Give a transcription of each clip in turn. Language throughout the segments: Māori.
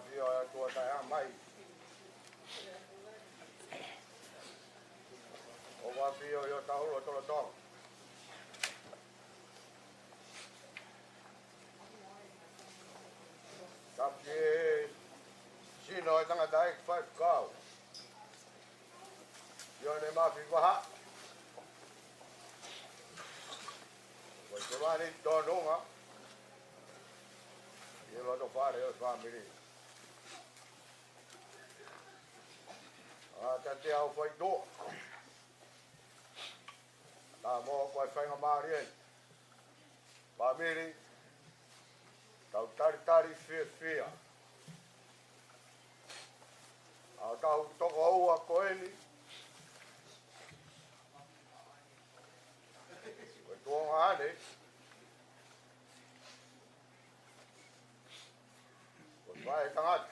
Wafio ya tua tai mai. O wafio yo taulo tolo tolo. Tapi sino e tanga dai Faifekau SIONE Vaha'i. Ko te wani tonunga. Ia lo to fare o family. Ta te au fai do. Ta mo ko fai nga mari e. Family. Tau tari fia. Au tau toko ua koeni. Ko tuonga ane. Ko vai tangat.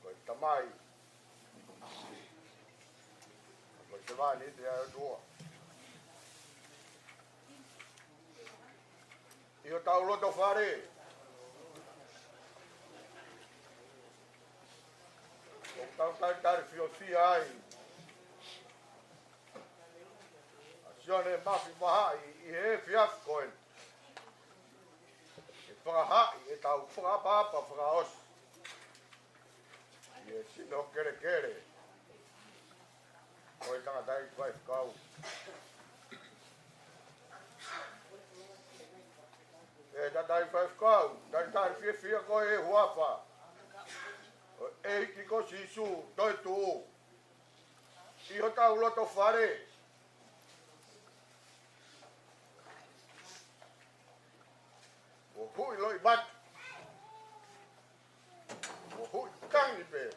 Ko tamai. Ko se vani te a tua. Io tau loto fare. O tau tari fia ai. SIONE Vaha'i I he fiaf koen. E whakaha'i e tau whakapapa whakaos. I e sino kere. Ko e tangatai Faifekau. E tatai Faifekau, tari fia ko e huafa. E iki ko sisu, toi tuu. Iho tau loto fare. O hui loi bat. O hui tangi pe.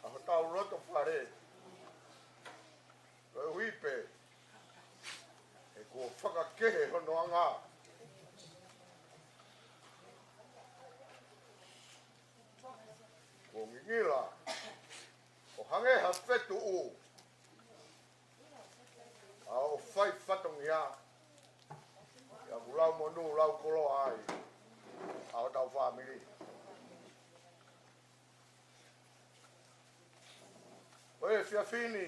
Aho tau loto fare. Loi hui pe. E ko whakakehe hono anga. Ko ngingila. O hange ha fetu'u. Ao fai fatong ia. Ia kulau monu lau kolo ai. Ao tau family. Oe fia fini.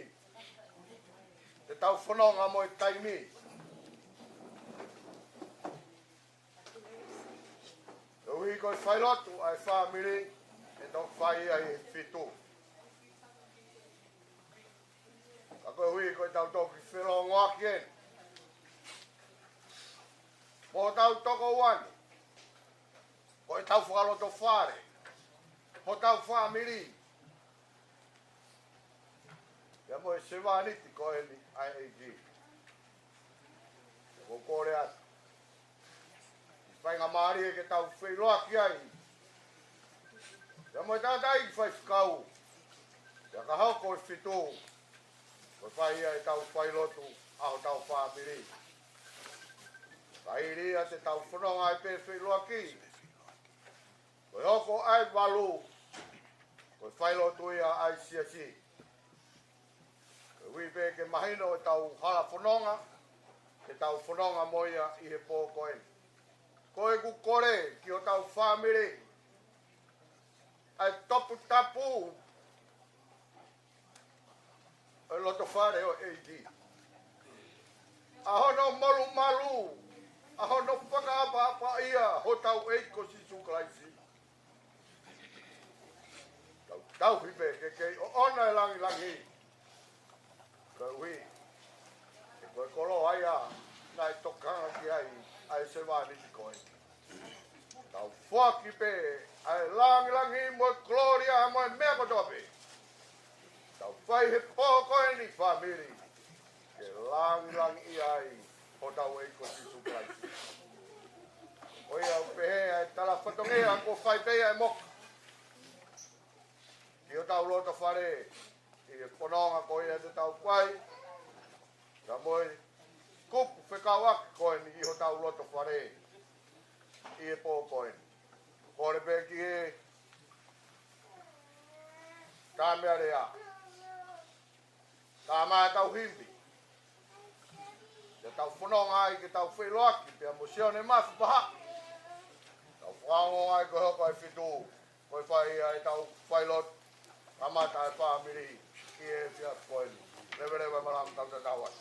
Te tau whanonga mo I taimi. Ui ko fai lotu ai family. E tau fai ai fitu. Ako hui ko tau toki whirongo akien. Mo tau toko wani. Ko tau whakaloto whare. Ho tau family. Ia mo e sewaniti ko e ni IAG. Ko kore atu. Pai ngā maari e ke tau whailoa ki ai. Ia mo e tātai Faifekau. Ia ka hau ko e whitu. Ko whai ia e tau whailotu aho tau whāpiri. Kai ria te tau whanonga e pe whailoa ki. Ko e hoko ai walu. Ko e whailotu ia ai siasi. Ko e wipe ke mahino e tau hala whanonga. Ke tau whanonga moia I he pō koeni. Ko e ku kore ki o tau family. Ai topu tapu. E loto whare o AG. Ahono malu malu. Ahono whakaapa ia. Ho tau eiko sisu klaisi. Tau hipe ke o ona e langi. Ko hui. E koe kolo aia. Nai tokanga ki ai. Ai se wani ki koe. Tau whaki pe. Ai langi mo gloria mo mea kotope. Tau whai he pō koe ni family. Ke langi ai. Ho tau eiko sisu klaisi. Oi au pehe ai tala whatongea ko whai pea e moka. Ki o tau lota whare. I e whanonga koe e te tau kwai. Ta moi. Kupu whekau aki koe ni I ho tau loto whare. I e pō koe ni. Kore pē ki e. Tā mea rea. Tā maa tau himpi. Te tau whanonga ai ke tau wheloaki. Pea mo SIONE Vaha'i. Wango ai ko ko fitu. Ko fai ai tau pilot. Amata family. Kia sia ko. Leve malam tau tawat.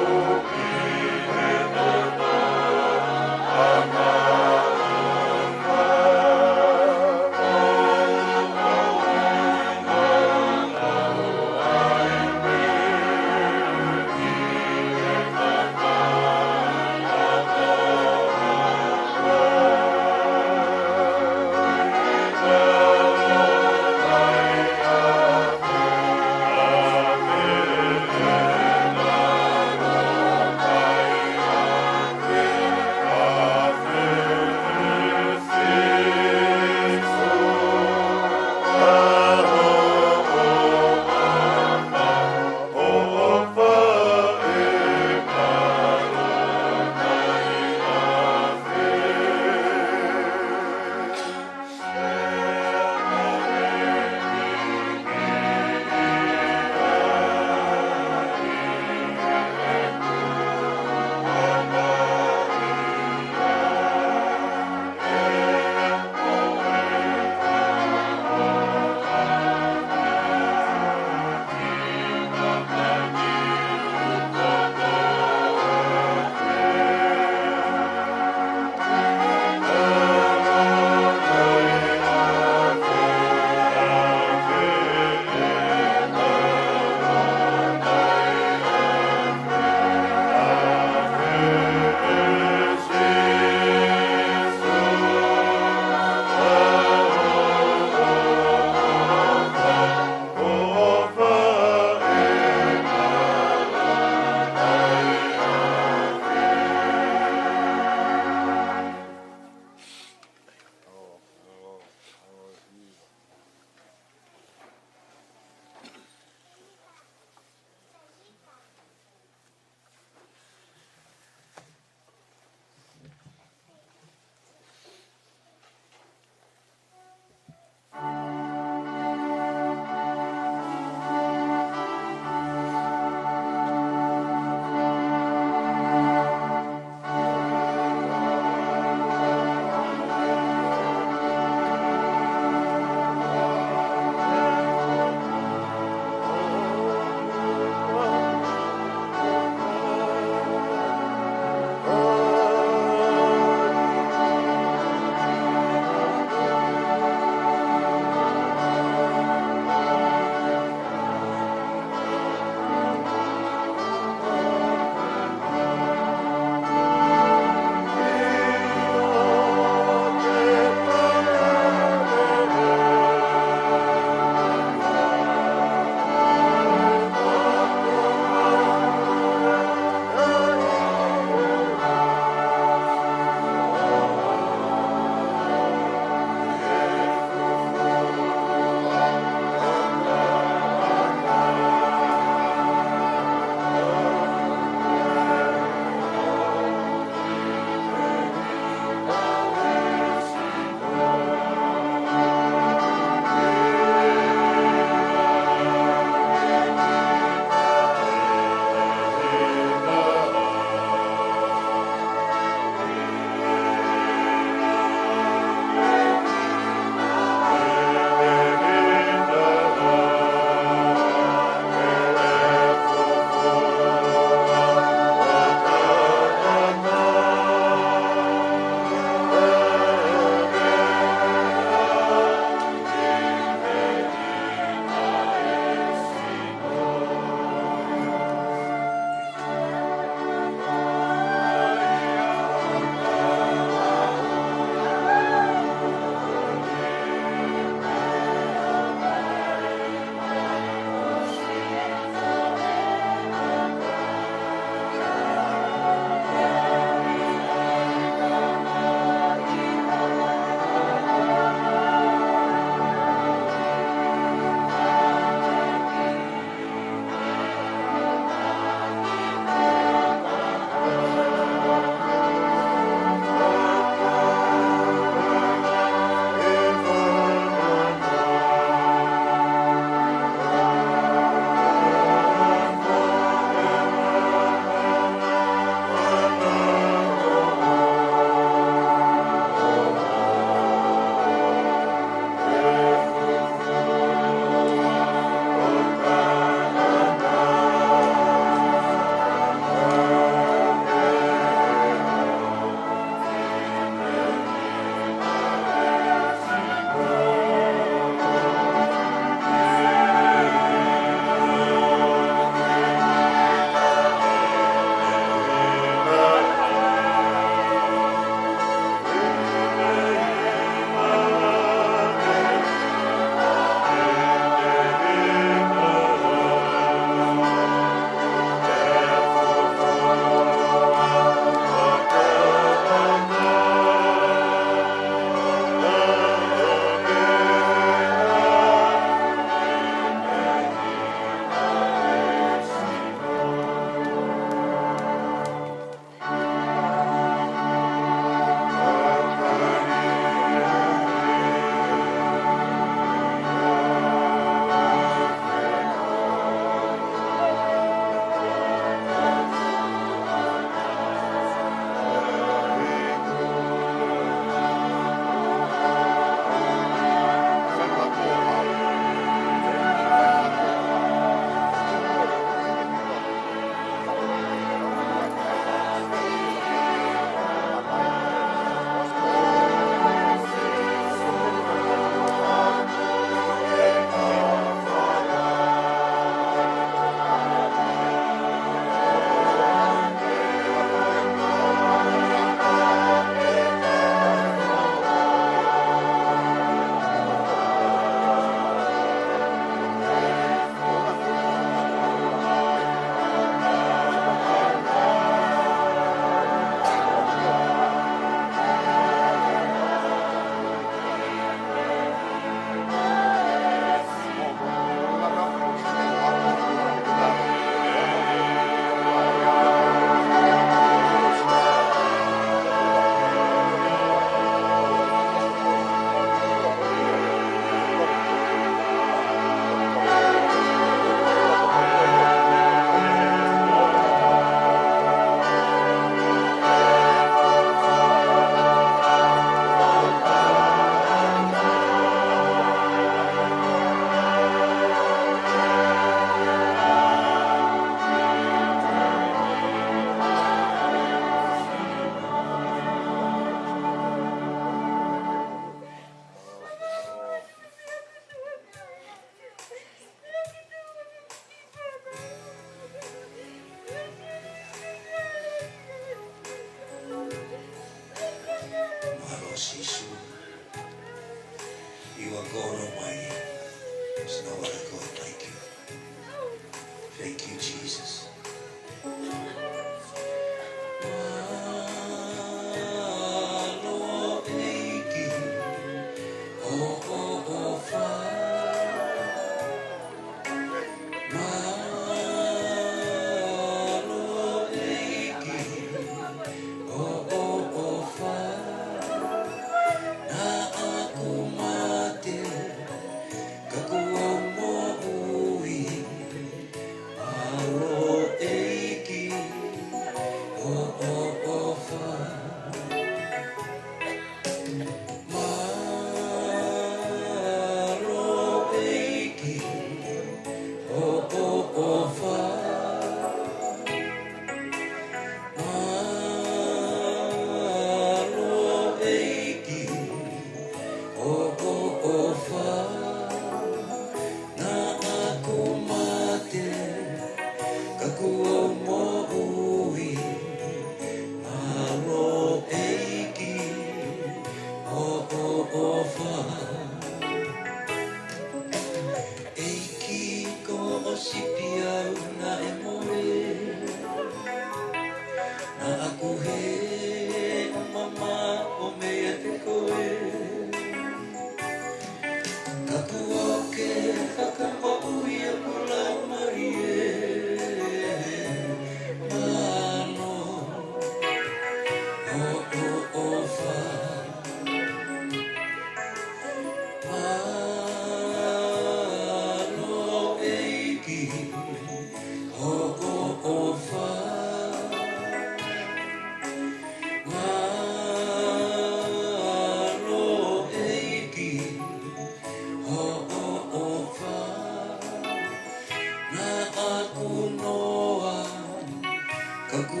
Aku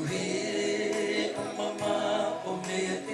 he o mama o mea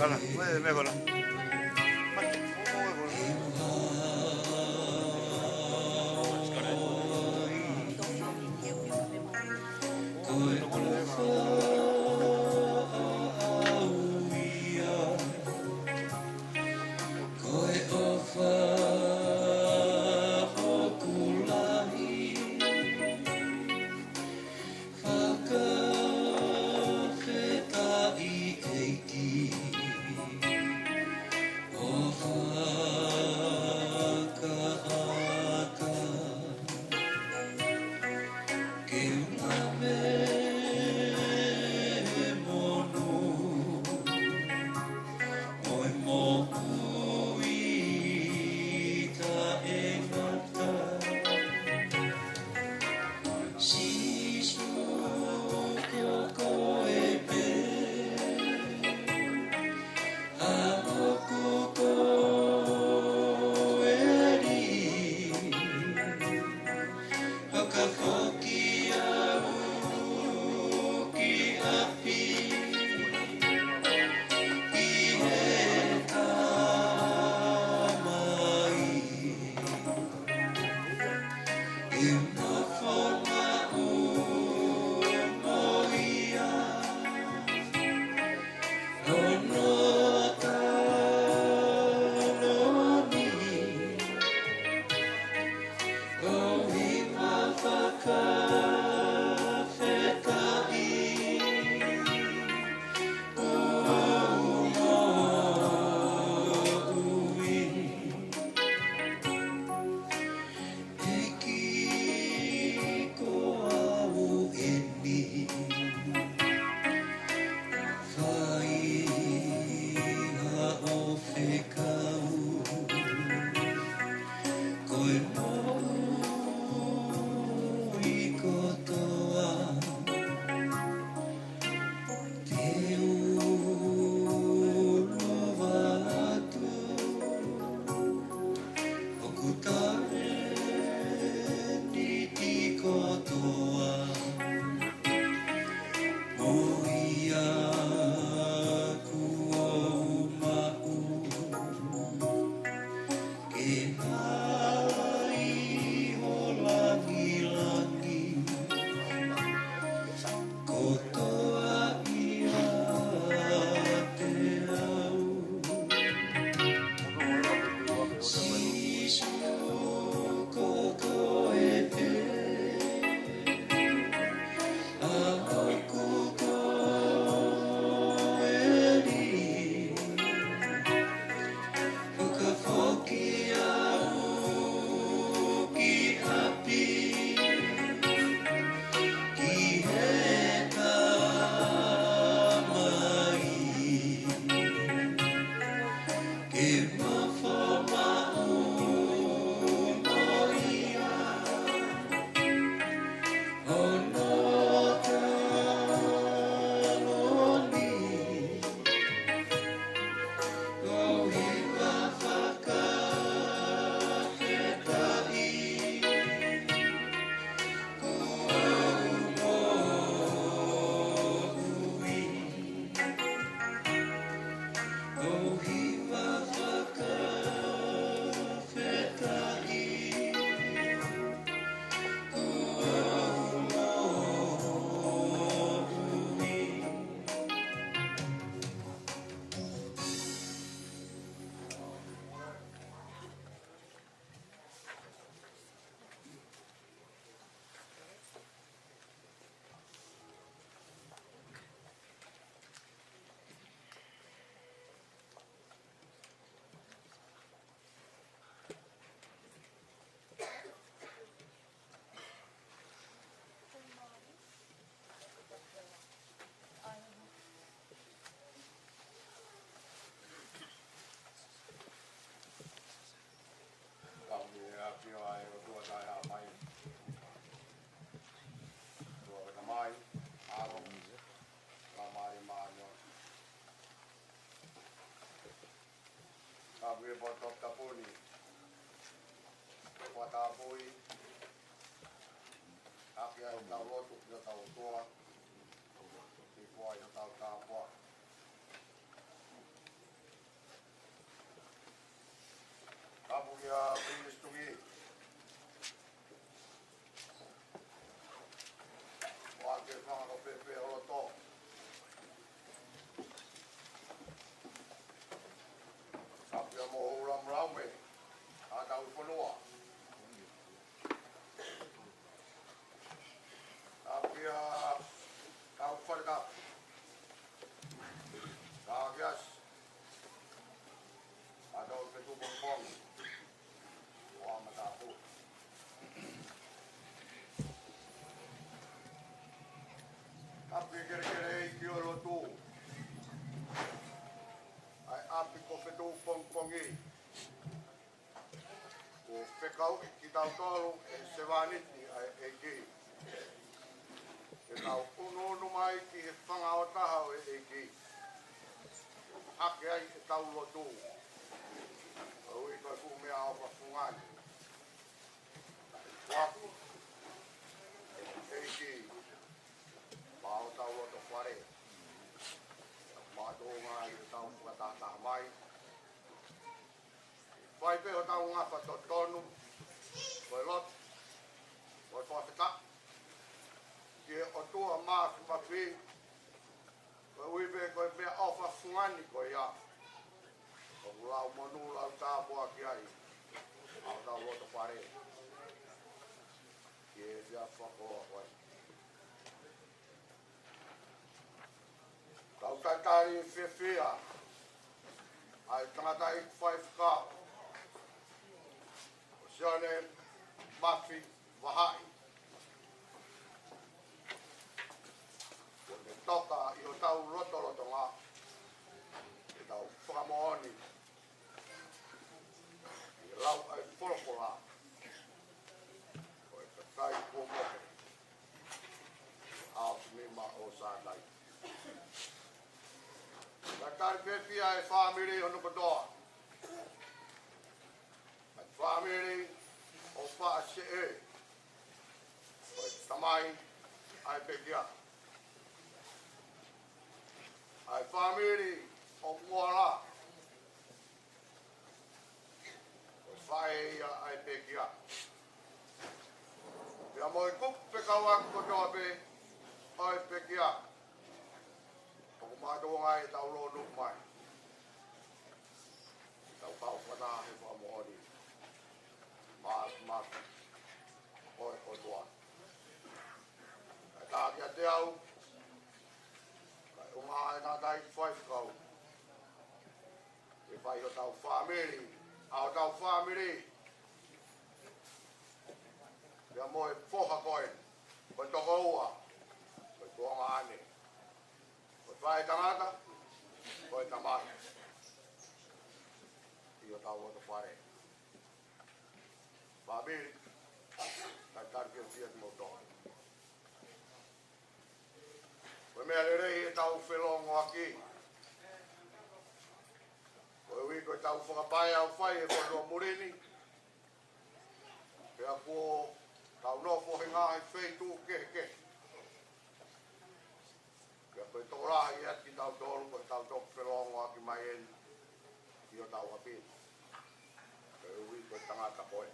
Kala, me kola. Kami potop tapuni, patapui, akia tau lotu kia tau toa, tipua ja tau tapua. Abu ya Kristungi. Wake whanga pepe o to. Sapia mo ulam raume. Ada uponua. Sapia kau farga. Kagias. Ada Ko Fetu'upongipongi. Wah matapu. Tapi kere-kere kiolo tu. Ai api Ko Fetu'upongipongi. Ko Faifekau SIONE Vaha'i ai eki. E tau unu mai ki he whangao taha o eki. Ake ai e tau lotu. Ui kai ku mea au whafungani. Wapu. Eki. Mao tau loto whare. Mato ngai e tau whakatata mai. Whaipe o tau ngapa to tonu. Koe lot. Koe whawhita. Ki o tua maa ki mapi. Koe uipe koe mea au whafungani koe ia. O lau manu lau tāpua ki ai. Au tau loto whare. Ki e whia whakoa koe. Tau taitari e whiawhia. Ai tangata i Faifekau SIONE Vaha'i. Ko te toka i o tau roto ngā. E tau whakamooni. I lau ai wholokola. Ko e katai kumoke. Au mima o sātai. Taitari whiawhia e whamiri o nukotoa. Family o whaase e. O tamai ai pekia. Ai family o kuala. O whae ai pekia. Pia moi kuppe kauak kotoa pe ai pekia. O kumatua e tau lo nuk mai. Tau kau whanā he whamohoni. Mas, oi o tua. Kai tākia te au, kai unga e nā tai Faifekau. E whai o tau whamiri, au tau whamiri. Pia moe whoha koe, koe toko ua, koe tuonga ane. Koe whai tangata, koe tamai. I o tau o te whare. Babiri, tai tarki o fiat moto. Koe mea le rei e tau whelongo aki. Koe ui koe tau whakapai au whai e koe roa murini. Pea ko tau nofo he ngā he wheitu kehe. Pea koe tō rahi e ati tau tōru koe tau tō whelongo aki mai en. I o tau api. Koe ui koe tangata koe.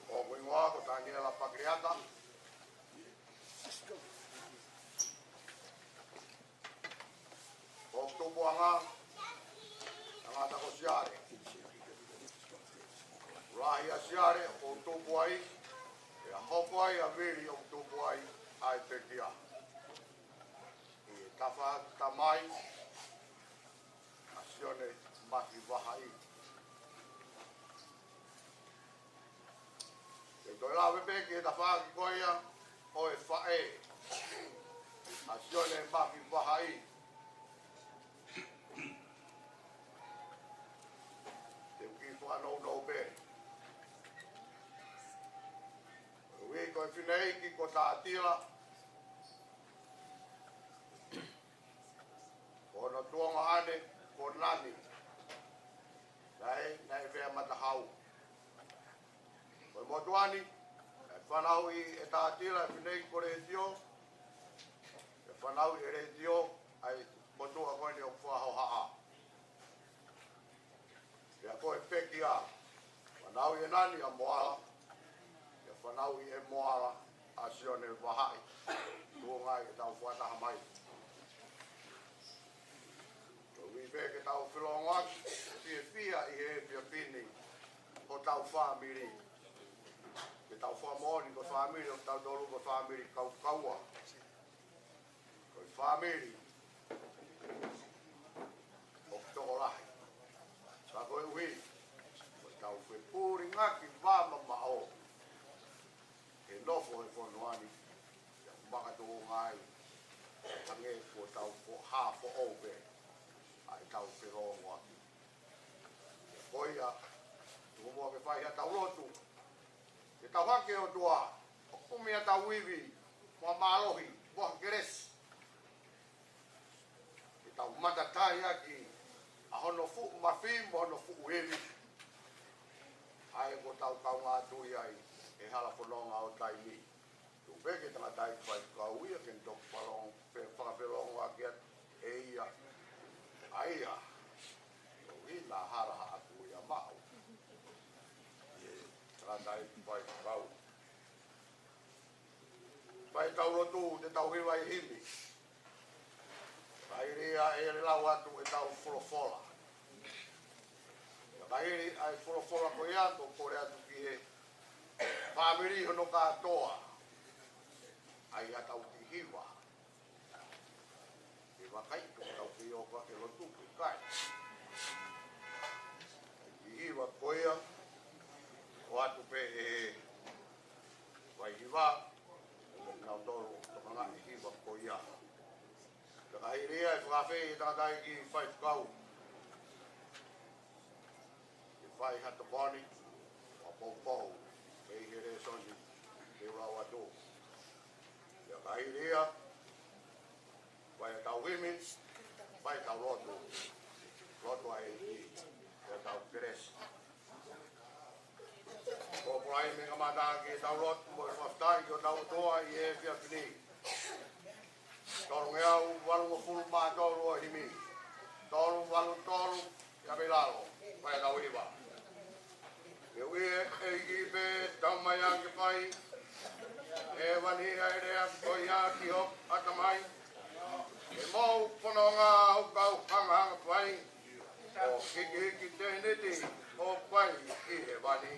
O kuingoa ko tāngia la pakriata. O tupuanga. Tangata ko siare. Rahi a siare o tupuai. E a hopuai a viri o tupuai ai pekia. I tawha tamai. A SIONE Vaha'i. Toi lawe peke ta whaaki koia o e whae. A SIONE Vaha'i. Te uki whanau no pe. Ui koe whinei ki ko tā tila. Ko no tuonga ane, ko nani. Nei whea matahau. Koe motuani, e whanau i e tātira e whinei ko re tio. E whanau i re tio ai motua koe ni o whaho haa. Pea kia. Whanau I nani a moala. Ia whanau I e moala a Sione Vaha'i. Tua ngai ke tau whataha mai. Ke tau whilonga, fia I he pia pini o tau whamiri. Ke tau whamoni ko whamiri o tau dolu ko whamiri kau kaua. Ko whamiri o tokolahi. Sa koe ui, ko tau whepuri ngaki wama mao. Ke nofo he whonuani, ya makato ngai, hange ko tau hafo ope. Ai tau whirongo aki. Koia, tuku mua ke whai tau lotu. Ke tau hake o tua, o kumia tau iwi, mua malohi, mua keres. Ke tau matatai aki, a hono fuku mawhi, mo hono fuku hewi. Ai ko tau kau ngā tui ai, e hala whanonga o taimi. Tu peke tanga tai Faifekau ia, ken tok whalong, whakawhelongo aki at, e ia. Aia, i nā haraha aku ia mau. Tātai Faifekau. Pai tau rotu te tau hiwa I himi. Pai ria e le lau atu e tau wholofola. Pai ri ai wholofola ko ia to kore atu ki he whamiri hono katoa. Ai atau ki hiwa. Wakai ko tau ki o ka e lotu ki kai. I hiwa koia, o atu pe e wai hiwa, nau toro toka ngā I hiwa koia. Taka hiria e whakawhi I tātai ki Faifekau. I whai hata poni, o poupou, e I here soni, e rau atu. Taka hiria, vai tau wimi, vai tau lotu. Lotu ai I tau keres. Ko purai me kamata ki tau lotu, mo I whaftai ki o tau toa I e fia pini. Toru ngeau, walu o fulu maa toru o himi. Toru, walu toru, ia me lalo, vai tau iwa. E ue e ipe tau mai anke pai, e wani ai rea koi a ki hop atamai. E mau whanonga au kau hanga pai, o hiki te neti, o pai I he wani.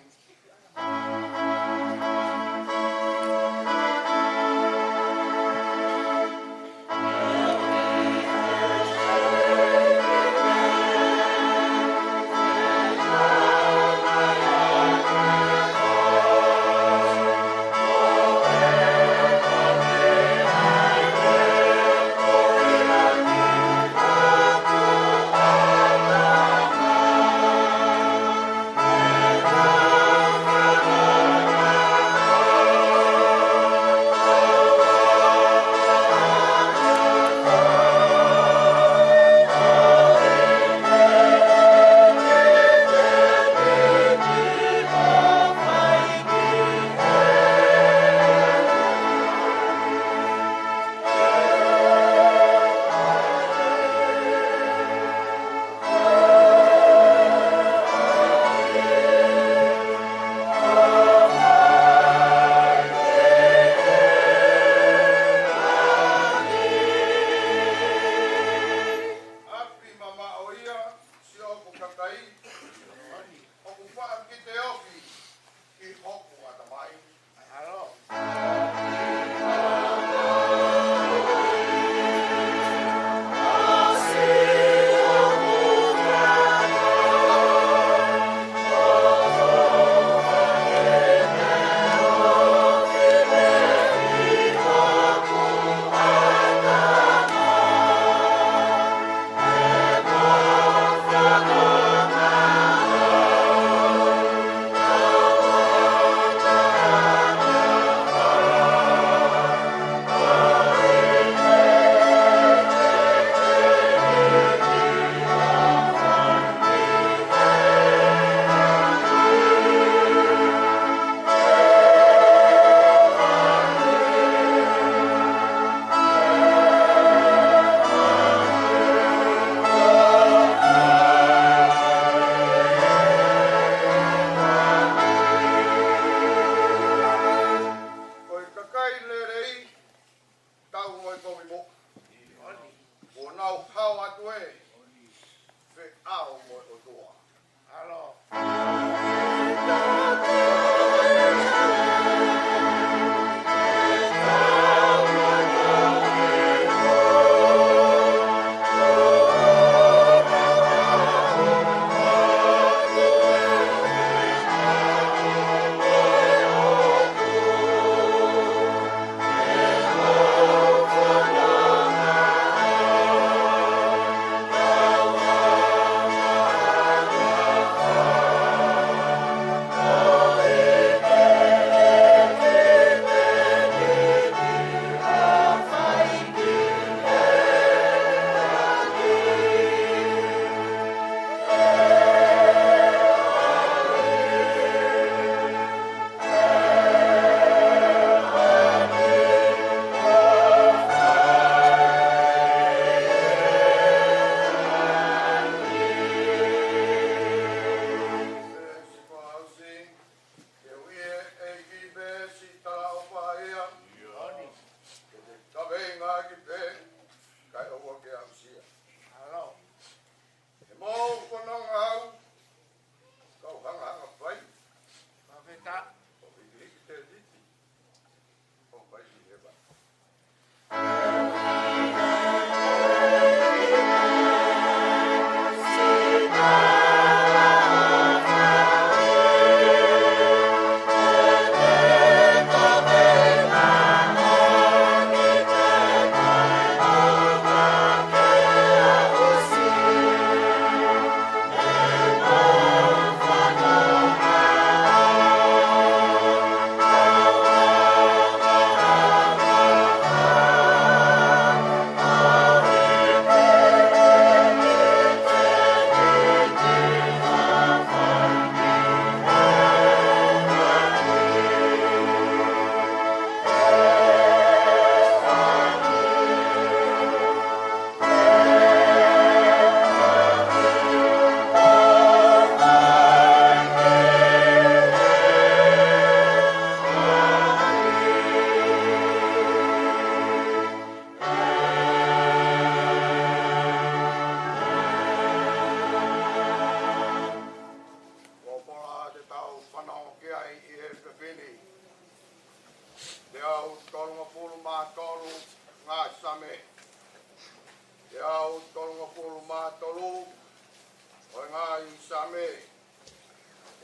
pe.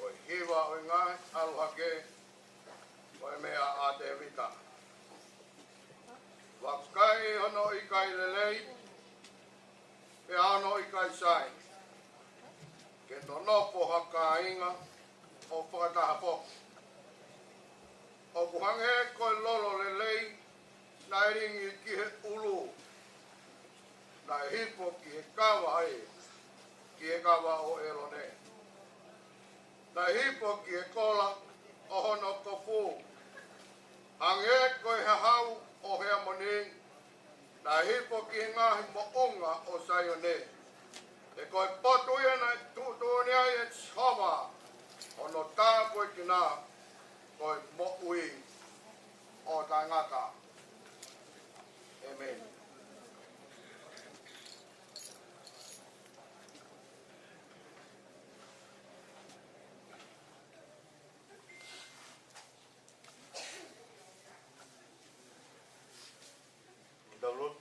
Oi hiwa oi ngai aluhake. Oi mea a te vita. Wakai hono i kai lelei. Pe ano i kai sai. Ke no nopo haka inga. O whakataha po. O kuhange koe lolo lelei. Nai ringi ki he ulu. Nai hipo ki he kawa ai. Ki he kawa o elone. Nai hipo ki he kola. O hono kofu. Ange koe he hau o hea moni. Nai hipo ki he ngahi mo unga o Sione. E koe potu ia nai tutuuni ai e tshawa. Ono tā koe ki nā. Koe mo ui o tangata. Amen. Download.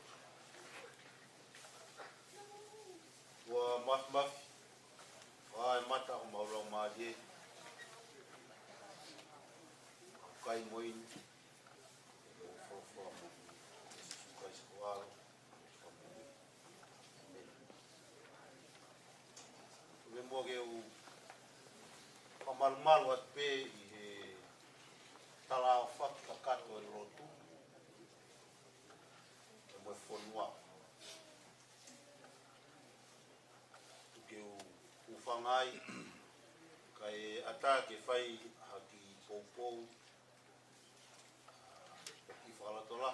Wa mas wa mata o maurong maji. Kai moin. Moge o pamalmal wat pe i he tala fak kakato e lotu e mo fonua ke o fangai kai ata ke fai haki poupou ki fala tola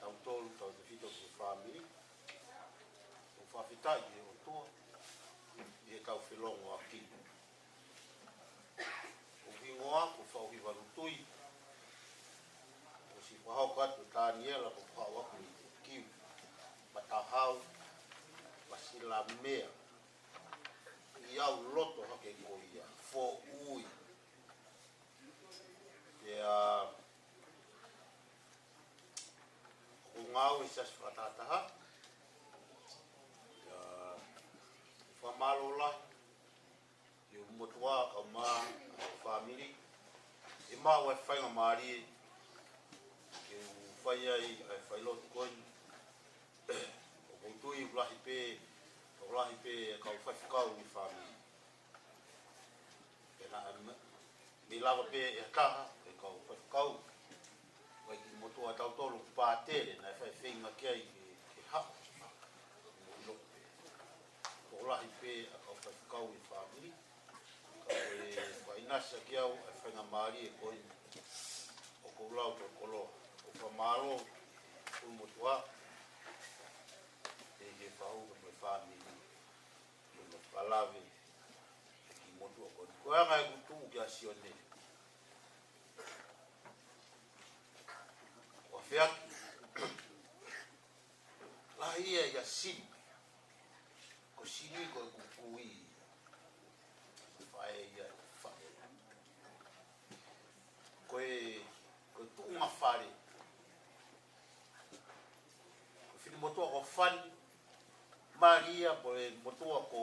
tau tolu tau te fito ki family o fafitai e o toa e kau whilongo aki. O hingoa, ko whauhi warutui. O si whahau katu tāniela ko whau aku i kiu. Matahau, wasila mea. I au loto hake ko ia. Fo ui. Ia o ngau i sas whatataha. Whamalola, i umotua ka mā family. E mā wai whainga maari e whai ai whai lotu koini. O koutui ulahi pe ka Faifekau i family. E nā me lava pe e taha e ka Faifekau. Wai ki umotua tautolu pātere nai whai whenga kia i ke hako. Olahi pe a kau Faifekau i family. Ka koe whainasa ki au a whainga maari e koe o kou lau to kolo. O whamaro umotua e he whau ka koe family. Koe palawe e ki motua koe. Koe anga e kutu ki a Sione. Koe whiaki. Lahi e ia sini. Ko sini ko kukui fai ia fai ko tunga fare ko fini motoa ko fan Maria po e motoa ko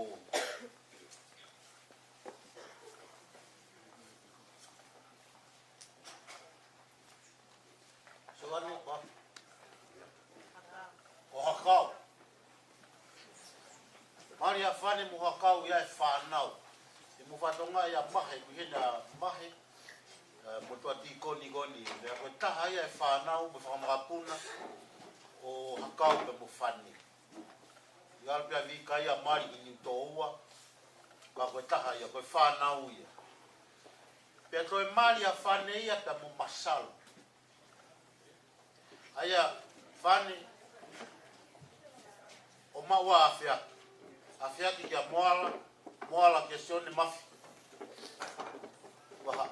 so ano pa o hakau Maria fane mo hakau ia e whanau. E mo whatonga ia mahe, ku hena mahe. Mo tua ti koni. Mea koe taha ia e whanau, mo whakamahapuna o hakau pe mo whane. Ia alpea vika ia mari ki niu tō ua. Ka koe taha ia, koe whanau ia. Pea koe Maria fane ia pe mo masalu. Aia fane o maua awhiaki. Awhiaki kia moala kia Sione mafi. Waha.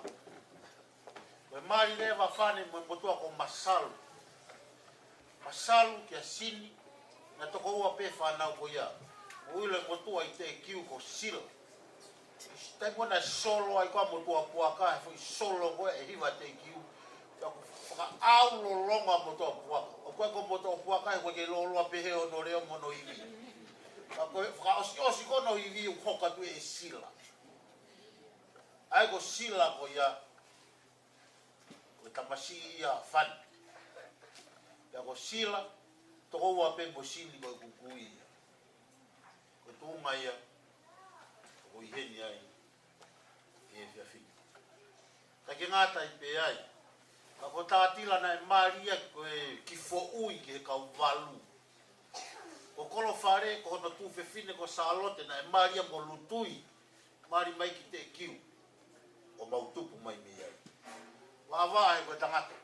Koe mari lewa whane mo motua ko masalu. Masalu kia sini. Na toko ua pe whanau ko ia. Uile motua i te kiu ko sila. Tai mona solo ai kwa motua puaka. E fui solo koe e hiwa te kiu. Whaka au lo longa motua puaka. O koe ko motua puaka e koe ke loloa pehe o no reo mono iwi. Ako osi kono I vi hoka tu e sila. Ai ko sila ko ya ko tamasi ya fan. Ya ko sila to ko wa pe mo sili ko kukui. Ko tu mai ya ko iheni ai e fia fi. Ta ke ngata I pe ai. Ka ko tatila na Maria ko ki fo ui ke ka valu. Ko kolo fare ko no tu fe fine ko salote na Maria mo lutui. Mari mai ki te kiu. O mautupu mai me ai. Wa wa ko tangata.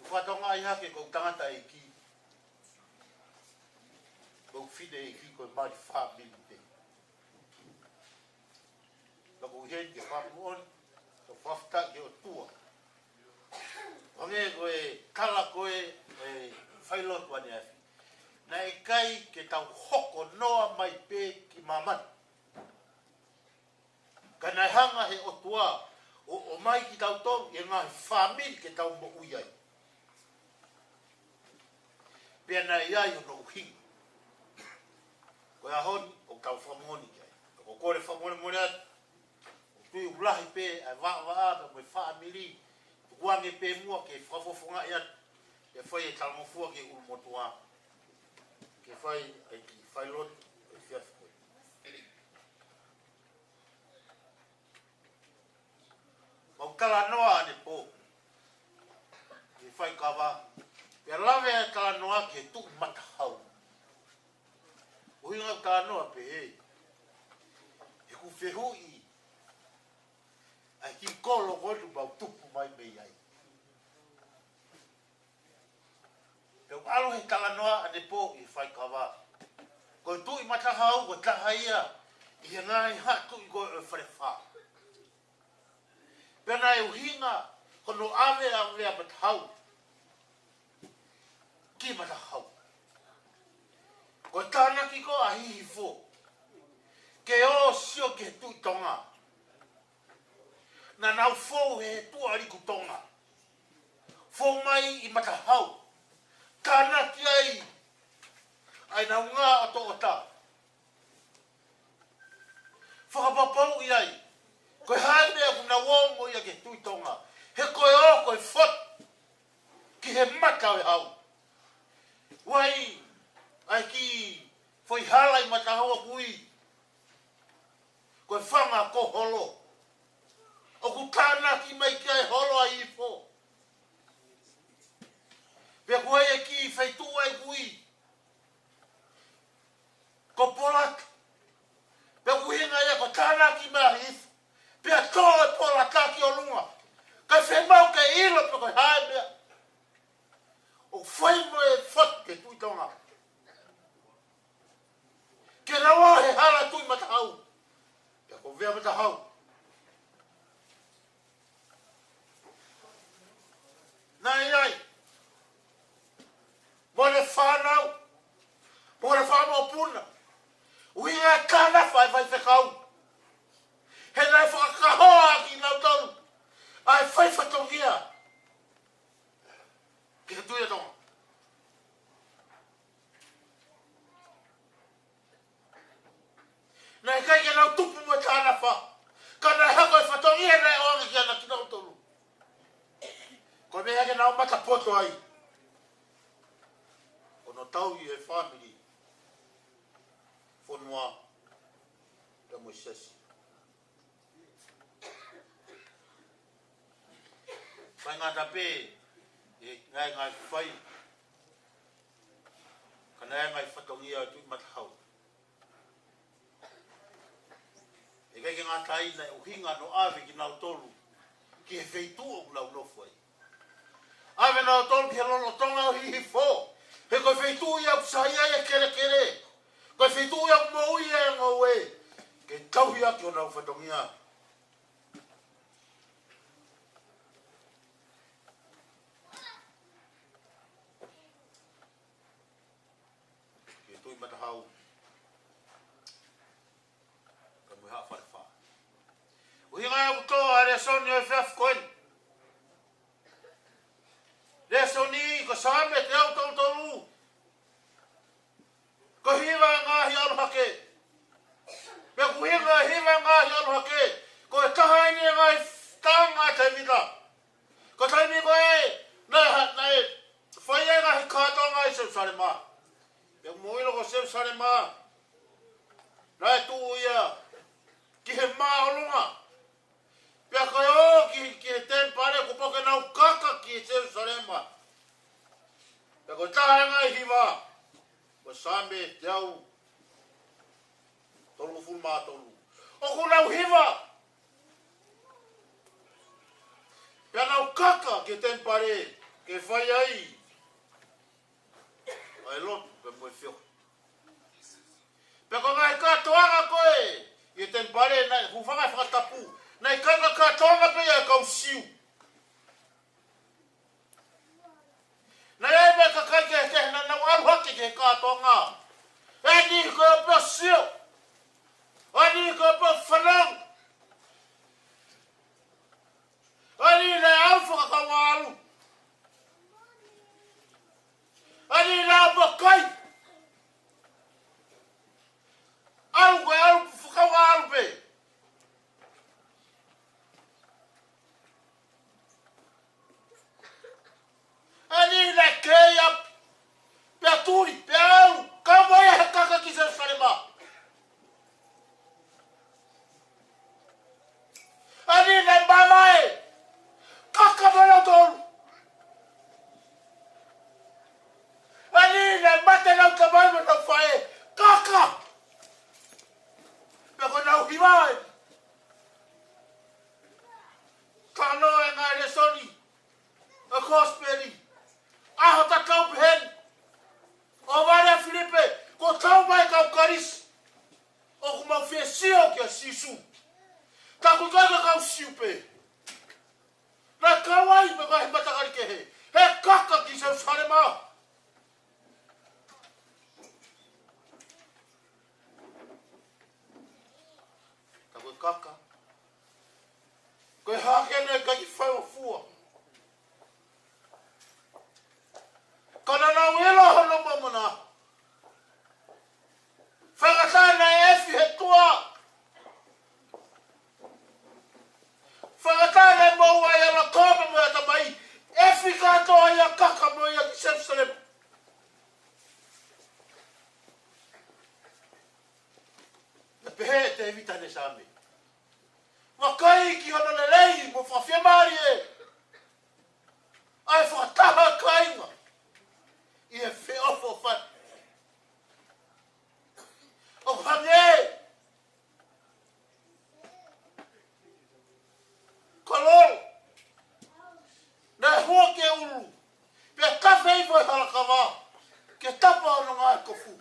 Ko tonga I hake ko tangata e ki. Ko fine e ki ko mari family te. Ko gente famon to fafta ke o tua. Onge ko e kala ko e failot wani afi. Na e kai ke tau hoko noa mai pe ki maman. Kana hanga he o tua o mai ki tau tong e ngā famili ke tau mo uyai. Pea na iai o no uhingi. Ko e ahoni o tau whamoni kai. Ko kore whamoni mone atu. O tui ulahi pe a waa me famili. Kuange pe mua ke whafofonga i atu. Ke whai e talamofua ke ulmotua. Ke whai e ki whailot e whiafikoe. Mau kala noa ane po. Ke whai kawa. Pea lawe e kala noa ke tuk matahau. Uhinga kala noa pe hei. E ku whehui. Ai ki kolo kodu mau tupu mai mei ai. Pea alo he kala noa ane po I whai kawa. Ko tu I matahau ko tahaia. I he ngai hatu I ko e wharewha. Pea na e uhinga kono ave a lea matahau. Ki matahau. Ko tānaki ko a hihi fo. Ke o sio ke tu tonga. Na nau fo he tu ariku tonga. Fo mai I matahau. Tānaki ai. Ai nau ngā ato o tā. Whakapapau I ai. Koe hae mea kuna wongo ia ke tui tonga. He koe o koe whot. Ki he mata e hau. Wai. Ai ki. Foi hala I matahau kui. Koe whanga ko holo. O ku tānaki mai kia e holo a I fo. Pea koe e ki whaitu ai kui. Ko polat. Pea kuhinga ia ko tānaki mai a hifo. Pea tō e polata ki o lunga. Kai whemau ke ilo pe koe hae mea. O whaimo e whot ke tui tonga. Ke rawa he hala tui matahau. Pea ko vea matahau. Nai ai. Mone whanau. Mone whanau puna. Uinga kāna Faifekau. He nai whakahoa ki nau tolu. Ai whaifatongia. Ke tui e tonga. Nai kai ke nau tupu mo tāna wha. Ka nai hako e whatongia nai oange ki ana ki nau tolu. Ko mea ke nau mata poto ai. Ono tau I e family. Fonua. Ka Moisesi. Pai ngā tape. E ngai whai. Ka nai ngai whatongia tui matahau. E kai ke ngā tai nei uhinga no ave ki nau tolu. Ki he wheitu o nau nofu ai. Ave nau tolu ki he lolo tonga o hihi fo. He koe wheitu ia kusahia ia kere kere. Koe wheitu ia kumou ia ngau e. Ke tauhi aki o nau whatongia. Ke tui matahau. Ka mui haa wharewha. Uhinga e utoa a rea soni o e whiafkoen. Rea soni ko same te au tolu tolu. Rai tu ia ki he maolunga. Pea koe o ki he tempare ko poke nau kaka ki he Jerusalema. Pea koe tahenga I hiwa. Ko same te au. Tolu fulu mātolu. O ko nau hiwa. Pea nau kaka ki he tempare. Ke whai ai. Ai lotu pe moe whio. Pea ko ngai katoanga koe. I tempare nai hufanga whakatapu. Nei kanga katoanga pe ia kau siu. Nei ebe ka kai ke na waru haki ke katoanga. E ni ko pe siu. Ani ko pe whanang. Ani le alfa ka waru. Ani la bakai. Alu ko alu fukawa alu pe. Ani la keia peaturi peau kamoia kaka ki se farema. Ani la mamae kaka monotol. Ani la mate na kamai mo fae kaka. Pe ko na hiwai. Kano e ngare soni. A cosperi. Aho ta kau pehen. O vare Filipe, ko tau mai kau karis. O kuma fie sio kia sisu. Ta ku kaka kau siupe. Na kawai me kai matakari ke he. He kaka ki se sarema. Ta ku kaka. Koe hakene kai whai fua. Kana na wela hono mamana. Whakatana efi he tua. Whakatana maua ia la kōpa mo ia tamai. Efi katoa ia kaka mo ia ki Jerusalem. Na pehe te evita ne same. Wakai ki hono le lei mo whawhia mari e. Ai whakataha kainga. I e whiofo whan. O hange! Kolol! Nai hua ke ulu. Pea kawhei voi halakawa. Ke tapa ono ngai kofu.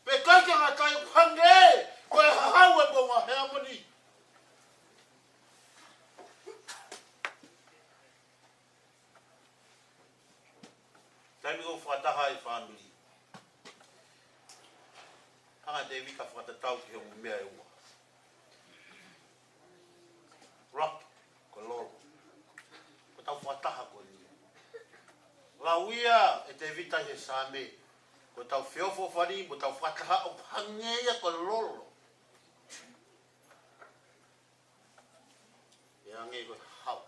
Pe kai ke ngatai hange! Koe hahau e bonga hea moni. Taimi o whataha I family. Hanga te wika whatatau ki hongu mea e ua. Rock, ko lolo. Ko tau whataha ko ni. Lauia e te vita he same. Ko tau whiofo whani, ko tau whataha o hangeia ko lolo. E ange ko hau.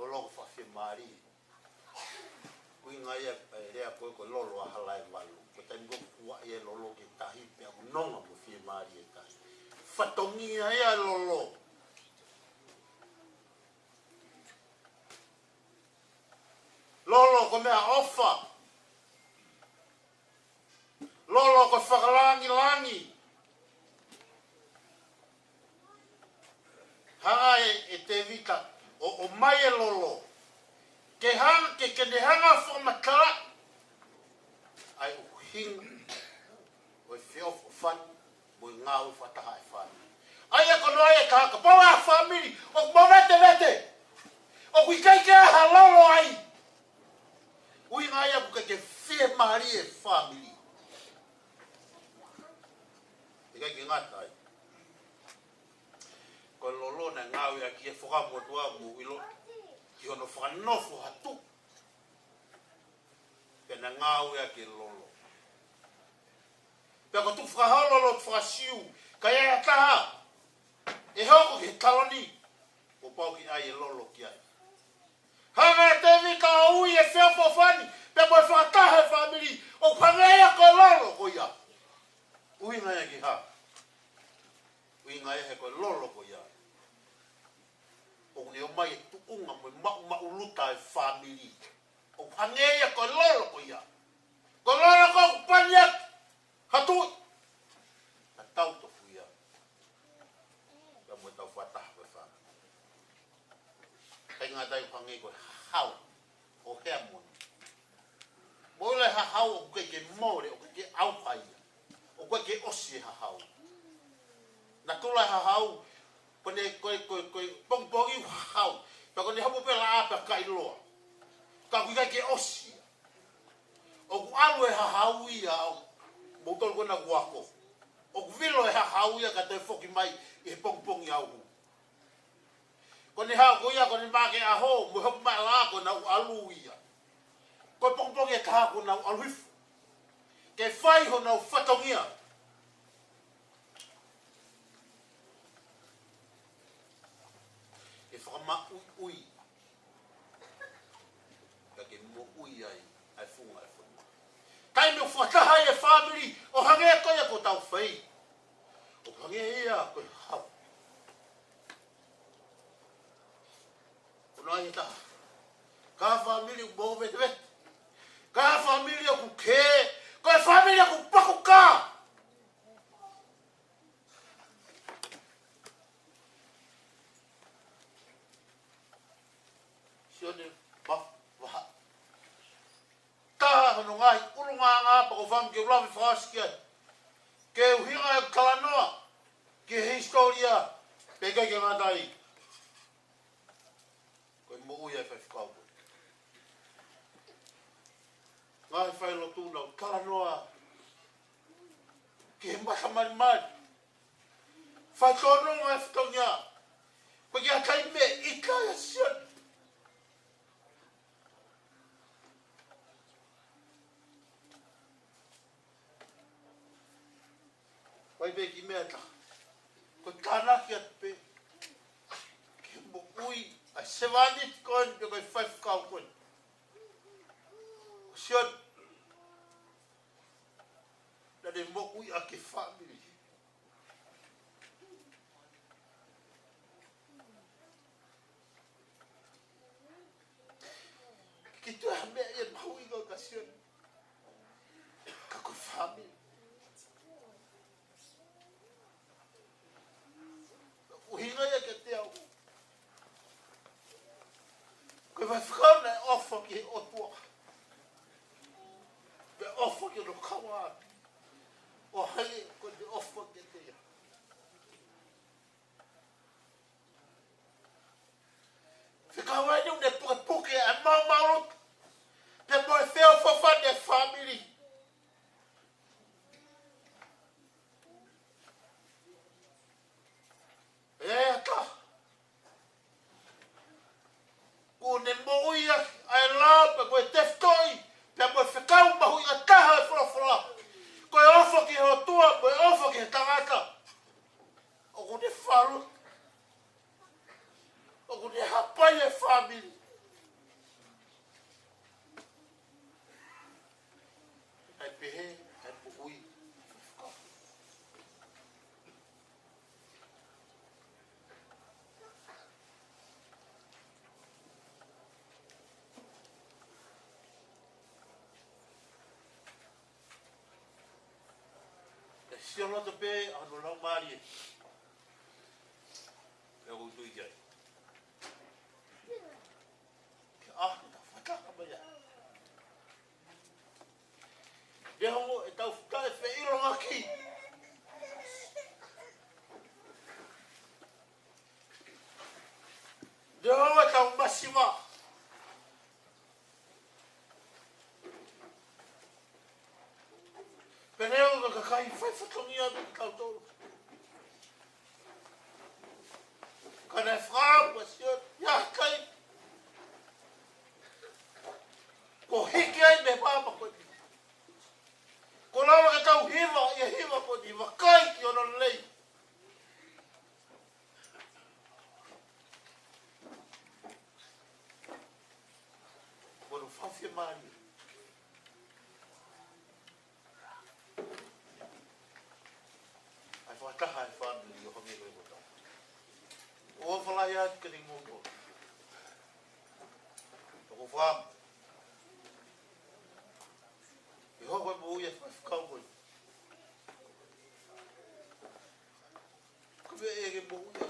Lolo whawhi mari. Kui ngai e rea koe ko lolo a halai walu. Ko taimi ko kua e lolo ke tahi pia unonga mo whi mari e tahi. Whatongi ea lolo. Lolo ko mea ofa. Lolo ko whakalangi langi. Hanga e te vita. O mai e lolo. Ke hanga, ke ne hanga whamatara. Ai o hinga. O whiofo whan. Mo I ngā u whataha e whan. Ai e kono ai e kāka. Pau a whamiri. O mo vete. O kui kai ke aha lolo ai. Ui ngā ia buka ke whie mari e whamiri. E kai ke ngata ai. Ko lolo na ngau ia ki e whakamotua mu ilo ki ono whanofo hatu. Pena ngau ia ki lolo. Pea ko tu whakahololo tu whakasiu. Ka ea taha. E hoko ki taloni. O pau ki ai e lolo ki ai. Hanga te vika ui family. O hangeia ko lolo ko ia. Ko lolo ko paniak. Hatu. Atau to fuia. Kamu tau fatah ko fa. Kai ngadai hange ko hau. O hemon. Mole ha hau o ke more o ke au pai. O ke osi ha hau. Na tula ha hau. Pone koi pongpongi hau. Pa kone hapo pela apa kai loa. Ka kuika ke osi. O ku alu e ha hau ia o botol kona guako. O ku vilo e ha hau ia ka te foki mai e pongpongi au. Kone hau ko ia kone make a ho mo hapo mai la ko na alu ia. Ko pongpongi e ka ko na alu hifu. Ke fai ho na fatongia. E whakama ui. Ka ke mo ui ai funga. Kai me whataha e family o hange koe ko tau whai. O hange ia koe hau. O nai he taha. Ka family u mō vete vete. Ka family o ku kē. Koe family o ku paku kā. Sione Vaha'i. Taha hono ngai urunga ngā pa o wham ke ulawe whaaskia. Ke uhinga e kalanoa. Ke historia. Pekai ke ngādai. Koe mo ui e Faifekau. Ngai whaelo tūnau kalanoa. Ke he mata mari mari. Whaitono ngai whatongia. Koe kia kai me ika ya sione. Wai be ki mea ta. Ko tānaki at pe. Ke mo ui. Ai sewanit koen pe koe Faifekau koen. Sion. Nade mo ui a ke family. Ki tu a mea e maui ko ka sion. Ka koe family. Uhinga ia ke te au. Koe Faifekau na ofa ki o tua. Pe ofa ki no kawa. O hai koe te ofa ke te ia. Whikau ai ne puke a mau maurut. Pe moe wheo whawhane family. Eka. Ko ne moui ai lau pe koe teftoi. Pe moe whekau mahui a taha e whulawhula. Koe ofo ki ho tua, koe ofo ki he tangata. O ko ne wharu. O ko ne hapai e family. Ai pehe, ai puhui. Si ono te pe anu lau mari. E o tui jai. Ah, ta whataka mai. E hongo e tau whaka e whairo ngaki. E hongo e tau masiwa. Peneo ka kai whaifatongia me tau tolu. Kana whakau wa sio ya kai. Ko hiki ai me pāma koe. Ko lawa ka tau hiwa, ia hiwa ko ni wakai ki ono lei. Kono whawhia maari. Ai whataha e whanui o hongi koe kota. O whalai atu ka ni mōko. Ko fam. E ho ko mo ia Faifekau ko. Ko e ke mo ia.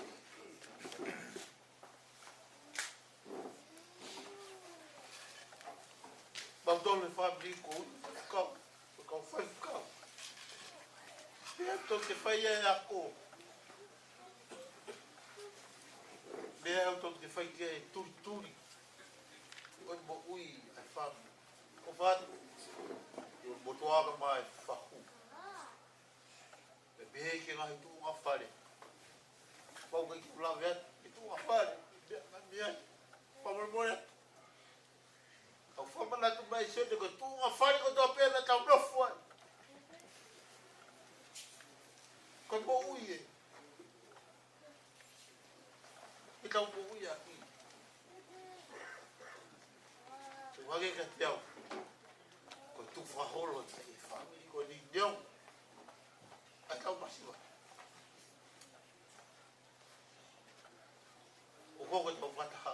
Ba dole family ko Faifekau. Ia to ke fai ia ko. Lea to ke fai ke turi. Oi mo ui ai fam. O vat. Yo mo to aga mai faku. Be ke ngai tu ngafare. Pau ke kula vet, tu ngafare. Dia. Pau mo ya. Au fama na tu mai se de ko tu ngafare ko to pena ta no fo. Ko mo ui. Ita mo ui aqui. Tu vai que teu. Ko tu fa holo te family ko ni deu. Atau masiwa. O koko te wataha.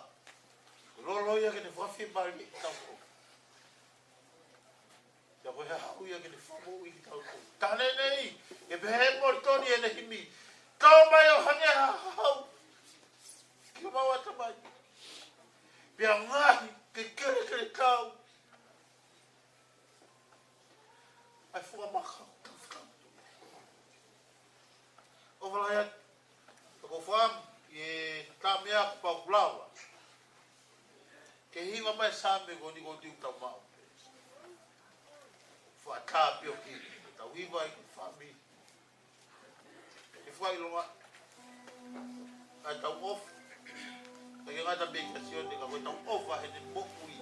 Lolo ia ke te whawhi mari i tauko. Ia koe hau ia ke te whamu i tauko. Tane nei, e pehe mori toni e ne himi. Tau mai o hange hau. Kia maua tamai. Pia ngahi ke kere kau. Ai fua makau. O wala ko fam e tamea pa ulawa ke hiwa mai same go ni ta mau fa ta pio ki ta wiwa i fami e foi lo a ta off e nga ta vacation ni ka ko ta off a he ni bokui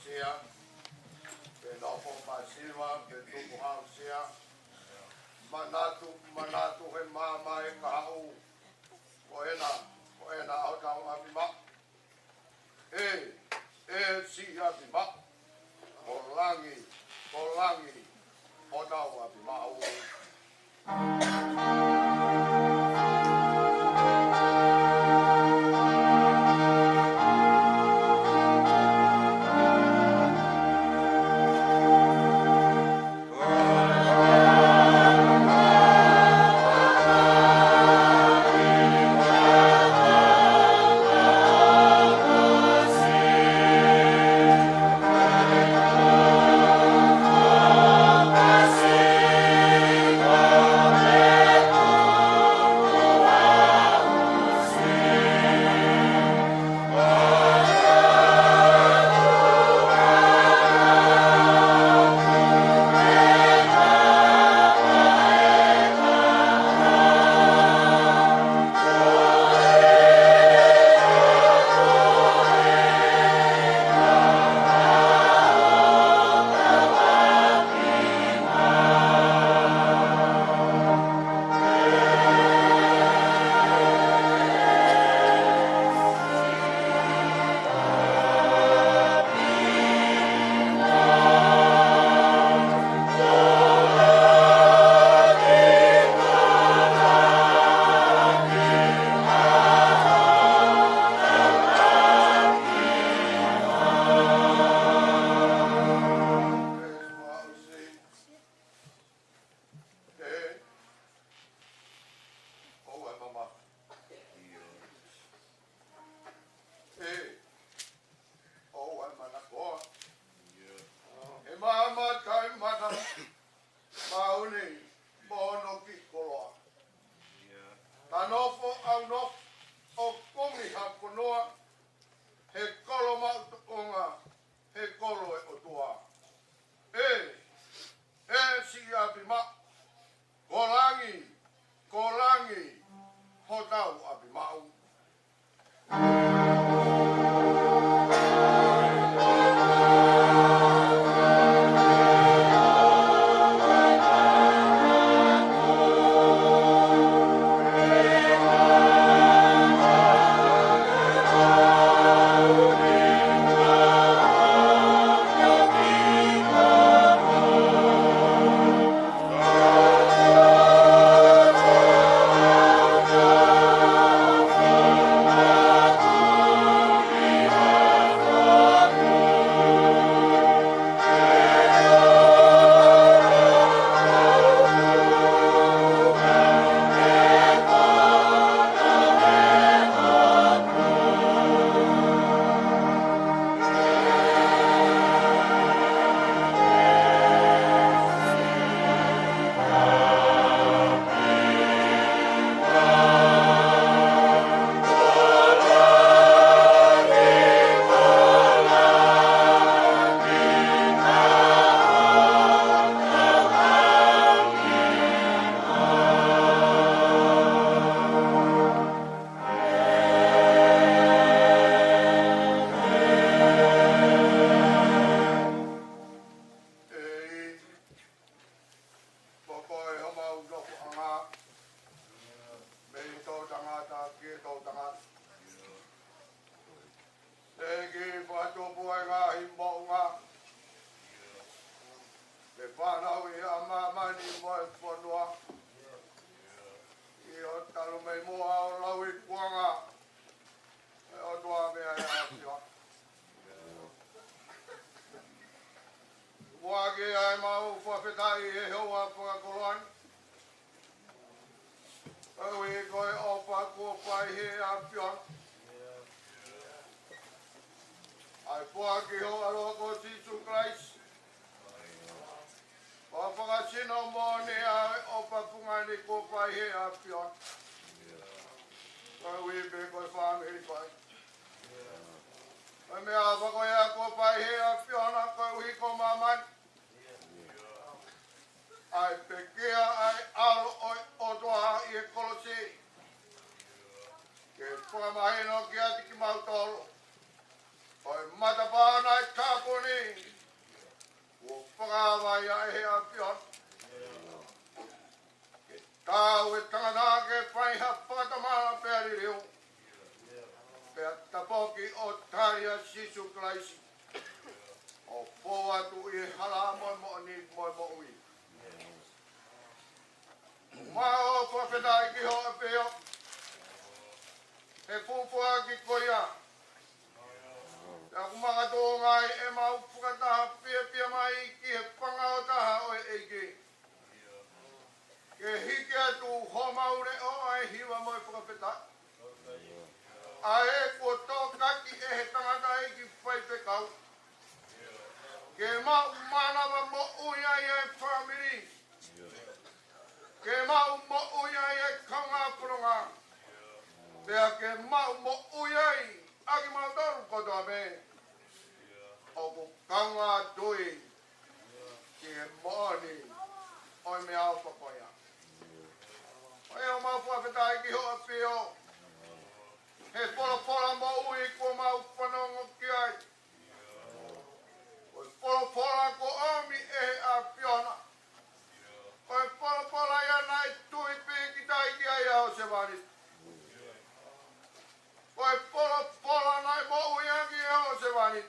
sia. Penopo pasiwa, petupu hausia. Manatu he mama e kahau. Koena au tau abima. Si abima. Kolangi, o tau abima au. Matapana kapuni whakawai e a pion. Tau e tangana ke whai ha whakatamara pēri reo. Pea tapoki o taria sisu klaisi. O poa tu I hala moi mo ni moi mo ui. Mao whawhetai ki ho a peo. He pupua ki koia. Ia kumanga tō ngai e mau whakataha pia mai ki he pangao taha o e eike. Ke hike atu ho maure o ai hiwa moi whakawhetai. A e ko tō kaki e he tangata e ki Faifekau. Ke mau manawa mo uia I e family. Ke mau mo uia I e kaunga puronga. Pea ke mau mo uia I aki mau toru kotoa me. O ko kaunga tui. Ki he moani. Oi me au papoia. Oi o mau whawhetai ki ho a pio. He pola mo ui ko mau whanongo ki ai. Oi pola ko omi e a piona. Oi pola ia nai tui pi ki tai ki ai au se wani. Oi pola nai mo ui aki e au se wani.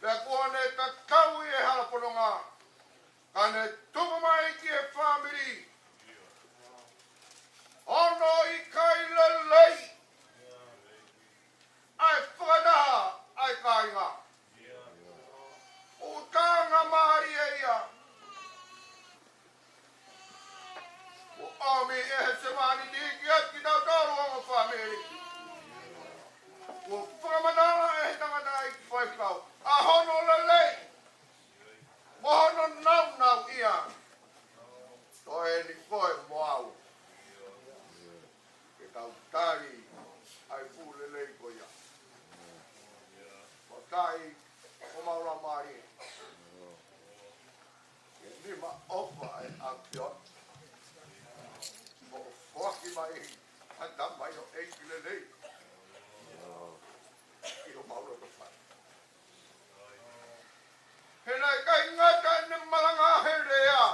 Pea kuone ta kau I e halapononga. Kane tuku mai ki e family. Ono I kai lelei. Ai whakataha, ai kāinga. O tānga maari e ia. O ami e he se mani tiki ati tau tauru ongo whamiri. O whakamanala e he tangata I ki Faifekau. A hono lelei. Mohono nau ia. Toi ni koe moau. Ke tau tari ai pūlelei ko ia. O tai o maura maari. Ke nima opa e a pion. O whaki mai hata mai o eiki lelei. I o maura to whai. He nei kai ngata ne malanga he rea.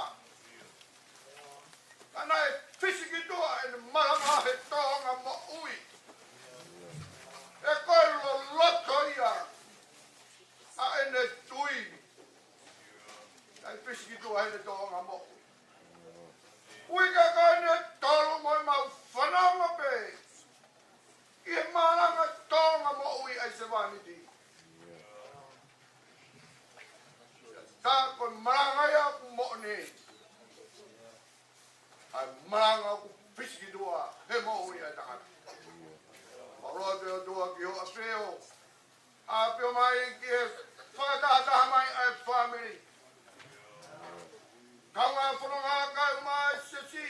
Ana e fisiki tua e ne malanga he tonga mo ui. E koe lo loto ia. A e ne tui. E fisiki tua e ne tonga mo ui. Ui ka kai ne tolu moi mau whananga pe. I he malanga tonga mo ui ai se waniti. Ta ko malanga ia ku mo ni. Ai malanga ku fisiki tua he mo ui ai tangata. Marote o tua ki ho a peo. A peo mai ki he whakataha mai ai family. Kaunga whanonga kai mai sesi.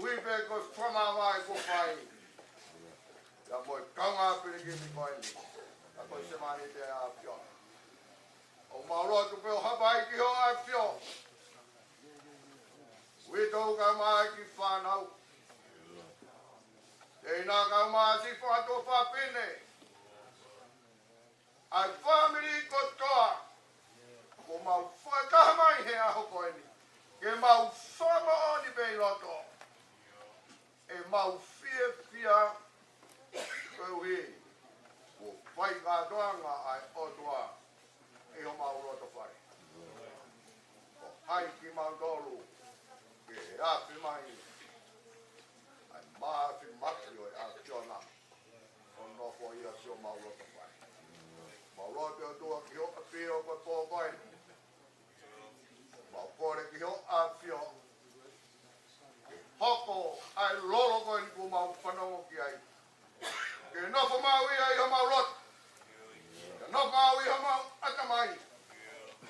Ui pe ko whama mai ko whai. Ia moi kaunga piriki mi koe ni. A koe se mani te a peo. O marote peo hapai ki ho a peo. Ui tau kai mai ki whanau. Ei nā kau māsi whātua whapene. Ai whamiri kotoa. Ko mau whakaha mai he aho koe ni. Ke mau whama o ni pei loto. E mau whia. Koe ui. Ko whai ngā toanga ai otoa. E ho mau loto whai. Ko hai ki mau tolu. Ke api mai. Maafi maki o a tiona. O no fo ia si o maulota whai. Maulota o tua ki ho a pio koe pō koe. Mau kore ki ho a pio. Hoko ai lolo koe ni ku mau whanongo ki ai. Ke nofo mau ia I ho maulota. Ke nofo mau I ho mau atamai.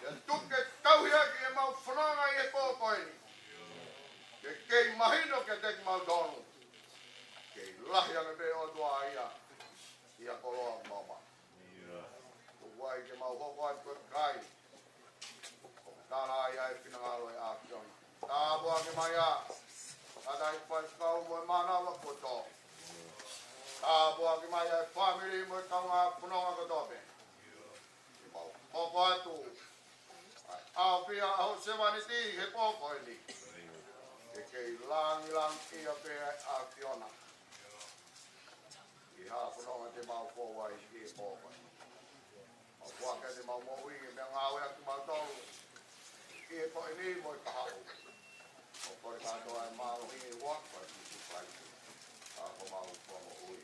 Ke tuke tauhia ki e mau whanonga I e pō koe ni. Ke kei mahino ke teki mau donu. Kei lahi ane me o tua ia. Ia koloa mama. Tuwai ke mau hoko ai koe kai. Tāna ia e pinangalo e ākion. Tāpua ke mai a. Tātai Faifekau mo e manawa koto. Tāpua ke mai a e family mo e kaunga punonga kotope. Mau hoko atu. pia au se vaniti he poko ni. Ke lang ia pe a fiona. I ha pono te mau po wai ki poko. O kwa ka te mau mo wi me ngau ya ku mau tolu. Ki po ni mo ta ha. O por ka do ai mau hi wa pa ki pai. A ko mau po mo wi.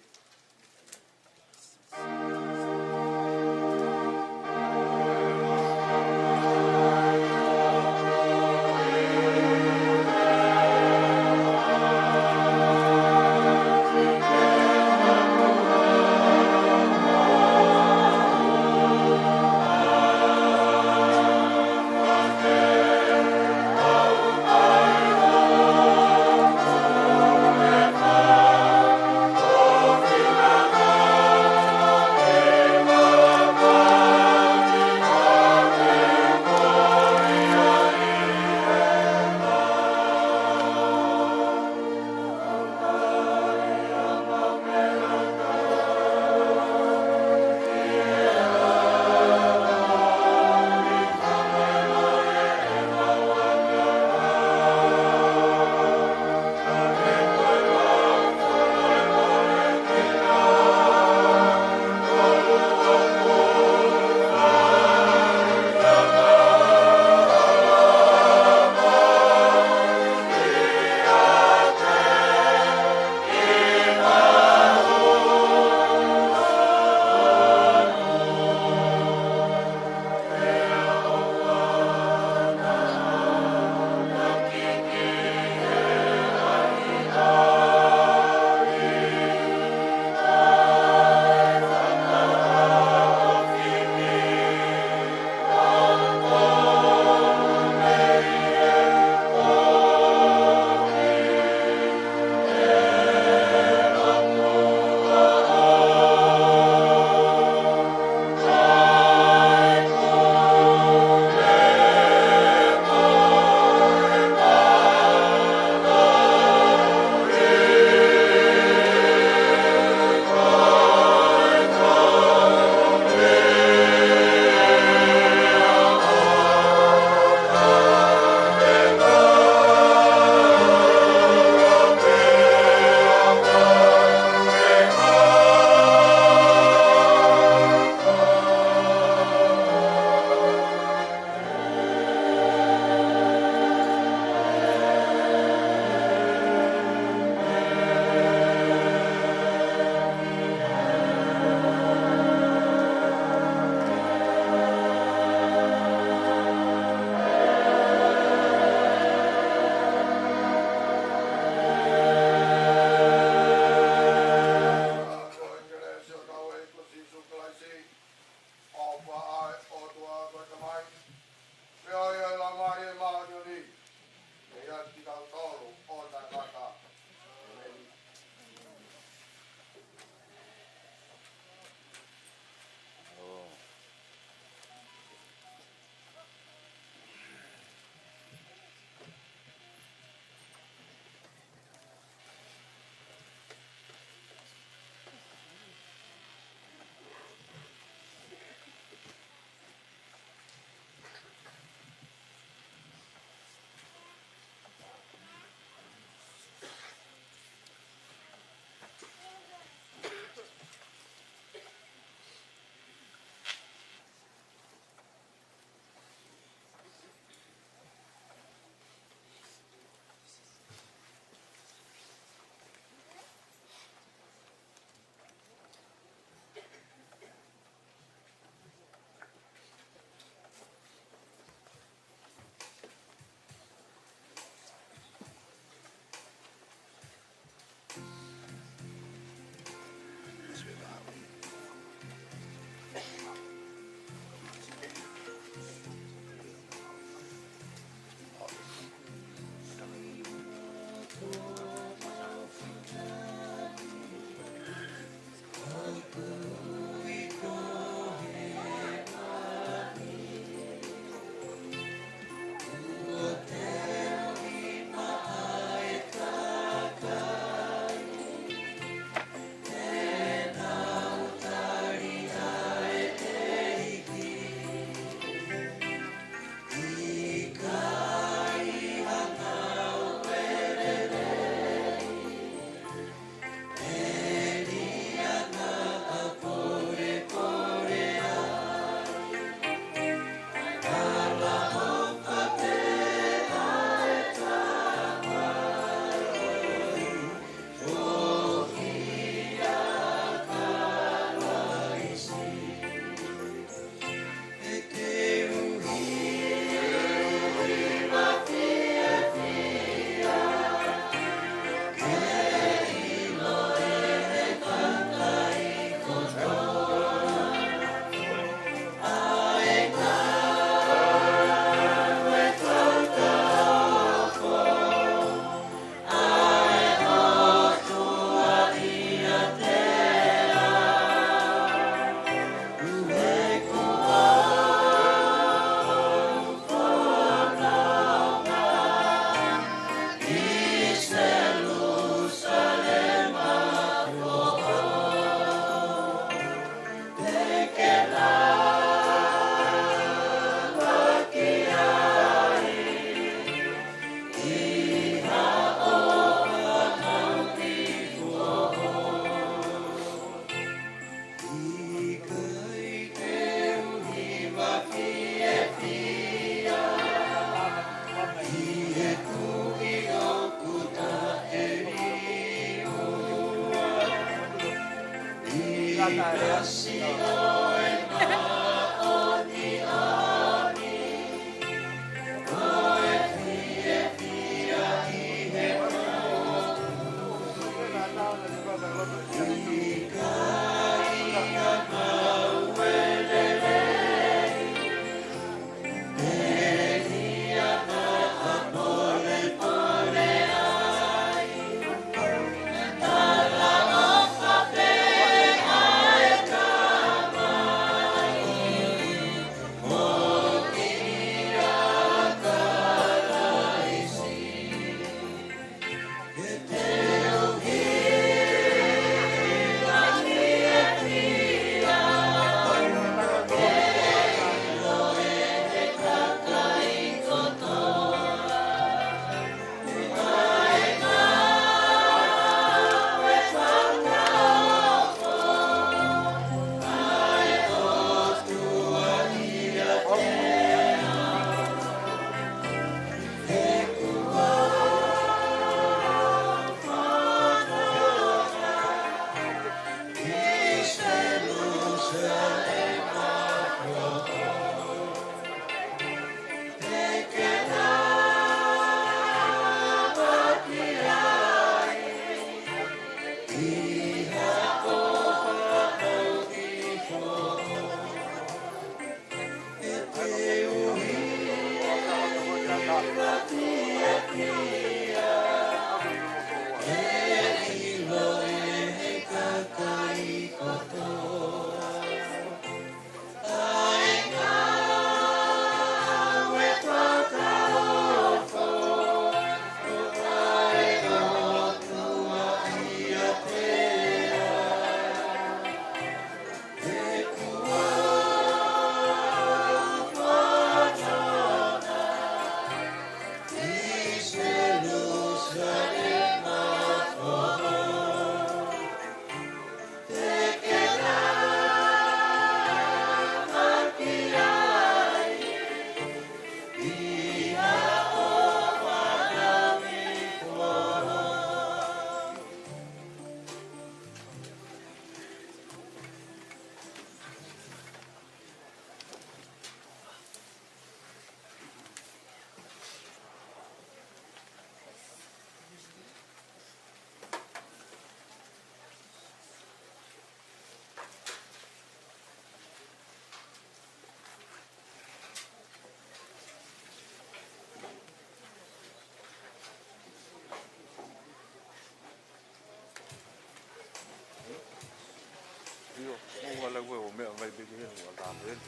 Wala gue umel ngai bikin wala ben.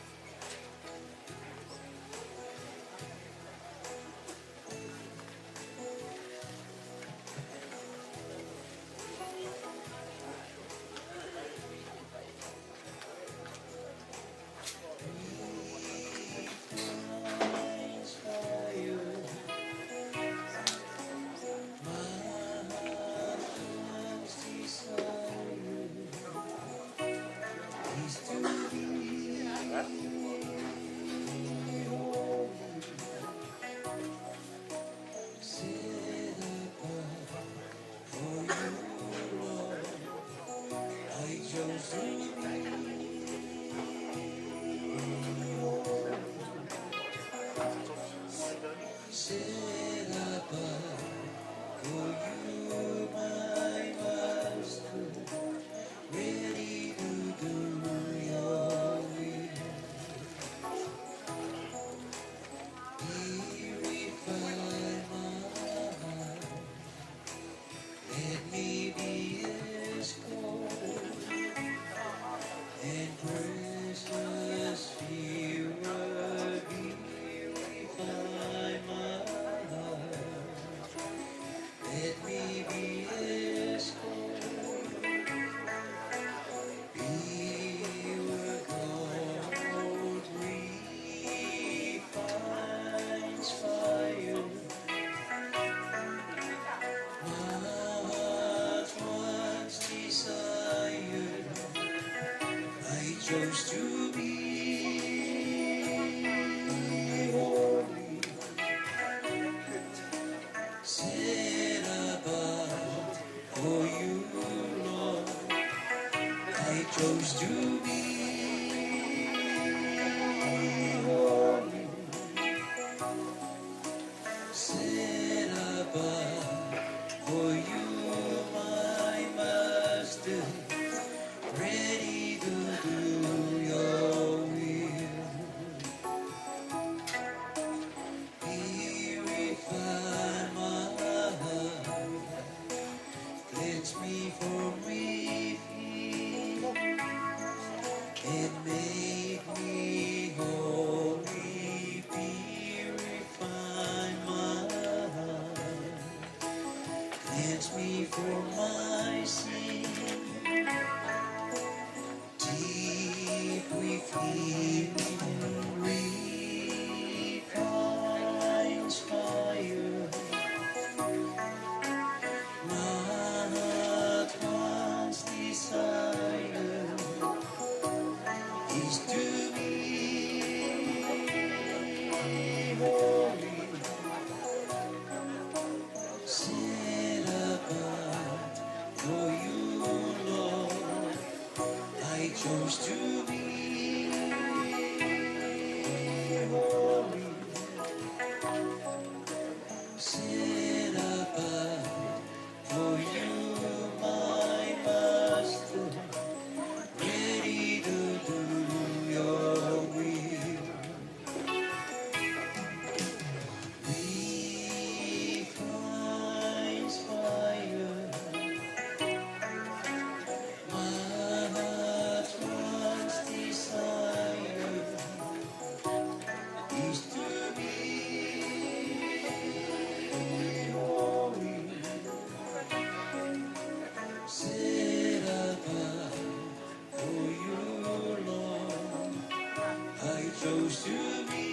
chose to be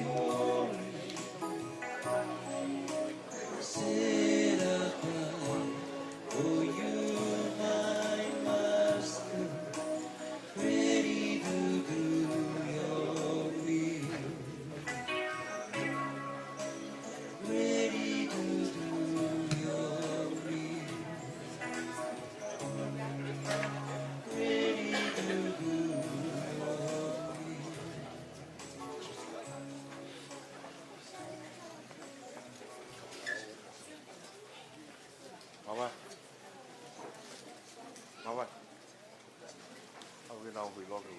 holy, set apart. Oh, you, my master, ready to do your will, ready to do your will, ready to do your will. Mama. Mama. How we know we love you.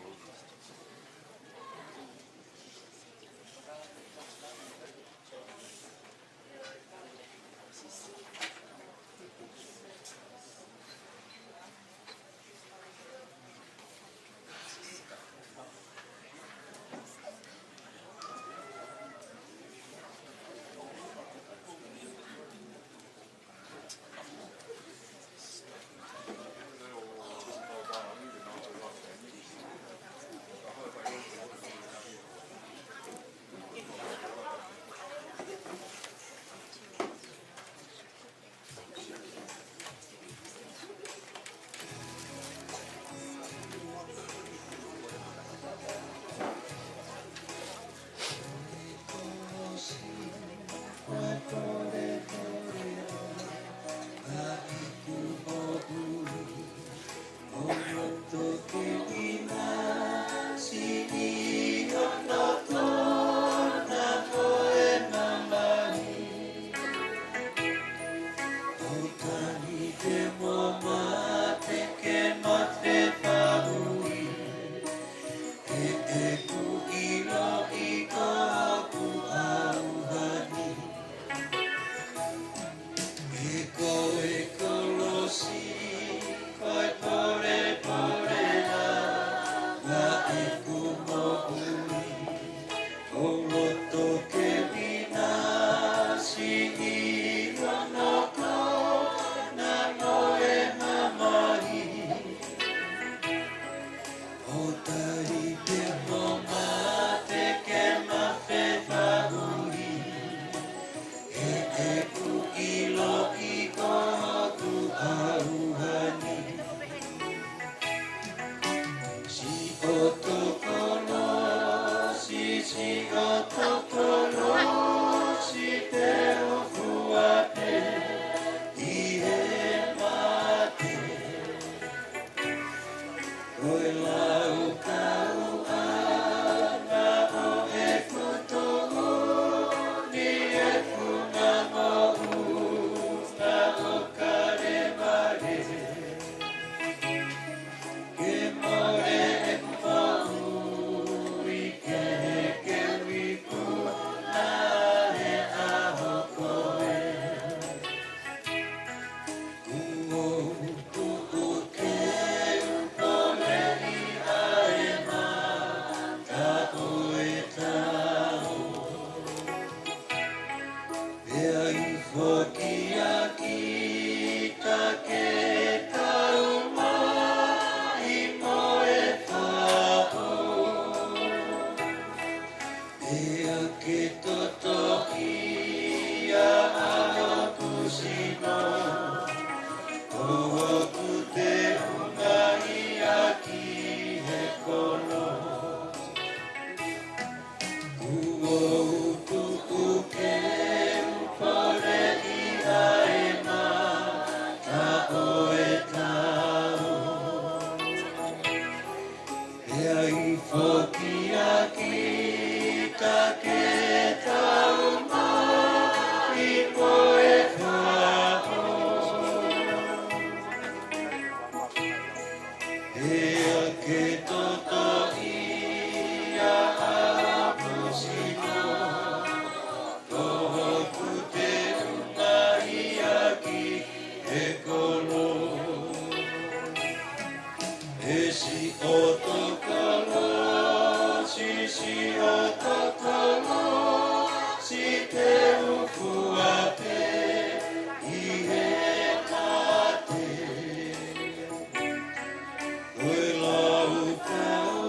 Oi lau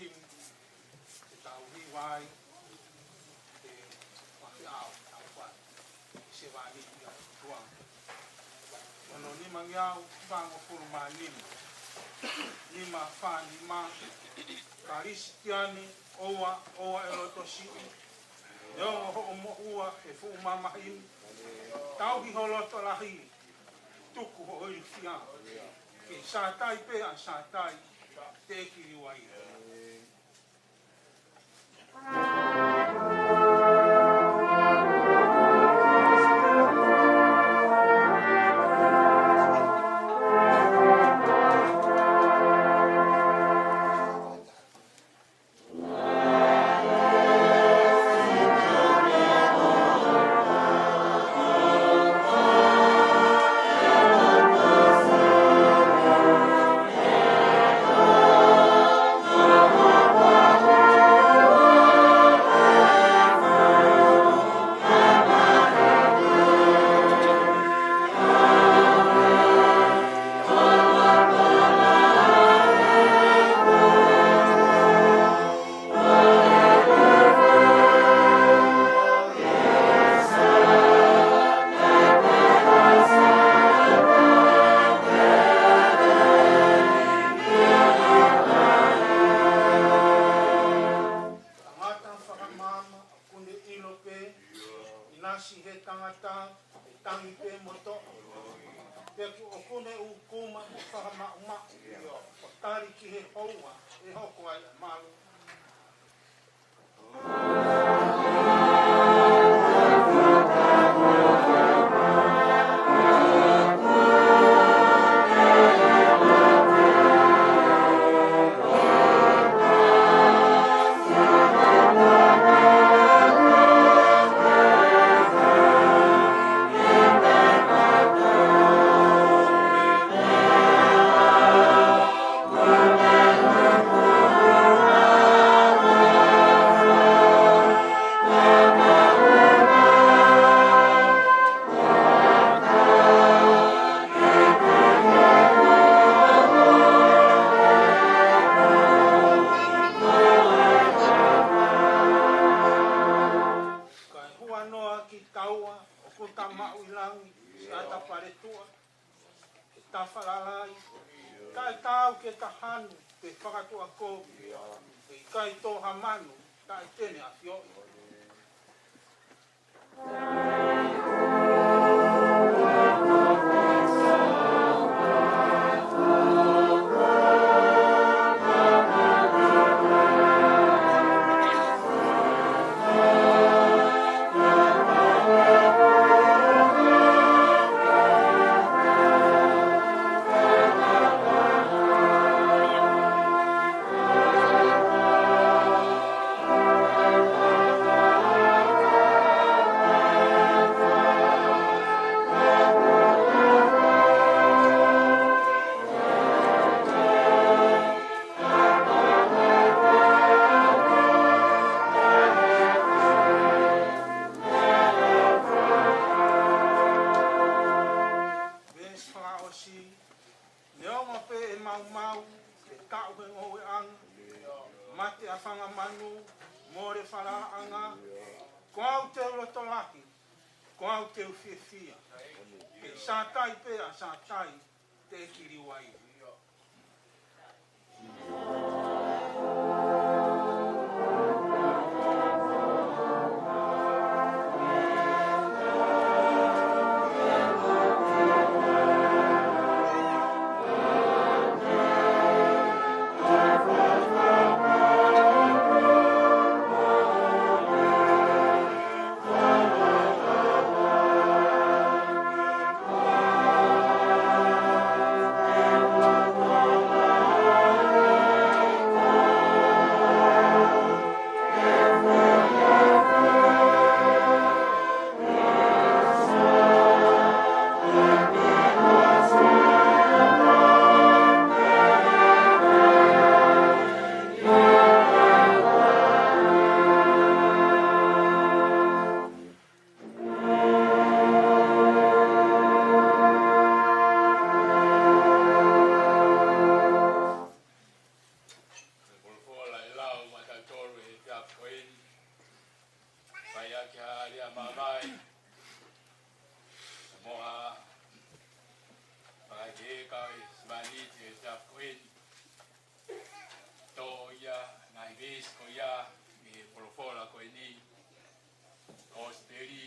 makim e tau hiwai e mahi au tau whai se wani ia tuang. Ono lima ngiau whango puru ma lima whani ma karisi tiani oa e loto si e o ho o mo ua e fu mama ini tau hi ho loto lahi tuku ho oi fia ke sātai pe a sātai te kiri wai. kia lia mamai. Moa pakai kai semani te tap kuin. To ia nai vis ko ia mi polofola ko ini. Osteri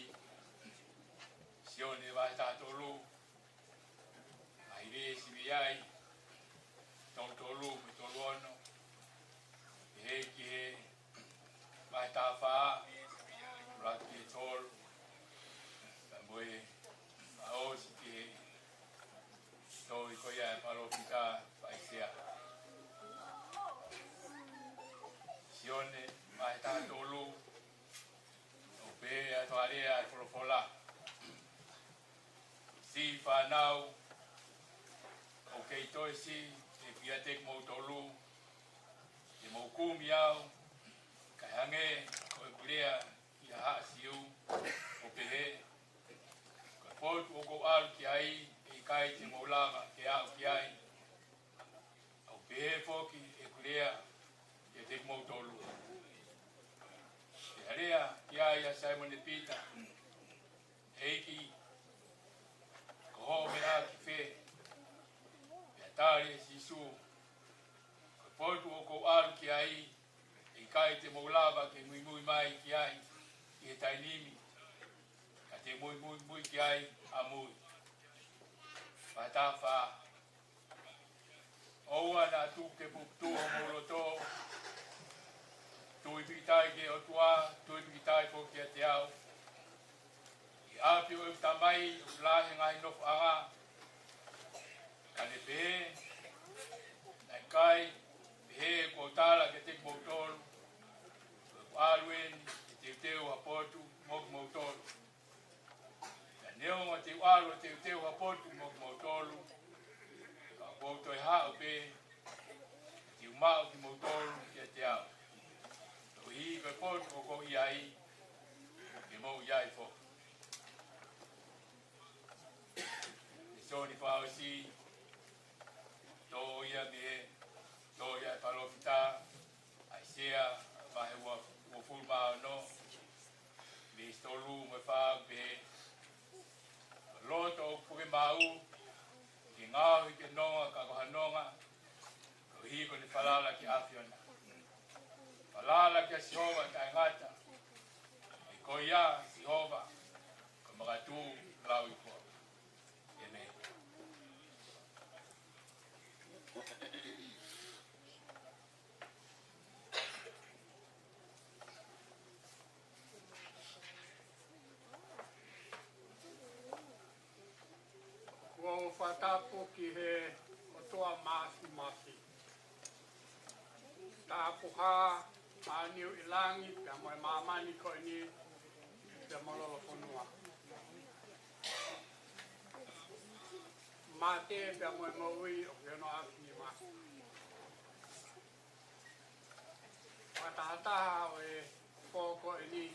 Sione Vaha'i ai vis mi ai. Tolu mi toluono. Heki Vaha'i Raki tol. Tamboi aos ki toi ko ia palopita paisia. Sione Vaha'i tolu. Ope atoarea polofola. Si whanau o kei toi si e piatek mo tolu e mo kumi au kai hange ko e kurea i a haa siu o pehe ko e potu o ko alu ki ai e kai te mo lava ke au ki ai o pehe foki e kurea e tek mo tolu e harea ki ai a Simon e Peter eiki ho me a ki fe e tari si su ko potu o ko alu ki ai e kai te moulava ke mui mai ki ai i e tainimi ka te mui ki ai a mui whatafa oua na tu ke puptu o moloto tui pitai ke o tua tui pitai po ki a te au i api o tamai o lahe ngai nof anga kane pehe nai kai pehe ko tala ke tek motolu ko aluen ke teu hapotu mok motolu ka neonga te alu teu hapotu mok motolu ka koto e hao pe te umau ki motolu ki te au to hi pe potu o ko iai ke mo iai fo Soni pausi to ia me to ia palofita aisia vai o fulma no me stolu me fa be loto pu mau ki ngau ki noa ka hanonga ko hi ko ni falala ki afiona falala ki siova ta ngata ko ia siova ko magatu lau ko Ko whatapu ki he o toa masi. Tāpuha a niu ilangi, pia moe mamani ko ni, pia mololo whanua. Mate pia moe maui o pia no aki ni masi. Watahataha o e pōko e ni,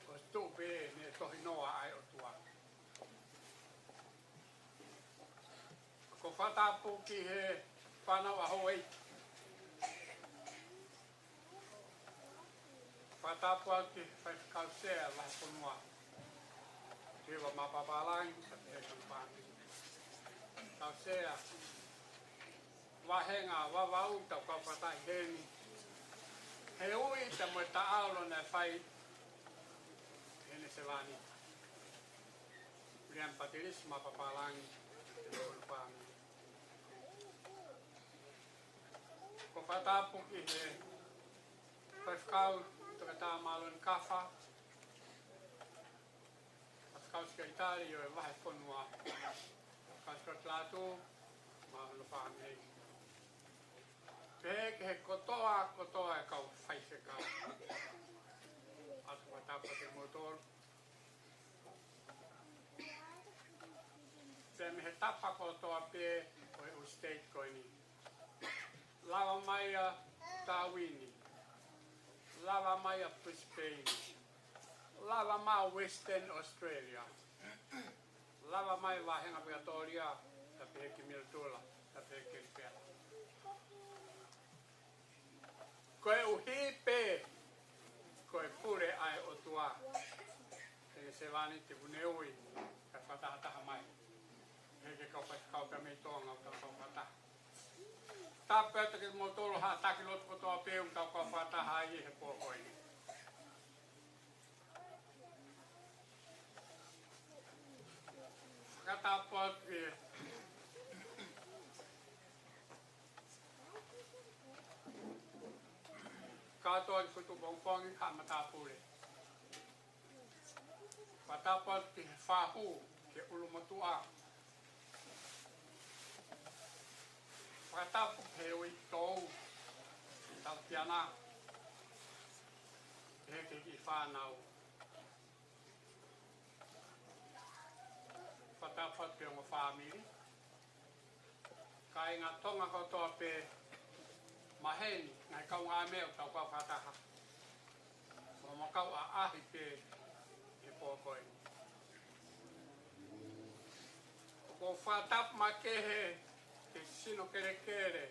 o stupe ne tohi noa ai o tua. Ko whatapu ki he whanau aho eiki. Whatapu ki Faifekau SIONE Vaha'i Tewa mapapalangi sa te kampani. Kausea wahenga wawau tau ka whatai heni. He ui te moe ta aolo na whai hene se wani. Rian patiris mapapalangi te kampani. Ko whatapu ki he Faifekau toka tā malon kafa. Faifekau skaitari o e wahe whanua. Faifekau tlātu, mahalo whānei. Pehe ke he kotoa e kau Faifekau. Atu whatapu te motor. Te me he tapa kotoa pe o e state koini. Lava mai a Tawini. Lava mai a Brisbane. Lava mai Western Australia. Lava mai wahenga Victoria. Ta peki Miltula. Ta peki Pela. Koe uhi pe. Koe pure ai o tua. He se vani te uneui, ka whatahataha mai. He kau Faifekau ka me tonga o kau whataha. Tāpea te ke motoro ha taki lotu kotoa peu kau whataha i he pōkoi. Whakatapua te katoa Ko Fetu'upongipongi ha matapure. Whatapua te whahu ke ulumatua. Whakatapu he ui tōu i Tautiana. He ke ki whanau. Whatapua te o whamiri. Ka inga tonga kotoa pe maheni, ngai kau ngā mea o tau kau whataha. Mo makau a ahi pe e pōkoi. Ko whatap ma kehe te sino kere kere.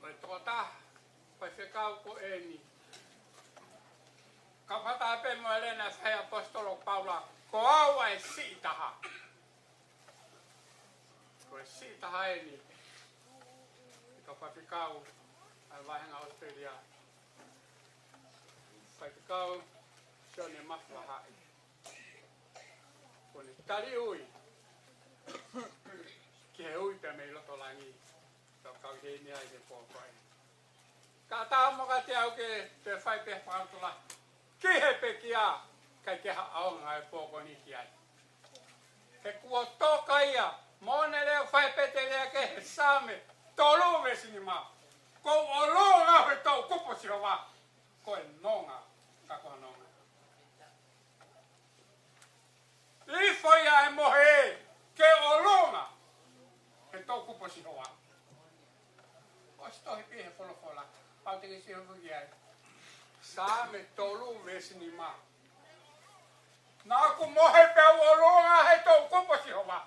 O e tōta, Faifekau ko eni. Ka whatape mo elena whai apostolo Paula, ko aua e sitaha. Ko e sitaha eni. Ko Faifekau ai Vahenga Australia. Faifekau SIONE Vaha'i. Ko ni tari ui. Ki he ui pe mei loto langi. Kau kau hei ni ai ke pōkoi. Ka tā moka te au ke te whai pe whakatula. Ki he pe ki a. Kai ke ha aonga e pōkoi ni ki ai. He kua tōka ia. Mone leo whai pe te lea ke he sāme. Tolu me sinima. Ko olonga he tau kupo sirowa. Ko e nonga. Ka koa nonga. Ifo ia e mohe. Ke olonga. He tau kupo sirowa. O stohi pi he wholofola. Pau te ke sirowa ki ai. Sa me tolu me sinima. Nā ku mohe pe olonga he tau kupo sirowa.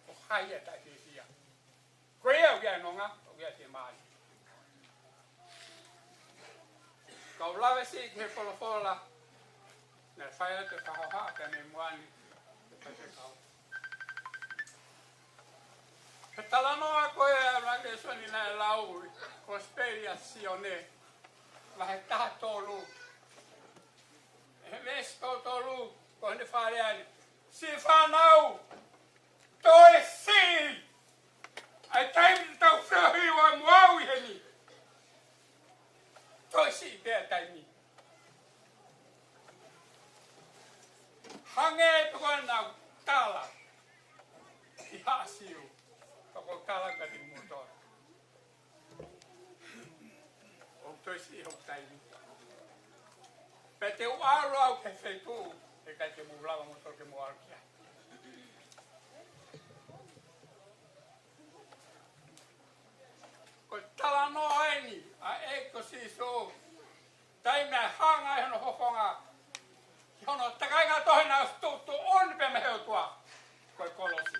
O hai e tai te sia. Koe au kia nonga, o kia te maari. Kau lawe si ke wholofola, ne whaia te whahoha pe me muani, te Faifekau. He talanoa koe a range soni na e lau, ko SIONE Vaha'i taha tōlu. He mesi tōlu, ko hene whareani. Si whanau, toi si! Ai taimi tau whiahi wa muau i heni. Toi si pēr taimi. Hange e piko nau tala. I haasiu. Kako tala ka di mutora. O toi si hok taimi. Pe te uaru au ke whetu. E kai te mulawa motor ke muaru kia. Ko tala no aini, a eko si so. Tai mea hanga e hono hofonga. Ki hono takai ngā tohi nā stutu oni pe me heo tua. Ko e kolosi.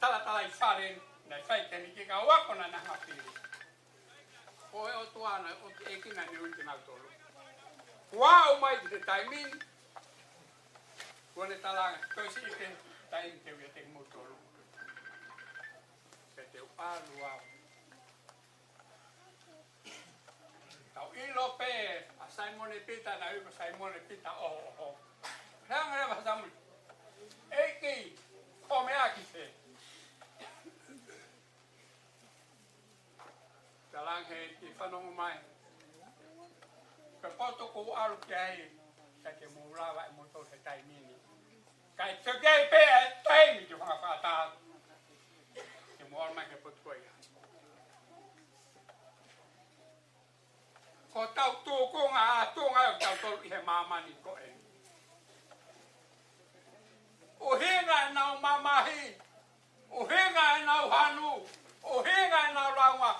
Tala i wharen, nei whaiteni ki ka wakona na hapiri. Ko e o tuana, o te ekina ni uiti nau tolu. Wau mai ki te taimini. Ko ne talanga, toi si ike taimi te uia te mutolu. Pe te upalu au. Tau ilo pe, a Saimone Pita na uko Saimone Pita oho. Ranga rewa samui. Eiki, kome aki te. Talang he ki whanongu mai. Ka poto ko alu ki ai, ka ke murawa e moto he taimini. Kai togei pe e taimi ki whanga whātāhu. Ke moal mai ke potukoia. Ko tau tūkonga a tūnga o tau tolu i he mamani ko e. Uhinga e nau mamahi. Uhinga e nau hanu. Uhinga e nau raunga.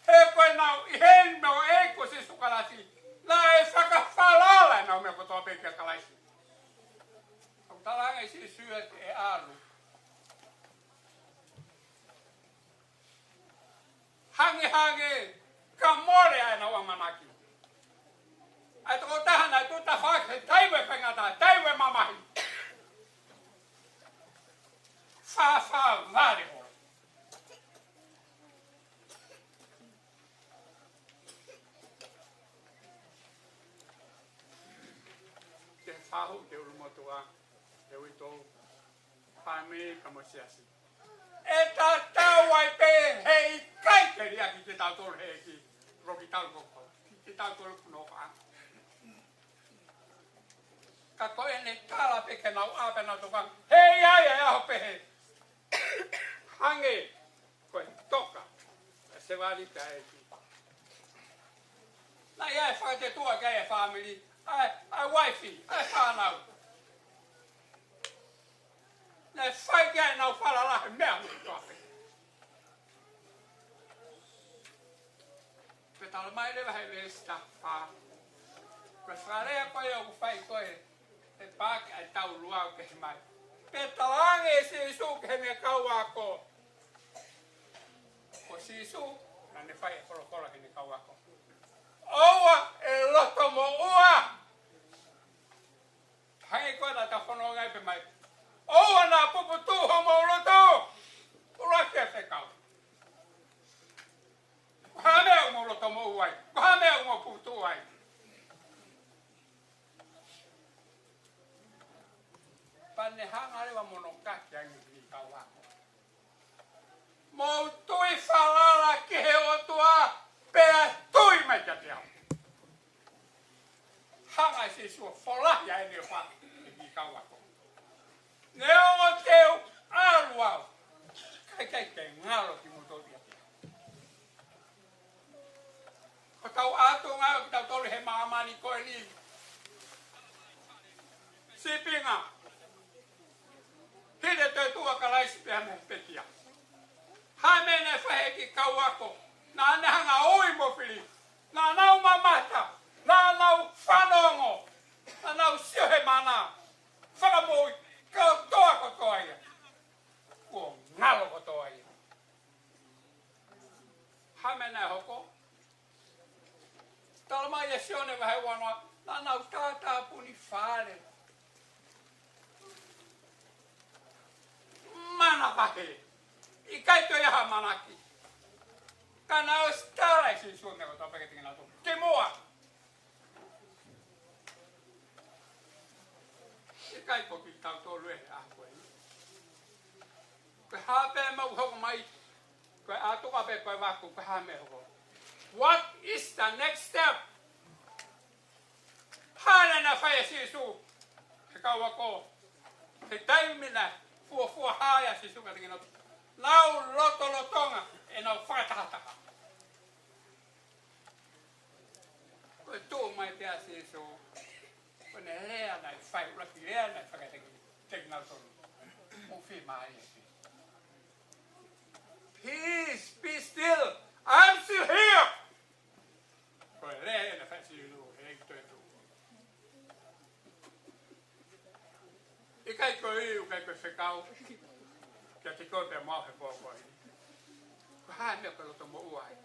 He koe nau i heni meo e ko se sukarasi. La e whakawhalala e nau mea kotoa peke kalaisi. Au talanga i si suet e alu. Hange hange. ka more ai na wa manaki. Ai toko taha na tuta whake taiwe whengata, taiwe mamahi. Wha vare ho. Te whahu te urumotua, te uitou, whamiri ka mosiasi. E tā tau ai pe hei kai te ria ki te tau tōru hei ki roki tau koko, ki te tau tōru kuno wha. Ka koe ne tāla pe ke nau āpe nau tōkang, hei ai ai aho pe hei. Hange, koe toka, se wari te hei ki. Nā iai whakate tua kai e whamiri, ai waifi, ai whanau. Nē whai kai nau wharalahe mea mui toape. Pe tala mai lewa hei le sta wha. Koe wharea koe o whai koe, e pāke ai tau luau ke he mai. Pe tala ange e sisu ke he me kau ako. Ko sisu, na ne whai e korokola ke ne kau ako. Oua e loto mo ua! Hangi koe na ta whono ngai pe mai. Oua nā puputu homo loto! Ura kia whekau. Ko ha mea umo loto mo uai. Ko ha mea umo puputu uai. Pane hanga rewa mono kaki angi ni kau ako. Mou tui whalala ki he otua, pea tui mai kia te au. Hanga e se sua wholahi ai ne wha ki kau ako. Ne o teu alu au. Kai ke ngalo ki mutotia. Ko tau atu ngau ki tau tolu he maamani koe ni. Sipinga. Hide toi tua ka laisi pea me petia. Hai mene whahe ki kau ako. Nā nehanga oi mo whiri. Nā nau mamata. Nā nau whanongo. Nā nau siohe mana. Whakamoi. Kau toa ko toa ia. Ko ngalo ko toa ia. Hamena hoko. Talamai e sione Vaha'i wanoa. Nā nau tātā puni whare. Mana Vaha'i. I kai to iaha manaki. Ka nau stara e si suone ko toa peketingi nā tō. Ke moa. I kai ko ki tau tō lue a koe. Koe hape mau hoko mai. Koe atoka pe koe waku, koe hame hoko. What is the next step? Hane na whae sisu. He kau wako. He taimina. Fua haya sisu ka tingina. Nau lotonga. E nau whakatahataha. Koe tō mai pia sisu. Koe ne lea nai whai uraki. Lea nai whakateki. Teki nau tonu. Mo whi mai e. Peace, be still. I'm still here. Koe lea na whai sisu. He ki toi tū. I kai koe iu, kai koe whekau. Kia te koe pia mau he pōkoi. Ko hae mea koe loto mo uai.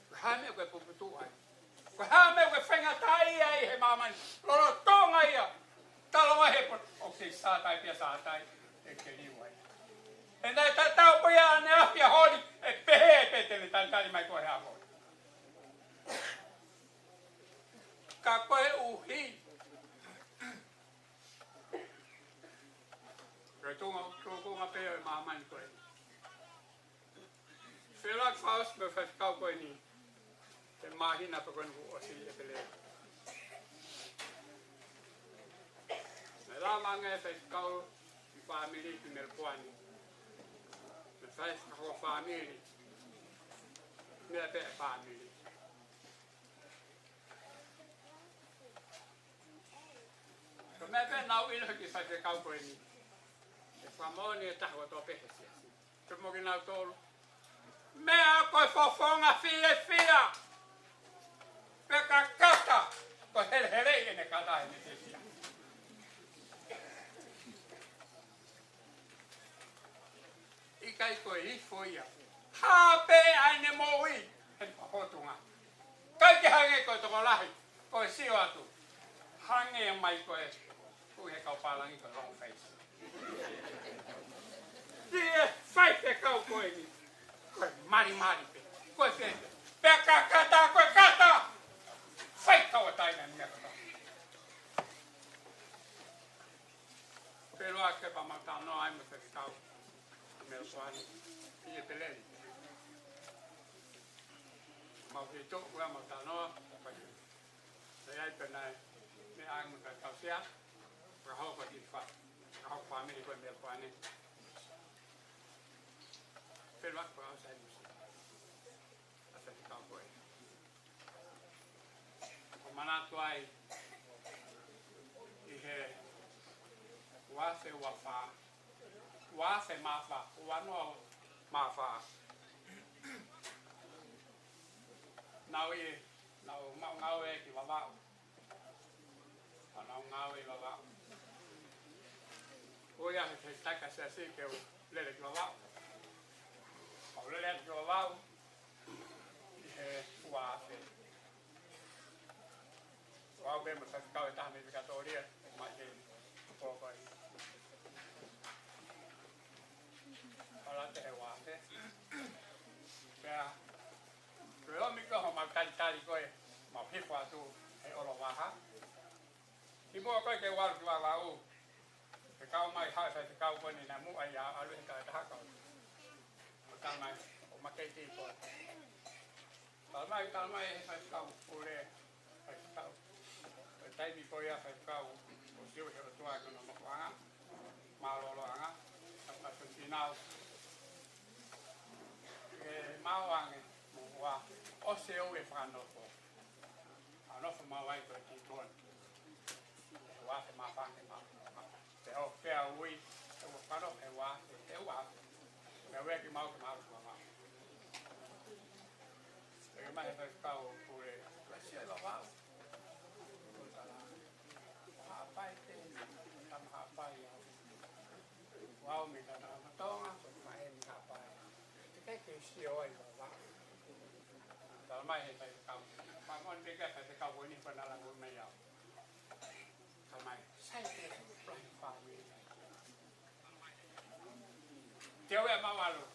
Ko hae mea koe puputu ai. Ko hae mea koe whengatai ai he mamani. Lolo tonga ia. Talonga he po. Ok, sātai pia sātai. E ke liu ai. E nei tatau pia ane apia hori. E pehe e petele tantari mai koe hea hori. Ka koe uhi. Koe tōnga pēo e māmani koe. Whelak whaos me whawhikau koe ni. Te mahina pa koe nuku o si e pele. Me la manga e whawhikau i whamiri ki Melpoani. Me whawhikau whamiri. Mea pe e whamiri. Ko mea pe nau ilo ki whawhikau koe ni. Whamoni e tahu ato pehe siasi. Te moki nau tōru. Mea koe whawhonga whia. Peka kata. Ko here e ne kata e ne te sia. I kai koe i whoia. Hape ai ne moi. He pahotunga. Kaikki hange koe toko lahi. Koe sio atu. Hange mai koe. Kui he kau palangi koe long face. Tie Faifekau koe ni. Koe mari pe. Koe fete. Pea kata koe kata. Faifekau taina ni kata. Pero ake pa mata no ai me Faifekau. Me soani. Ie peleni. Mau ki to ua mata no. Saya pernah me ai me Faifekau sia. Rahau pa di fa. Rahau family koe me soani. Pero ake pa sai musi. Faifekau koe. Manatu ai ihe wase wafa wase mafa wano mafa nau ngau e ki wawa nau ngau e wawa oia he taka se asi ke lele ki wawa au lele ki wawa ihe wase Wow, ben me Faifekau tahan ni vikatoria makin pokoi. Kalau teh wate, ya, kalau mikro hama kali koi, mau hifwa tu, orang waha. Ibu koi ke war jual lau, kau mai hak Faifekau koi ni namu ayah alu kita dah kau. Kalau mai, makai tipu. Kalau mai Faifekau boleh Faifekau. Tai mi ko ya Faifekau o sio he o tua kono mo anga malolo anga apa finau mau anga mo wa o sio e fano ko ano fo mau ai ko ti ton wa te ma fa ma te o pe a ui o fano e wa me we ki mau ma e ma Faifekau pure la sia la va Wow, mi kana matonga, mai mi apa. Kita ke sio ai baba. Kalau mai Faifekau, pamon bega Faifekau ni pernah lagu mai ya. Kalau mai, saya ke plan family. Dia ya mawalu.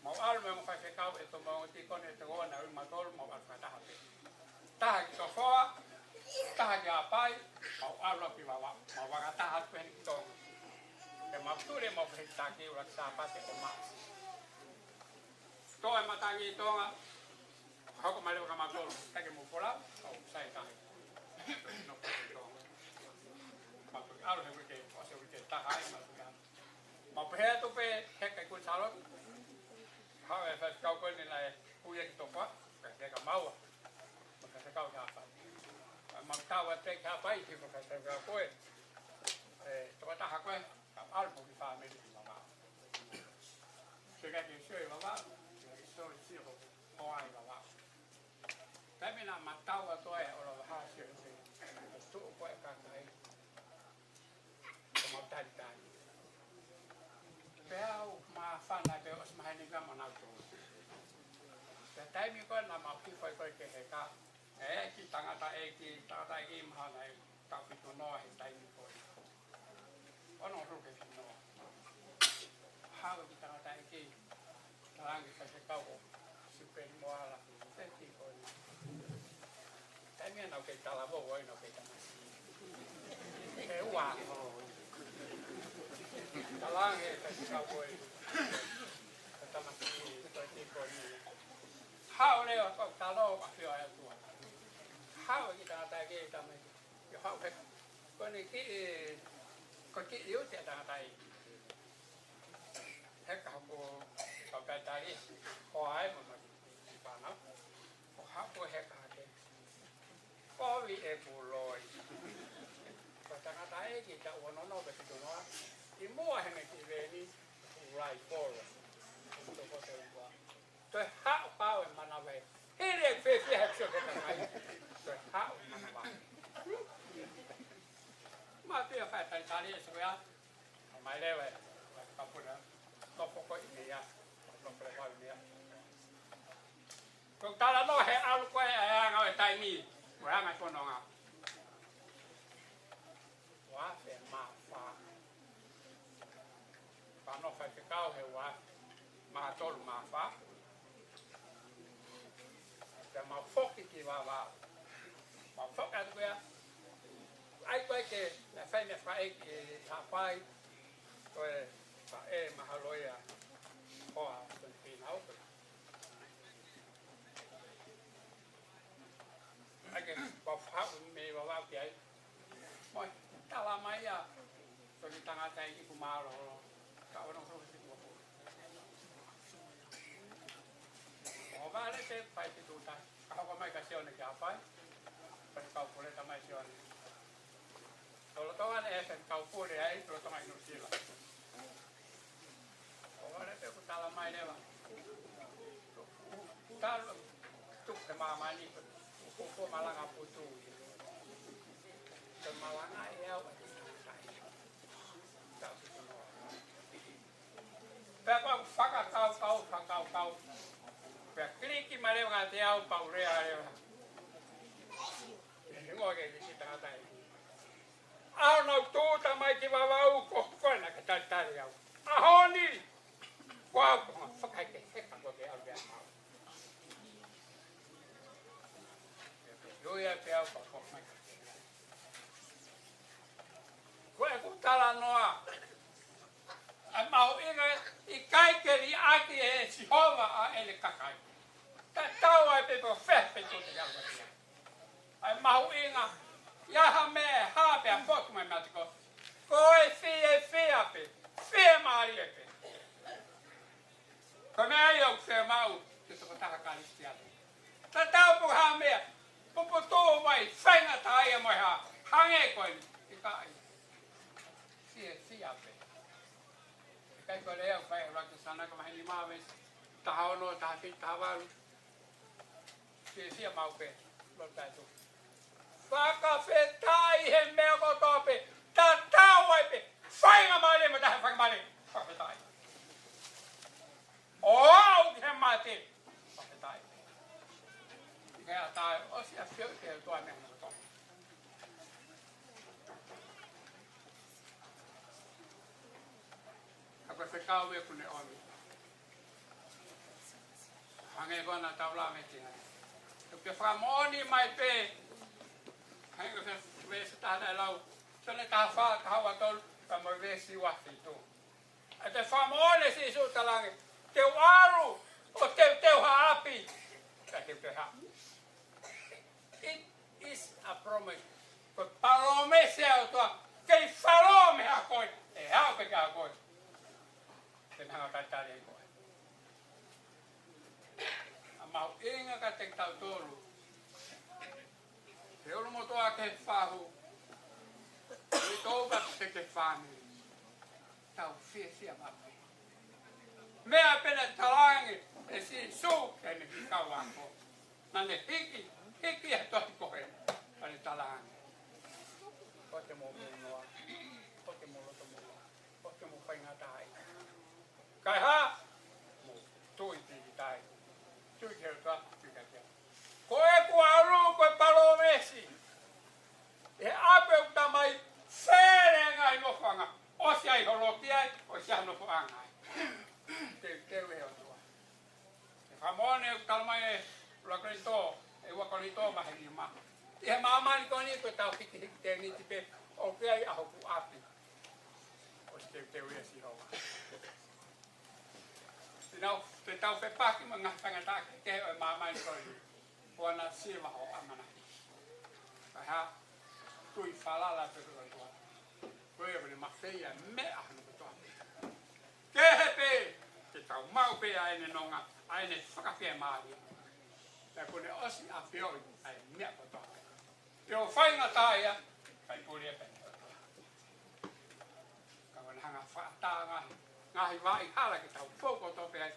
Mau al memang Faifekau itu mau tikon itu gona matol mau al kata hati. Tah kita fo, tah dia apa? Mau al lo pi bawa, mau kata hati itu. Maksudnya mau berhenti ulat siapa sih emas? Toh emas tangi itu nggak, aku kembali ke makhluk, tapi mau pulang, oh saya tahu, nopo itu, maksud harus berke, harus berke, tak hay maksudnya, mau berhenti tu pe, hek ikut salon, kalau Faifekau kau nilai kuya itu apa, mereka mau, Faifekau siapa, maksud apa apa itu Faifekau kau, coba tak aku album di family di mama. Sekarang kita show mama, show sih orang mama. Tapi nak matau atau orang hasil sih, tu buat kakak. Mau tadi. Bel maafan nak bel semahin ni kan mana tu. Tapi kau nama kau ke heka. Kita tak mana tapi tu no tapi kau. Ono ruke no. Hawa kita kata iki. Tarang kita Faifekau super moala. Teti ko. Tapi ana ke talabo woi no ke tamasi. Wa. Talang Faifekau woi. Tamasi teti ko ni. Hawa le ko talo afio ai tu. Hawa kita kata iki tamasi. Yo hawa ko ni ki Kau yếu thì đang tay, hết cả cô cái tay, khoai mà bà nó, cô học cô hết cả cái, có vị em bù lòi, còn đang tay thì cháu nó về cái nó, thì mua hàng này thì về đi, lại cô rồi, tôi có thể qua, tôi học bao mà nó về, cái này về hết cho cái này, tôi học mà nó vào. Tapi apa tadi sebenarnya mai lewe kapuna to pokok ini ya to pokok ini ya ai mi, wa ngai fono nga. Wa fe ma fa. Pa no Faifekau he wa ma tolu ma fa. Te ma foki ki wa wa. Ma foki atu ya. Ai koe ke la fai me fai ke ta fai. Koe pa e mahaloia. Hoa tun pina open. Ake pa fa me wa wa ki ai. Moi tala mai ya. So ni tangata i ku malo. Ka ono so si ku. O vale te fai te tuta. Ka ko mai ka sione ka fai. Pa ka pole ta mai sione. Tolo tawan e sen ka pole ai tolo ta mai no sila. O vale te ku tala mai leva. Talo tu ke mama ni ko malanga putu. Ke malanga ya wa. Pekau fakau. Pekliki maleu ngate au paurea leu. Ngo ke di tanga tai. Au no tu tamai ki vavau ko na ke tai au. Ahoni. Kwa fakai ke ko ke au ya. Yo ya pe au ko mai. Ko tala noa. Mau inga I kai ke ri aki e Jehova a ele kakai. Ta tau ai pe po fe pe to te yanga. Ai mau inga ya ha me ha pe a fok mai matiko. Ko e fi ape. Fi mari e pe. Ko me ai se mau te to ta ka listia. Ta tau po ha me. Po to mai fenga tai mai ha. Hange ko I kai. Fi ape. Kai ko lea fai raki sana ka mahini mawe tahao no tahati tahawaru sia mau pe lo tai tu faka fetai he me ko tope ta tawai pe fai nga male ma ta fai male faka fetai oh ke mate faka fetai ke ata o sia fio ke to ame no to Ko Fetu'upongipongi we kune oni. Hange gona tabla metina. Ke famoni mai pe. Hange ke we sta da lau. Sone ta fa ka wa tol ka mo we si wa fitu. Ate famoni si su talange. Te waru o te ha api. Ka te ha. It is a promise. Ko promesse auto ke falome a koi. E ha pe ka koi. Tenang kata dia ko. Amau inga ka te tau tolu. Te ulu moto a ke fahu. Te toba te fani. Tau fia mape. Mea pena talangi e si su ke ni kawako. Nane hiki e tohi kohe. Pane talangi. Ko te mo noa. Ko te mo loto mo. Ko te mo whainga tai. Kai ha mo tui ti tai tui ke ta ti ka te ko e ku aru ko palo mesi e ape uta mai sere ngai no fanga o si ai holoki ai o si no fanga te we o tua e famone kalmai la krito e wa krito ma he ma e mama ni ko ni ko ta fiki te ni ti pe o ke ai a ho ku api o te we si ho Now, te tau pe paki mga tangata ke o mama I koi. Puana siwa o amana. Kaha tui falala pe ko tua. Koe o ma feia me a no tua. Ke hepe te tau mau pe ai ne nonga, ai ne whakawhia maari. Te kone osi a whioi ai mea ko tua. Te o whainga taia, kai puri e pe. Ka wana hanga whaata ngahi. Ngahi wai hala ki tau foko tope ai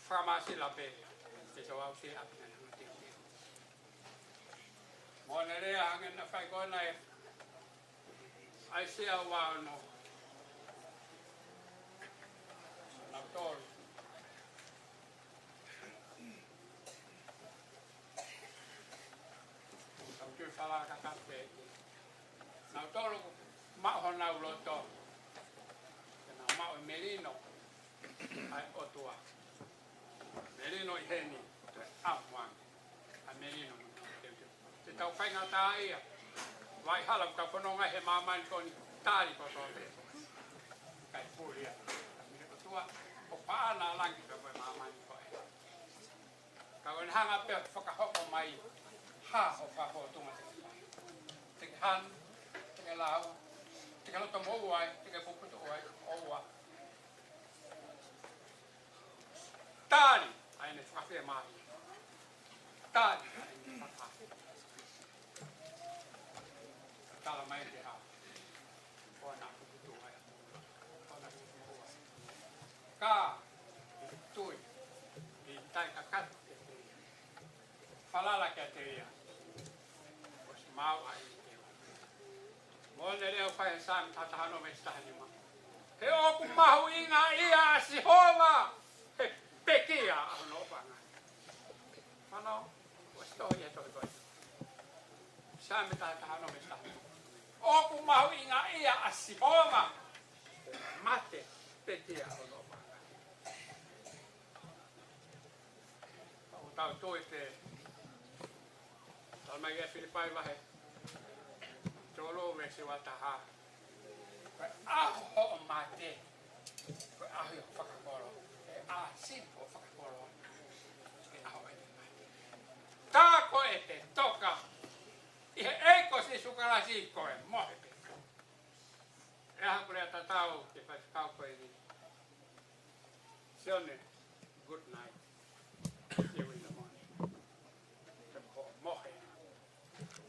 whamasi la pe te so au se apina na te te mone rea hangen na whai kona e ai se au wao no na tolu la kakate. Nau tolu ma'o nau loto. Nau ma'o merino. Ai otua. Merino I heni. Apuang. A merino. Te tau whainga tā ia. Vai halam ka whanonga he mamani koni tāri koto te. Kai pūria. Mire otua. O paana langi ka vai mamani koe. Ka wani hanga pia whakahoko mai. Ha ho whaho tunga te kai. Te han. Te lau. Te loto mo uai. Te puputo uai. Oua. Tāri. Aine whakawhia mahi. Tāri. Aine whakawhia. Tala mai te hao. Ona puputu ai. Ona puputu ai. Ka. Tui. I tai kakatu ke te ia. Whalala ke te ia. Os mau ai te ia. Mone reo whae sāmi tatahano me stahani ma. He oku mahu inga ia a Sihova. He pekia ahono panga. Whanau. Os tohi e tohi koi. Sāmi tatahano me stahani ma. Oku mahu inga ia a Sihova. Mate pekia ahono panga. Tau toi te. Tau mai e Filipai wahe. Tolo me se wataha. Koe aho o mate. Koe aho i whakakoro. E a simpo whakakoro. Ke aho e te mate. Tā koe te toka. I he eiko si sukarasi koe. Mohe peka. E aha kore ata tau ke Faifekau koe ni. Sione. Good night. See you in the morning. Te mohe.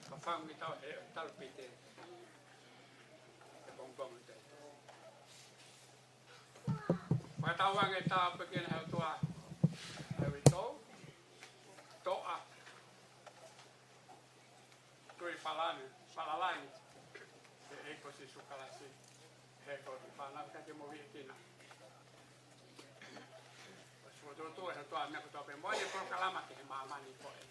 Ka whangi tau he talpite. Tawang e tā pekin hau toa hau I tō toa tui whalalani te eiko si sukalasi he koti whanau ka te mohi e kina Suotu tō hau toa mea kutoa pe moa e koro kalama ke he maamani koe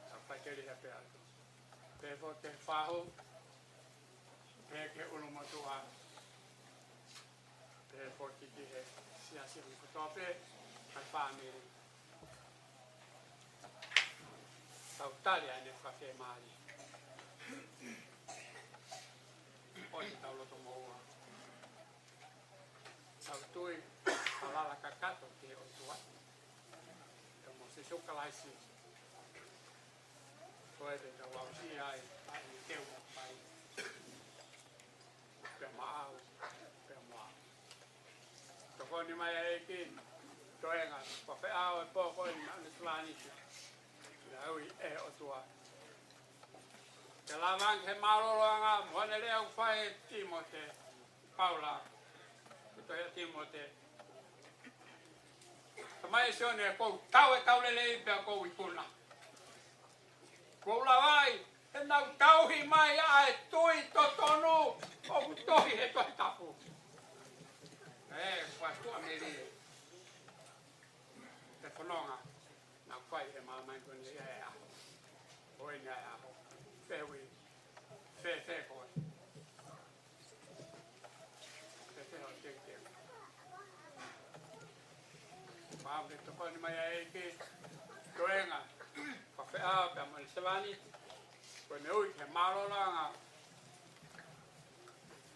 Sa whaikeri he pea Te fo te whahu Te ke ulumotua Te forki ki he siasi hui kutope Kai whaamiri Tau tali aine whawhe maari Oi tau loto moua Tau tui Halala kakato ki he otua Tomo se sukalaisi Koe te tau ausi ai Ai ni teu pai Pea maau Pea maau Tokoni mai e kin Toenga Pafe au e poko ni ane tulanisi Hui e otua Te lavang he maroroanga Mone leo whae Timote Paula Kuto he Timote Tamai sione kou tau e kaulelei Pea kou ikuna Kou lawai He nau tauhi mai a e tui totonu O tohi he tohi tapu Whastua meri Te whanonga Nau whai he maamai koni e aho Oi ni e aho Whewi Whe hoi Whe hoi tek tek Whao te tokoni mai a eke Toenga Whawhi a pia mani sewani Koe me ui he maroranga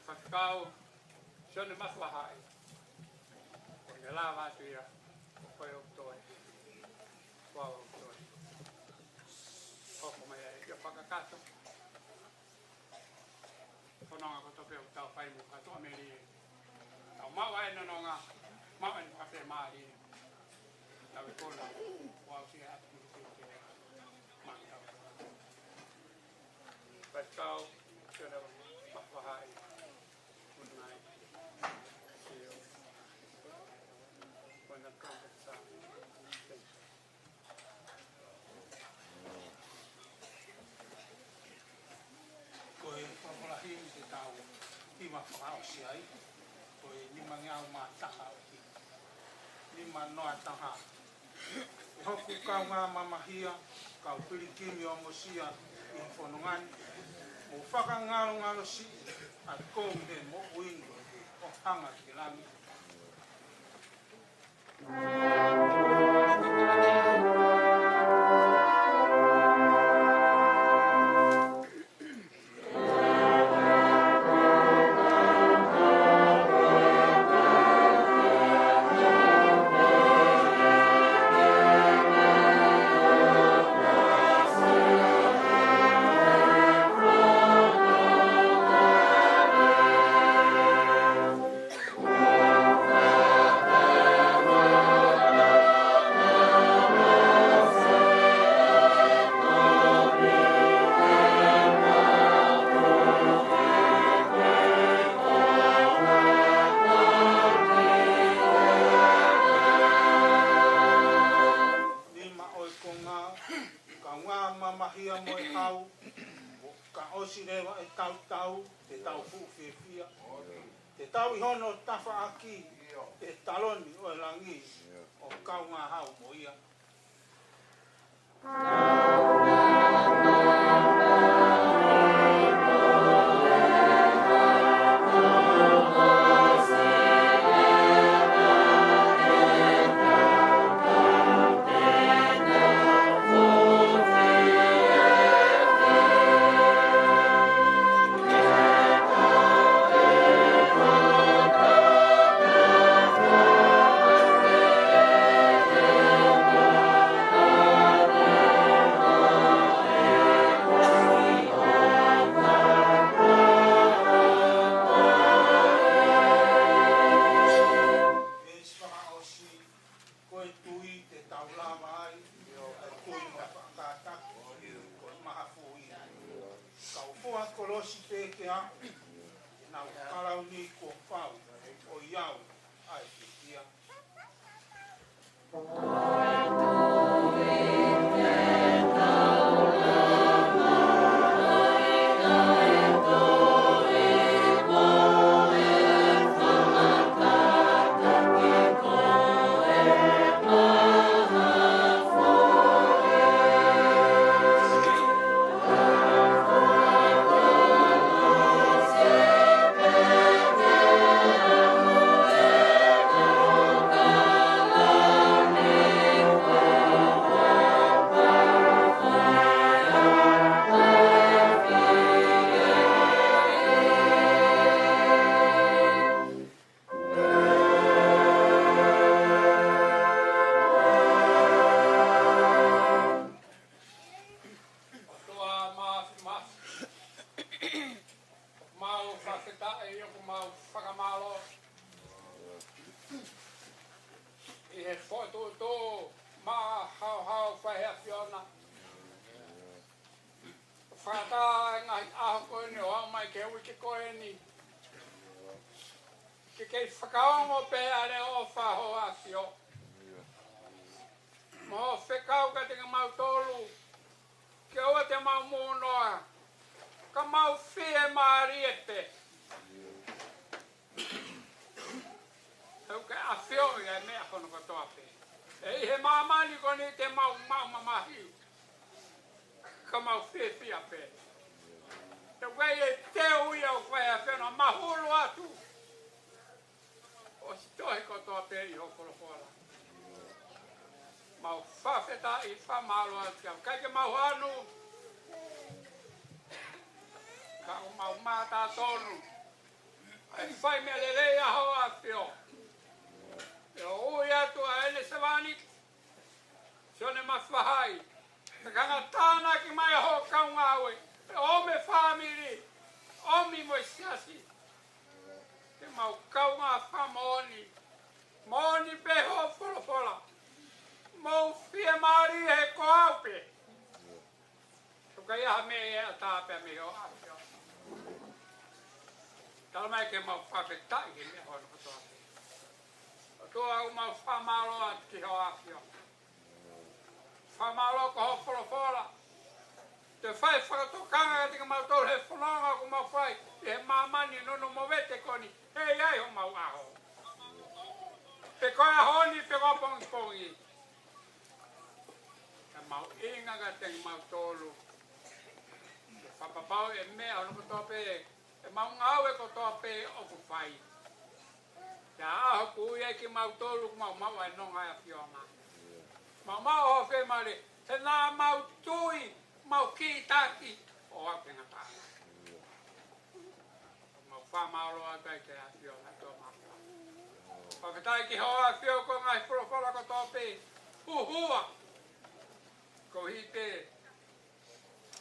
Faifekau SIONE Vaha'i Koe me la watu ia Koe o toi Wao o toi Hoko mai e ia whakakato Whanonga ko tope o tau whaimu Katoa meri e Tau mawa e nanonga Mawa e whawhi maari Tau I kona Wao si e atu te Mangau Faifekau SIONE Vaha'i Good night. See you. When the trumpet sounds. Thank you. Koe whakolahi te tau Ima whakaosi ai Koe nima ngiau mā taha o ki Nima noa taha Hoku kau ngā mamahia, kau pirikimi o mosia i whanongani. Mo whakangalo si, a kou he mo uingo o hanga ki langi. Vaha'i, SIONE Vaha'i, Kangatana ki mai ho kaungawe, o me family, o mi mo siasi. Te mau kaunga famoni, moni beho fola. Mau fie mari he ko aupe. Tukai ha me e atape me ho apio. Talmai ke mau Faifekau ki me ho no to. To au mau famalo at ki ho apio. Famalo ko ho fola. Te fai whakatokanga te ka mau tol he whananga ko mau whai. Te he mamani nono movete koni. Hei ho mau aho. Pe koe honi pe ko pongi. mau inga ka te mau tolu. Papapau e mea ono ko tope e mau ngau e ko tope o ku fai. Ya aho ku ia ki mau tolu mau e nonga e fiona. Mau ho fe mare te nā mau tui mau ki taki o ape ngata. Mau wha mauro a kai te a fiona tō mau. Papetai ki hoa fio ko ngai wholofola ko tope hua. Ko hite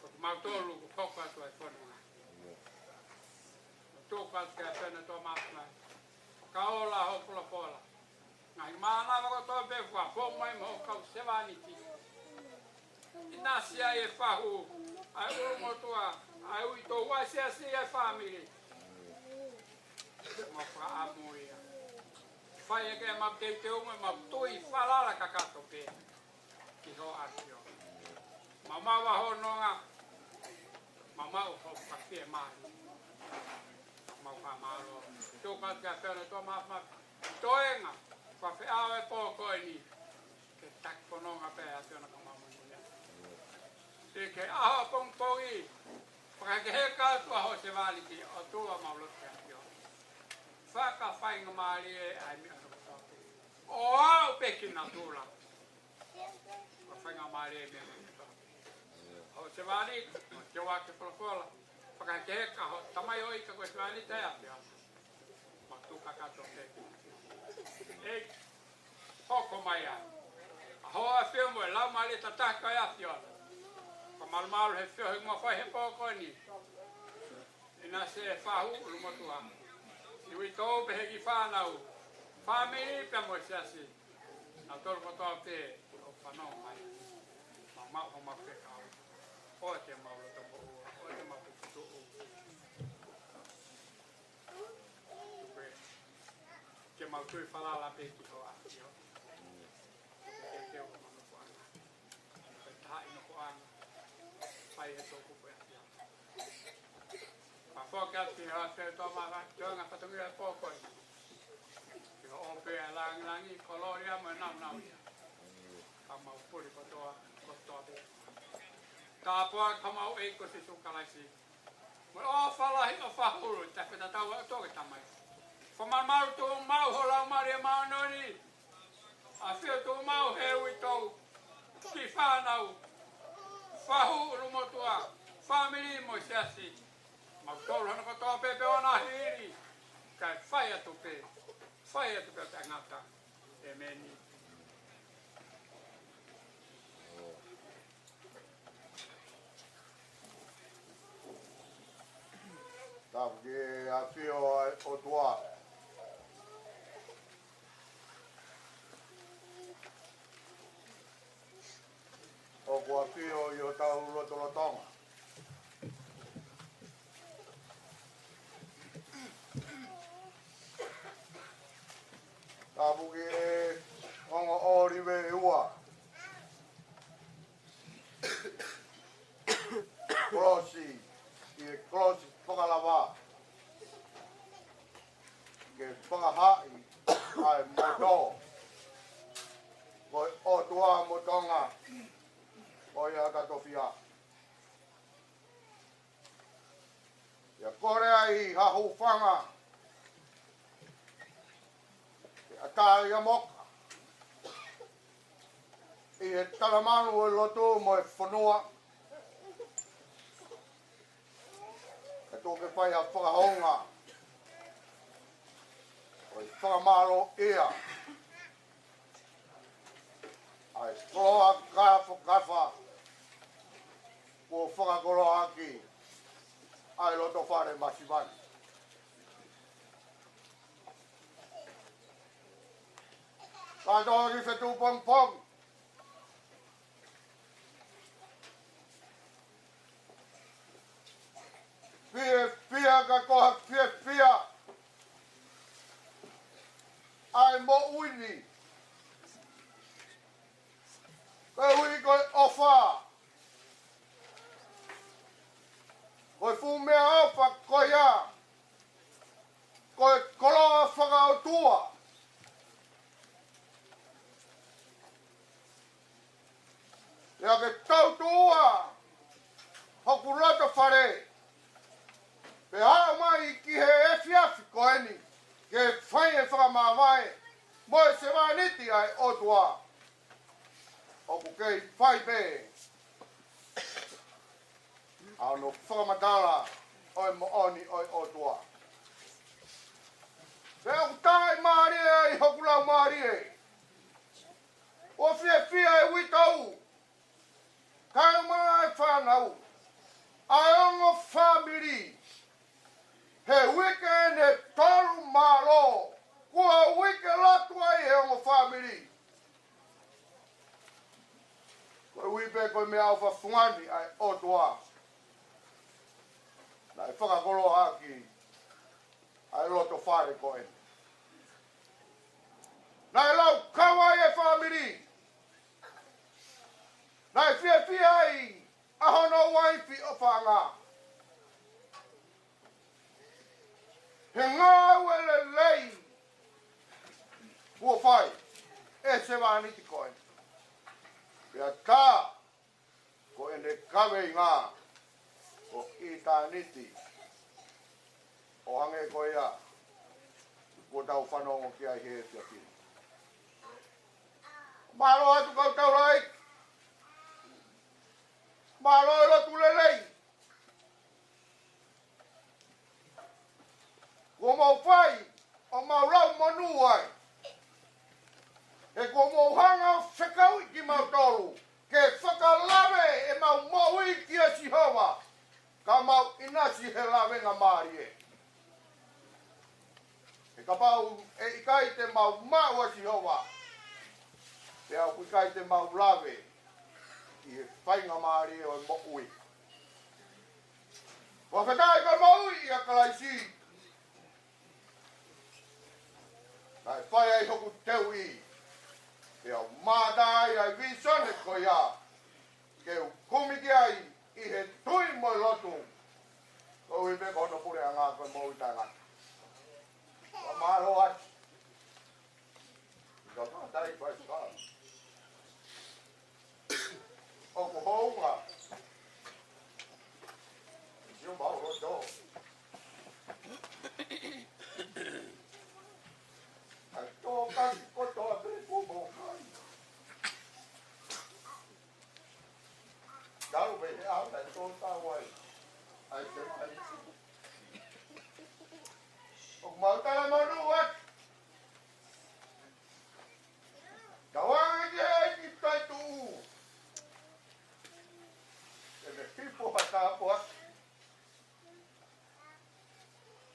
ko mau tolu ko poko atu ai whanunga. Tōku atu kia whena tō mātua. Ka ola ho wholofola. Ngai mānama ko tope wha pōmai mo kau sewaniti. Ina sia e whahu. Ai urumotua. Ai ui tō wasia si e whamiri. Mo wha amu ia. Whai e kia mau te unga mau tui whalala kakato pe. Ki ho atio. Mama wa hononga. Mama o ho kawhia mahi. Mau wha maro. Tōka kia whena tō māma. Toenga. Whawhi awe pōko e ni. Ke tak pononga pe a tiona ka mamu ia. Te ke aho pongpongi. Whaka he kātua ho se waliki o tua maulot kia tiona. Whaka whainga maari e ai mi anu kotope. O au peki na tūla. Whainga maari e mi anu kotope. Ho se waliki, o te wake wholofola. Whaka he ka ho tamai o ika koe se waliki te a tiona. Ma tuka kato peki. Ei, hoko mai a. A hoa whio mo e lau mali ta taka e ati ona. Ka malumalu he whio he mua whai he pōko ni. Ina se e whahu ulu motua. Iwi tō pe he ki whanau. Whamiri pe mo e siasi. Nā tōru kotoa pe o whanau mai. Ma mau ho mau whekau. O te mau lo topo ua. O te mau putu ua. Ke mau tui whalala pe ki ho ati o. Ke te o mama kuanga. Ke taha ino kuanga. Pai he tōku pe ati o. Pa whoke ati ho ati tō mara. Tōnga patungi e pōkoi. Ke ho ope e langi kolori amo e nau ia. Ka mau puri kotoa pe. Ka poa ka mau e ko si sukalaisi. Mo o whalahi o whahuru. Te wheta tau o tōke tamai. Whamamaru tō mau ho lau mari e mau noni. A whio tō mau he ui tō. Ki whanau. Whahu urumotua. Whamiri mo siasi. Mau tōru hana kotoa pepe ona hiri. Kai whai atu pe. Whai atu pe te ngata. E meni. Tapu ki a whio o tua. O kua whio i o tau rotolotonga. Tapu ki e ongo oriwe e ua. Krosi, i e krosi whakalava. Ke whakahai ai moto. Koi o tua motonga. O ia katofia. Ia kore ai hahu whanga. Ia tā ia moka. I e talamanu e lotu mo e whanua. E tōke whai a whakahonga. O i whakamaro ia. Ai koloa kafa. Ko whakakoloa aki. Ai loto whare masivani. Katoa ki Fetu'upongipongi. Pia ka koha pia. Ai mo uini. Koe hui koe ofa. Koe fu mea ofa koe ia. Koe koloa whakautua. Pea ke tau tua. Hoku roto whare. Pe hao mai ki he efiafi koeni. Ke whai e whakamawai. Mo e se waniti ai o tua. Oku kei whai pe. Ao no whakamatala. Oi mo oni oi o tua. Pe oku tai maari e hoku lau maari e. O fia e witau. Kai mai whanau. Ai ongo family. He weekend e toru malo. Kua wike latu ai he ongo family. Koe wipe koe mea au whawhungani ai otua. Nai whakakolo haki. Ai roto whare koe. Nai lau kawai e family. Nai fia ai. Ahono waifi o whanga. He ngā wele lei. Kua whai. E se wāniti koe. Pea tā. Ko ene kawe ngā. Ko i tā niti. O hange koe ia. Ko tau whanongo ki ai he fia kiri. Maro atu kau tau rai. Maro e lotu lelei. Ko mau whai, o mau rau manu ai. E ko mau hanga whekau i ki mau toru. Ke whakalame e mau mohui ki a Sihova. Ka mau inasi he lawe ngā maari e. E ka pau e ikai te mau mau a Sihova. Te au ikai te mau lawe. I he whainga maari e o mo ui. Whakatai ka mau i a kalaisi. Nai whai ai hoku teu i. Te au mātai ai visone ko ia. Ke u kumiki ai i he tui mo lotu. Ko i me kono pure a ngā koe mo i tai ngata. Wa maro ati. Ka mātai whai whai. Oku hounga. Sio mau roto. Ai tō kasi koto a pere kumo kai. Tau me he au tai tō tāwai. Ai te mai. Oku mautara manu at. Tawanga ki ai ki tai tuu. People have got what?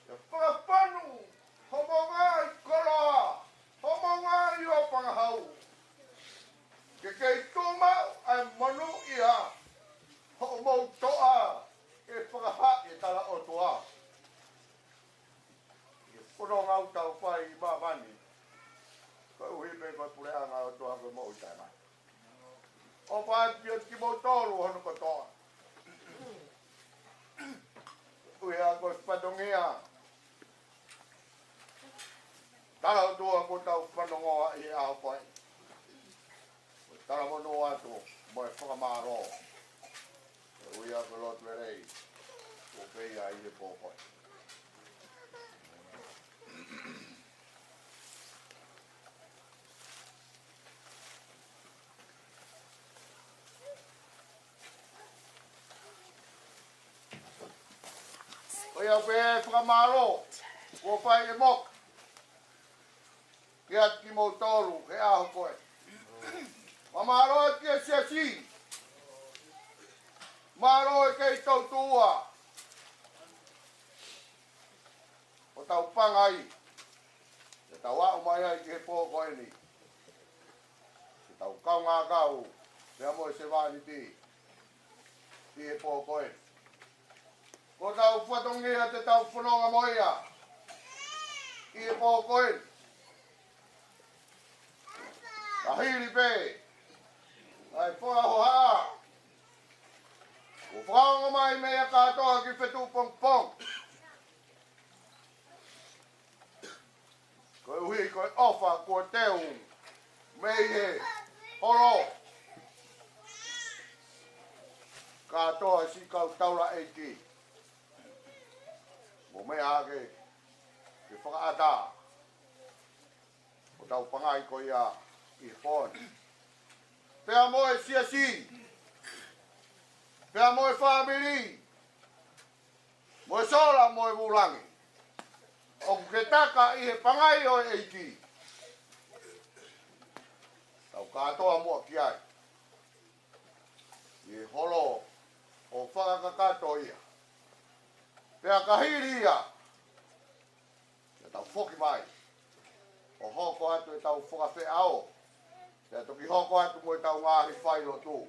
The first panu, homongai kola, homongai yo pangahau. Kekei tuma ai manu ia, homo toa, e pangaha e tala o toa. E pono ngau tau pai i mamani. Ko uhipe ko pulea ngau toa ko mo utana. O pai pio ki mo toru hono ko toa. Ui a koe whanongia. Tala tua ko tau whanongoa i a koe. Tala mono atu, mo e whakamaro. Ui a koe lotu e rei. Ko peia i e pōkoe. Oi au pe whakamaro, ko whai e mok. Ke ati ki mou toru, he aho koe. Whamaro ati e siasi. Maro e kei tau tua. O tau pangai. E tau au mai ai ki he pō koe ni. E tau kau ngā kau. Te amo e se vāni ti. Ki he pō koe. Ko tau whatongia te tau whanonga moia. I e pō koe. Ka hiri pē. Ai whaho haa. Ko whaonga mai mea katoa ki Fetu'upongipongi. Koe hui koe ofa kua teu. Mei he horo. katoa si kau taula eiti. Mo mea ke whakaata. O tau pangai ko ia I pon. Pea moe siasi. Pea moe family. Moe sola moe vulangi. O ke taka I he pangai o eiti. Tau katoa mua ki ai. I holo o whakakato ia. Pea kahiri ia. Pea tau whoki mai. O hoko atu e tau whakawhi ao. Pea toki hoko atu mo e tau ngahi whailo tū.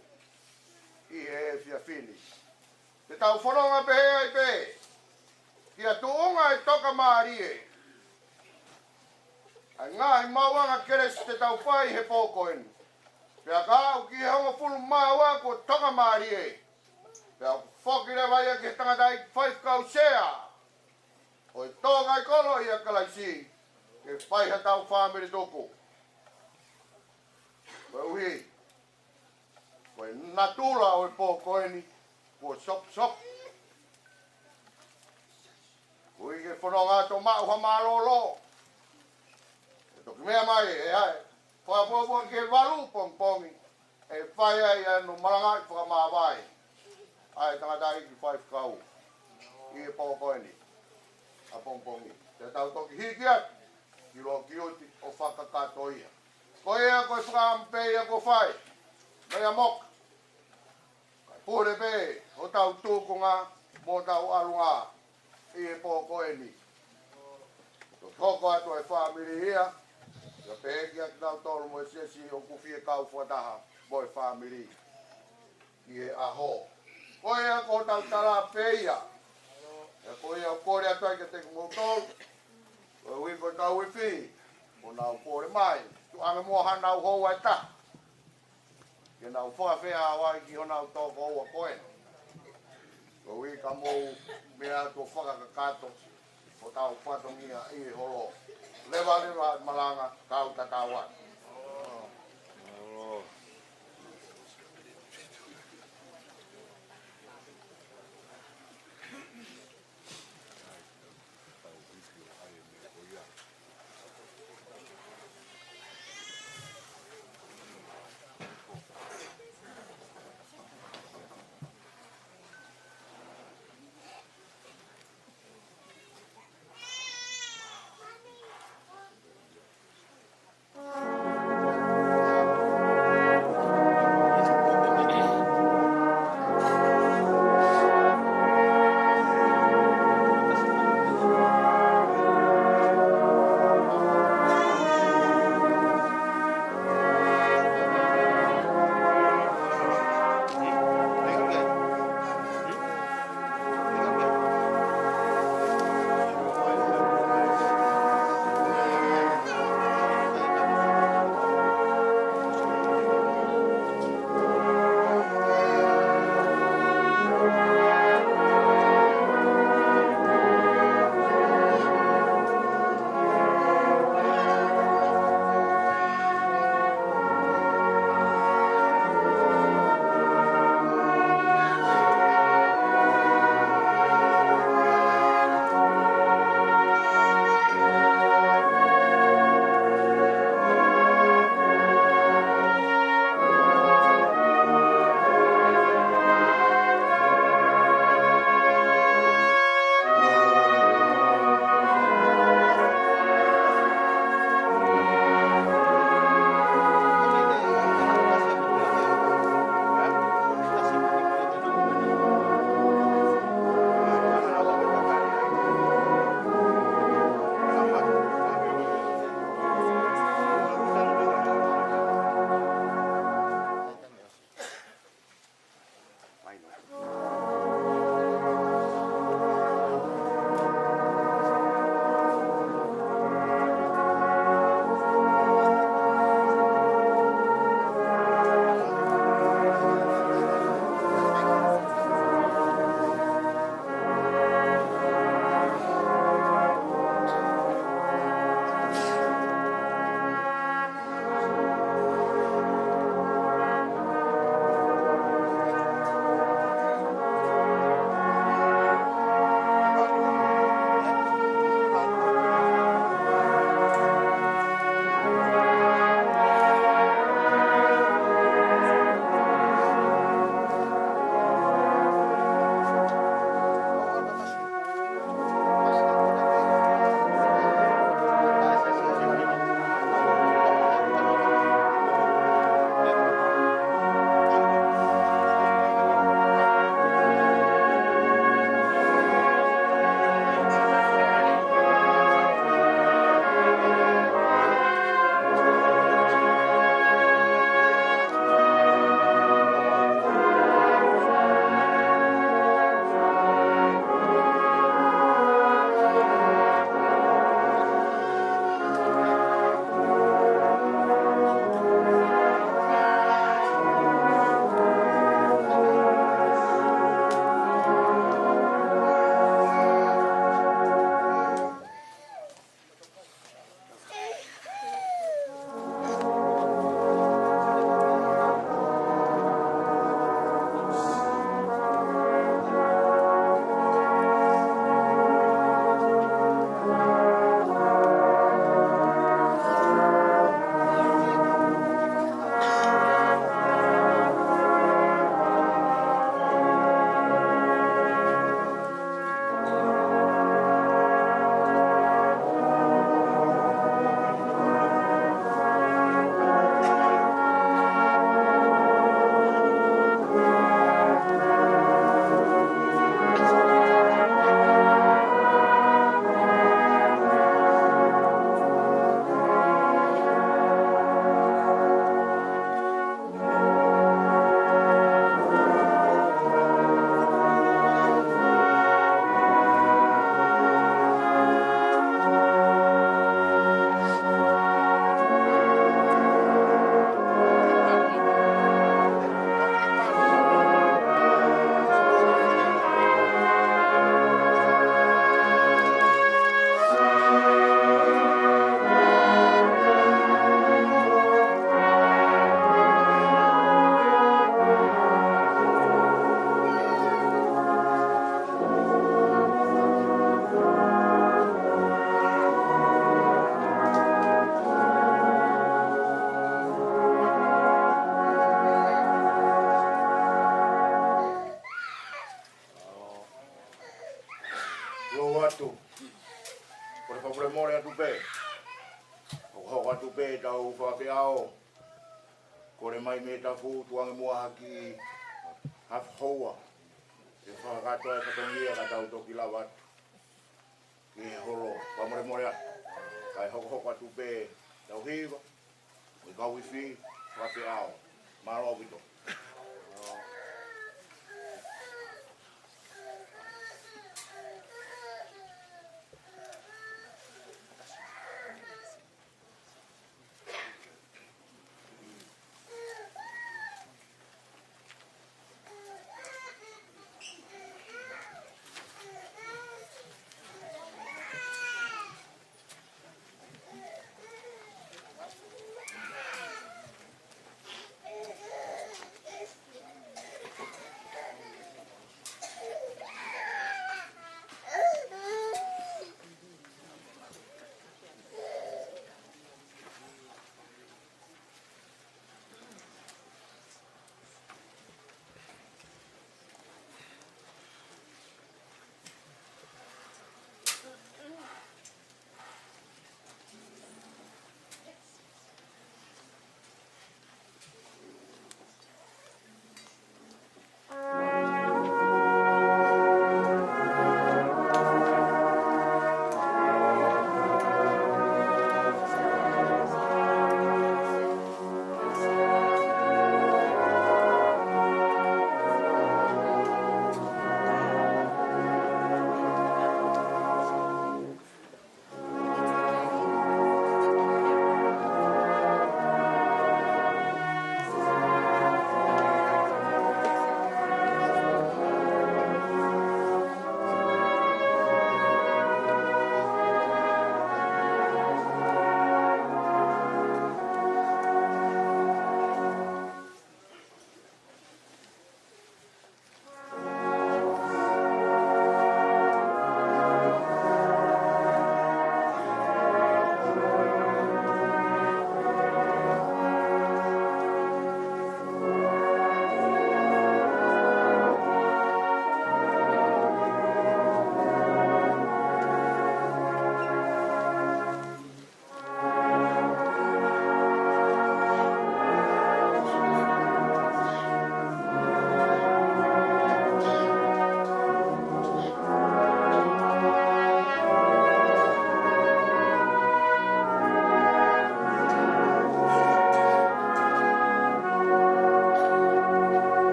I he fia fini. Te tau whanonga pe hea I pe. Kia tuunga e toka maari e. Ai ngahi mauanga keres te tau whai he pōkoeni. Pea ka au ki he honga fulu maua ko toka maari e. Pea whoki le vai ke tangata I Faifekau SIONE. O I tōga I kolo I a kalaisi. Ke whai ha tau whamere tōku. Koe uhi. Koe natula o I pōkoeni. Koe sop. Koe ke whanonga tō mau ha malolo. E toki mea mai e hai. Whapua ke walu pongpongi. E whai ai anu marangai whakamawai. Ai tangata I ki Faifekau. I e pōkoeni. A pongpongi. Te tau toki hiki atu. I lo ki uti o whakakato ia. Ko ea koe whakampei a ko whai. Mea moka. Kai pūre pe. O tau tūkunga. Mo tau arunga. I e pōkoeni. To toko atu e whamiri ia. Ia pēki atu tau tolu mo e siesi o kuwhie kau whataha. Mo e whamiri. I e aho. Ko ea ko tau tara peia. Ia ko ea o kore atu ai ke te kumotolu. Ko ui ko tau whiwhi. Ko nau kore mai. Tu anga mua hanau hou ai ta. Ke nau whakawhea awai ki honau tōko ua koe. Ko ui ka mou mea tō whakakakato. Ko tau whatongia I holo. Lewa malanga kau tatawa. atu pe tau Faifekau. Kore mai me ta fu tuang mua haki haf hoa. E whakatoa e whatongia ka tau toki lawat. Ki horo, pamore more atu. Kai hoko atu pe tau hiwa. We go with you, Faifekau. Maro vito.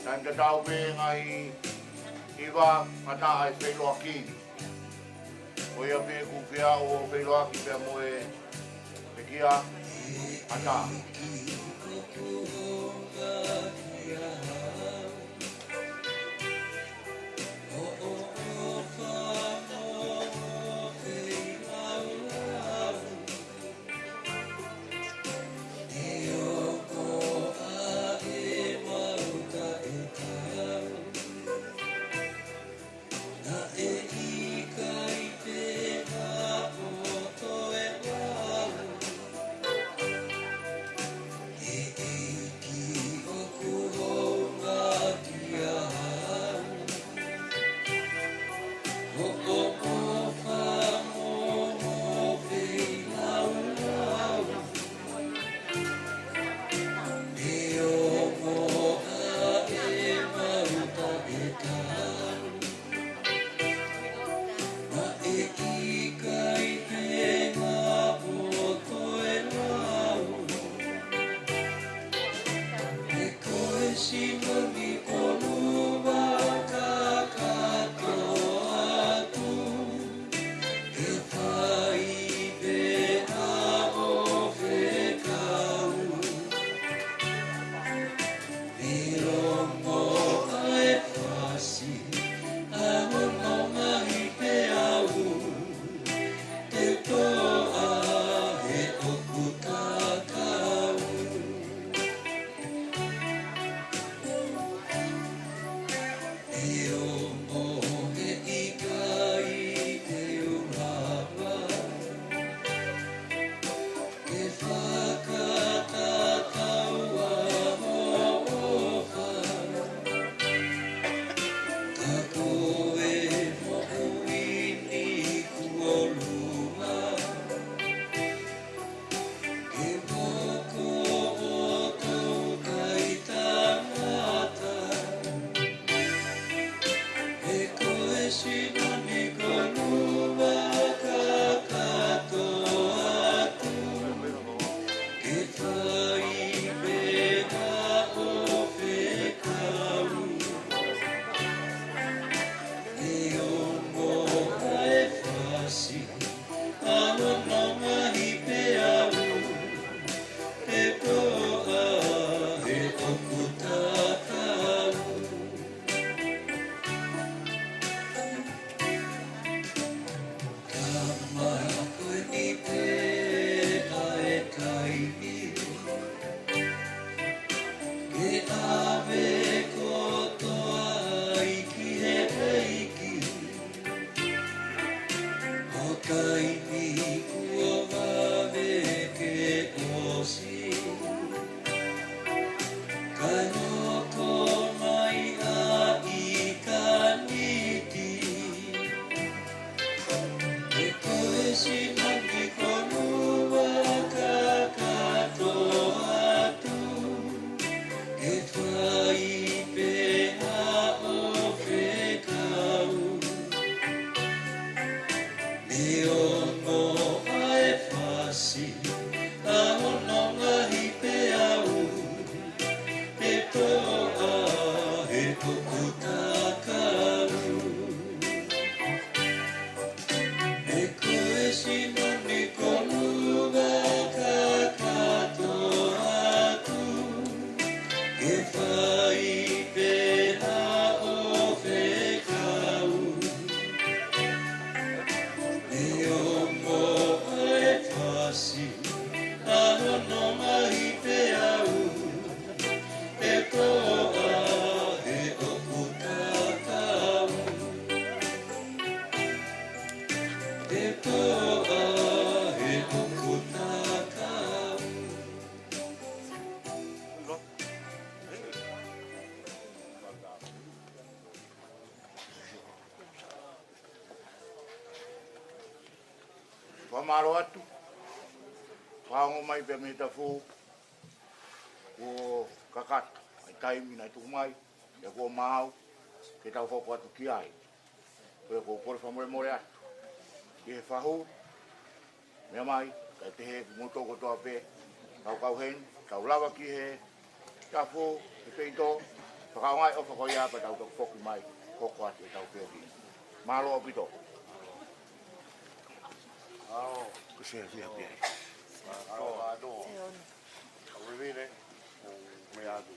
Nang tatau pe ngai iwa ata ai Feiloaki. O ia pe ku pia o Feiloaki pe moe pe kia ata. Whamaro atu, whaongo mai pe me ta fu o kakata, ai taimi nai tuku mai, e kua mahau, ke tau whoko atu ki ai. Koe ko kore whamore more atu. Ki he whahu, mea mai, kai te he motoko toa pe, tau kau hen, tau lawa ki he, ta fu, he peito, Whakaongai o whakoia pa tau tau whoki mai, koko ati e tau whiawhi. Malo o pito. Ao. Kusea whiawhi. Ao ado. Awirine. Me ado.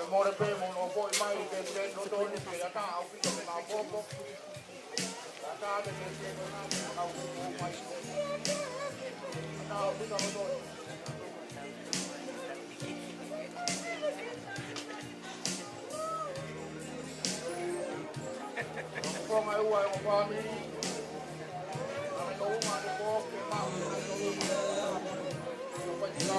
More pe mo no foi mai ke te no to ni pe ata au pi to na popo. Ata de ke no na au mai. Ata au pi to to. Ko mai wa o pa mi. Ai no ma de ko ke ma o na to ni. Ko pa ti na.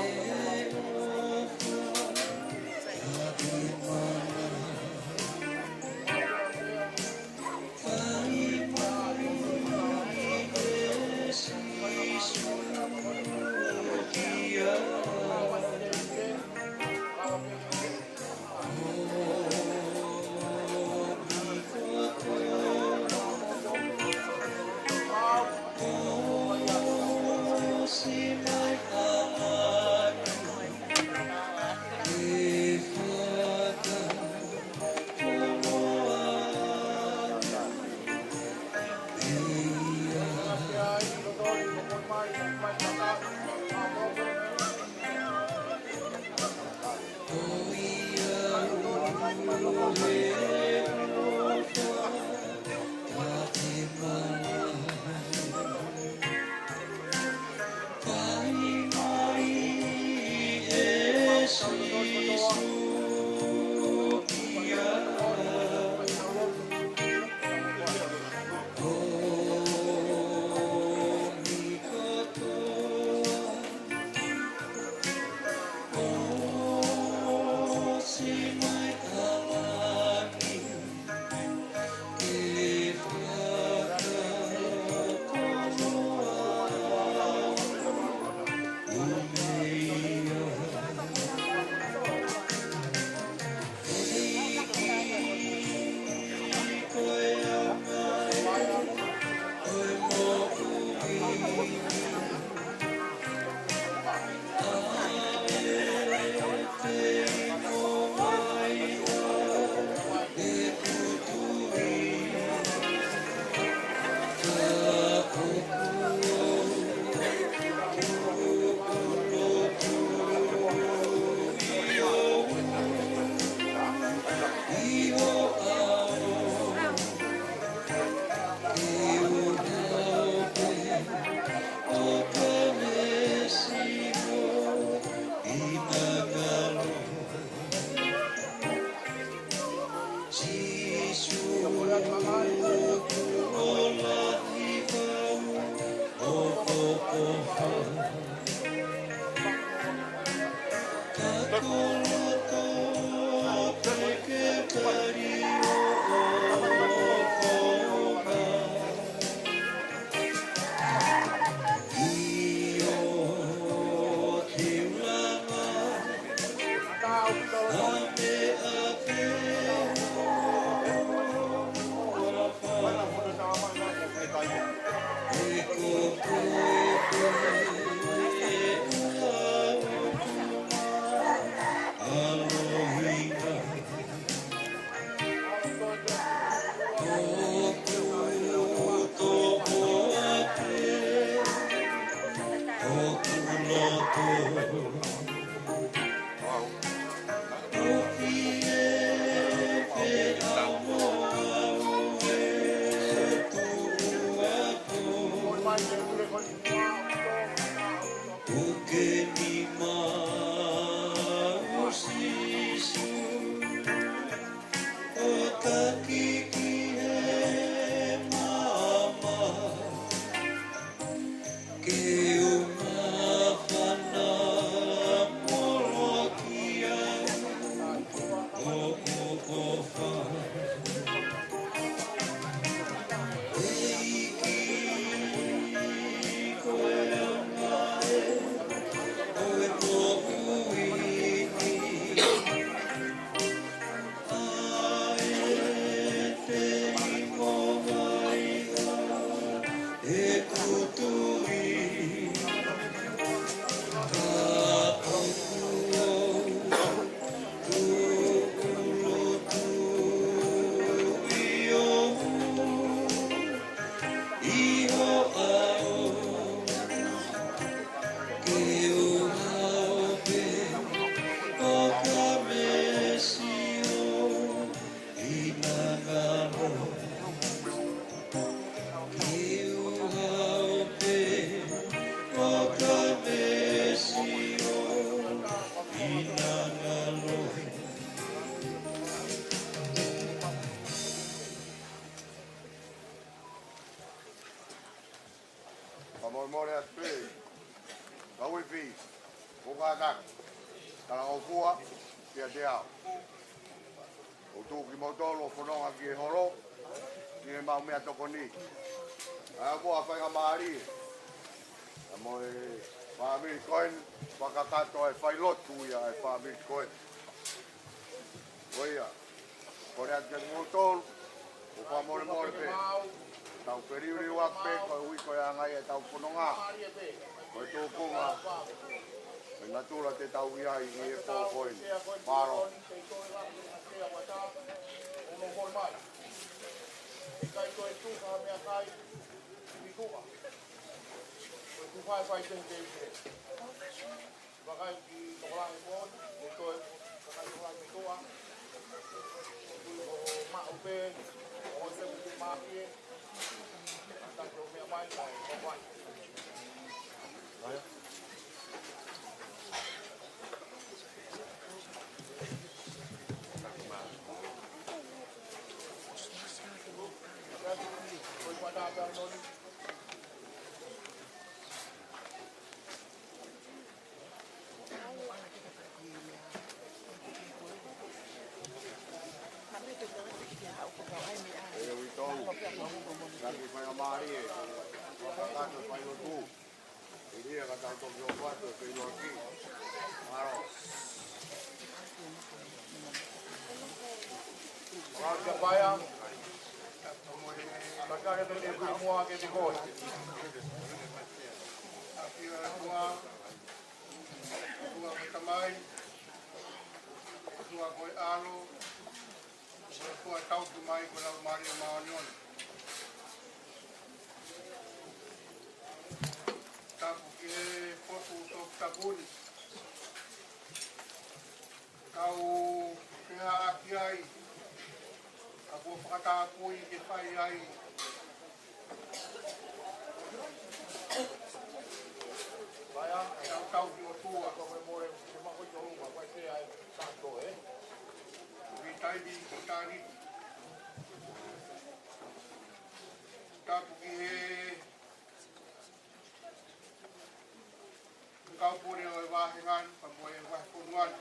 kau puri o wahingan, pamboy wahipungan.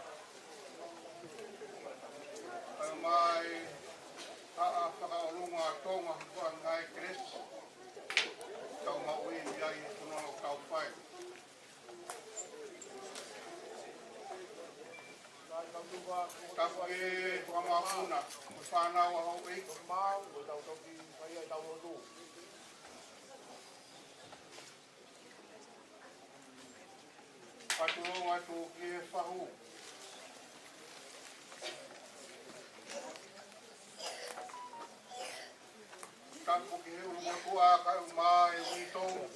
Mai whakaolunga tonga kua ngai Chris. Kau maui iai punono kau whai. Kapu e whamahuna, o whanau a hau e. Mau, o tau toki whai ai tau rotu. Paturonga tu ki e whahu. Kapu ki he urumokua kai umai witou.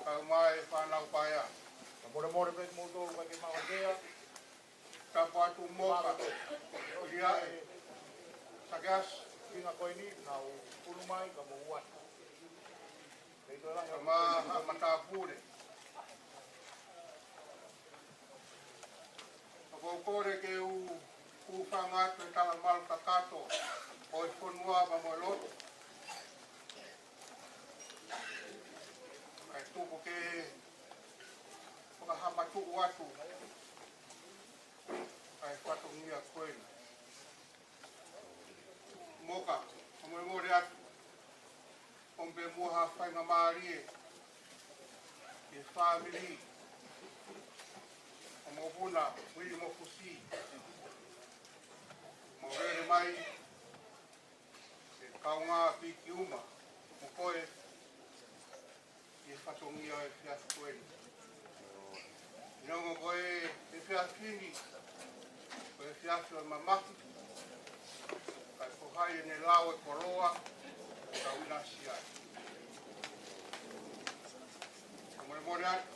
Kai umai whanau paia. More pe moto vai ke mawakea. Kapu atu moka. O lia e. Sagas. Kinga koe ni, nau pulumai ka mo uat. Sama mata pure. Ako kore ke u whangat me tala mal kakato. O i whanua ma mo loto. Kai tuko ke whakahamatu watu. Kai whatongia koe. Moka, moe more atu. Ombe moha whainga maarie. E family. Mo huna, hui mo fusi. Mo rere mai. E kaunga piki uma. Mo koe. E whatongia e whias koe. Nongo koe e whias kini. Koe e whias o mamaki. Kai pohai e ne lau e koroa. Ka unasi ai. Mo e more atu.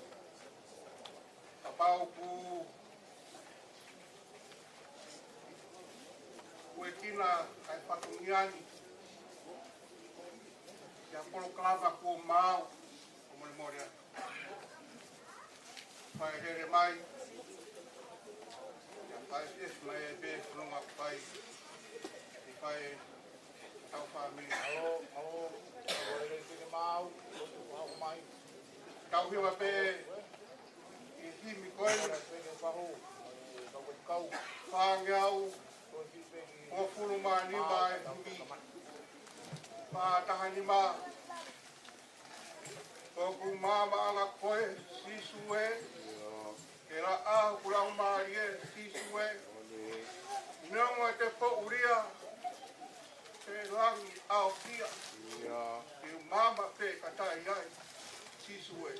Ka pau ku e kina kai whatungiani. Kia polo klava ku mau. Mo e more atu. Whai here mai. Kia whai es mai e be whanunga whai. I whai tau whamini. Alo, ore ke mau, mau mai. Kau hiwa pe i himi koe, Pe ke pahu, kau ke kau, whangiau, koe ki pe ki. o furu mani mai himi, whātaha ni mā. O ku māma anga koe, sisue, ke la ahu kurau mārie, sisue. Neonga te po uria, te langi au kia. Ke māma pe katai ai, sisue.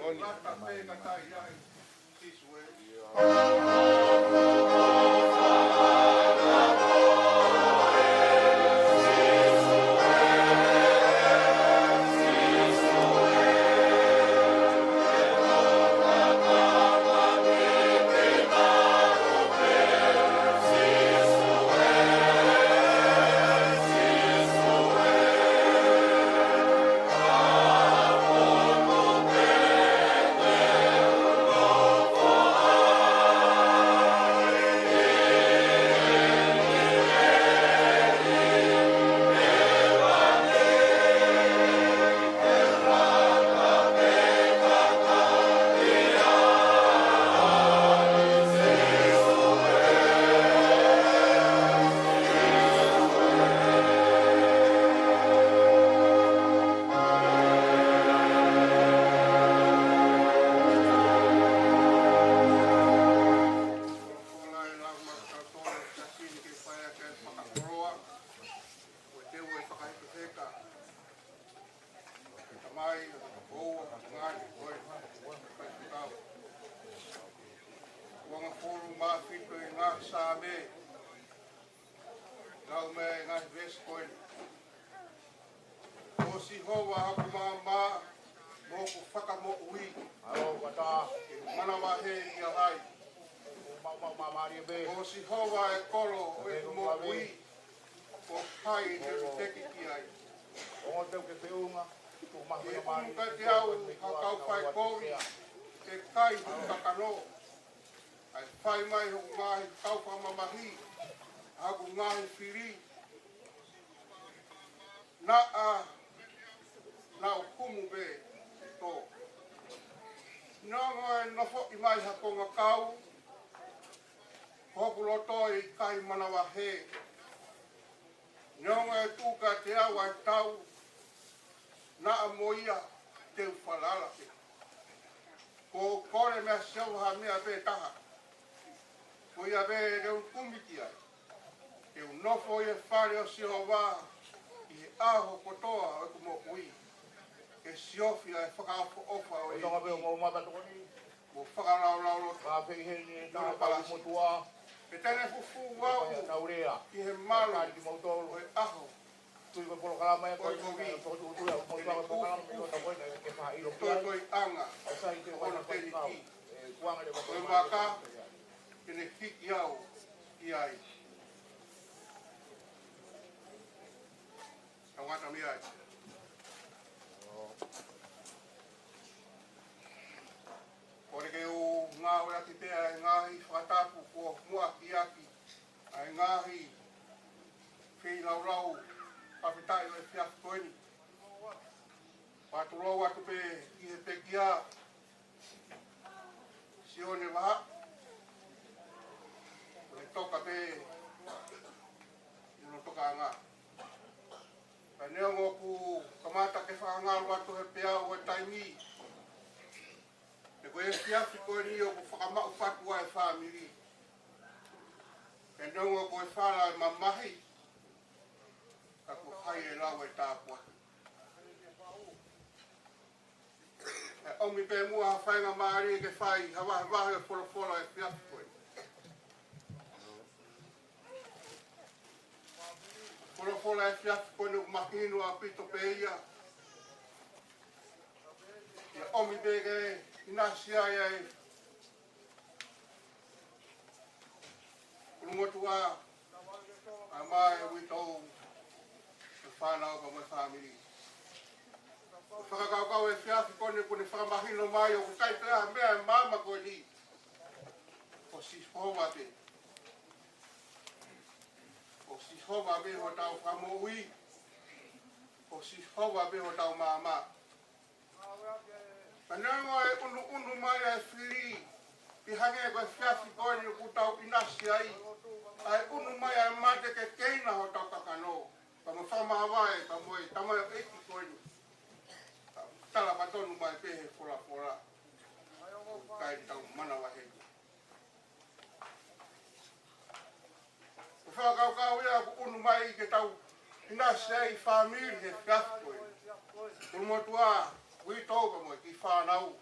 Oni. Rata pega tai ai. Tisue. Sione Vaha'i. Toka be no toka nga. Paneo ngoku kamata ke whaangaru atu he pea o taimi. E koe fiafi koe ni o whakamau whatua e whamiri. Paneo ngoku e whala e mamahi. Kako hai e lau e tāpua. E omi pe mua ha whainga maari ke whai hawa wahe e wholofola e fiafi koe. Wholofola e fiafi koe ni makinu a pito pe ia. E omi pe ke inasia e Kulungotua a mai e witou e whanau ka mai whamiri. Whakakaukau e fiafi kone kone whakamahino mai o kukai pēha mea e mama koe ni. O sishova te. O sishova me ho tau whamoui. O sishova me ho tau mama. Panengo e unu mai e whiri. I hange e koe fiafi kone ku tau inasi ai. Ai unu mai e mate ke keina ho tau kakano. Kama whamawai, kama e tamai o eki kone. Tala patonu mai pehe fora fora. Kai tau mana wahegu. Whakaukau ia ku unu mai ke tau inasi ai whamiri he fiafi koe. Kulmotua wi tau mo ki whanau.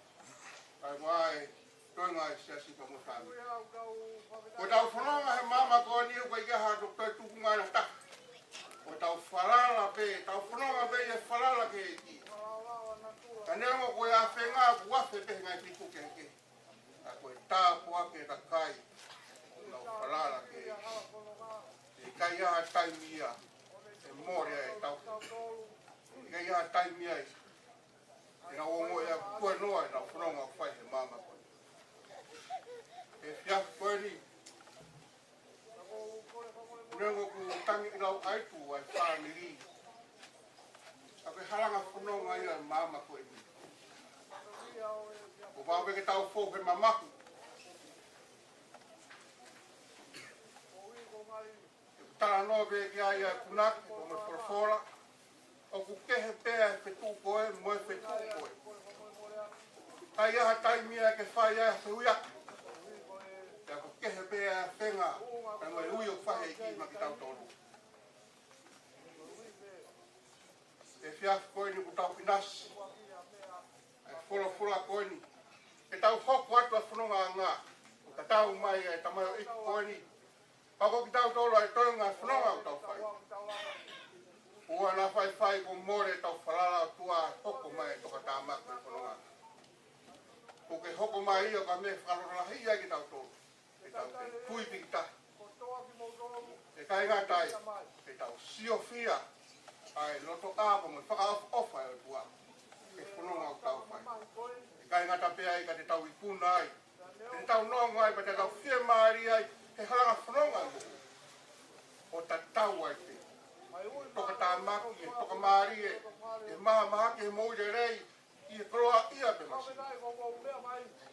Ai mai toinga e sia sipa mo tami. Ko tau whanonga he mama ko ni ko i kaha to pe tuku mai na tak. Ko tau whalala pe, tau whanonga pe e whalala ke e ki. Ka nemo ko ia whenga ku wafe pe ngai piku ke ke. A ko e tā pua ke ta kai. Tau whalala ke e ki. E kai aha taimia. E morea e tau. E kai aha taimia e. E na ongo ia kua noa e na whanonga whai he mama ko. E fiaf koe ni. Nengo ku tangi ilau aitu ai family. Aku halanga whanonga ia mama koe ni. O wawe ke tau fō he mamaku. E kutara noa pe ki ai ai kunaki, o me whorafora. O ku kehe pēa e whetū koe, moe whetū koe. Kai aha taimia ke whai ai whiuiaki. Ia ko kehe pēa e whenga, e mai ui o whahe i ki maki tau tolu. E fiaf koe ni ku tau pinasi. E whora koe ni. E tau hoko atu a whanonga a ngā. Ka tau mai e tamai o iku koe ni. Pako ki tau tolu ai toinga e whanonga o tau whai. Ua na whai ko more tau whalala o tua hoko mai e toka tā maku e whanonga. Ko ke hoko mai i o ka me whakarorahia ai ki tau tolu. E tau te tui piki tahi. E kai ngā tai. E tau sio fia. Ai loto āpo mo whakaofa e o tua. E whanonga o tau whai. E kai ngā tapea i ka te tau i kuna ai. E tau nongo ai pa te tau whia maari ai. He halanga whanonga mo. O ta tau ai te. Toka tā maki, e toka maari e. E maha maha ke moire rei. I e kroa ia pe masi.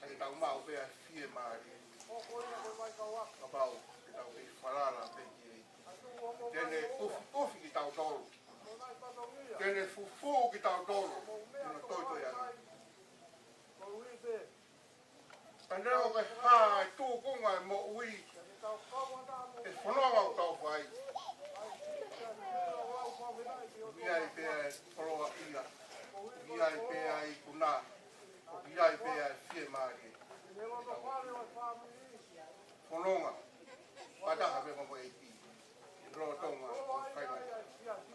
E tau mau pea whia maari e. Ka pau, e tau e whalala pe ki e. Tene ufi ki tau tolu. Tene fufu ki tau tolu. Tene toitoi ana. Taneo ke haa e tūkunga e mo ui. E whanonga o tau whai. Ia i pēa e koroa ia. Ia i pēa i kuna. Ia i pēa e whie maari. Whanonga. Pataha me mo e ki. Roa tonga o whainga.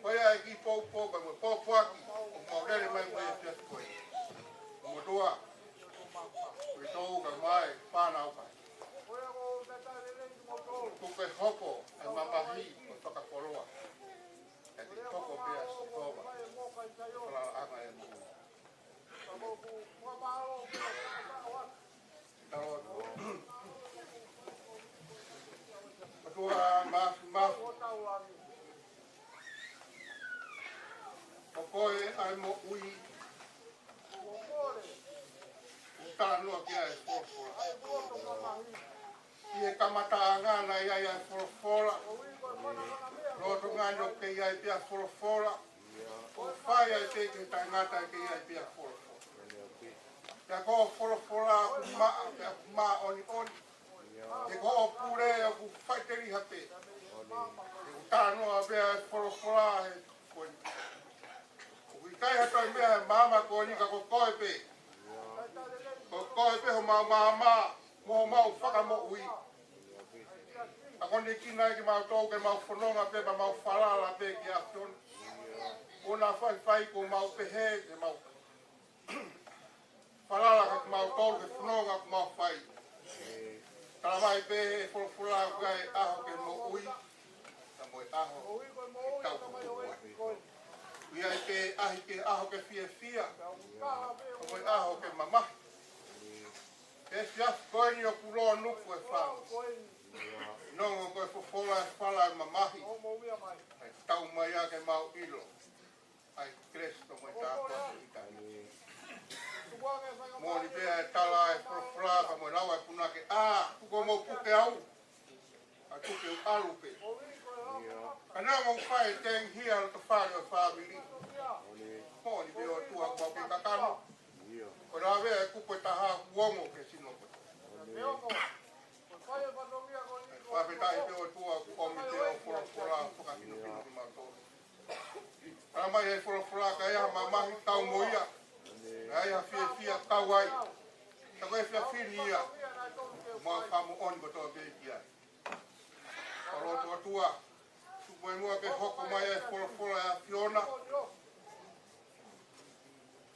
Koe ai ki pōpō kai mo pōpōaki. O maurere mai mo e fias koe. O motua. Koe tōu kai mai whānau kai. Tuke hoko e mamahi o whakakoroa. E te hoko pēa si tōma. Whala anga e mō. Matua mafu. O koe ai mo ui. Utala noa kia e whorofora. I e kamata ngana i ai whorofora. Roto ngano ke i ai pia whorofora. O whai ai te ke tai ngata ke i ai pia whorofora. Ia ko whorofora ku maa, kia ku maa oni oni. E ko o pure o ku whaiteri hape. E utala noa pia e whorofora he koeni. Kai hatoi mea he mama ko ni ka ko koe pe. Ko koe pe ho mama, mo mau whaka mo ui. A kone kina ki mau tau ke mau whanonga pe pa mau whalala pe ki a tonu. Ona whai ko mau pehe ke mau whalala ka mau tau ke whanonga ko mau whai. Tala mai pe he whulafula kai aho ke mo ui. Ta mo e aho ke tau ko ui. Ia i pe ahi ke aho ke fia. Koe aho ke mamahi. E fiaf koe ni o kuroa nuku e whao. Nongo koe fofola e whala e mamahi. Ai tau mai a ke mau ilo. Ai kresto mai tātua i tai. Mōni pēa e tala e whorofraka mo rawa e punake. Tuko mo puke au. A tuke u alupe. Kana mo whai teng hia o te whare o whamiri. Mōni pēa o tua kua ke kakano. Ko rāwea e kupo e taha kuongo ke sino koe. ai. Ta koe fia firia. Mau whamu on ko toa pēkia. Oro tua tua. Supoi mua ke hoko mai e whora e a Fiona.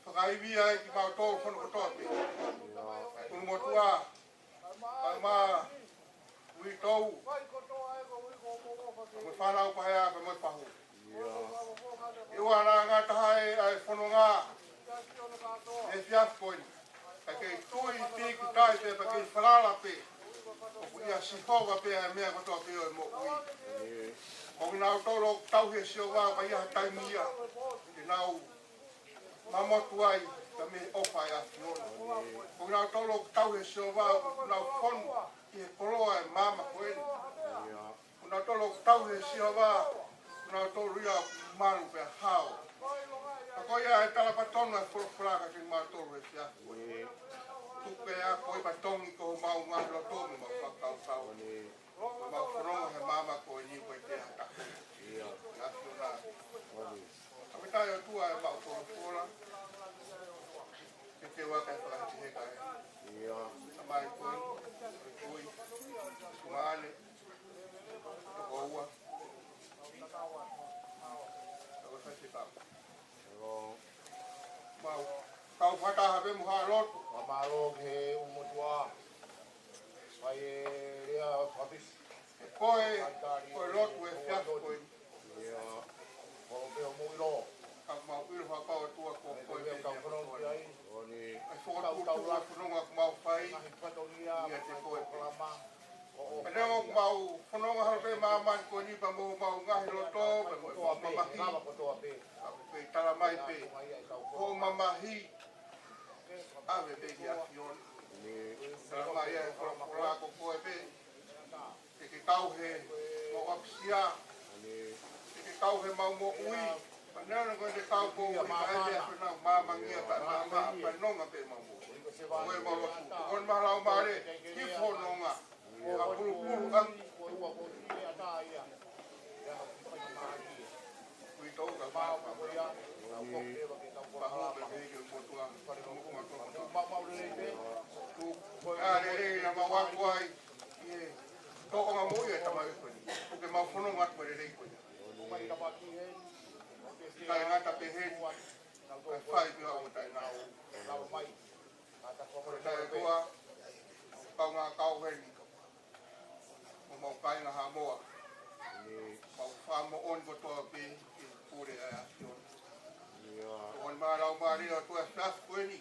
Whakaivia e ki mau tōru whono ko toa pē. Kunu mo tua. Ai maa. Ui tau. Mo whanau pa hea pe mo pahu. Iwa nā ngā taha e ai whono ngā. E fiaf koini. Ka kei tui tiki tai pe pa kei whanala pe. O ia sihoga pe e mea kotoa pe o e mo ui. O ki nau tolo tauhe sio wā pa ia taimia. Ki nau mamotu ai ka me ofa e a Fiona. O ki nau tolo tauhe sio wā nau whonu. Ki he koloa e mama koeni. Kuna tolo tauhe sio wā. Kuna tolo ia maru pe hao. Ako ia e talapatonu e whorofuraka ki mātoro e fia. Tupe a koi patongi ko mau ngahi lo tōmi mau whakau tau. Mau whanonga he mama ko e ni koe te hata. Ia Fiona. Awitai o tua e mau whorofura. Ke te waka e whakati heka e. Amai koe. Kui. Sumane. Toko ua. Toko whati kau. Mau kau whataha pe muha lotu. Mamalo ke umutua. Pai rea whapis. Koe lotu e fiaf koe. Ia. Kolo pe o muilo. Kau mau ilo whakau e tua ko koe Pe pe kau fiaf whanau koe. ki ai. Oni. Ai whakatūtua whanonga ku mau whai. Ngahi patonia. Ia te koe. Kalama. E reo ku mau whanonga haro pe maaman koe ni pa mo mau ngahi loto. Pe mo Kotoa pe. mamahi. Ngama kotoa pe. Pe tala mai pe. Ko mamahi. Ave pe ki a Fiona. Tala mai e whakura ko koe pe. Ke kauhe mo apsia. Ke kauhe mau mo ui. Panera koe te kau ko ui. Pae e whanau mamangia pa mama. Pa nonga pe mau mo. Koe mau lotu. Koe mahalau maare. Kifo nonga. Ka puru puru ang. Kui tau ka mau pa mo. Pahu pe pe ke mo tua. Rere na mawaku ai. Toko ngā mui e tamai koe. Puke mau whono ngā koe rei koe. Kai ngata pe he. Kai whai pia o tai nā. Kore tai tua. Kau ngā kau heni. Mau kai ngā hamoa. Mau whamo on ko toa pe. Pure ai a Fiona. On mā rau mā rea tua whias koe ni.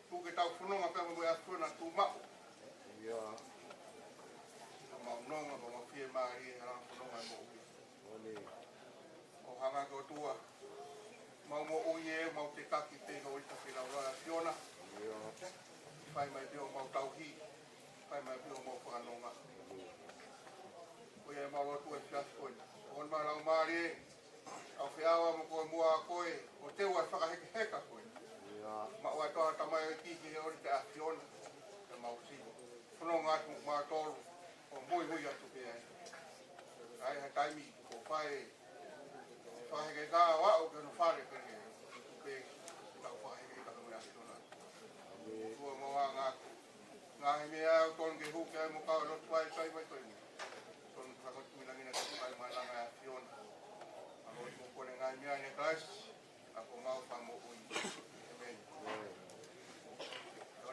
Puke tau whanonga pe mo e a Fiona tu mako. Mau nonga ko mau fie maari e rang whanonga mo ui. O hanga ko tua. Mau mo ui e, mau te kaki te no ita whina ura Fiona. Whai mai pio mau tauhi. Whai mai pio mau whanonga. Ui e mau rotu e whias koe. On ma rau maari e. Au whiawa mo koe mua a koe. O te ua whakaheke heka koe. Ma ua toa tamai o kiki he ori te a Fiona. Te mau sigo. Whanonga atu maa toru. O mui hui atu pe ai. Ai ha taimi ko whae. Whaheke kā wao ke no whare kere. Pe tau whaheke ka mui a Fiona. Tua mawa ngāku. Ngā he mea au tonu ke huke ai mo kao rotu ai tai mai koe ni. Tonu whakotu minangina ka tukai mananga a Fiona. Aro i mo kone ngā mea ne Christ. Ako mau whamo ui. Amen.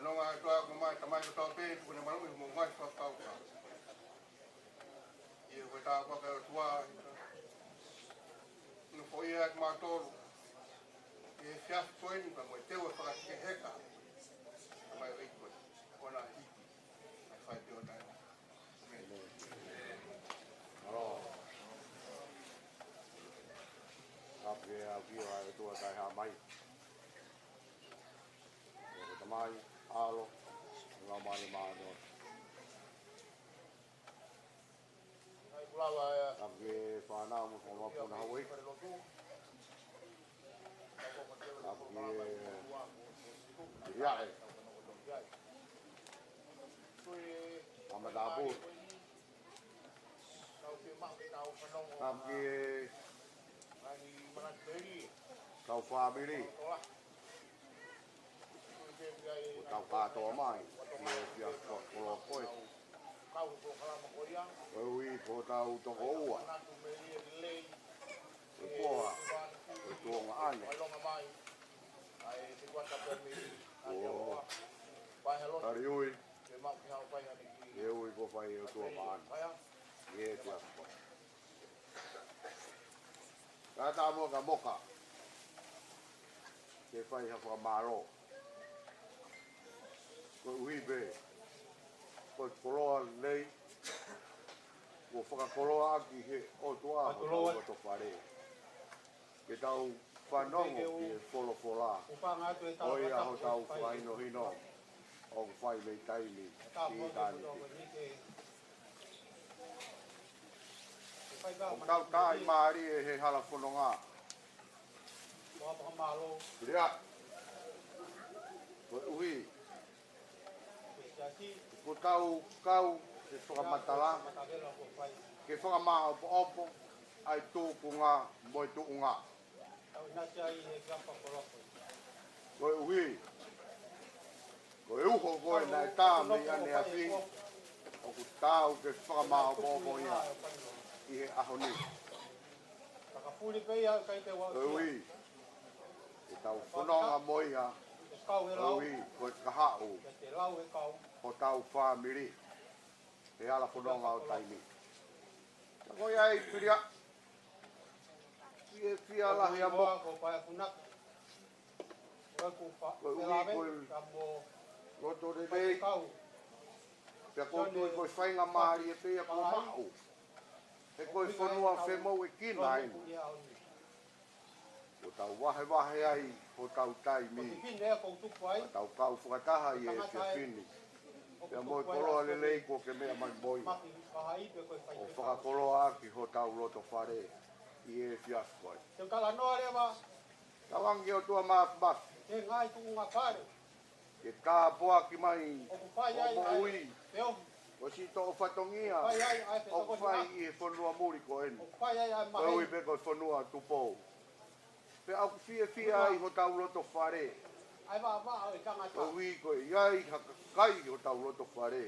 Nonga toa ko mai tamai ko toa pe ko ne malu mo mai fa kau ka. Ie ko ta ko ka toa. No foi e ma toro. E fiaf foi ni pa mo te o fa ke heka. Tamai ri ko. Ko na hiki. Ai fa te o dai. Aro. Ape a vio ai tua tai ha mai. Ko tamai alo ngā mani māno. Ai kulawa e ape whanau mo koma puna haui. Ape riae. Amadabu. Ape kau whamiri. o tau katoa mai e pia kolo koe o ui ko tau toko ua e poha e tuonga ane o tari ui e ui ko whai o tua maana e pia koe kata moka moka ke whai hawha maro ko ui be ko koloa nei ko whakakoloa aki he o tua ho tau wato whare ke tau whanongo ki e wholofola o ia ho tau whaino hino o whai mei taimi ki tāni o tau tai maari e he hala whanonga Ria ko ui ko tau kau ke whakamatala ke whakamaa opo opo ai tūkunga moi tūkunga ko ui ko uho koe nai tā mei ane api o ku tau ke whakamaa opo opo ia i he ahoni ko ui ke tau whanonga moia ko ui ko kahau o tau whamiri he ala whanonga o taimi ko iai piria e fia lahi a mo ko ui ko tore rei pia koutou i koe whainga maari e pia ko mau e koe whanua whemau e kina inu o tau wahe wahe ai o tau taimi o tau kau whakataha i e pia whini pia moi koloa lelei ko ke mea mai moi o whakakoloa aki ho tau loto whare i e fias koe tawangi o tua maaf maaf ke tā poa ki mai o ui o si to o whatongia o whai i e whanua muri ko enu ko ui pe ko whanua tupou pe au fia fia ai ho tau loto whare o ui ko iai hakakai ho tau loto whare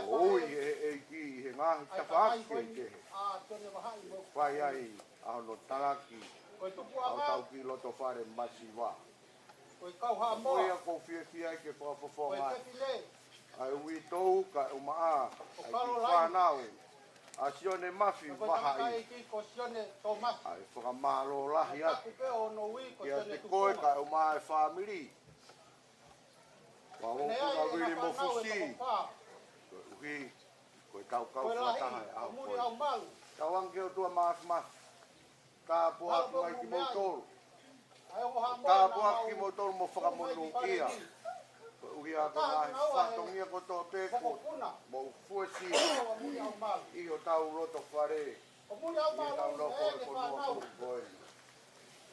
o ui e ki he ngahi tawhaaki e ke whai ai ahono taraki au tau ki loto whare masiwa Oia ko fia fia ke whakafofonga ai ui tau ka umaa ai ki whanau a sione mafi Vaha'i ai whakamaro lahi atu kia te koe ka umaa e whamiri wa woku ka wiri mo fusi uhi koe tau kau whataha e au koe tawange o tua maaf maaf ka poa ki mai ki moutoro ka poa ki moutoro mo whakamonu ia uhi a ka ngahi whatongia ko tō pēko mo fuesi i o tau roto whare i tau loko e konua koe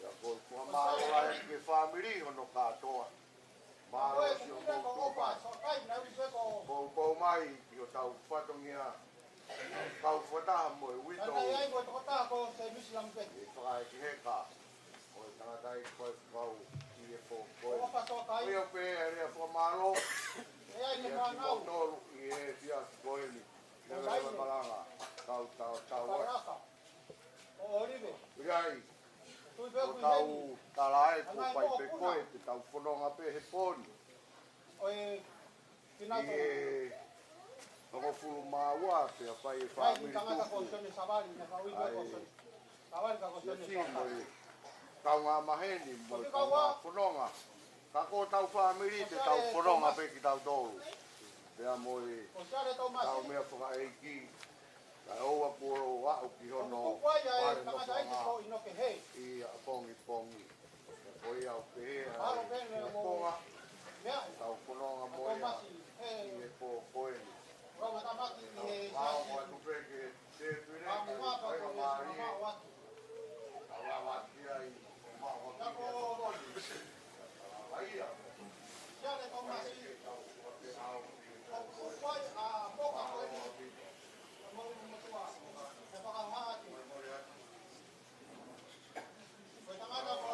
ia koe kua maaro lai ke whamiri hono katoa maaro si o koutupa kou mai i o tau whatongia kau whataha mo e wito i whakai ki heka o e tangatai koe kau i e po koe koe o pe e rea whamaro ia ki motoru i e fias koe ni lewe malanga kau tau oi iai o tau talae ko pai pe koe te tau whanonga pe he poni i e Ako fulu maua pe pai e whamiri tuku ai ia moi kau ngā maheni moi kau ngā whanonga kako tau whamiri te tau whanonga pe ki tau tolu pea moi tau mea whakaeiki kai oua kuro wau ki hono pare no whanga i a pongi pongi koi au pehea i a ponga tau whanonga moia i e po koeni Mau mo tu peke te pire ai o mari ala wati ai mau ko ai ya ya le to ma si o pai a boca ko ni mo mo tua se pa ma ati ko ta ma ko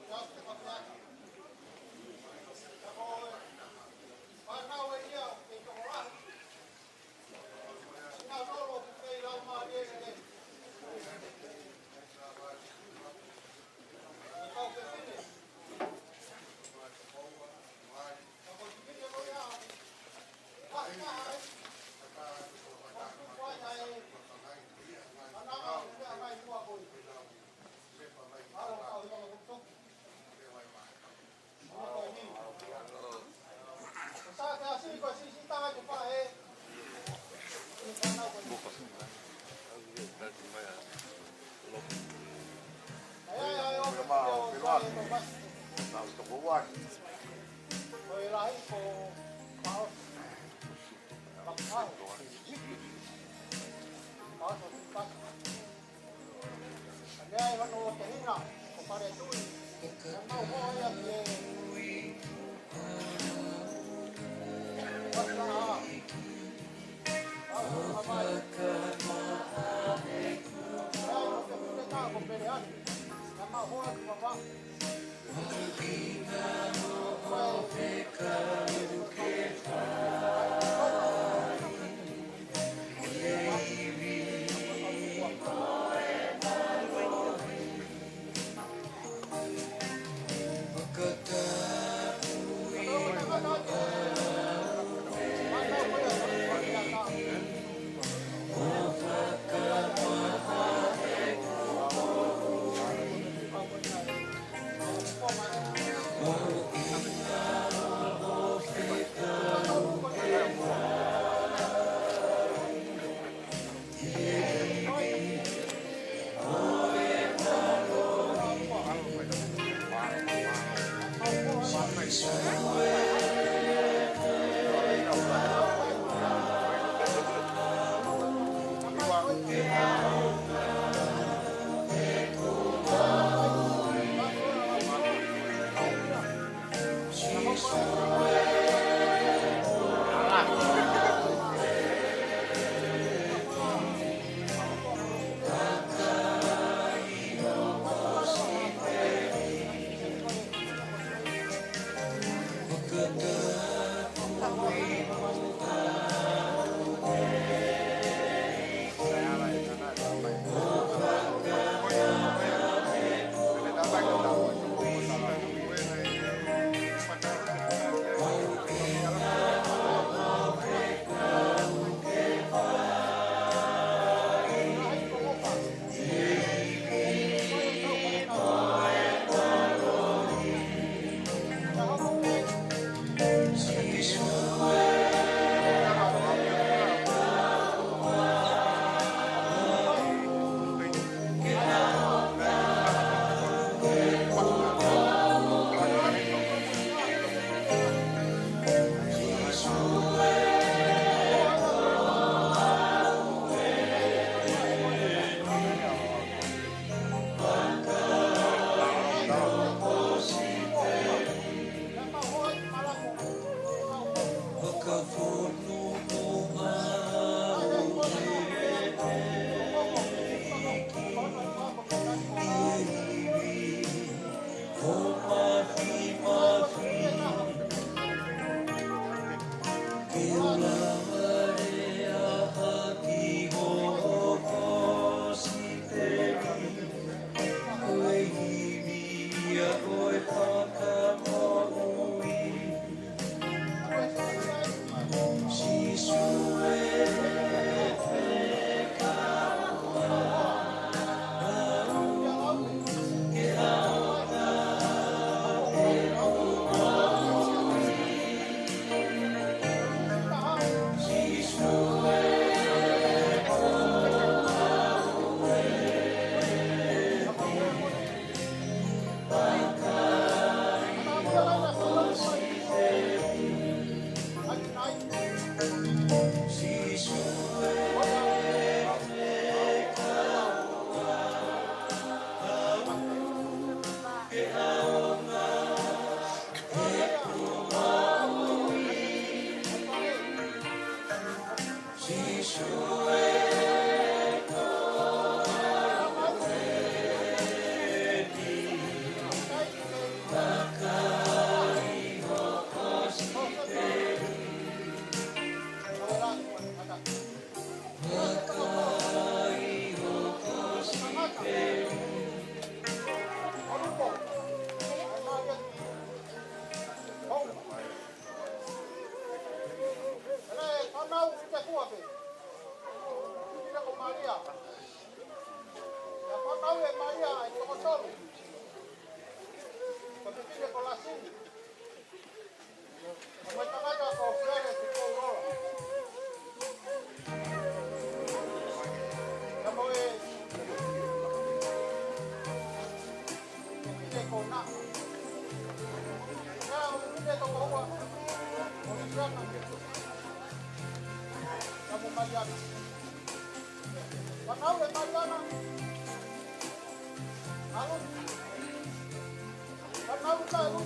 ya se pa ya ko paos. Paos. Paos o tikas. Kaya iwan o tehina ko pare tui. Nama ho ya ke. Wala. Mariana. Panau e Mariana. Alô? Panau ka alô?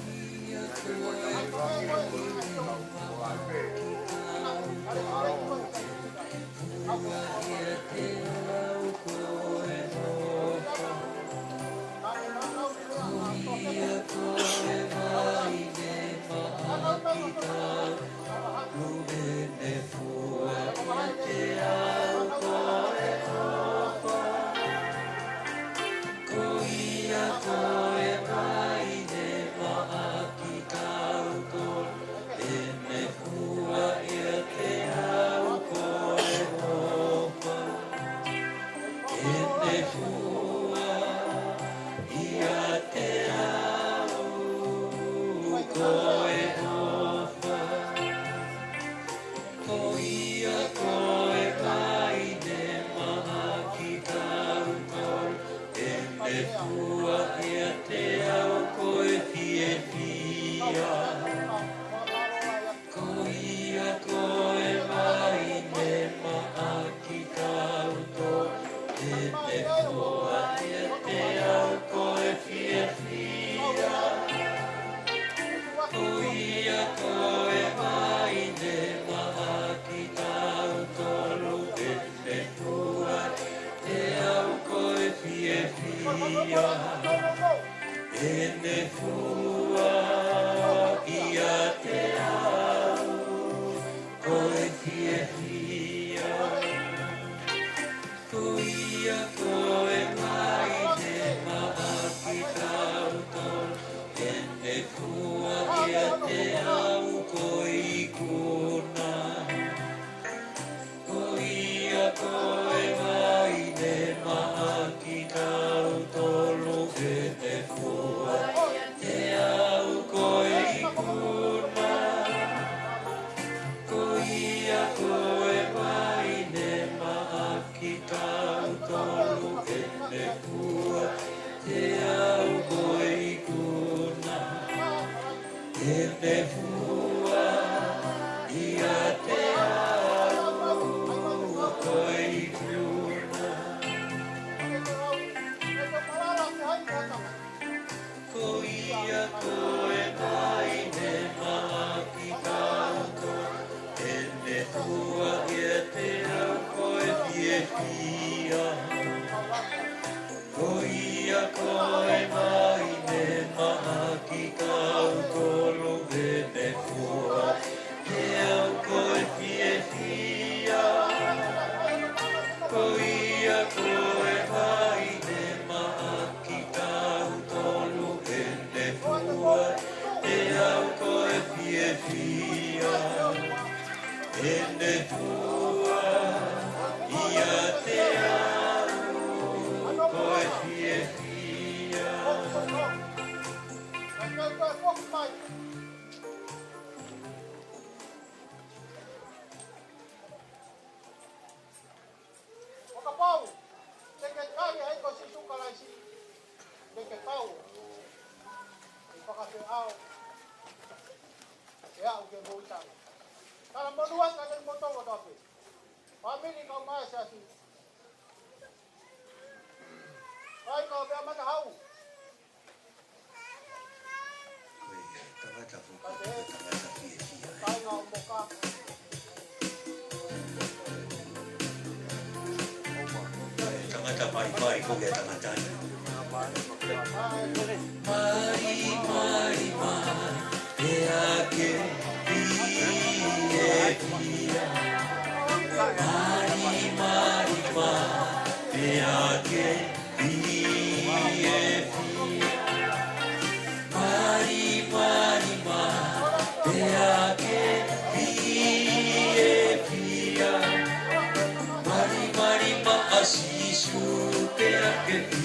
Así supe que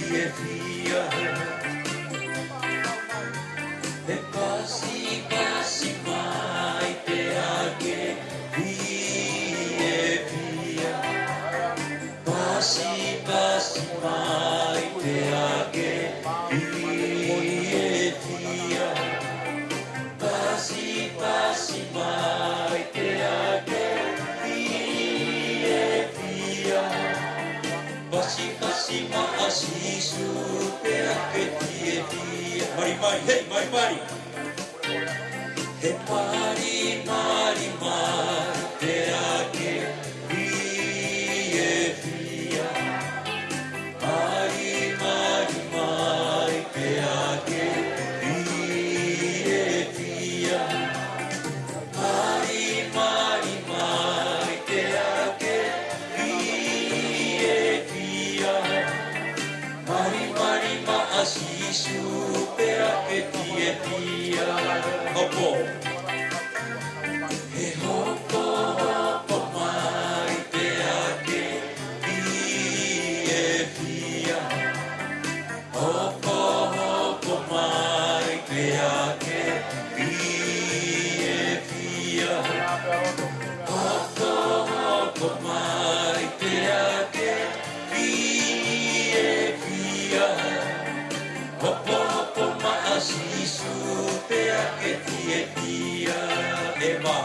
asisu pe ake tie tia. Mari mari, hey mari mari. He mari mari mari pe ake tie tia. Mari mari mari pe ake tie tia. Mari mari mari pe ake tie tia. Mari mari ma asisu pe ake tie tia. Hopo. He hopo hopo mai pe ake tie tia. Hopo hopo mai pe ake tie tia. Hopo hopo mai pe ake tie tia. Hopo hopo ma asisu pe ake tie tia. Ema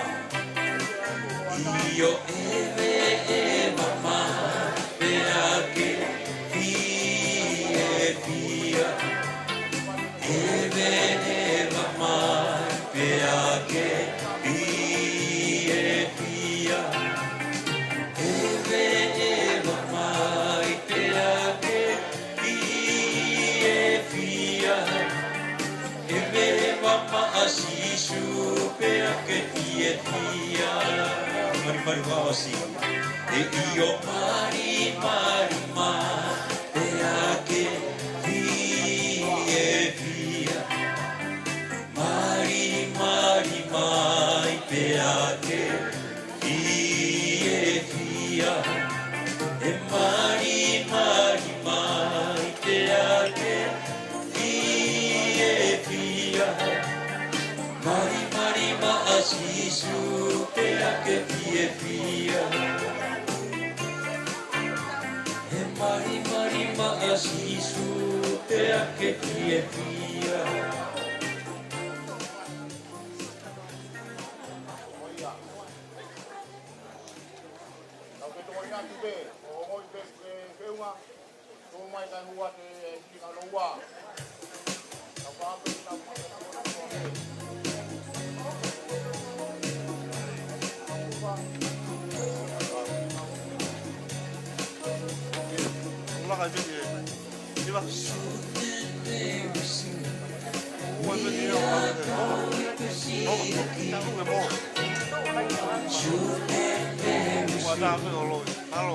io eve eva ma pe ake tie tia. Eve eva ma pe ake tie tia. Eve eva mai pe ake tie tia. Eve eva ma asisu pe ake tie tia. Mari mari wawasi. E io mari mari ma pe ake tie tia. Mari mari mai pe ake tie tia. E mari mari mai pe ake tie tia. Mari mari ma asisu pe ake tie tia. E mari mari ma asisu pe ake tie tia.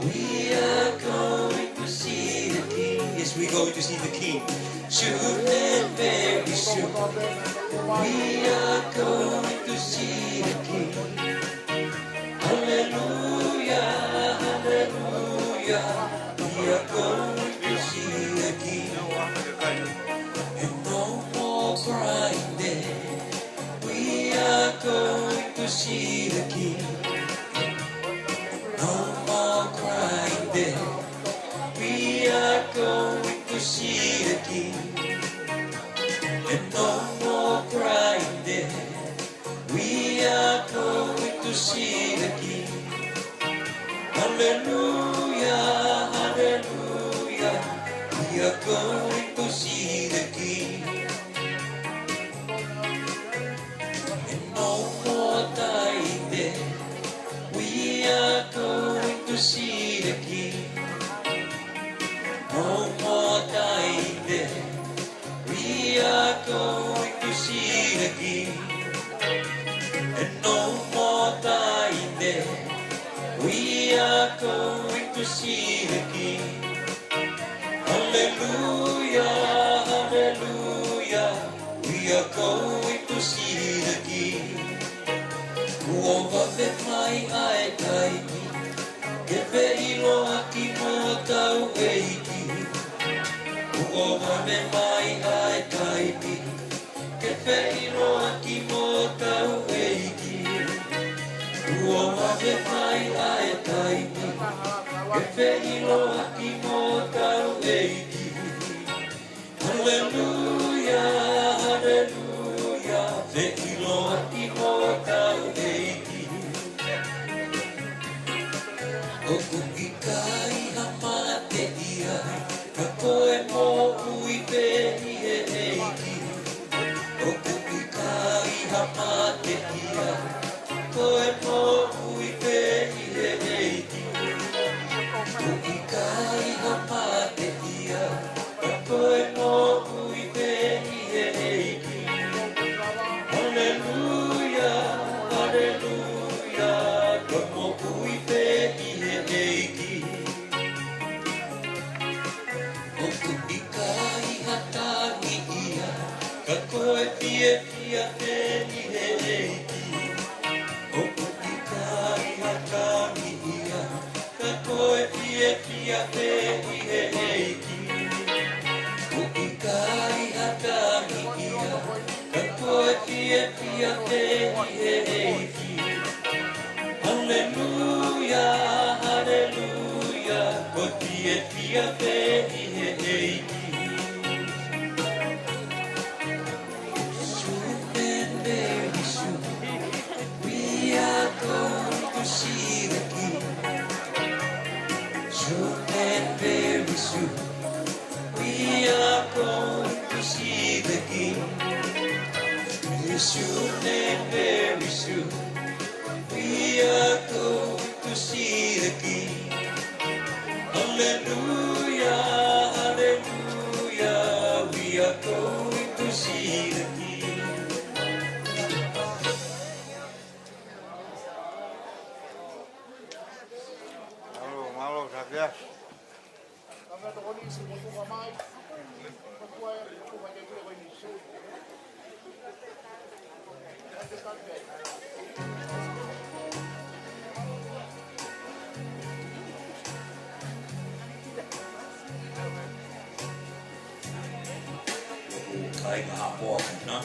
We are going to see the King. Yes, we're going to see the King. Soon and very soon. We are going to see the King. Hallelujah, hallelujah. We are going to see the King. And no more crying there. We are going to see the King. No more crying there. We are going to see the King. And no more crying there. We are going to see the King. Hallelujah, hallelujah. We are going to see the King. And no more dying there. We are going to see the King. No more dying there. We are going to see the King. And no more dying there. We are going to see the King. Hallelujah, hallelujah. We are going to see the King. Uova me mai ae taimi. Ke pe ilo aki mo tau eiki. Uova me mai ae taimi. Ke pe ilo aki mo tau eiki. Uova me mai ae taimi. Ke pe ilo aki mo tau eiki. Hallelujah, hallelujah. Pe ilo aki mo tau eiki. O kukikai hamate ia. Ka koe koe no ui pe i he eiti. Ui kai ha mate ia, ka koe no ui pe i he eiti. Hallelujah, hallelujah, ka mo ui pe i he eiti. O ui kai ha tangi ia, ka koe pie pia pe i he eiti. O ui kai ha tangi ia, ka koe pie pia pe i he eiti. O ui kai ha tangi ia, ka koe pie pia pe i he eiti. Hallelujah, hallelujah, ko pie pia pe i he eiti. Soon and very soon, we are going to see the King. Soon and very soon, we are going to see the King. Soon and very soon, we are going to see the King. Hallelujah, hallelujah, we are going to see the King. Malo, sabia. Kami ato koni isi mo kung kamay. Pagkuhay ang kumay kayo ko ni Su. Ate kante. Kai maha moa na.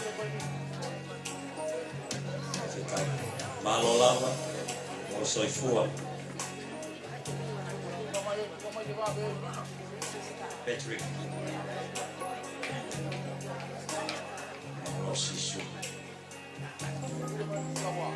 Se kai malo lava, o soifua. Kamay di ba be? Patrick. O sisu. Kawa.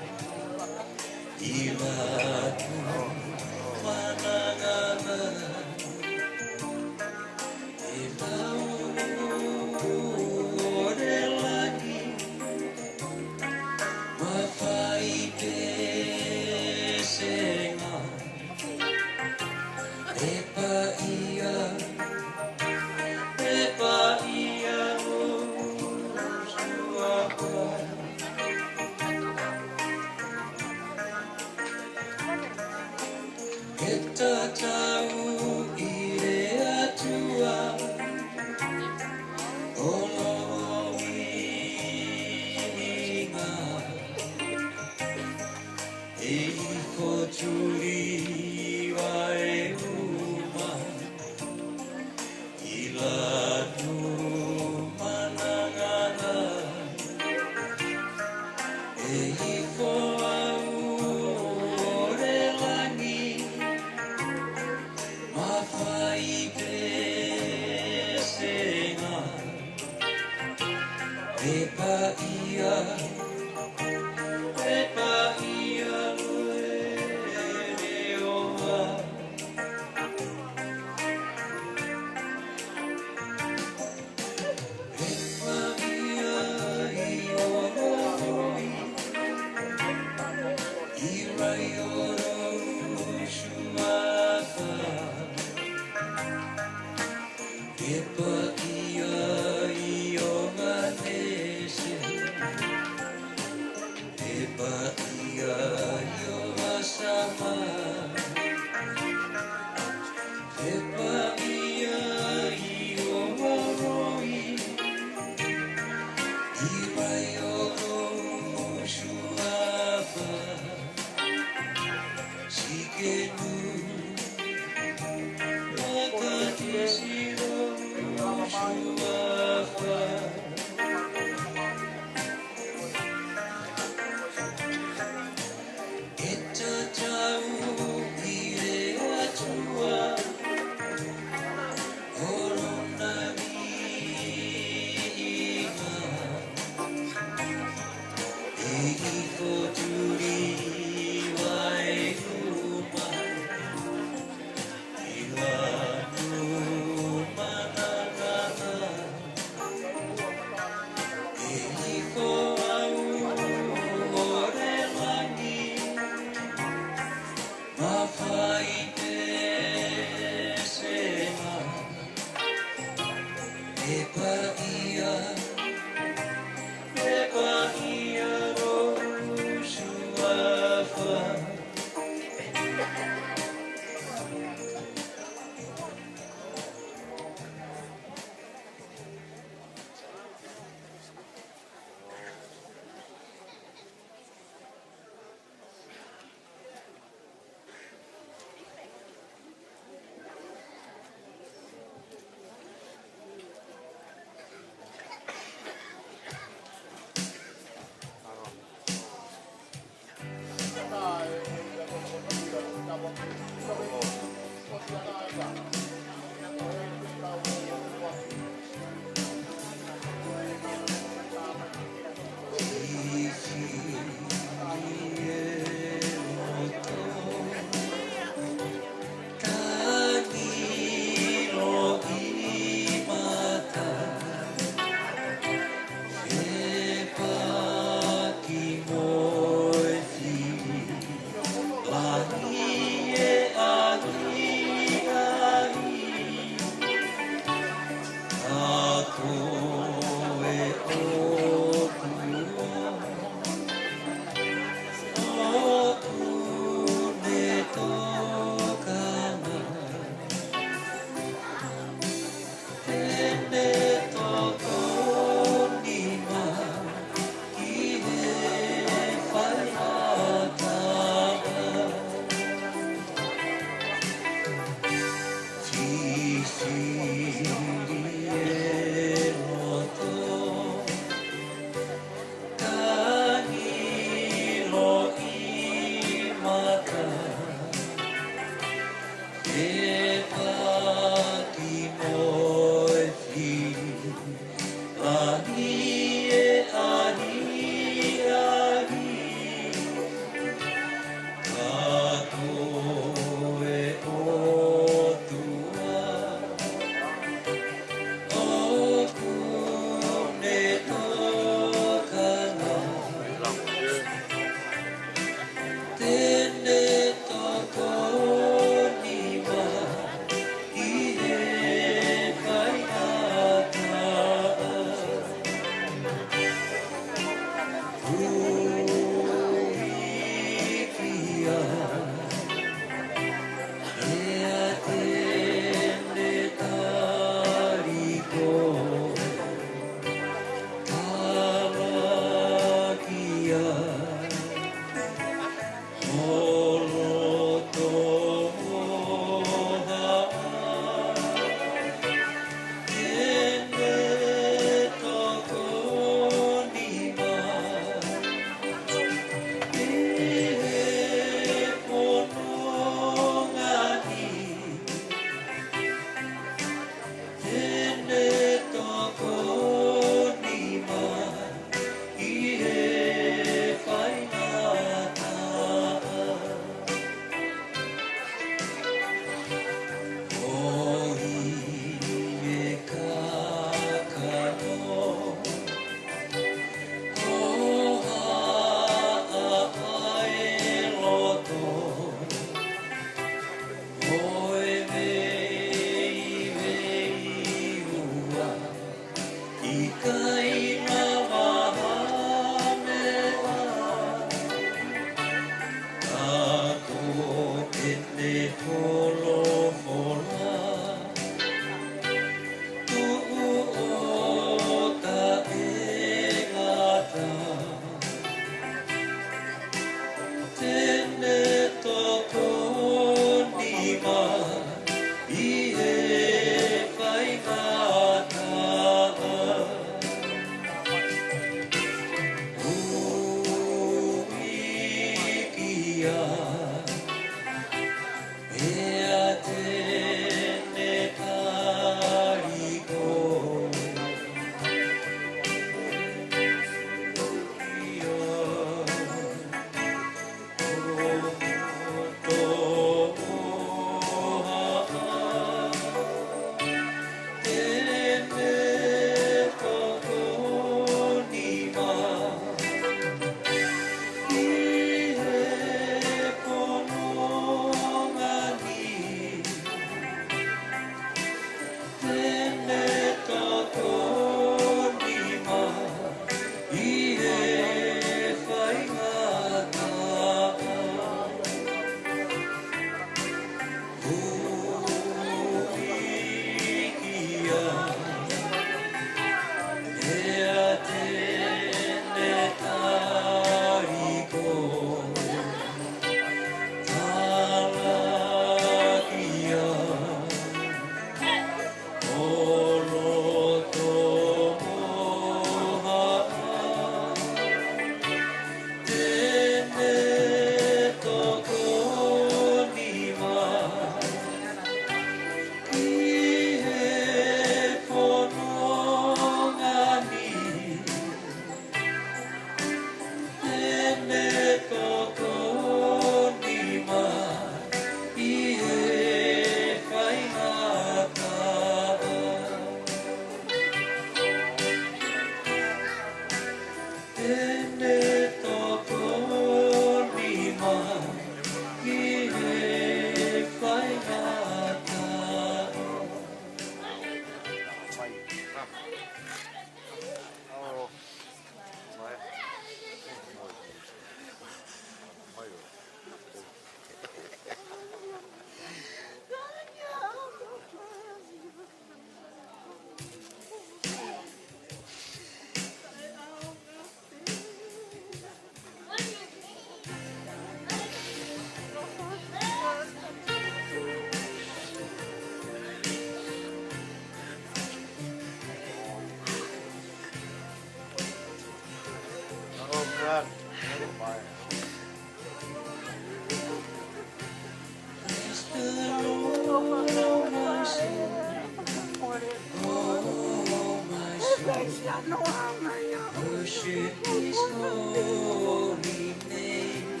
Worship His holy name.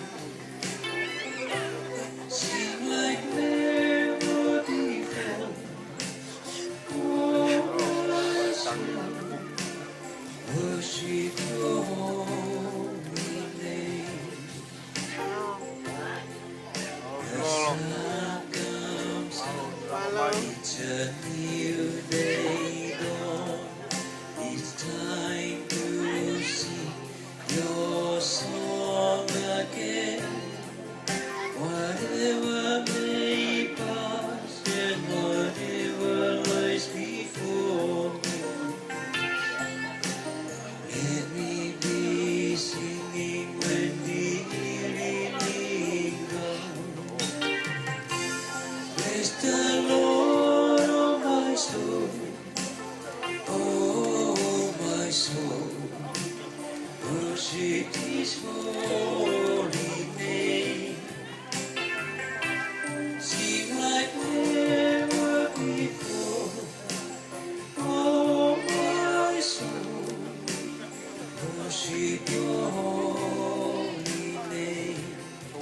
Sing like never before. Oh, my soul, worship Your holy name. The sun comes up, it's a new day dawn. It's time to sing Your song again. Whatever may pass and whatever lies before me, let me be singing when the evening comes. Bless the Lord, oh my soul. Oh, my soul, worship His holy name. Sing like never before. Oh, my soul, worship Your holy name.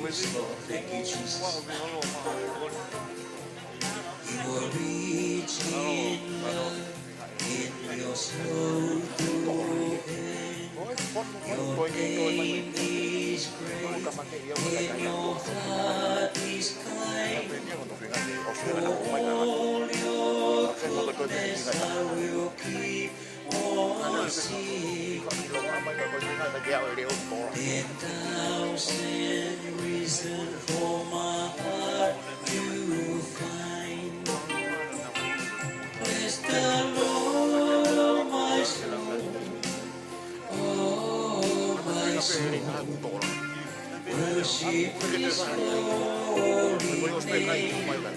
Yes, Lord, thank You, Jesus. You are rich in love. In Your slow to end, Your name is great, and Your heart is kind. For all Your goodness I will keep on singing. 10,000 reasons for my heart to find. Bless the Lord, oh my soul, oh my soul, worship His holy name.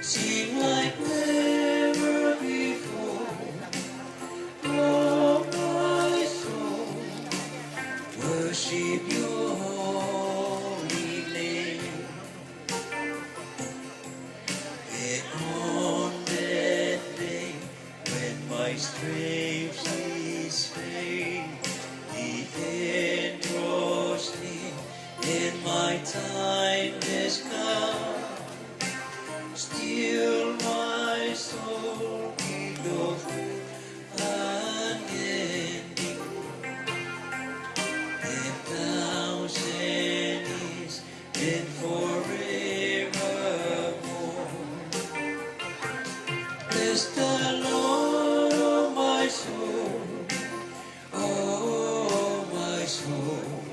Sing like never before, oh my soul, worship Your holy name. And on that day, when my strength is failing, the end draws near, and my time has come. Still my soul will go through unending. 10,000 years and forevermore. Bless the Lord, oh my soul, oh my soul,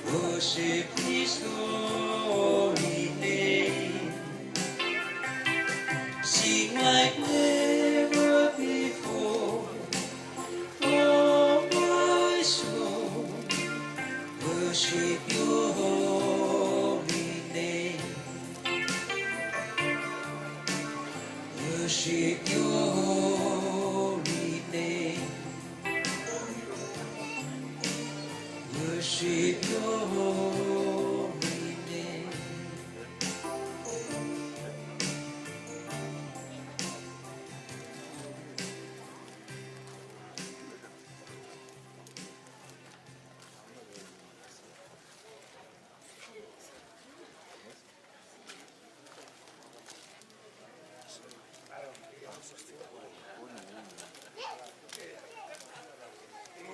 worship His holy name. Sing like never before, oh my soul, worship Your holy name. Worship Your holy name. Worship Your holy name. Oh,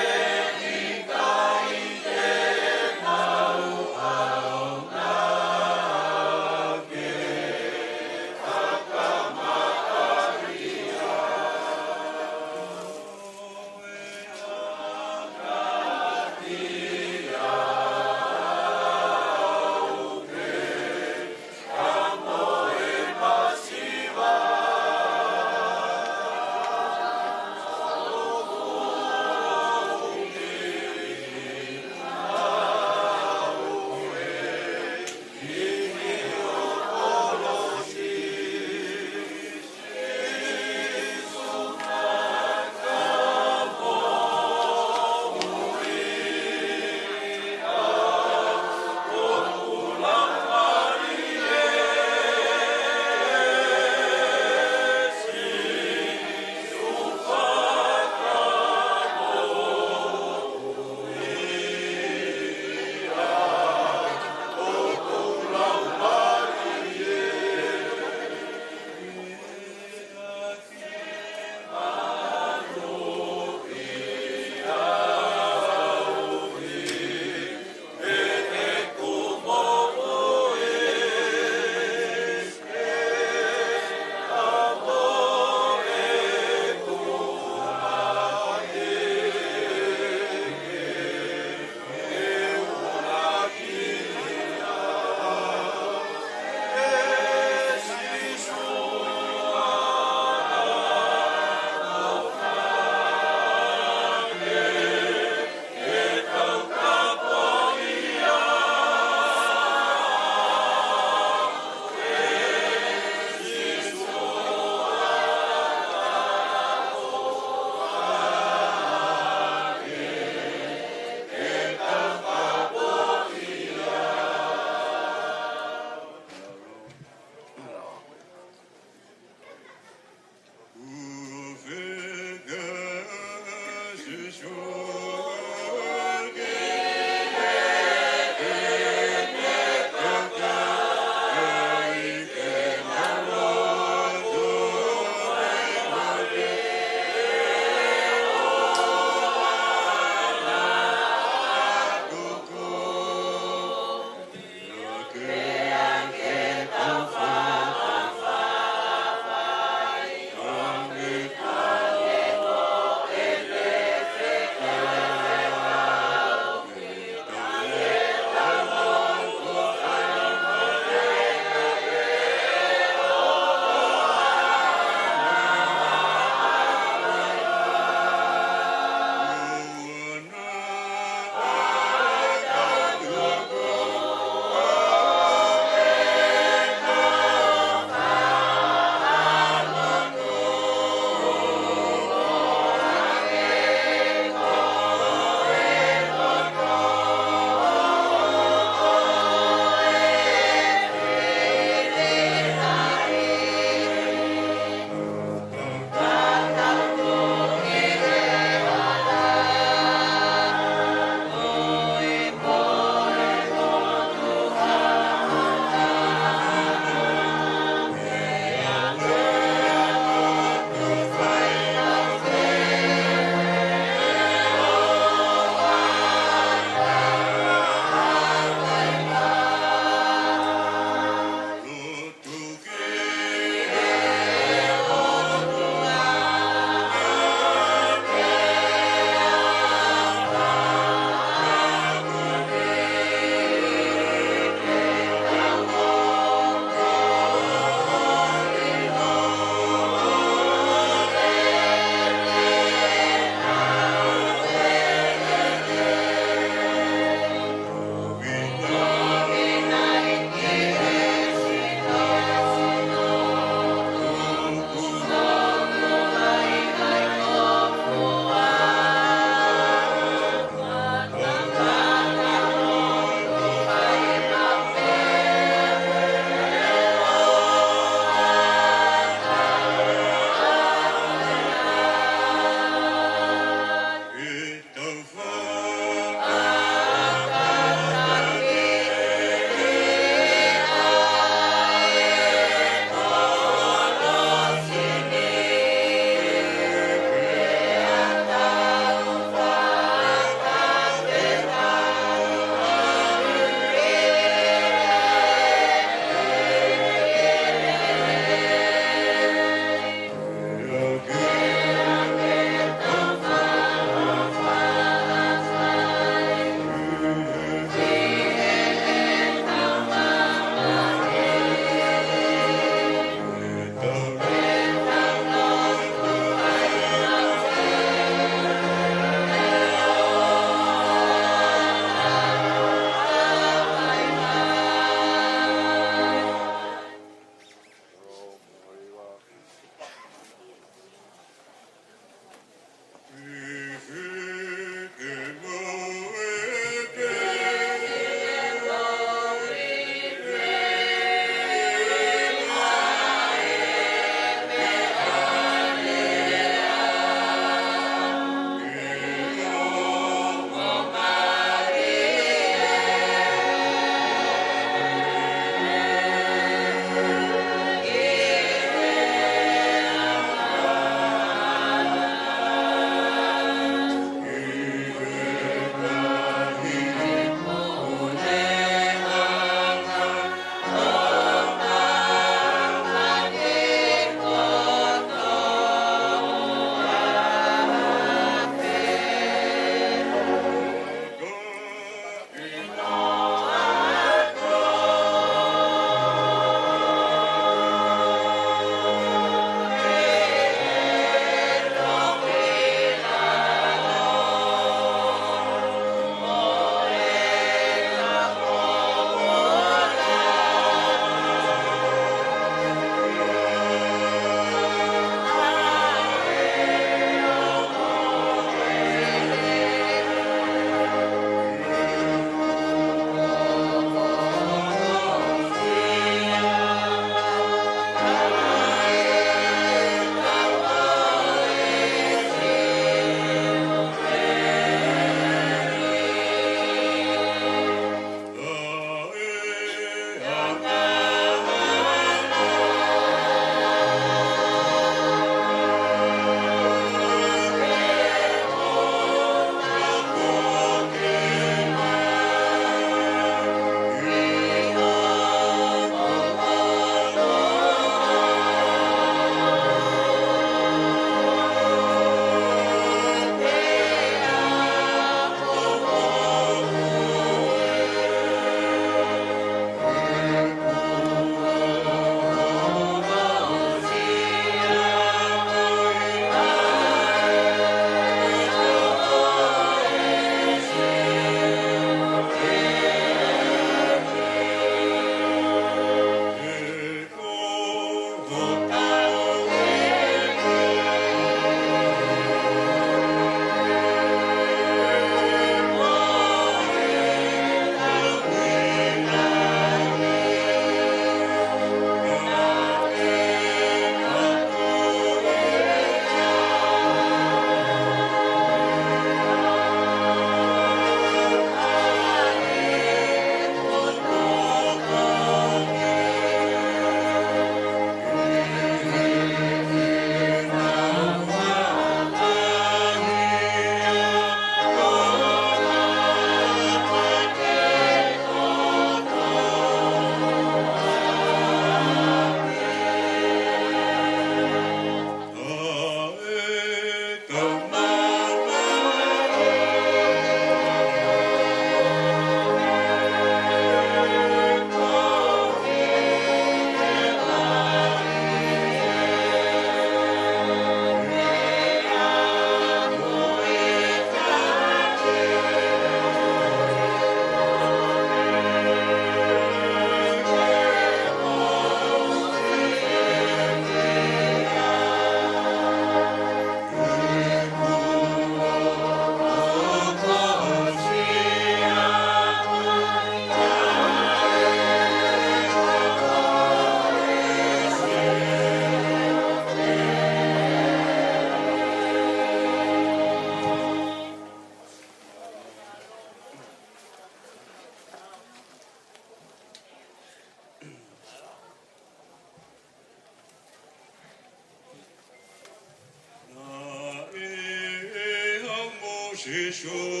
Ko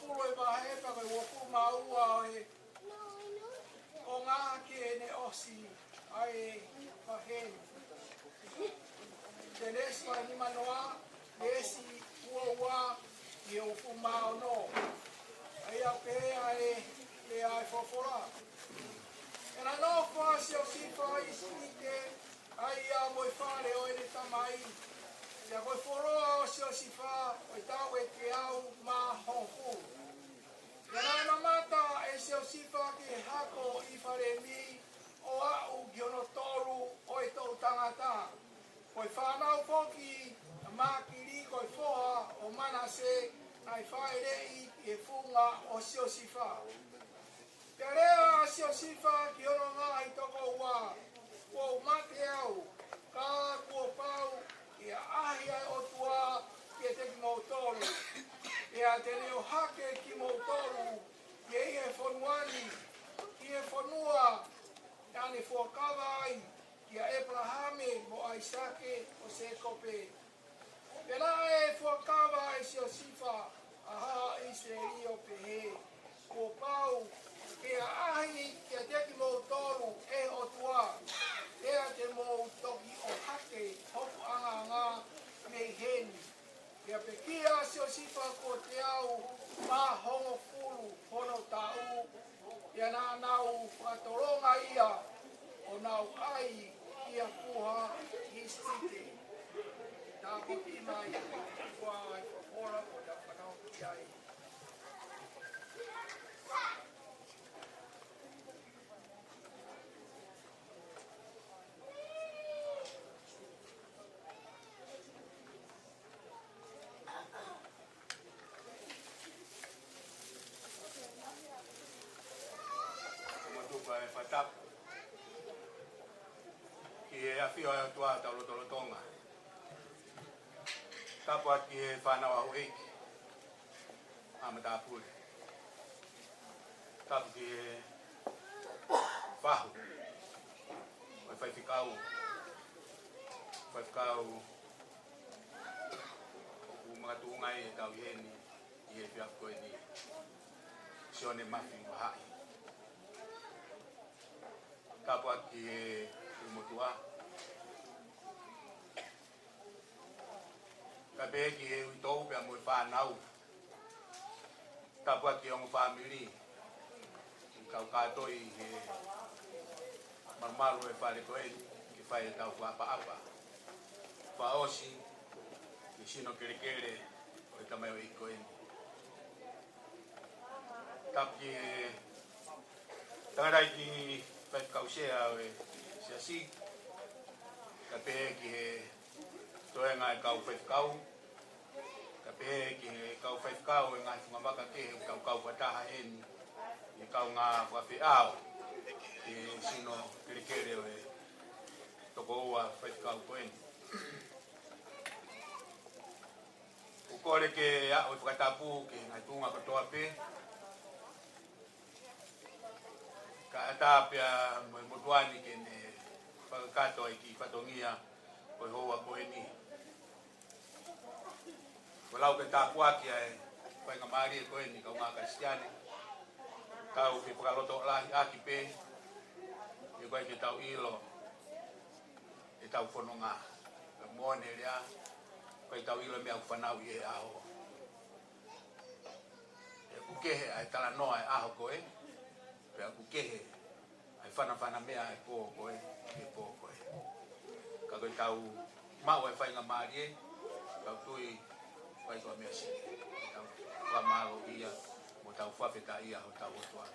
fulo e Vahepa koe woku maua o ngā ke ne osi ai Vaheni. Te lesi wa ni manoa, lesi ua i o fu mao no. Ai a pēa e ai fofora. E na no kwa si o sifa i sinike, ai a moi whare o ere tamai. Ia koe whoroa o si o sifa, o i tau e te au mā hongu. Ia nā mata e si o sifa ki hako i whare mi, o au giono toru o e tau tangata. Koe whanau poki, a mākiri koe whoha o manase, nai whaerei e funga o si o sifa. Te rea si o sifa ki ono ngā i toko ua, kua mate au, ka kua pau, i a ahi ai o tua ki e te ki mautoru. E a te reo hake ki mautoru, ki e ie whonuani, ki e whonua, tane whuakawa ai, ki a Abrahame mo Aisake o se kope. Pera e whuakawa e si o sifa, aha Israeli o pehe, kua pau, ke a ahi ki a teki mou toru e o tua, e a te mou toki o hake, hopu anga ngā mei heni. Ke a pekia si o sifa ko te au, mā hongo fulu, hono tau, e a nā nau whakatoronga ia, o nau ai, ia puha i stite. Tā koti mai, kua ai whakora o ta whanau ki ai. Fatap ki e awhio e atua taulotolotonga. Tapua ki e whanau au eiki amatapuri. Tapu ki e whahu o Faifekau u mga tuungai e tau heni i e whiakoe ni SIONE Vaha'i. Tapua ki e umutua. Ka pe ki e uitou pe a mui whanau. Tapua ki ongo family. Kau katoi e marmaru e whare koe ki whai e tau whapa-apa. Whaosi ki sino kere o i tamai o i koe. Tapu ki e tangarai ki Faifekau SIONE Vaha'i, ka pehe ki he toenga e kau Faifekau, ka pehe ki he kau Faifekau e ngai whamaka ke he kau whataha heni, e kau ngā whawhiao, e sino kere o e toko ua Faifekau koeni. Ukore ke a o whakatapu ke ngai tunga katoa pe, ka atapia mo motuani ke ne whakakato ai ki whatongia o i hoa koe ni. Walau ke tāpuaki ai whainga maari e koe ni kau ngā Kristiane. Tau ke whakaloto lahi aki pe, e koe ke tau ilo, e tau whanonga. Ka mone rea, koe tau ilo mea whanau i e aho. E kukehe ai tala noa e aho koe, pe aku kehe ai whana mea e pō koe, e pō koe. Ka koe tau mau e whainga maari e, tau tui whai koa mea si. Tau whamaro ia, mo tau whawheta ia ho tau otua.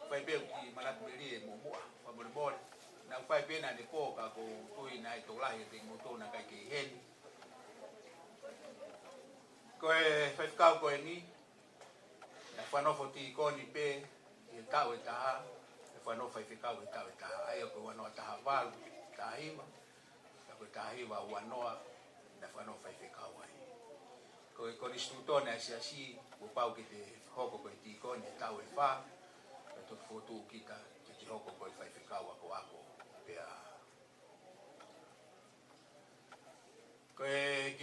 Whai beu ki manatu meri e mō mua, whamore mōre. Nau whai pena ne pō ka ko tui nai tō lahi e te ngotona kai ke heni. Koe Faifekau koe ni, e whanofo ti koni pe, e tau e taha, e whanofo Faifekau e tau e taha. Aia koe wanoa taha walu, taha hima, e koe taha hiwa wanoa, e whanofo Faifekau ai. Koe koni stutone a si, o pau ki te hoko koe ti koni, e tau e wha, e toki fotu kita, ki te hoko koe Faifekau ako, pea.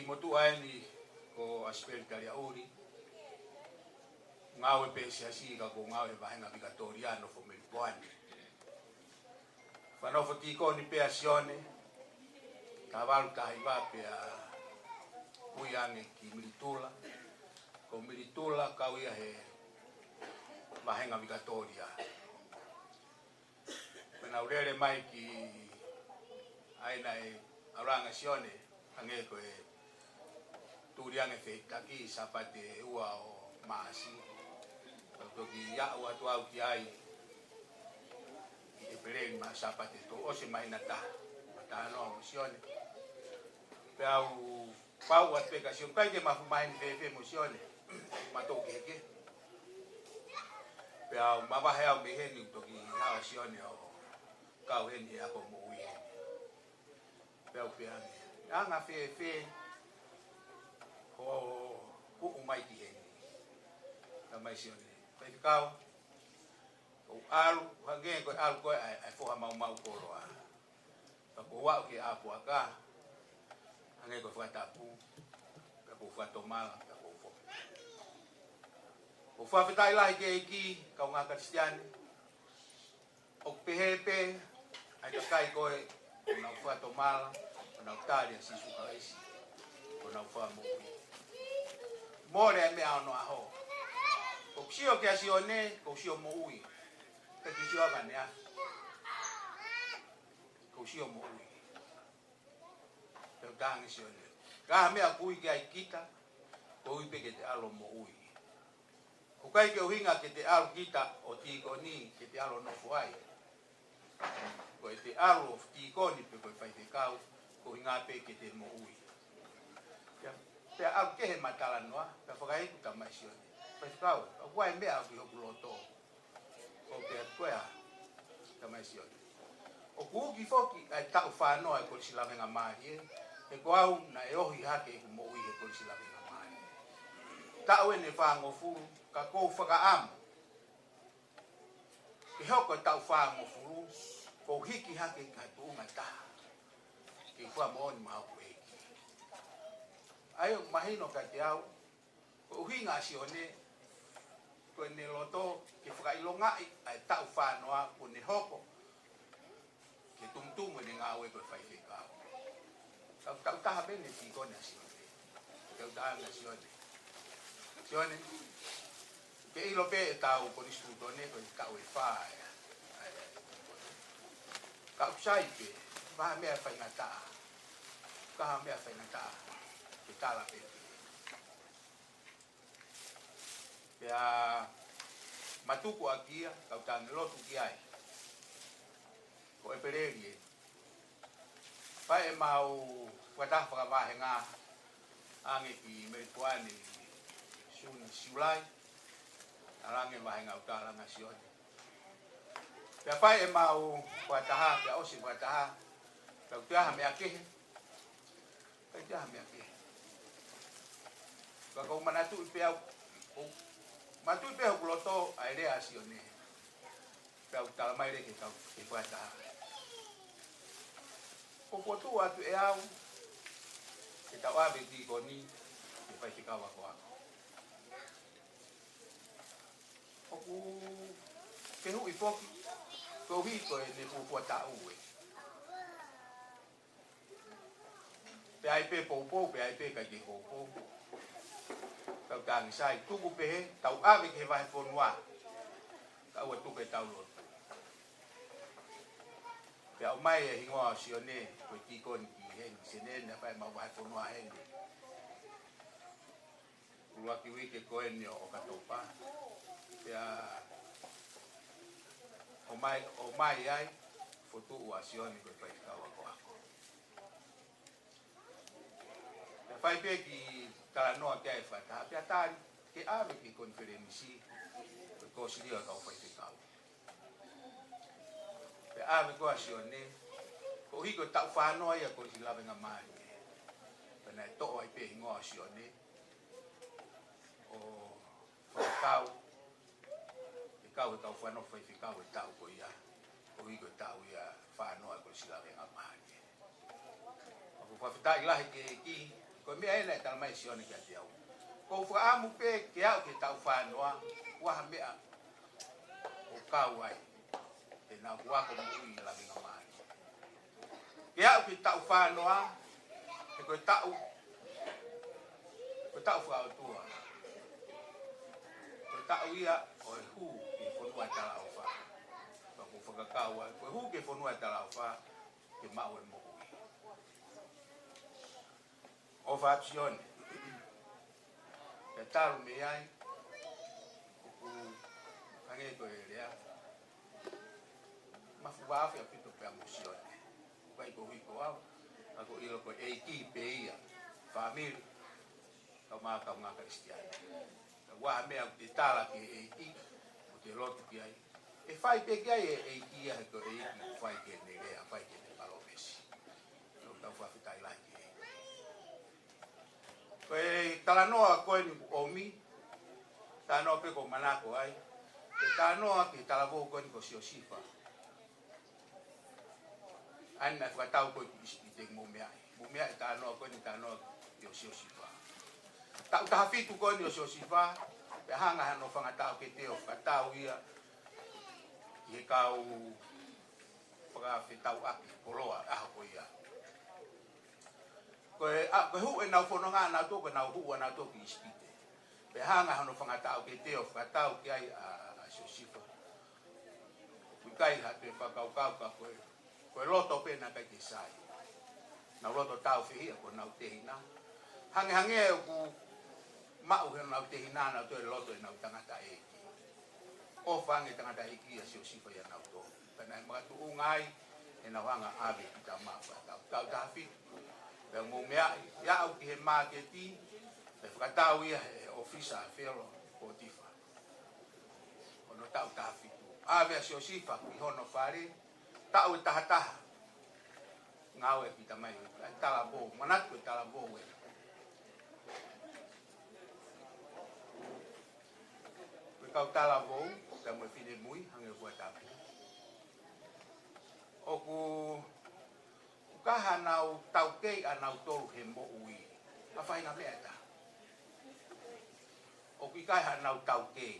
motu aini ko aspel kalia uri. Ngawe pesiasi ka ko ngawe vahenga Victoriano fo Melbourne. Fanofo tiko ni pe Sione. Kavalu tahiva pe kuyange ki militula. Ko militula kawia he vahenga Victoria. Pena urele mai ki aina e aranga Sione ange ko e turiange feitaki sapate ua o maasi. Toki ya wa tu au ki ai e peleng ma sapate to o se mai nata mata no Sione pe au pau at pe ka Sione kai ke ma fu mai fe Sione ma to ke pe au ma va he au me he ni toki ha Sione o kau he ni ako mo ui pe au pe anga fe o mai ki he na mai Sione Faifekau o alu hage ko alu ko ai fo mau ko roa ko wa ke apu aka ange ko fa tapu ko fa tomal ko fo o fa fitai lai ke iki ka nga Kristian o pehepe ai ka kai ko na fa tomal na tali si su ka isi ko na fa mo me ano aho ko sio ke Sione ko sio mo ui ke sio vanea ko sio mo ui te dang Sione ka me a kui ke ai kita ko ui pe ke te alo mo ui ko kai ke winga ke te alo kita o ti ko ni ke te alo no fuai ko te alo ti ko ni pe ko Faifekau ko winga pe ke te mo ui ya pe a ke he matala noa pe fokai ku ta mai Sione Faifekau, aku ai mea aku hoku loto. Ko pe koea ta mai Sione. O kuki foki ai tau whanoa e kori silawenga mahi e ko au na e ohi hake ku mo ui e kori silawenga mahi. Tau e ne whango furu ka kou whakaamu. Ke hoko tau whango furu ko hiki hake kai tuunga taha. Ke kua mooni mahau eki. Ayo mahino ka te au ko uhinga Sione ko ne loto ke whakailonga ai tau whanoa ko ne hoko ke tumtumu ne ngawe ko Faifekau. Tau taha bene ti kone Sione. Tau taha na Sione. Sione ke ilo pe tau ko ni stutone ko tau e whae. Kau sai pe vaha mea whaingata. Kaha mea whaingata ke tala pe. Ya matuku akia kau tang lotu ki ai ko e pererie pai mau wata fa va henga ange ki Melbourne Julai alange va henga utala na Sione ya pai mau wata ya osi wata kau tia me ake kai tia me ake kau manatu pe au matu pe ho loto aire a Sione. Kau tala mai le ke kau e pata. Ko potu atu e au. Ke tau ave ti koni e Faifekau ako ako. Oku ke hu i foki. Ko hi ko e ne pu ta uwe. Pe ai pe popo pe ai pe ka ke popo. Kau tang sai tuku pe tau ave ke vai fonwa kau tu ke tau lo pe au mai e hingoa Sione ko ti kon ki hen sene na pai mau vai fonwa hen lua ki wi ke ko en o ka topa pe o mai ai fotu wa Sione ko Faifekau ako pe pai pe ki kala no ke ai fata pe atari ke ave ki konferensi ko silia ka Faifekau pe ave ko Sione ko hiko tau whanoa ia ko silawenga mai pe na to ai pe ngo Sione o Faifekau e kau whanoa Faifekau e tau ko ia ko hiko tau ia whanoa ko silawenga mai ko whawhitai lahi ke ki Ko mea ena tala mai sione kia te au. Ko whaamu pe ke au ke tau whanoa, waha mea o kau ai. Te nā huako mui la vinga mai. Ke au ke tau whanoa, e koe tau whao tua. Koe tau ia o e hu ke whanua tala au wha. Ko whakakau ai, koe hu ke whanua tala au wha, ke mau e mohu. O Faifekau e taru me ai ku kange ko area ma fu va fa pito pe amosio vai ko hiko au ako ilo ko eiki pe ia family ka ma cristiano wa me a tala ke eiki o te lotu ki ai e fai pe ki ai eiki ia ko eiki fai ke ne rea fai ke ne palomesi no tau fa fitai lai koe talanoa koe ni omi, tanoa pe ko manako ai, te tanoa ki talavo koe ni ko siosifa. Aina whakatau koe ki te mumea. Mumea e tanoa koe ni tanoa ki o siosifa. Tau tahafitu koe ni o siosifa, pe hanga hano whangatau ke te o whakatau ia, i he kau whakawhetau aki, koroa, aha koe ia. Koe hu e nau whanonga nau tō, koe nau hu nau tō ki ispite. Pe hanga hano whangatau ke te o whakatau ki ai a siosifa. Kui kai ha te whakaukau ka koe loto pēna kai te sai. Nau loto tau whihia koe nau tehina. Hange e ku mau he nau tehina nau tō e loto e nau tangata eki. O whange tangata eki a siosifa ia nau tō. Pena e mga tu ungai e nau hanga ave ki ta maa whakatau. Tau tahafitu. Pea mō mea, ia au ki he māketi, pe whakatau ia he ofisa a whero o tifa. Ono tau tāwhitu. Āwea siosifa ki hono whare, tau e tahataha. Ngau e ki tamai, e tala bō, manatu e tala bō e. Koe kau tala bō, ka mo e whine mui, hange kua tāpu. Oku kaha nau tau kei a nau toru he mo ui. A whainga mea ta. O ki kaha nau tau kei.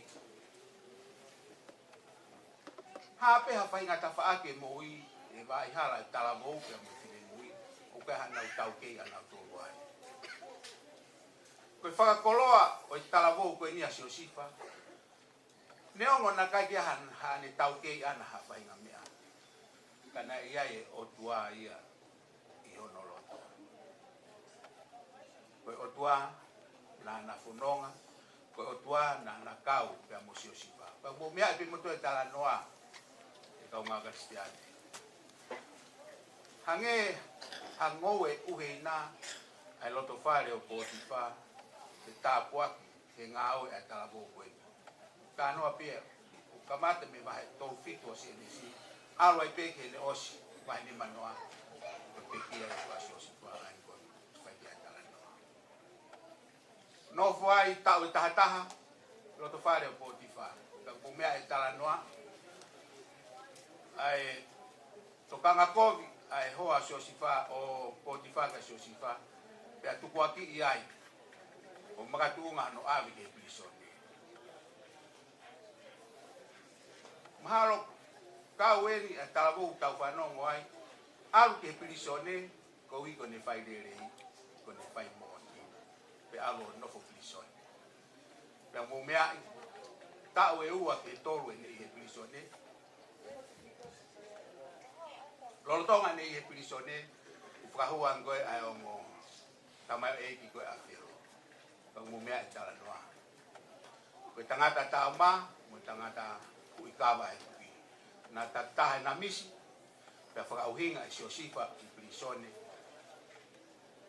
Hape ha whainga ta whaake mo ui e vai hala e tala mou ke mo whine mui. O kaha nau tau kei a nau toru ai. Koe whakakoloa o i tala mou koe ni a siosifa. Neongo na kai kia hane tau kei ana ha whainga mea. Kana ia e o tua ia. Koe o tua na whanonga, koe o tua na kau pia mo siosifa. Koe mo mea e pimoto e tala noa e kau ngā kristiane. Hange hangou e uhe ina ai loto whare o pōtifa te tāpuaki he ngāo e tala bō koe. Ka noa pia, o kamata me vahe tōu fitu o CNC, alo ai peke ne osi, vahe ni manoa, o pekia e kua siosifa ai koe. No fuai tau e tahataha, loto whare o pōtifa. Ka kumea e tala noa. Ai, tokanga kovi, ai hoa siosifa o pōtifa ka siosifa. Pea tukuaki i ai. O makatuunga no awi ke pilisone. Mahalo, kau eri a talabu tau whanongo ai. Alu ke pilisone, ko wiko ne whai rerei, ko ne whai mo. Pe alo nofo pilisone. Pe mo mea tau e ua ke toru e nei he pilisone. Lolotonga nei he pilisone, whakahua ngoe ai o mo tamai eiki koe a whiro. Pe mo mea e tala noa. Koe tangata tau ma, mo tangata kuikawa e kuki. Na tatahe na misi, pe whakauhinga e siosifa i pilisone.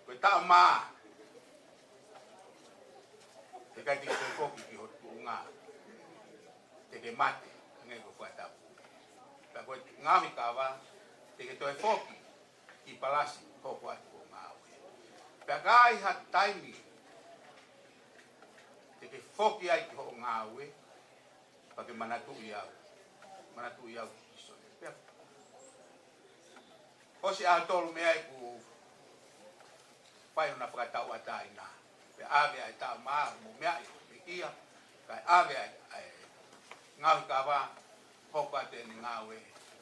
Koe tau ma, te kai te koki ki hotu unga. Te ke mate, ngai ko whaitapu. Ka koe ngāmi kawa, te ke toi foki ki palasi hoko atu ko ngāwe. Ka kai ha taimi, te ke foki ai ki hoko ngāwe, pa ke manatu i au. Manatu i au ki sone. Osi a tolu mea i ku fai ona whakatau atai nā. Pe ave ai tā maa mo mea i me ia, kai ave ai ngāhi ka wā, hoko ate ni ngāwe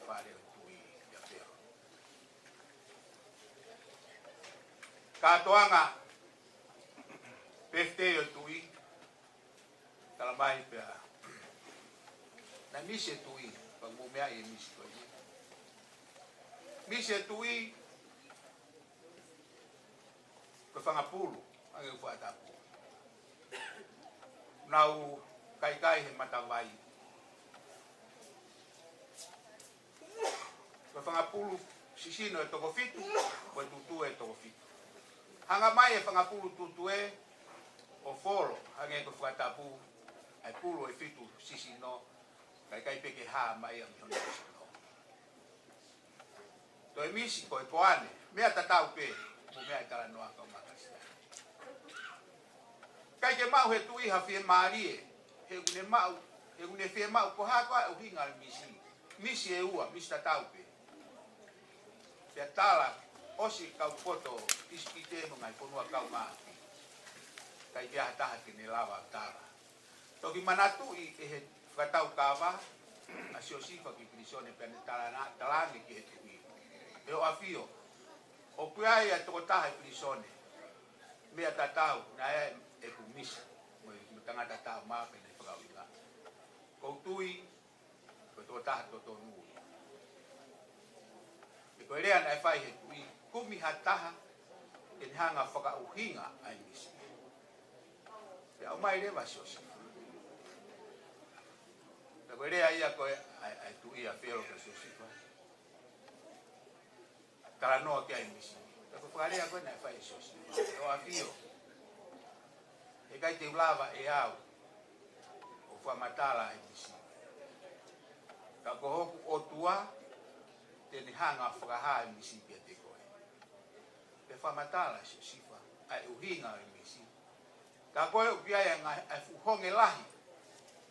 whare o tui ia pēro. Kātoanga, birthday o tui, tala mai pēa, na mise tui, pa mo mea i mise tui. Mise tui, ko whangapulu, ange uwhatapu. Nau kai he matawai. Ko whangapulu sisino e toko fitu, ko e tutu e toko fitu. Hanga mai e whangapulu tutu e o folo, ange ko whatapu, ai pulu e fitu sisino, kai peke haa mai a mihona sisino. Toi misi ko e koane, mea tatau pe, mo mea i tala noa kau makasita. Kai ke mau he tui ha fie maarie, he gune fie mau ko hatoa e uhinga le misi. Misi e ua, misi tatau pe. Pea tala, osi kau poto, ispite mo ngai ponua kau maafi. Kai pea hataha ke ne lava tala. Toki manatu i he whakatau kawa, a siosifa ki krisione pea ne talange ki he tui. E o afio, o kuai a toko taha e prisone, mea tatau, na e kumisa, mo tanga tatau mape ne whakawila. Koutui, ko toko taha toto nui. E koe rea na e whai he tui, kumi hataha, e ni hanga whakauhinga ai misi. Pe au mai rewa siosi. E koe rea ia koe ai tui a whiero ka siosi. Kala noa kia i misi. Tako whakarea koe nai whai siosi. O a fio. E kai te ulava e au. O whamatala i misi. Tako hoku o tua. Te ni hanga whakaha i misi kia te koe. Te whamatala siosifa. Ai uhinga i misi. Ka koe upiai ai fuhonge lahi.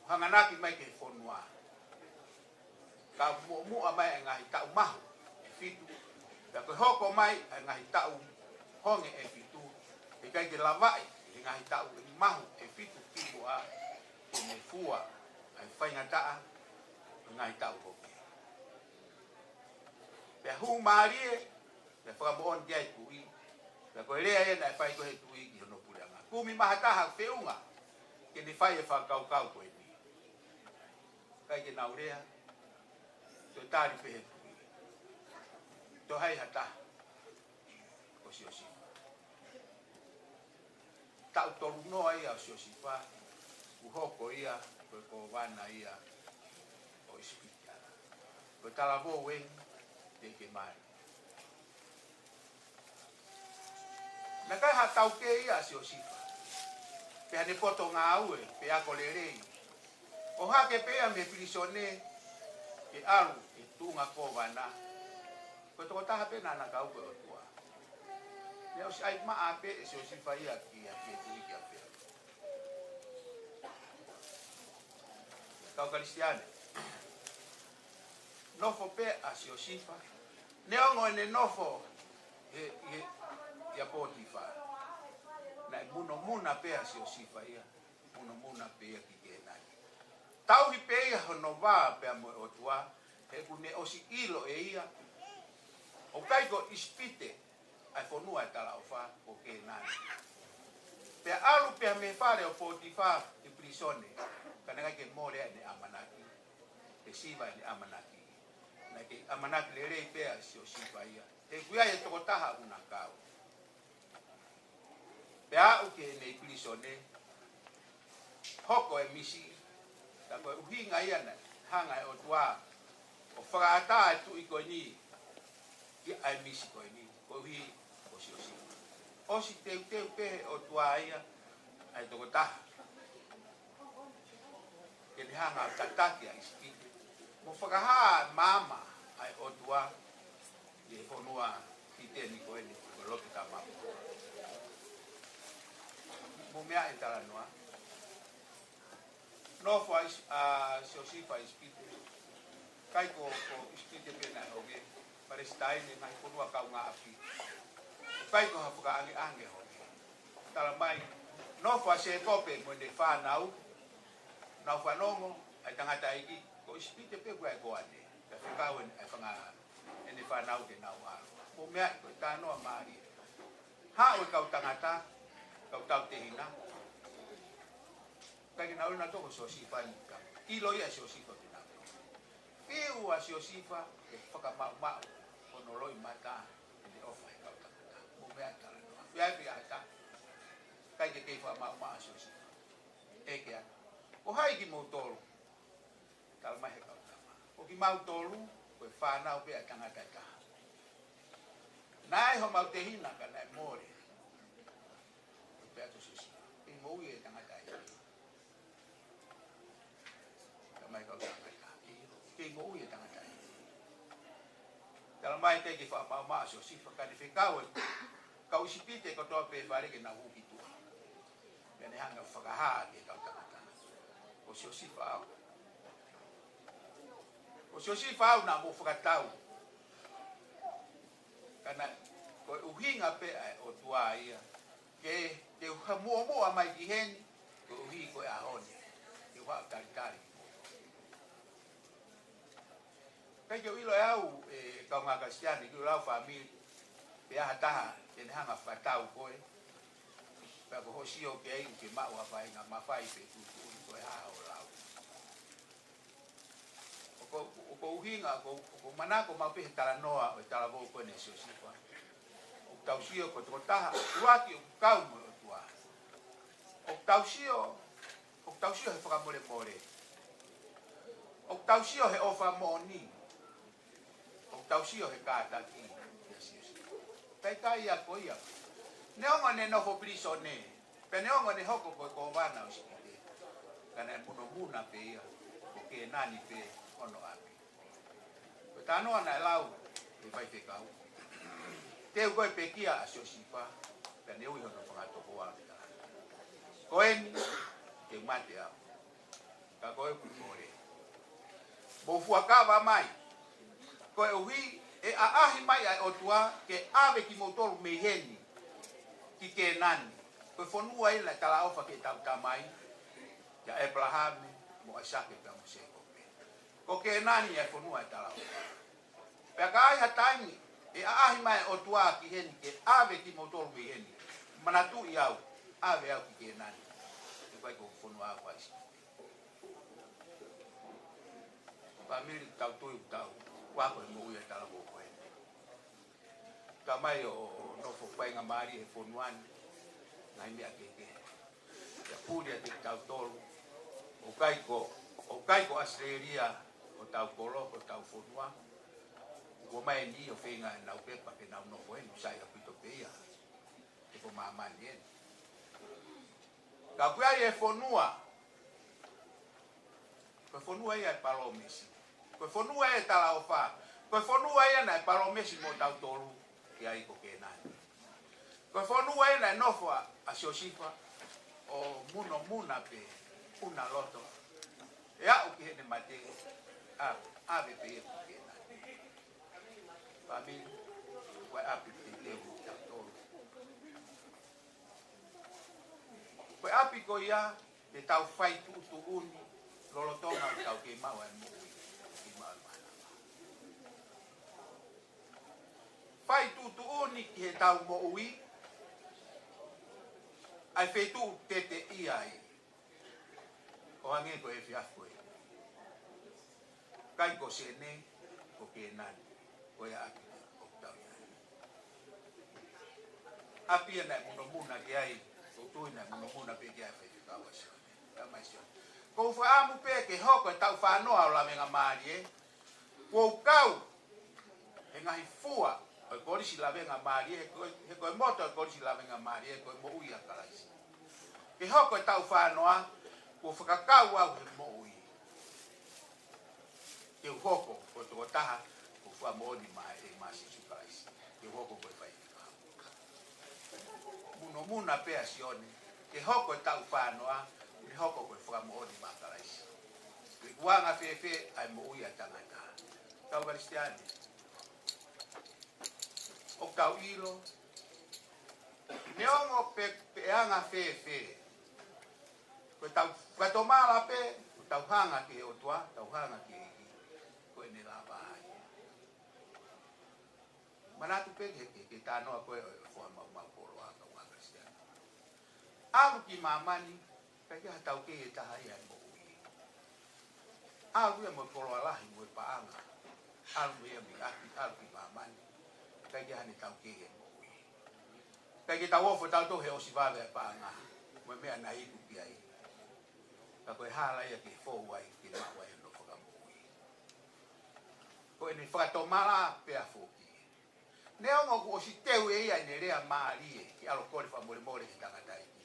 Hanganaki mai ke whonua. Ka mua mai ngai tau mahu. Fitu. Ka koe hoko mai ngahi tau honge e fitu. E kai te lawai e ngahi tau e mahu e fitu kipu a e me fua ai whaingataa e ngahi tau hoke. Pea hu maarie, pea whakamoon kia i tui. Pea koe rea e nai whai koe tui ki hono pureanga. Kumi mahataha whiunga ke ni whai e whakaukau koe ni. Kai ke nau rea, toi tāri pehe tui. To hai hata o siosifa. Tau toru noa ia o siosifa, uhoko ia, koe ko wana ia o ispitiara. Koe talavo weng, te ke mai. Na kai hatau ke ia o siosifa. Pea ne poto ngā ue, pea ko le rei. O hake pea me pirisone, ke alu, e tunga ko wana. Ko toko taha pe nana kau koe o tua. Leo si ai maa pe e se o si whai a ki a ki tui ki a pe. Kau karistiane. Nofo pe a si o sifa. Neongo e ne nofo i a poti wha. Na e muno muna pe a si o sifa ia. Muno muna pe a ki ke nai. Tauhi pe ia hono wā pe a mo o tua. He kune o si ilo e ia. O kai ko ispite ai fonua e tala o wha o ke nani. Pea alu pea me whare o poti wha i prisone. Ka ngai ke morea ne amanaki. Te siva ne amanaki. Na ke amanaki le rei pea si o siva ia. Te kuia e toko taha una kau. Pea au ke ne i prisone. Hoko e misi. Ta koe uhinga ia na hanga e o tua. O whakaata e tu i koe ni. Ki ai misi koe ni, koe hi o si o si. O si teu pehe o tua ia, ai toko taha. Ke ni hanga tataki a ispite. Mo whakaha mama ai o tua, i e whonua ki tēni koe ni, ko loki ta mama. Mo mea e tala noa. Nofo a si o si wha ispite. Kai ko ispite pena hoge. Palestine ngai ponua kau ngā api. kai ko hafuka ange ho tala mai no fa se kope mo de fa nau na fa nongo ai tangata iki ko spite pe ko ane ka Faifekau ai fanga ene fa nau de nau a mo mea ko ta no mari ha o ka tangata ka tau te hina ka ki nau na to so si fa ni ka ilo ia so si ko na piu a so si fa e faka ma no loi mata de ofa ka tangata mo mea ta no ya bi ata kai ke fa ma so si e ke o hai ki mo tolu tal mai ka o ki mau tolu ko fa na o pe tangata ta nai ho mau te hina ka nai more pe to si e mo ye tangata ai ka mai ka tangata ke mo ye tangata ai tal mai te ki fa ma so si fa ka ni Faifekau ka usipite ko to pe vale ke na hu ki tu ne hanga fa ka ha ke ka tangata o si fa o si fa na mo fa tau kana ko uhinga pe o tua ia ke te mo mai ki hen ko uhi ko a hone ke wa tari kai yo ilo au ka nga Kristiani ki la family pe hata te hanga fa tau ko pe ko hosio ke ke ma wa fa nga ma fa pe tu ko ha o la ko uhinga ko mana ko ma pe tala noa o tala bo ko ne so si fa o tausio ko to ta uaki o kau mo tua o tausio he fa mo le more o tausio he ofa mo ni o tausio he ka ta ki kai kai ya ko ya ne o ne no fo prisone pe ne o ne hoko ko vana o si kana muno muna pe ya ko ke nani pe ono api tano ana lau e Faifekau te ko pe kia asio sifa pe ne uho no fa to ko ala ko en ke mate a ka ko e kure bo fu akava mai ko e uhi e a ahi mai ai otua ke ave ki motor me heni ki ke nani ko fonu ai la tala ofa ke tau tamai ya Abraham mo asake pe mo se ko ke nani e fonu ai tala pe ka ai hataini e a ahi mai otua ki heni ke ave ki motor me heni manatu iau ave au ki ke nani e vai ko fonu a kwai family tau tu tau wa ko mo ia tala ko ko ka mai o no fo pai nga mari e fonuan nai me akeke ya pulia te tau tolu o kai ko Australia o tau kolo o tau fonua o mai ni o fenga na o pepa ke na no fo en sai a pito peia e ko mama ni ka kuia e fonua ko fonua ia palomesi ko fonua e tala o fa ko fonua ia na palomesi mo tau tolu ki ai ko ke nani ko fonua ia na no fo a siosifa o muno muna pe una loto ya o que ne mate a be pe ke na family wa api te o tato ko api ko ya de tau fai tu uni lolo tonga tau ke mawa mo ki mawa fai tu uni ke tau mo ui ai fetu tete iai o ange ko e fiafo kai ko sene ko ke nani ko ya api o tau ya api na muno muna ke ai o tu na muno muna pe ke ai Faifekau ta mai sio ko fa amu pe ke hoko tau fa no ala menga mari ko kau e ngai fua o ko ri sila venga mari e ko moto ko ri sila venga mari e ko mo uia kala ke hoko tau fa no ko Faifekau au mo ui ke hoko ko to taha ko fa mo di mai e masi supais ke hoko ko Faifekau muno muna pe asione ke hoko tau fa no ke hoko ko fa mo di makalais ke wanga fefe ai mo ui atangata tau Kristiani o tau ilo Neongo pe anga fe. Ko tau mala pe, tau hanga ke o tua, tau hanga ke ko ne la vai. Mana tu pe ke tano ko fo ma ko lo aka wa Kristian. Aku ki mamani, ka ya tau ke ta ya mo. Aku yang mo ko lo la mo pa anga. Aku yang mi aku ki mamani. Ka ya ni tau ke mo. Ka ki tau fo tau to he o si va pa anga. Mo me ana i ku pi ai. Ka koe hala ia ke fōu ai ke maua e no whakamui. Koe ni whakatomala pēr fōki. Neo ngō o si teu e ia ne rea maari e ki alo kore whamore he tangatai ki.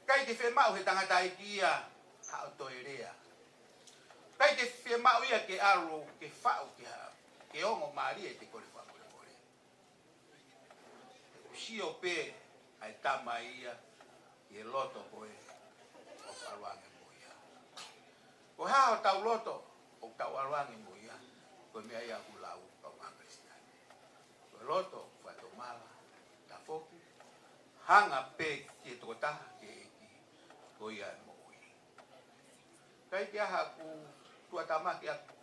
Kai te whemau he tangatai ki ia hao toi rea. Kai te whemau ia ke alo ke whau ke ongo maari e te kore whamore. O sio pē ai tama ia ke loto koe. Aluangi moia. Ko hao tau loto o tau aluangi moia. Ko mea ia ulau o ngā Kristian. Ko loto whato mala ta foki. Hanga pe ki tota ke eki ko ia moi. Kai ki aha ku tua tamaki aku.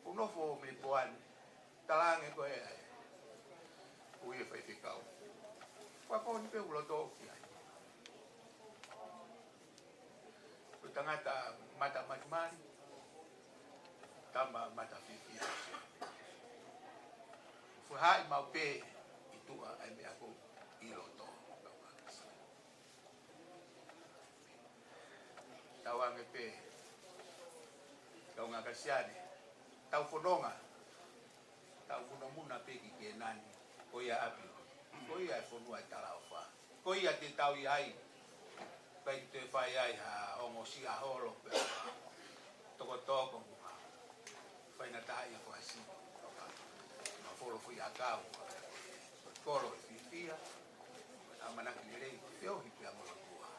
Unofo me poani. Talange ko e ai. Ku ia Faifekau. Waponi pe uloto ki ai. Tangata mata mari tamba mata fifi fuhai mau pe itu ai me aku iloto tawange pe tau ngakasiane tau fononga tau muna pe ki kenani ko ia api ko ia fonua talaofa ko ia te tau ai pai te whai ai ha ongo si a holo pe toko muha whai na taha ia whai si ma wholo whi a kau koro e whiwhia a manaki ni rei ko whiohi pe a mola kua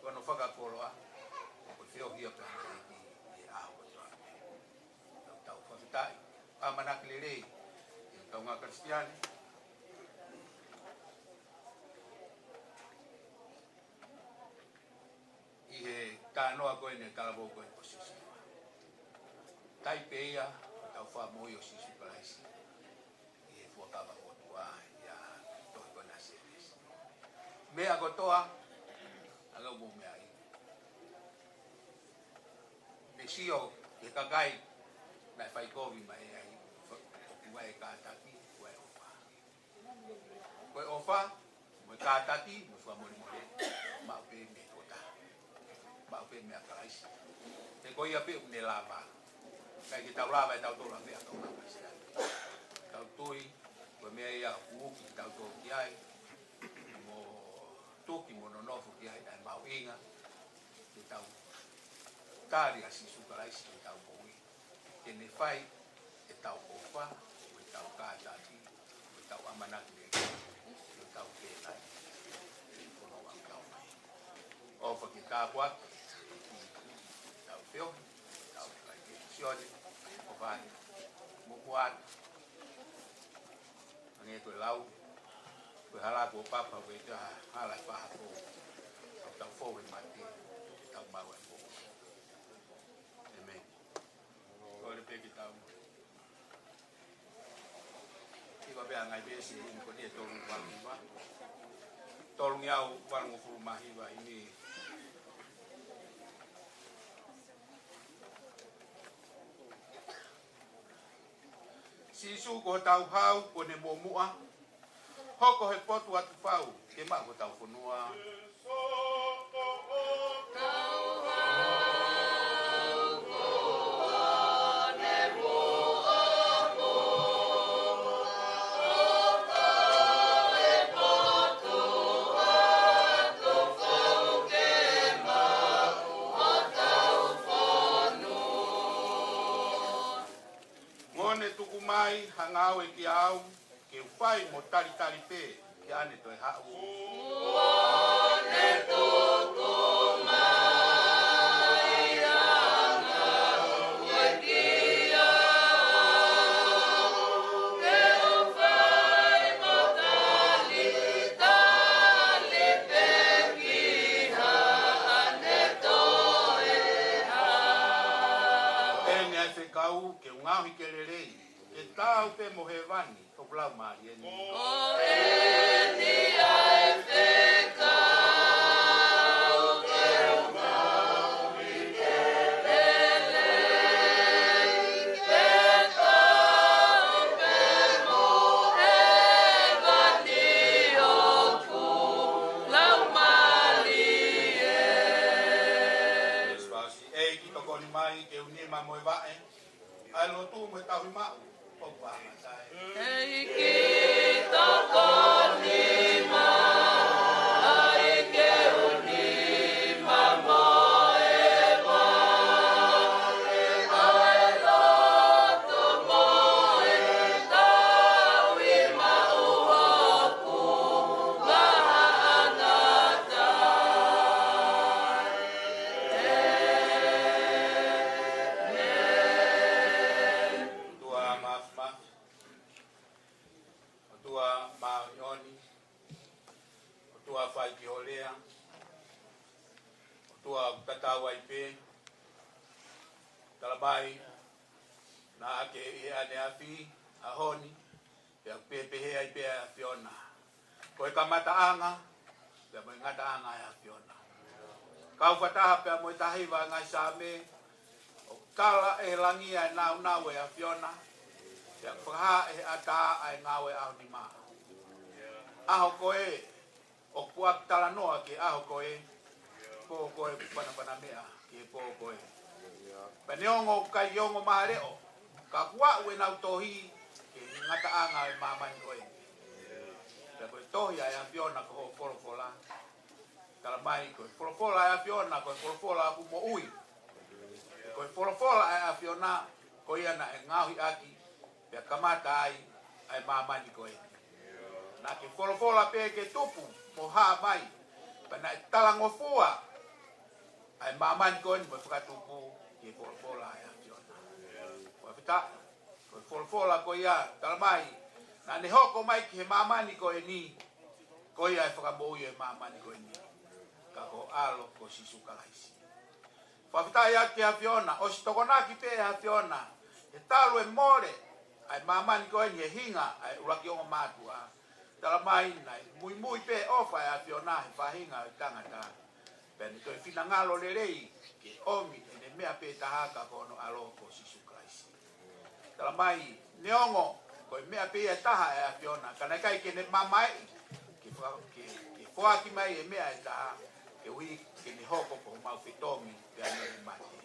kono whaka koro a ko whiohi a pe a mola ki e aho tau whakitai a manaki ni rei tau ngā Kristiani he tanoa koe ne kalabo koe posisi. Tai peia, tau wha moi o sisi palaisi. I he fuakaba kotua, ia toi koe na seres. Mea kotoa, agau mo mea i. Me sio, he kakai, nai whaikovi ma e ai. Kua e kātaki, kua e ofa. Koe ofa, mo e kātaki, mo wha mori more, ma upe me kota. Mau pe mea kalaisi. Te koia pe une lava. Kai ki tau lava e tau tola mea tau lava sia. Tau tui, koe mea ia uki tau tō ki ai. Mo tuki mo nonofu ki ai, ai mau inga. Te tau tari a sisu kalaisi te tau koui. Te ne whai e tau ofa, e tau kātaki, e tau amanaki e tau pēnai. Kono wang tau mai. Ofa ki kāpuaki. Tau Faifekau SIONE Vaha'i muat nge koe lau koe hala ko papa koe te hala paha ko tau fou he mati tau mau e po amen koe le peki tau iwa bea ngai besi ko ni e tolu wangiwa tolu ngiau wangu furu mahiwa ini sisu ko tau hau ko ne momua hoko he potu atu fau ke ma ko tau fonua mai hangau e ki au ke whai mo tari pe ki ane toi hau ne tuku mai hangau e ki au ke whai mo tari moe vae. Ai lo tu moe tau mau. O wanga sai. Ei ki tokoni ma, ai ke uni ma moe ma, ai loto moe tau I ma uhaku mahanata. Tua maf. Tua maoni. Tua fai ki holea. Tua tatawa ipe. Talabai. Na ake I ane afi. Ahoni. Ya pepe hea ipe a Fiona. Koe kamata anga. Ya moe ngata anga ya Fiona. Kau fataha pea moe tahiwa ngai same. O kala e langia e nau e a Fiona. Ya whaha e ata ai ngawe au ni maa. Aho koe. O kuak tala noa ke aho koe. Po koe pana mea. Ke po koe. Paneongo kai yongo mahareo. Ka kua ue nau tohi. Ke ngata anga e mamani koe. Ya koe tohi ai a Fiona ko folofola. Kala mai koe folofola ai a Fiona koe folofola aku mo ui. Koe folofola ai a Fiona ko ia na e ngahi aki pe kamata ai mamani koe. Na ke folofola pe ke tupu mo ha mai. Pa na talango fua ai mamani koe ni mo whakatupu ke folofola ai a Fiona. Koe pita koe folofola ko ia talamai na ne hoko mai ke he mamani koe ni ko ia e whakamoi e mamani koe ni. Ka ko alo ko sisuka laisi. Whawhita ia ki a Fiona, o si tokonaki pe a Fiona, e talu e more, ai mamani koe ni e hinga, ai uraki ongo mātua. Tala mai nai, mui pe ofa e a Fiona, he whahinga e tangata. Pene toi whina ngalo le rei, ke omi, e ne mea pe tahaka kono alo ko sisuka laisi. Tala mai, neongo, koe mea pe e taha e a Fiona, kanai kai ke ne mamai, ke whaaki mai e mea e taha, ke ui ke ni hoko po mau whitongi pe ane mate.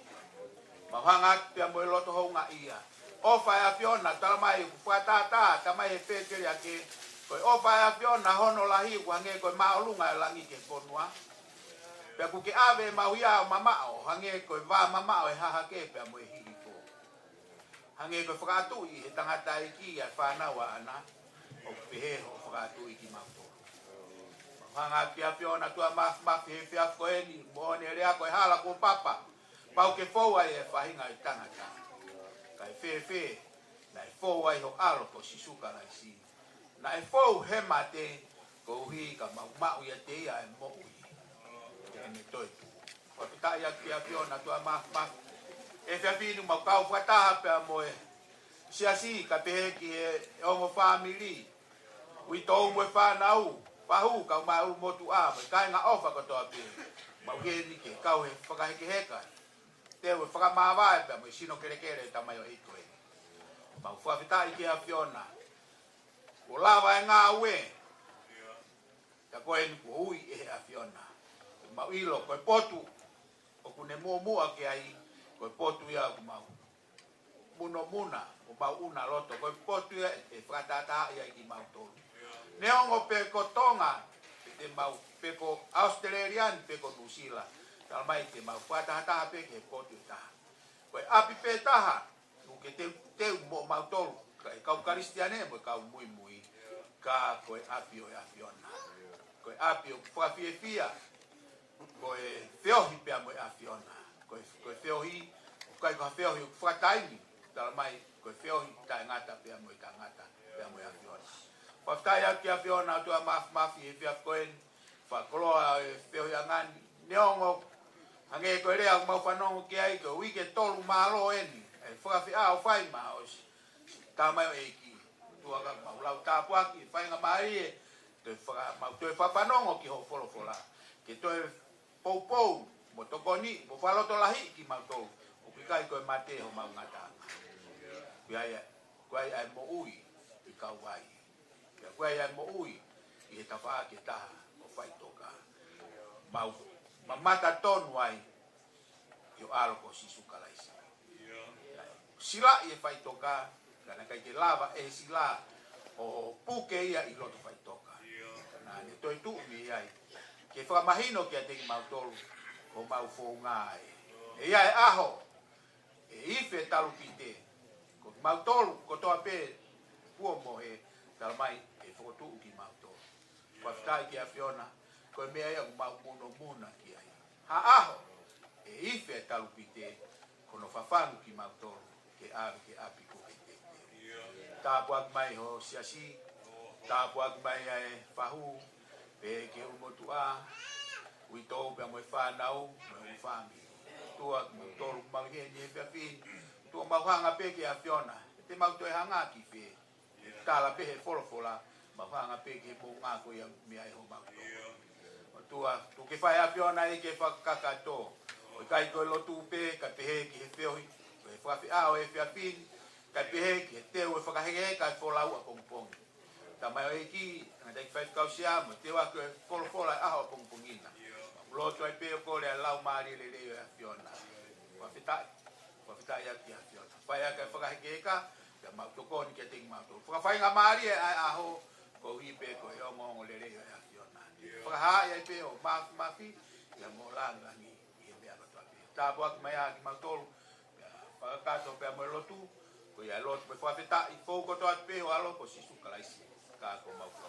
Mahanga pe mo loto honga ia. Ofa ya Fiona talamai kufuata tamai he peteri ake. Koi ofa ya Fiona hono lahi ku hange koi maolunga langi ke ponua. Pe ku ke ave mauia mamao hange koi va mamao e haha ke pe mo hiri po. Hange koi whakatu I he tangata iki a whanawa ana. O pehe ho whakatu iki mauto. Hanga pia Fiona tua maf he fia koeni mo ne rea ko hala ko papa pau ke foa e fahinga I tangata kai fe na foa I ho alo ko sisuka na si na fo he mate ko hi ka mau ia te ia e mo ui ne toi ko pita ia pia Fiona tua maf e fia vinu mau kau fata pe mo e si ka pe ki e o family ui to mo fa nau pahu kau mau motu a mai kai nga ofa ko toa pe mau he ni ke kau he whakaheke heka te ue whakamawai pe mai sino kere tamai o ito e mau whawhitai ke a Fiona o lava e ngā ue ka koe ni ku hui e a Fiona mau ilo koe potu o kune mua ke ai koe potu ia ku mau muna o mau una loto koe potu ia e whakatata ia ki mau tolu neongo pe ko Tonga te mau pe ko Australian pe ko New Zealand tal mai te mau fata pe ke potu ta ko api pe taha ku ke te mo mau tolu kau kristiane mo kau mui ka ko api o Fiona ko api o fia ko feohi pe mo Fiona ko feohi ko feohi fataini tal mai ko feohi ta ngata pe mo tangata pe mo Fiona Paftai aki a Fiona tua maf I fia koen fa koloa e feo yangan neongo hange ko rea mau fanongo ki ai ko wike tolu malo eni e whakafi o whai ma o tamai o eki tua ka mau lau tapu aki whai nga mai e mau toe whapanongo ki ho folofola ke toe pou mo tokoni mo whaloto lahi ki mau tolu o kikai koe mate ho mau ngata kuai ai mo ui I kau wai Koe ia mo ui I he tawha ke taha o whai toka. Mau mamata tonu ai I o alo ko sisuka laisi. sila ia fai toka kana kai ke lava e sila o puke ia I loto fai toka na ni toi tu mi ai ke fa mahino ke te mau tolu o mau fo ngai e ia aho e ife talu pite ko mau tolu ko to ape puo mo e tal mai e fo tu ki mau tolu pa tai ki afiona ko me ia mau muno muna ki ai ha aho e ife talu pite ko no fafanu ki mau tolu ke api ko ke ta buat mai ho siasi ta buat mai ai fahu pe ke umotua wito pe mo fanau mo fami tua tolu mangi ni pe fin tua ma hanga pe ke afiona te mau to hanga ki pe tala pe folo fola ma hanga pe ke mo nga ko ya mi ai ho ma tua tu ke fa afiona e ke fa kakato o kai ko lo tu pe ka pe ke fe oi pe fa fi a o e fe fin ka pe ke te o fa ka he ka fola u pong tamai ki na dai Faifekau SIONE te wa ko fola a ho pongina lo to ai pe ko le lau mari le afiona wa fita ya ki afiona fa ya ka fa ke ka ya ma to ko ni ke ting ma to fa nga mari a ho ko hi pe ko yo mo le afiona fa ha ya pe o ma fi ya mo la ni me a to ta bo ma ya ki ma to fa ka to pe mo lo tu ko ya lo pe fa fita I fo ko to pe o alo ko si su ka lai si ka ko ma ko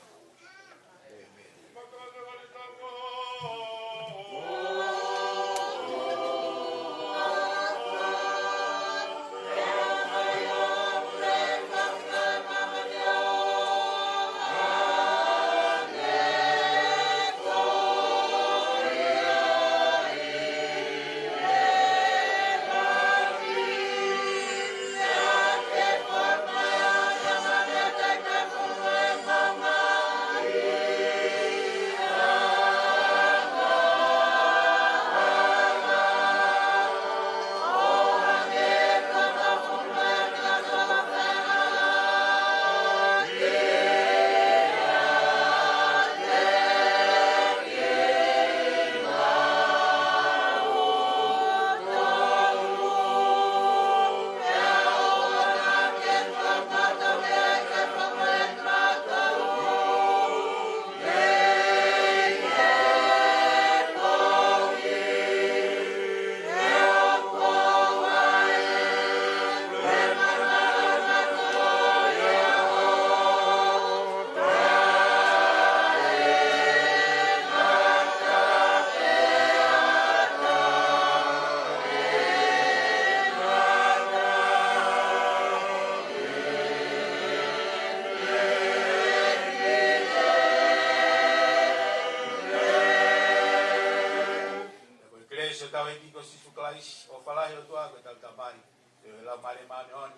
o falahi o tua ko tau tamai te la mare mane on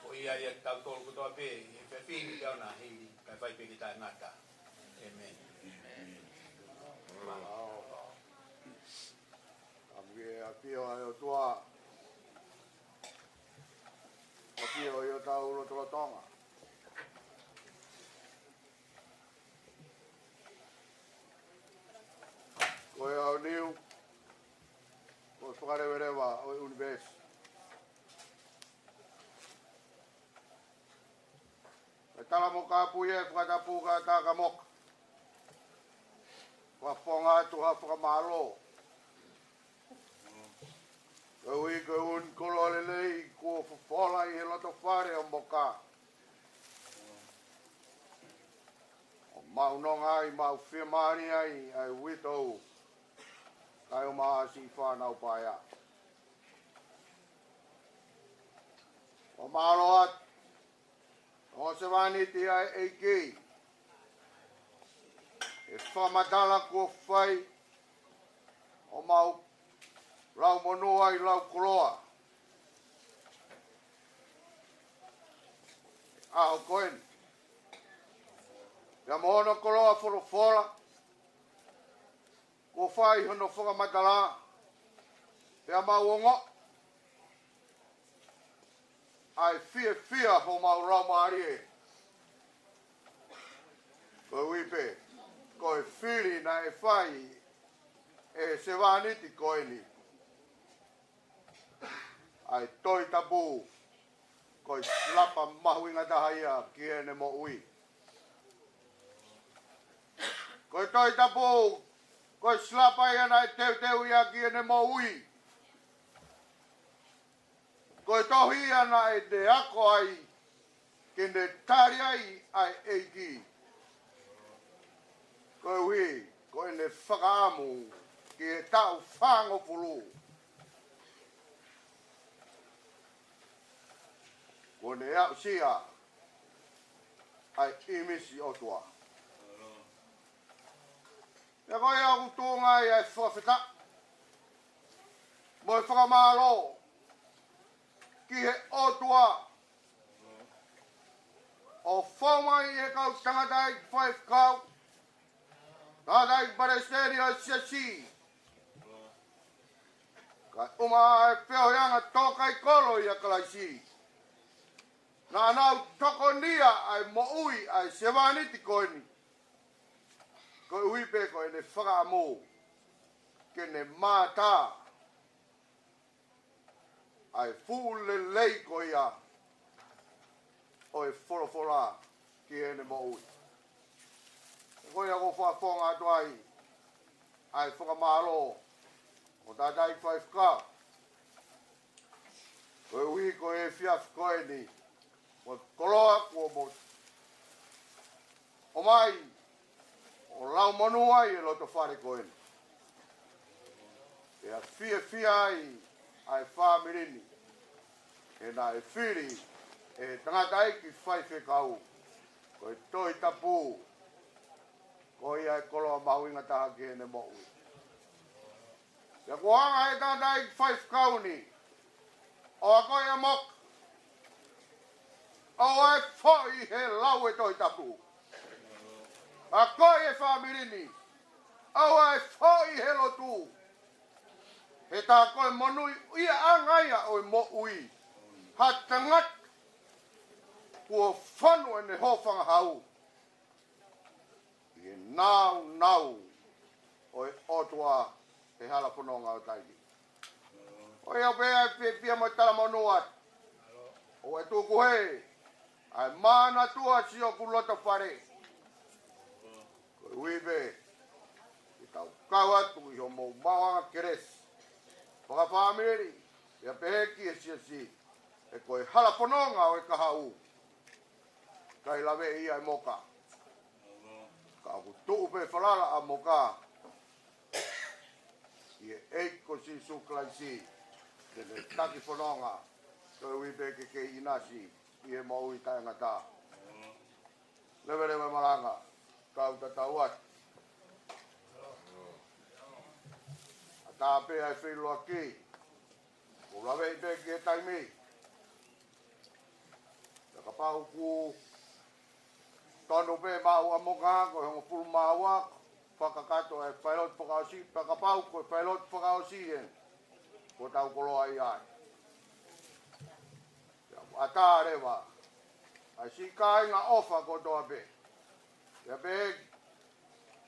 o ia ia tau tol ko to pe e pe fin ke ona hei ka fai pe ki ta ngata amen Amge apio o tua apio yo tau lo to tonga ko ya niu o fare vereva o univers tala mo ka puye fata puka ta ka mok wa fonga tu ha fra malo we go un kololele ko fola I lo to fare o moka o mau no ai mau firmani ai wito ai o ma si fa na pa ya o malo at o se vani ti ai eke e fa matala ko fai o mau lau mono ai lau koloa o koen ya mono koloa fola ko fai hono foga matala ya mawongo ai fia ho mau lau marie ko wipe ko fili na e fai e se vaniti koeni ai toi tabu Ko slapa mahuinga tahaya kiene mo ui. Ko toi tapu ko slapa ia na teu ia kiene mo ui. Ko tohi ana e te ako ai kene tari ai eiki. Ko ui ko ene whakaamu ki e tau whango pulu. Ko ne au sia ai imisi otua. E koe au tūnga i ai whawhita. Mo e whakamalo ki he otua. O whaumai e kau tangatai Faifekau. Tangatai Paresteri o Siasi. Ka uma e whiohianga tōkai kolo i a kalaisi. Nā nau toko nia ai mo ui ai sewaniti koini. Ko ui pe ko ene whakaamu. Kene mātā. Ai fūle lei ko ia. O e whorofora ki ene mo ui. Ko ia ko whafonga atu ai. Ai whakamalo. O tātai Faifekau. Ko ui ko e whiaf koini. Mo koloa kua mo. O mai. O lau monua i e loto whare koeni. E a fia ai. Ai whamirini. E na e whiri. E tangata ki Faifekau. Ko e toi tapu. Ko ia e koloa mahuinga taha ki ene mo ui. E kuanga e tangata ki Faifekau ni. O a koe a mok. O e fōi he lau e toi tapu. A koe e whamirini. O e fōi he lotu. He tā koe monui ia angaia o e mo ui. Ha tangat. Kua whanu e ne hōwhanga hau. I e nau. O e otua e hala whanonga o taiki. O e au pēa e pia mo tala monuat. O e tūku hei. Ai mana tua si o kulota whare. Ko uibe. I tau kawatu i ho mou mawanga keres. Whaka whamiri. Ia peheki e si. E koe hala whanonga o e kahau. Kai lawe ia e moka. Ka aku tuu pe whalala a moka. I e eiko si suklaisi. Kene taki whanonga. Ko uibe ke inasi. I e mau i tae ngata. Lewe malanga. Kau tatauat. A tāpe ai whilua ki. Ko lawe i peke e taimi. Ka pau ku. Tonu pe mau a moka. Ko hongo pulu maua. Whakakato e whailot whakaosi. Ka pau ko e whailot whakaosi e. Ko tau koloa i ai. Ata rewa. Ai si kai nga ofa ko toa pe. Ia pe.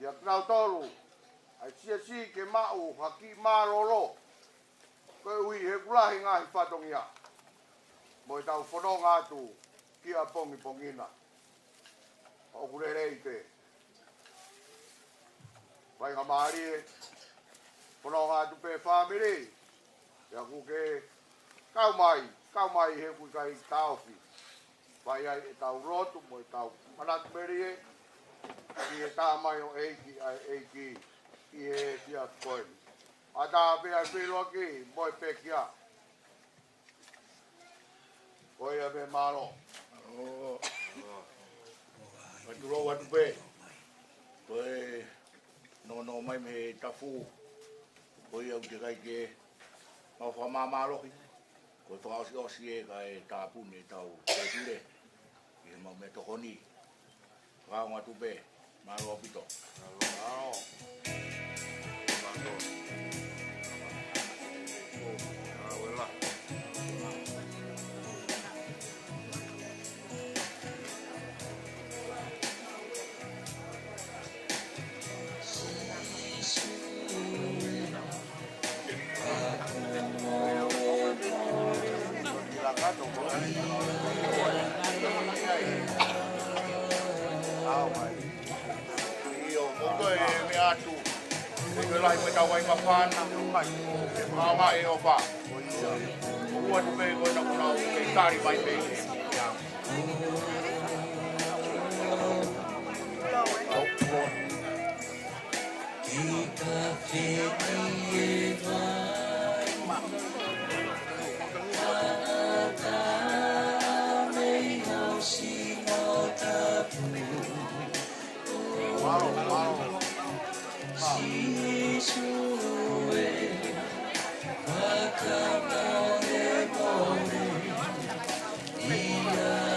Ia knau tolu. Ai si ke mau haki marolo. Ko ui he kulahi ngahi whatongia. Mo i tau whanonga atu. Kia pongipongina. O kurerei pe. Pai nga maari e. Whanonga atu pe whamiri. Ia kuke. Kau mai he kui kai tauwhi. Pai ai e tau rotu mo e tau manatmeri e. Ki e tā mai o eiki ai eiki. Ki e tia koeni. A tā pe ai whiloa ki mo e pekia. Koi a me malo. Mai turo watu pe. Koi no mai me tafu. Koi au te kai ke. Mau whamamalohi. Ko whakaosi e ka e tāpune tau tēture. I he mau me tokoni. Whakaonga tupe. Mālo apito. Mālo. Mālo. Mālo. Silakan dong. Ito lai mo tawai mapana mai. Mama e ofa. Buat pe ko na kuna ke tari mai pe. Ya. Kita fiti vai Ata mei hau sino tapu Si sue Maka more more Ia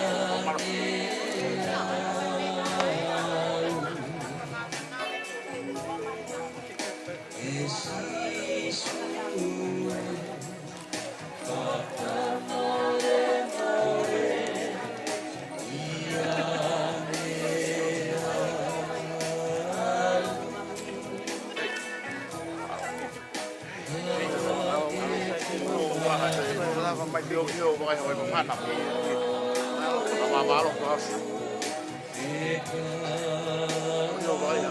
Mai tiêu tiêu mọi người cũng phát nằm đi mà báo lộc đó nhiều vậy là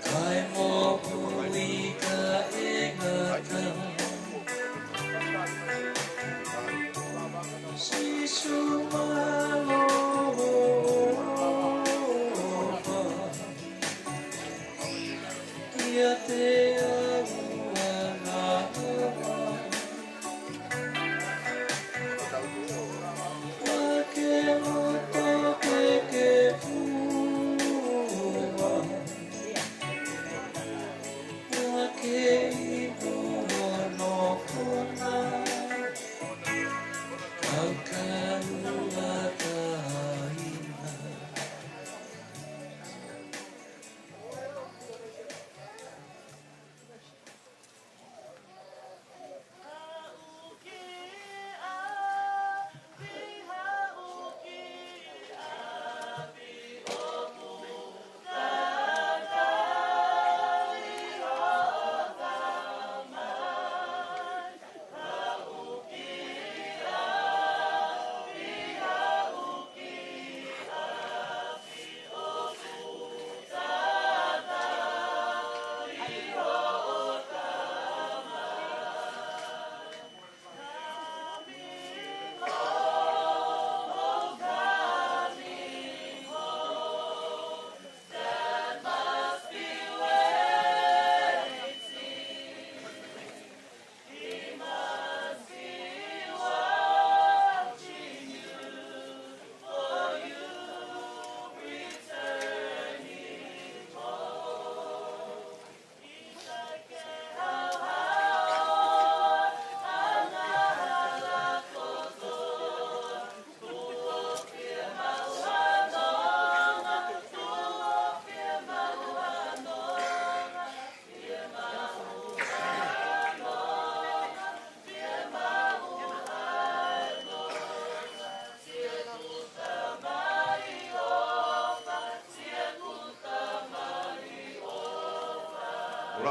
Kai mo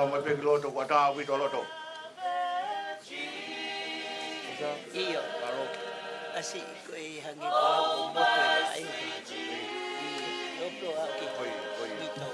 o mai pe loto kwa ta wi to loto. Iyo, asi ko hangi ko mo ay. Opo aki. Dito.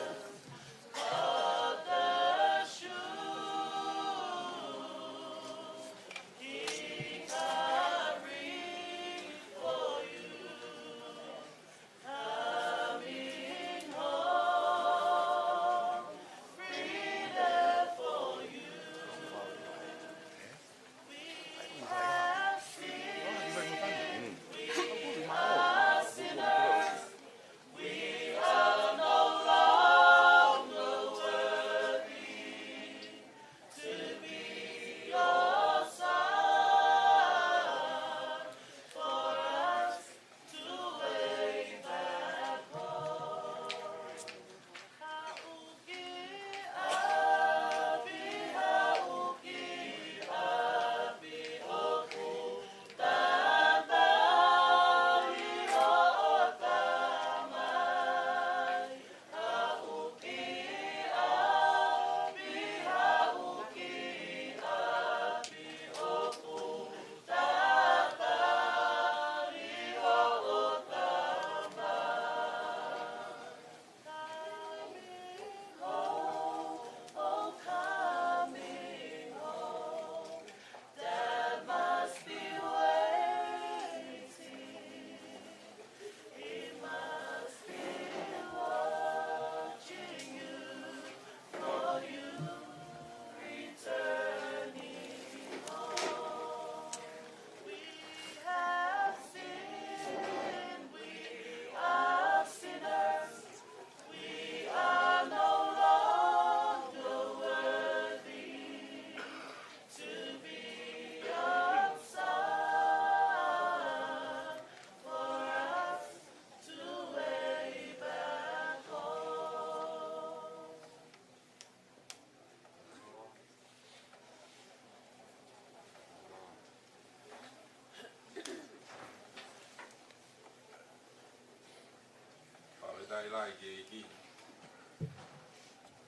Dai lai ke iki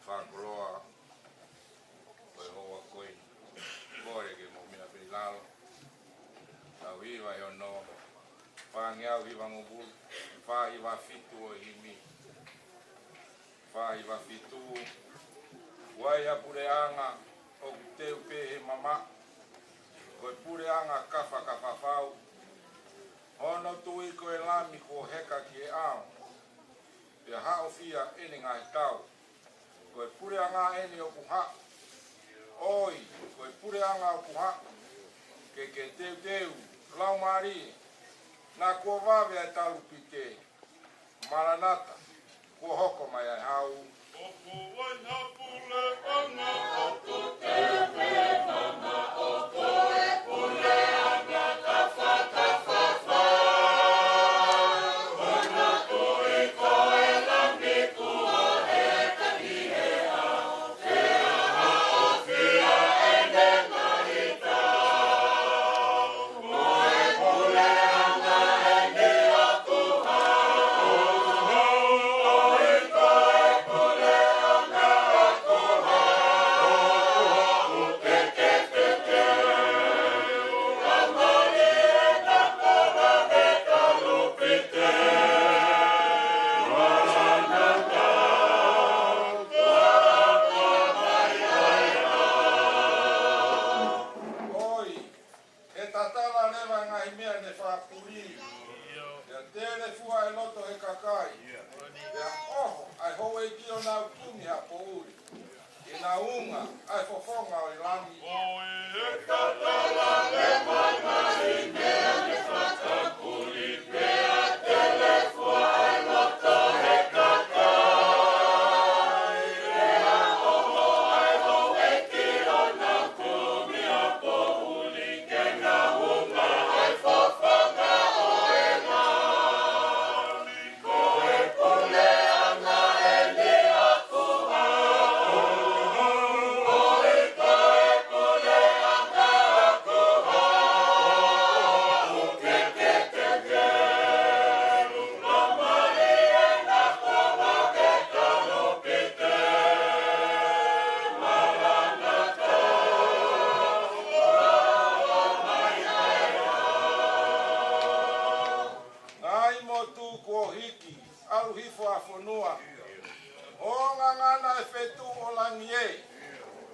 whakoroa koe hoa koe kore ke mo mina pini lalo tau hiwa e ono whangeau hiwa ngobul whahiwa fitu o himi whahiwa fitu wai a pureanga o kuteu pehe mama koe pureanga kafa kafa whau ono tui koe lami ko heka ki e ao Pia hao fia ene ngai tau. Koe pure anga ene o kuha. Oi, koe pure anga o kuha. Ke teu teu, lau mari. Nā kua wawe ai talu pite. Maranata, kua hoko mai ai hau. Opo wai na pule anga opo tepe mama opo e pule anga kafa kafa fa.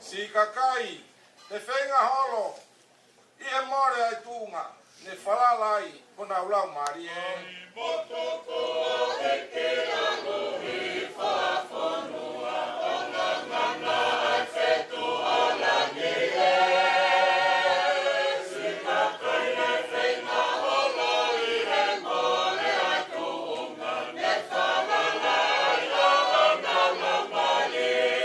Si kakai, te whenga holo, I e more ai tūnga, ne whalalai, kona ulau mari e. Motoko e ke alo I whawhanua, o ngā ngana ai whetu ala ni e. Si kakai ne whenga holo I he more ai tūnga, ne whalalai, o ngā ulau mari e.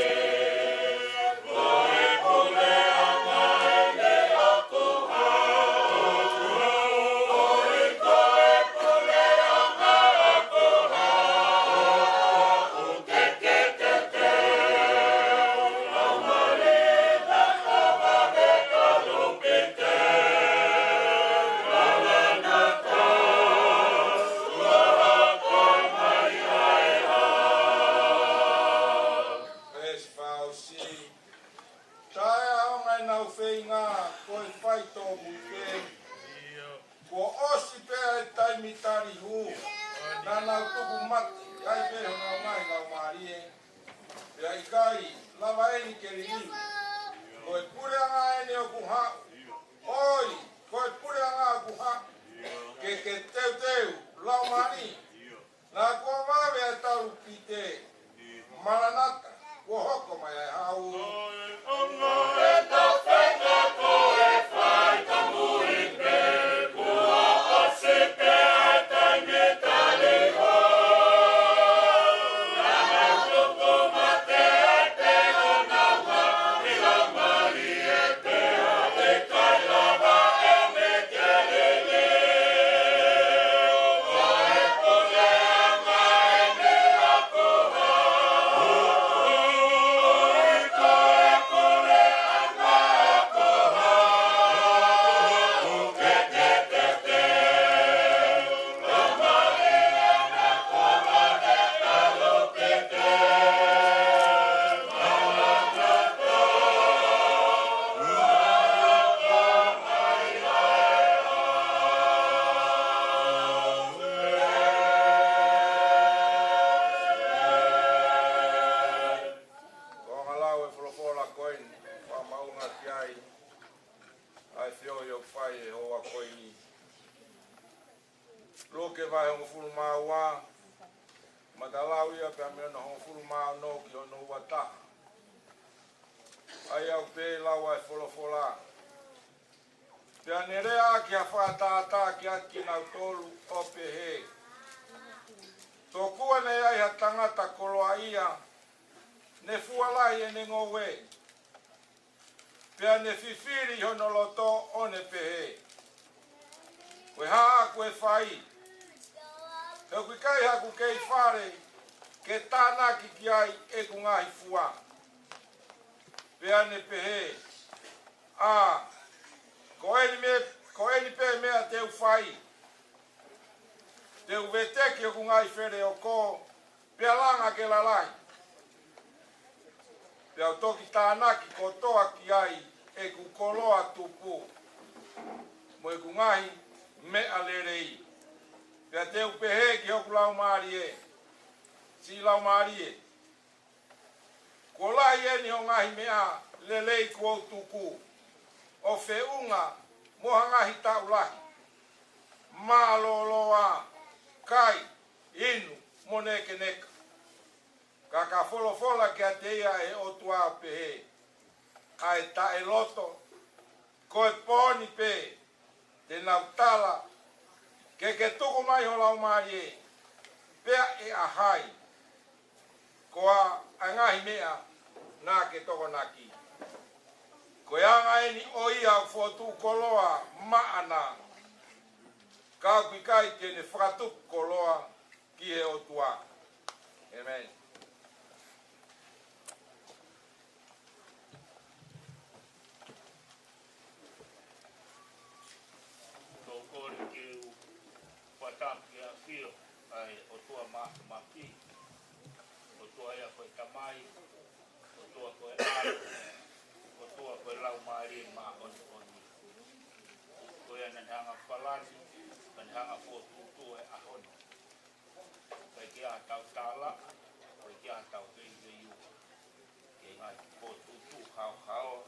ngai ko tu hao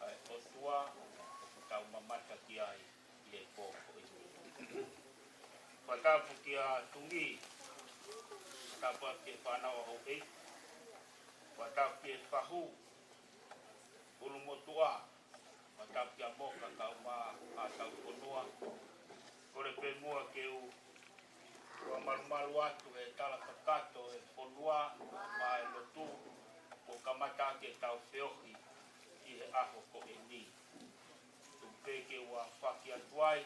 ai o tua tau mamata ki ai i e pōko i whatapu ki a tungi whatapu ki e whanau a hau ei whatapu ki e whahu ulu motua whatapu ki a moka kau mā a tau konua kore pe mua ke u kua malumalu atu e tala kakato e whonua mā e lotu o kamata ke tau whiohi i he aho ko e ni. Tumpeke ua whaki atuai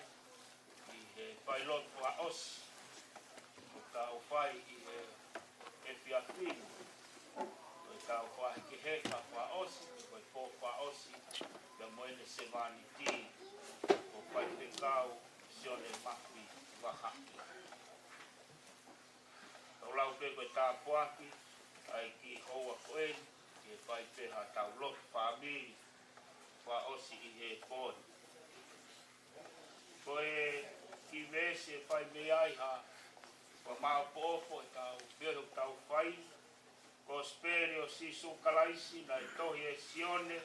i he whailot wa osi o ka o whai i he e whiawhinu o e ka o whai ke heka wa osi o e pō wa osi da moene se vani ti o Faifekau SIONE Vaha'i. Tau lau pe koe tā puaki ai ki hoa koen ki e whai peha tau lot whamiri wa osi i he pōni. Koe ki vese e whai me ai ha wa maa pōpo e tau pero tau whai ko spere o sisu kalaisi na e tohi e Sione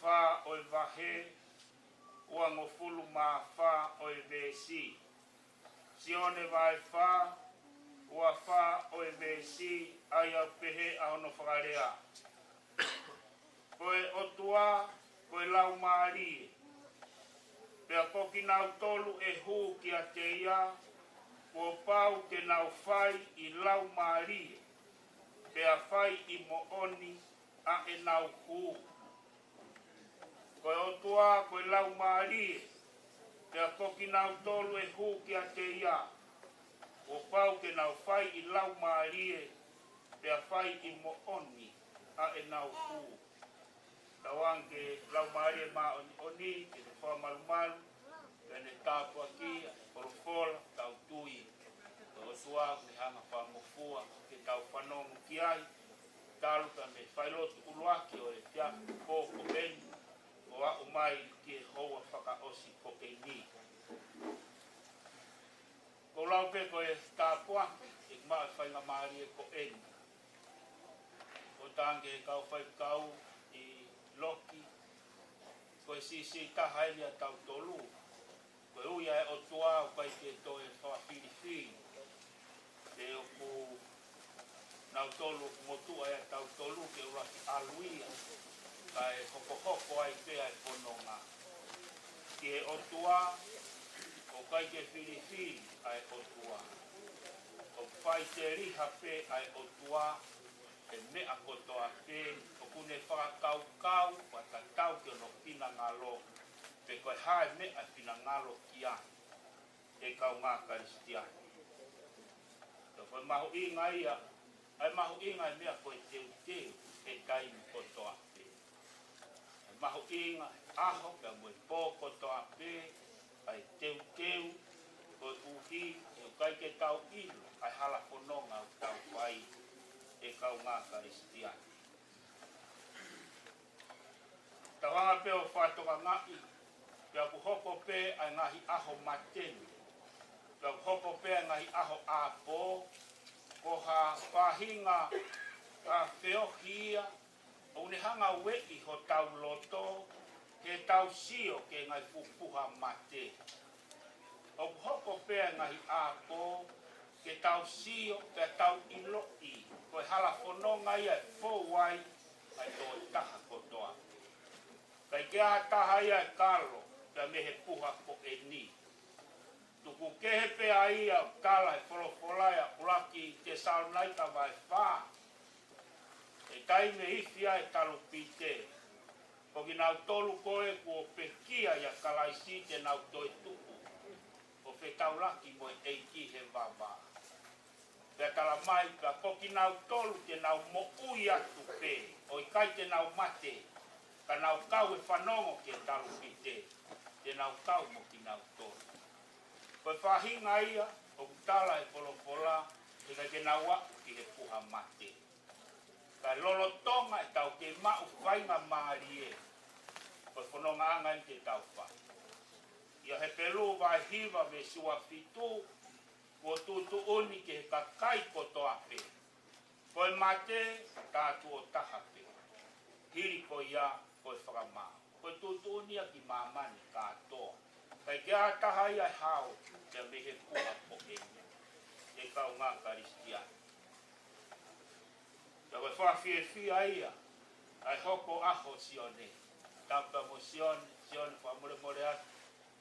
wha o e vahe ua ngofulu maa wha o e vesi. Sione vai wha ua wha o e vesi ai au pehe a hono whakarea. Koe o tua, koe lau maarie. Pea koki nau tolu e hū ki a te ia, kua pau te nau whai i lau maarie. Pea whai i mooni a e nau hū. Koe o tua, koe lau maarie. Pea koki nau tolu e hū ki a te ia, kua pau te nau whai i lau maarie. Pea whai i mooni a e nau hū. Tawang ke lau maarie maa oni, ke te wha malumalu, kene tāpua ki, porofola, tau tui. Ko o tua, me hanga wha mofua, ke tau whanongu ki ai, talu ka me whailotu uluaki o e tiaku kōko beni, o a umai ki e hoa whaka osi ko e ni. Ko lau pe ko e tāpua, e maa e whainga maarie ko e ni. Ko tange e kau Faifekau i Loki, ko e sisi tahaini a tau tolu, ko e uia e o tua o kai te to e whawhirifiri, te o ku nau tolu motua e tau tolu ke uraki aluia, ka e hoko ai pea e pononga. Ki e o tua, o kai te whirifiri ai o tua. O whai te riha pe ai o tua, e mea kotoa pe, o kune whakakau, watatau ke ono pina ngalo, pe koe hae mea pina ngalo ki a, e kau ngā karistiani. Ka koe mahu inga ia, ai mahu inga e mea koe teu e taimi kotoa pe. Ai mahu inga aho, ka moe pō kotoa pe, ai teu, koe uhi, e kai ke tau ilo, ai hala whanonga o tau whai, e kau ngā karistiani. Tawanga pe o whātoka ngai, pia ku hoko pe ai ngahi aho mateni, pia ku hoko pe ai ngahi aho āpō, ko ha whahinga ka whiohia, o unehanga wei ho tau loto, ke tau sio ke ngai pupuha mate. O ku hoko pe ai ngahi āpō, ke tau sio, ke tau iloi, koe hala whanonga ia e fōwai, ai tō taha kotoa. Kai ke aha taha ia e kalo, kia mehe puha ko e ni. Tuku kehe pea ia o kala e wholofolaia ulaki te saunaita vai whā. E taime ifia e talu pite. Koki nau tolu koe kua pekia ia kalaisi te nau toi tuku. O whetaulaki mo e eiki he vava. Pea tala mai ka koki nau tolu te nau mo ui atu pe. O i kai te nau mate. Ka nau kau e whanongo ke talu pite. Te nau kau mo ki nau tolu. Koe whahinga ia, o kutala e polopola, e kai te nau aku ki he puha mate. Ka lolotonga e tau ke mau whainga maari e. Koe whanonga anga i te tau whai. Ia he pelu vai hiva me sua fitu, ko tutu oni ke he kakai koto ape. Koe mate, tātu o taha pe. hiri ko ia ko whakama. Ko tutunia ki mamani katoa. Kai ke ataha ia hao te mehe kua po enya. E kau ngā karistiana. Ka koe whawhiewhia ia. Ai hoko aho sione. Tapa mo sione whamure more atu.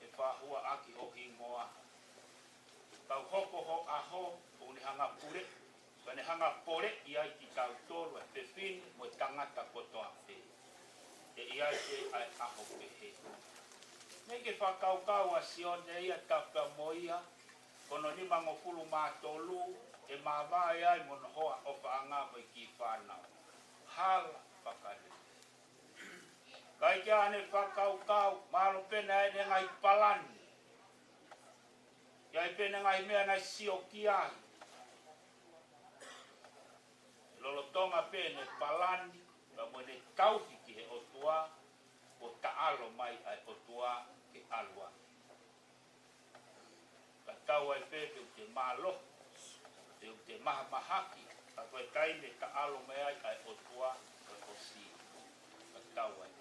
E whahua aki o hingoa. Kau hoko ho aho o ni hanga pure. Ka ni hanga pore ia i ki tau tolu e pepini mo tangata kotoa pe. E ia te ai aho pehe. Nei ke whakaukau a sione ia tapa mo ia. Kono ni mangofulu mātolu e mawai ai mono hoa o whaangama i ki whanau. Hala whakale. Kai ke ane whakaukau, malo pena e ngai palani. Kai pena ngai mea ngai sio ki ai. Lolotonga pene palani, ka mwene tauhi ki he otua, o taalo mai ai otua ke alua. Ka tau ai pepe u te malo, te maha mahaki, ka koe taime taalo mai ai otua o si. Ka tau ai.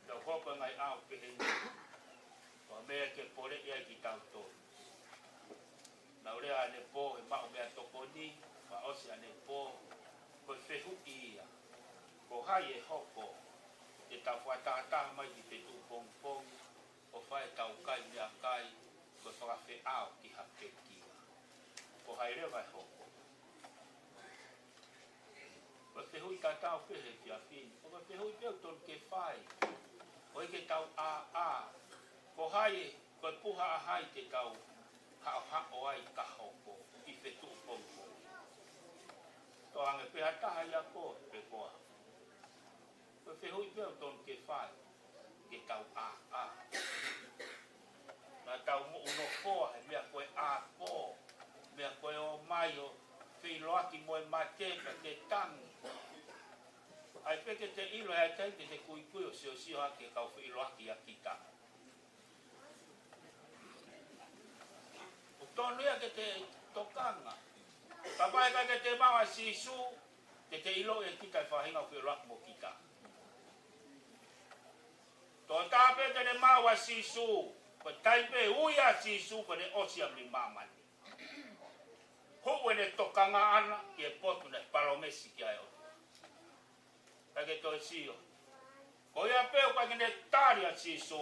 Tau hoko ngai au pehe ni. Wa mea ke pore ia ki tau tō. Na urea ane pō e mao mea toko ni, wa osi ane pō, koe whehu ia. Ko hai e hoko, e tau whaitahataha mai ki Fetu'upongipongi, o whae tau kai mea kai, koe whakawhe au ki hapekia. Ko hai rewa e hoko. Koe whehu i tātau pehe ki a whini, koe whehu i peo ton ke whai. Koe ke tau ko hai, koe puha a hai te tau hao ai ka hoko i Fetu'upongipongi. Tō ange peha taha ia ko, pe koa. Koe whehu i peo ton ke whai, ke tau Nā tau mo uno koa, he mea koe ko, mea koe o mai o whiloaki moe mateka te tangi. Ai peke te ilo e teite te kui o sio hake kau whiloaki a kita. O tonu ia ke te tokanga. Papai ka ke te mawa sisu, te ilo e kita e whahinga o whiloaki mo kita. Tō tāpe te ne mawa sisu, ko taipe uia sisu ko ne osia mi mamani. Ho ne tokanga ana ki e potu ne palomesi ki ai o. Kake toi sio. Ko ia peo kwa kene taria sisu.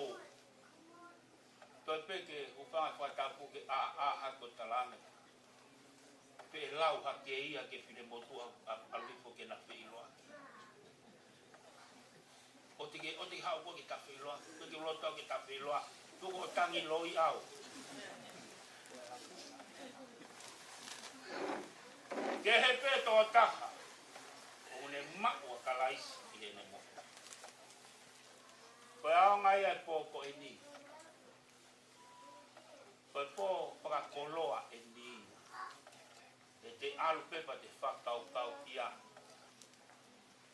Toi peke upanga kwa tapu ke hako talame. Pe lau hake ia ke fine motu alifo ke na whiloa. O te hao ko ki ta whiloa. O te uloto ki ta whiloa. Tuko tangi loi au. Ke he pe tō taha. O ne mako a kalaisi ki he ne mo. Koe ao ngai ai pōko e ni. Koe pō pakakoloa e ni. E te alu pepa te whakaukau ki a.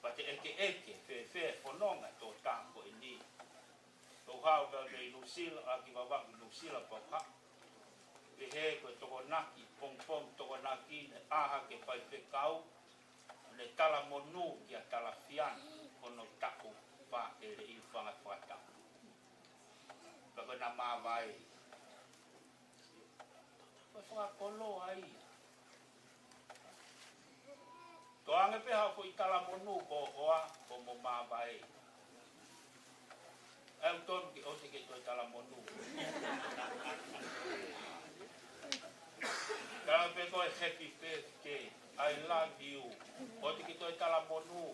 Pa te eke, whewhe whanonga tō tāko e ni. Tō hao ka me Nusila, a ki wawaku Nusila pau ha. Ke he koe toko naki, pong toko naki, ne aha ke Faifekau, ne tala monu ki a tala fiana, kono taku wha e re i whanga whatau. Ka koe na mawai. Koe whakakolo ai. Tō ange peha ko i tala monu ko hoa, ko mo mawai. Au ton ki o te ke toi tala monu. Kala pe koe happy birthday, I love you. O te ke toi tala monu.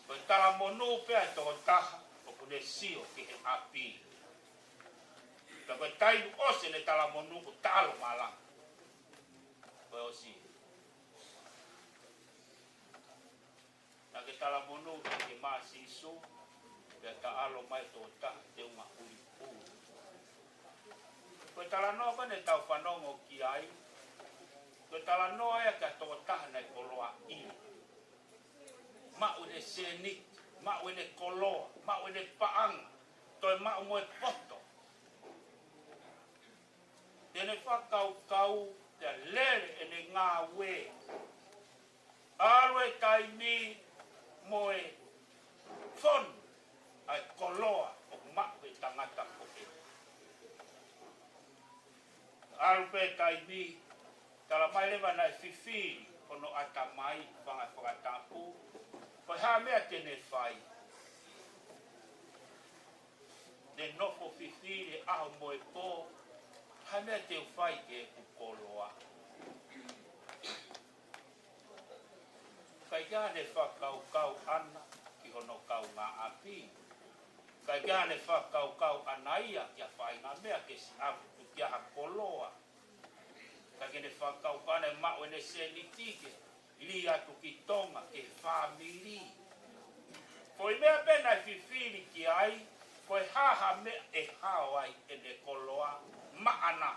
Koe tala monu pea tō taha, o kune sio ki he api. Ka koe tailu ose ne tala monu ko talo malang. Koe o si. Na ke tala monu ke maa sisu, pea ta alo mai tō taha te unga uri uri. Koe tala noa kone tau whanongo ki ai. Koe tala noa ea ka tō taha nei koloa i. Mau ne senit, mau ne koloa, mau ne paanga. Toi mau moe poto. Tene whakau te lere e ne ngā we. Alwe taimi moe fon ai koloa o mape tangata ko e. Alwe taimi tala mai lewa na fifi ono ata mai whanga whakatapu. Pai ha mea tene whai. Ne nofo fifi le aho moe po. Ha mea te whai ke kukoloa. Kai gane whakau ana ki hono kau ngā api. Kai gane whakau ana ia kia whai ngā mea ke si apu kia ha koloa. Kai gane whakau ana e mao ene se ni tike. Ili atu ki tonga ke whamiri. Poi mea pena whiwhiri ki ai. Poi haha mea e hawai ene koloa maana.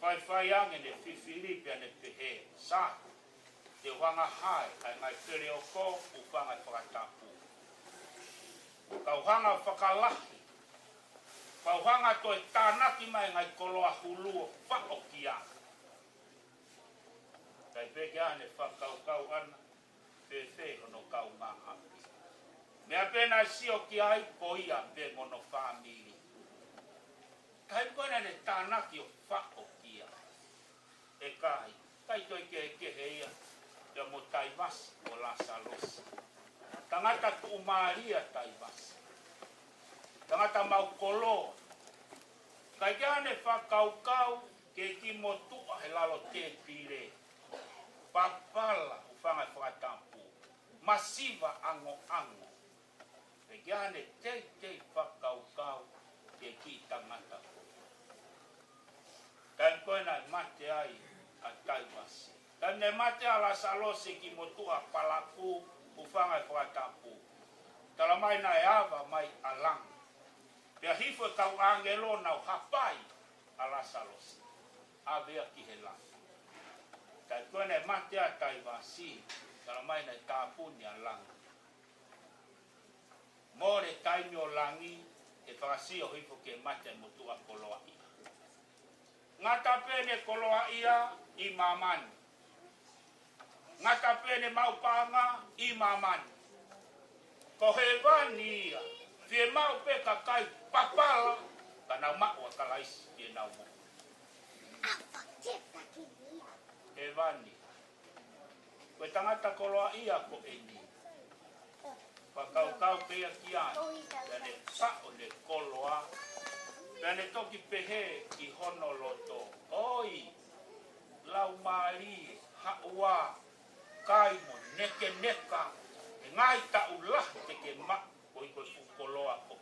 Whai angene whiwhiri pia ne pehe. Sa, te wanga hai ai ngai tere o ko u whangai whakatapu. Kau hanga whakalahi. Kau hanga toi tānaki mai ngai koloa hulu o whaokia. Kai peke ane whakau ana, pehe hono kau ngā api. Mea pena sio ki ai ko ia pe mono whamiri. Kai koina ne tānaki o whaokia. E kai toi ke heia, ia mo taivasi o la salosi. Tangata tu umaria taivasi. Tangata mau koloa. Kai kane whakau ke ki mo tua he lalo te pire. Papala u whangai whakatampu. Masiva ango. Kai kane te whakau ke ki tangata ko. Kai koina mate ai a taivasi. Kai ne mate ala salose ki mo tua palaku u whangai whakatampu. Tala mai na e awa mai alang. Pea hifo e kau angelo nau hapai ala salosi. Avea ki he lang. Kai koene matea taivasi. Tala mai na e tāpuni a lang. More taimi o langi e whakasi o hifo ke mate mutua koloa ia. Ngata pene koloa ia I mamani. Ngata pene maupanga I mamani. Ko he vani ia. Fie mau pe kakai papala. Kana makwa kalaisi fie nau mo. He vani. Koe tangata koloa ia ko eni. Pakau pea ki ai. Pene pao le koloa. Pene toki pehe ki hono loto. Oi. Lau maari. Haua. Kaimo. Neke neka. Ngai ta ulah teke mak. Koi koloa ko.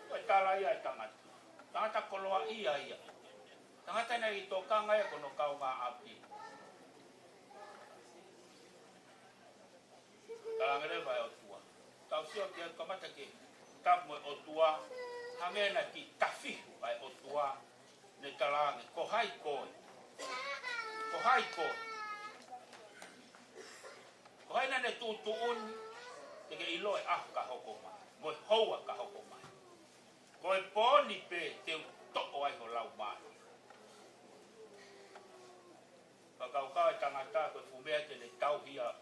Koi tala ia tangata. Tangata koloa ia. Tangata na itokanga ia kono kau ngā api. Kalangere vai o tua. Tau sio kia kamata ke tap mo o tua. Hangena ki tafihu vai o tua. Ne talange. Ko hai koi. Ko hai koi. Ko hai na ne tutuun. Teke iloe ka hoko mai. Mo hoa ka hoko mai. Ko e poni pe te toko ai ho lau mai. Pakau e tangata ko e fumea te ne tauhia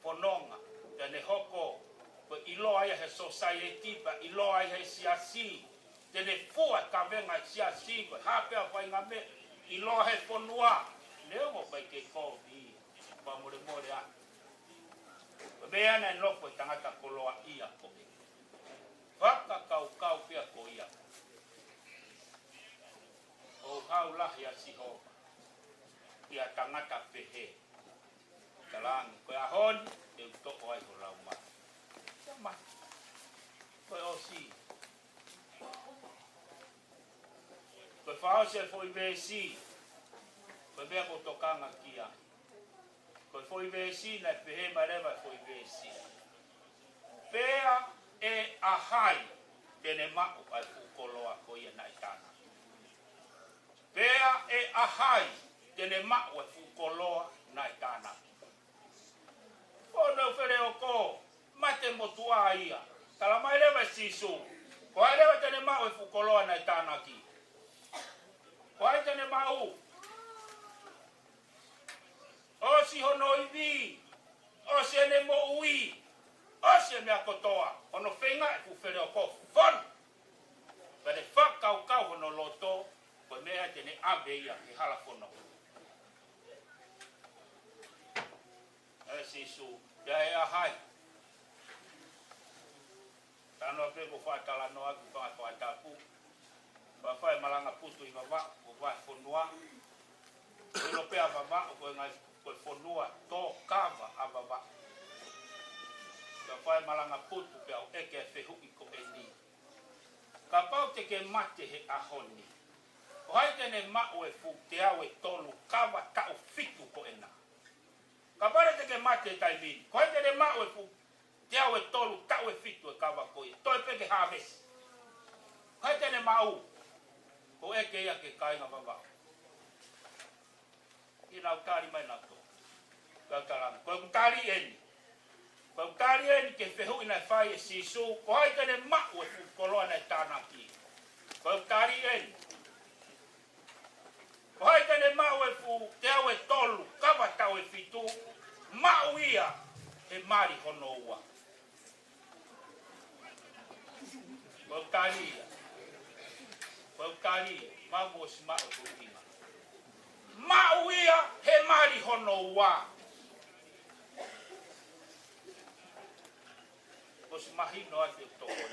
pononga. Te ne hoko ko ilo ai he society pa ilo ai he siasi. Te ne fua ka venga siasi ko hapea pa inga me ilo he ponua. Leo mo pai ke kovi. Pa more a. Bea na noko e tangata koloa ia ko e. Waka kau pia ko ia. O hau lahi a siho. Ia tangata pehe. Talangi. Koe ahon, te utoko ai ho lau mai. Sama. Koe osi. Koe whao se foi vesi. Koe mea ko tokanga kia. Koe foi vesi na pehe marewa foi vesi. Pea e ahai tene mako ai kukoloa ko ia na itana. Pea e ahai tene mako ai kukoloa na itana. Ono fere o ko mate motua ia. Tala mai lewa sisu. Ko ai lewa tene mako ai kukoloa na itana ki. Ko ai tene mau. si hono iwi. O se ne mo ui. O se mea kotoa. Ono whenga e fufere o ko fon. Pere whakau kau hono loto. Ko mea tene abeia he hala fono. E sisu. Ya e ahai. Tano pe ko whaatala noa ki whaatapu. Whawhai malanga putu i wawa. Ko wai fonua. Ino pe a wawa. Ko ngai ko fonua. Tō kawa a wawa. Whai malanga putu pe au eke whehu i ko e ni. Ka pau te ke mate he ahoni. O hai tene mao e fu te au e tolu kawa tau fitu ko e na. Ka pare te ke mate e taimini. Ko hai tene mao e fu te au e tolu tau e fitu e kawa ko e. Toi peke haves. Hai tene mao. Ko eke ia ke kainga wawa. Ina utari mai na to. Ka talanga. Ko utari eni. Ko utari eni ke whehu ina whai e sisu. Ko hai tene mao e fu koloa na e tānaki. Ko utari eni. Ko hai tene mao e fu te au e tolu. Kawa tau e fitu. Mao ia e mari hono ua. Ko utari ia. Ko utari ia. Mau si mao e kutinga. Mao ia he mari hono ua. Ko si mahino ate toko.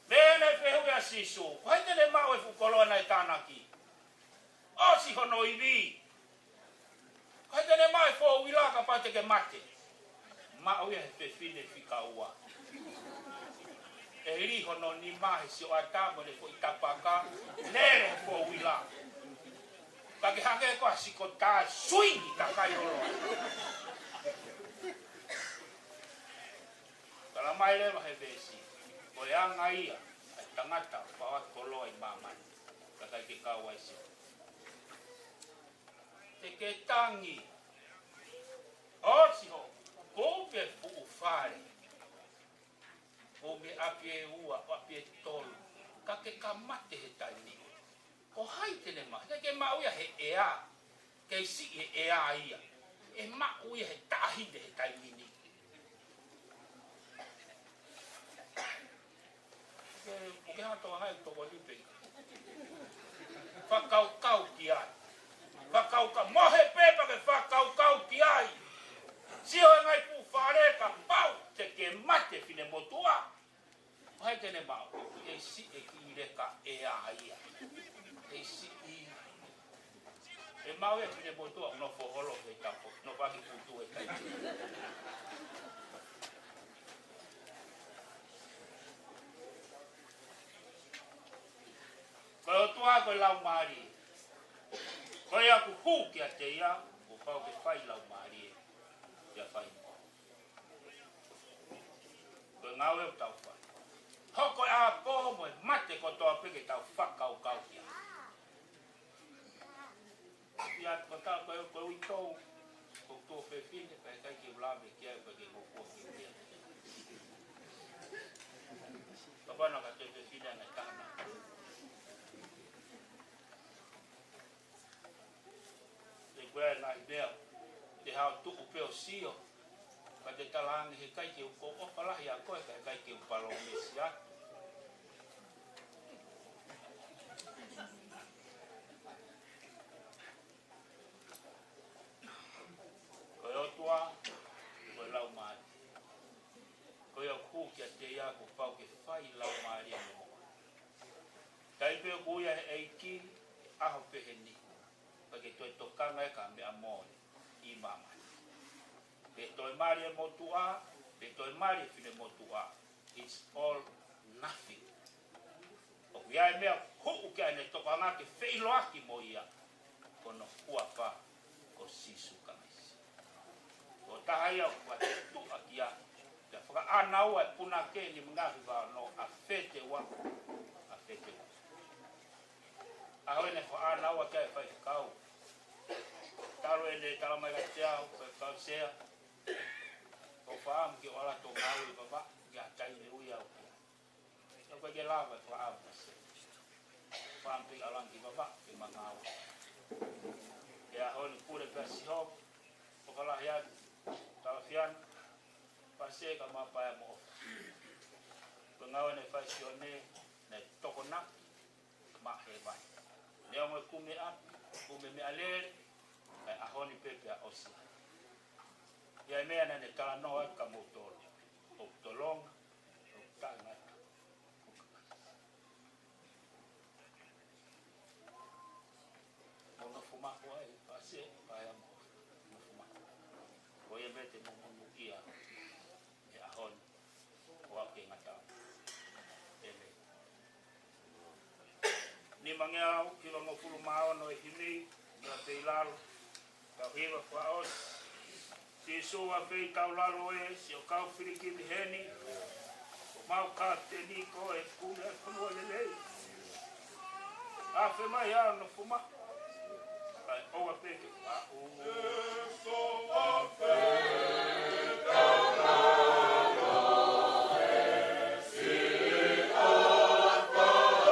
Mene whehu ia sisu. Ko hai tene mao e fukoloa na e tānaki. O si hono iwi. Ko hai tene mao e fo wila ka pate ke mate. Mao ia he whewhine whika ua. E ri hono ni mahi si o atamo le fo itapaka. Nere fo wila. Kake hake ko asiko tā suingi takai olo. Kala mai le mahe vesi. Ko e anga ia. Ai tangata whawat koloa i mamani. Kakai ke kaua isi. Te ke tangi. O siho. Ko pe fu ufare. Ko me api e ua. Api e tolu. Kake ka mate he taini. Ko hai tene ma, ke ma uia he ea, ke si he ea ia, e ma uia he tahinde he taimini. Ke hato hai toko lipe. Whakau ki ai. Whakau, mohe pepa ke whakau ki ai. Sio e ngai pu whare ka pau, te ke mate fine motua. Hai tene ma, e si e ki reka ea ia. E mau e fine botua no foholo e tapo no vaki putu e kai. Ko tua ko lau mari. Ko ia ku hu ki a te ia, ko pau ke fai lau mari e. Ia fai. Ko ngau e tau fai. Hoko a po mo mate ko toa peke tau whakau kau ki a. Ia kota ko ito ko to fefine pa kai ki blame ki ai pa ki ko ko ki. Papa na ka te fefine na kana. E kwa na idea de how tu pe o sio. Pa te talang he kai ki ko o pala ya ko kai ki palo mesia. Ko lau mari. Ko ia ku ki a te ia ko pau ke whai lau mari a mo. Kai peo kuia he eiki aho pehe ni. Pake toi tokanga e ka mea mōne i mamani. Pe toi mari e motua, pe toi mari e fine motua. It's all nothing. O kia e mea huu kia ne tokanga ke wheiloaki mo ia. Kono kua wha ko sisu kamisi. O tahai au kwa te tua kia. Te whaka anau e puna ke ni mga whiwa no a whete wa. A whete wa. Aho ene wha anau a kia e Faifekau. Taro ene tala mai ka te au, Faifekau sea. O whaamu ki wala tō ngau i baba, ki a taine ui au kia. Tau kwa ke lava e whaamu ka sea. whampi alangi mama ki mangau. E a honi pure pesi ho, o kalahi atu, tawafian, pase ka mapaya mo ofa. Pengawa ne Faifekau ne toko na, ma he mai. Nea mo kume me alere, kai a honi pepe a osi. Ia mea na ne tala noa ka motolo, o tolonga, o tangata. Mono fumako ai, pase, paya mo, mono fumako. Ko ia mete mo mungu ia, e a honi, o ake ngata. Ele. Ni mangeau, kilo mo fulu mao no e himi, na te ilalo, ka hiwa kwa osi. Si soa Faifekau lalo e, si o kau whirikini heni, mau ka te niko e kune e punua lelei. A whi mai au no fuma. Ai, oa peke. Soa Faifekau lalo e, si o kau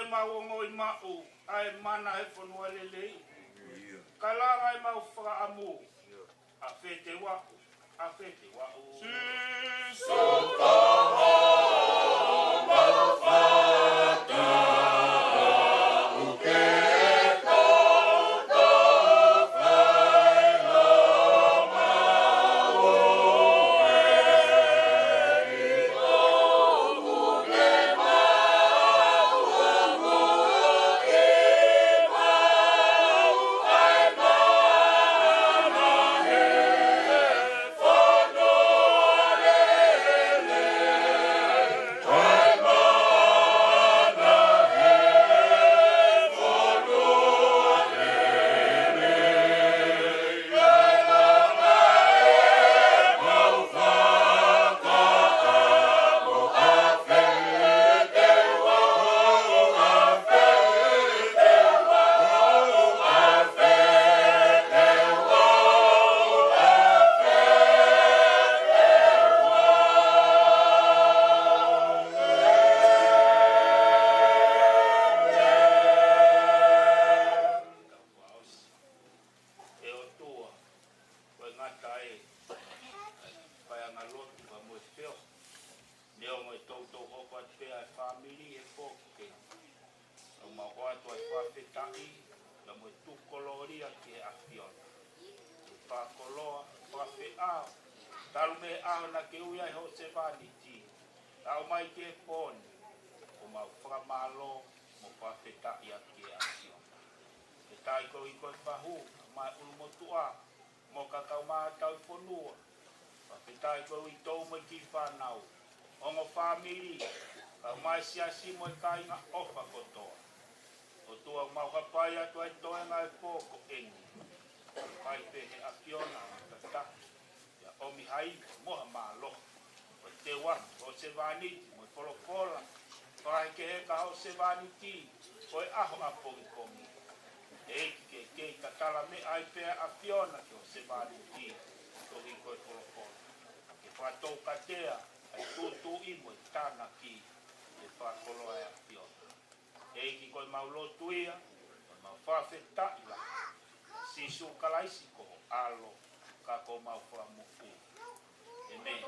mawongo I mau ai mana he fonua lelei. Kalanga I mau whaka amu. A fete wa. A fete wa. Siasi mo kai nga ofa kotoa. O tua mau kapaya tua toe ngai poko engi. Kai pehe akiona tata. Ya omi hai moha malo. O te wan, o se vaniti, mo polokola. Pai ke he ka o se vaniti. O e aho a pongi. Eki ke katala me ai pehe akiona ke o se vaniti. Toki koe polokola. Ke whatou katea, ai tutu imo i tana ki. Whakoloa e apio. Eiki koe maulo tuia, koe mau whawheta'i la. Sisu kalaisi ko alo, ka ko mau whamuku. Amen.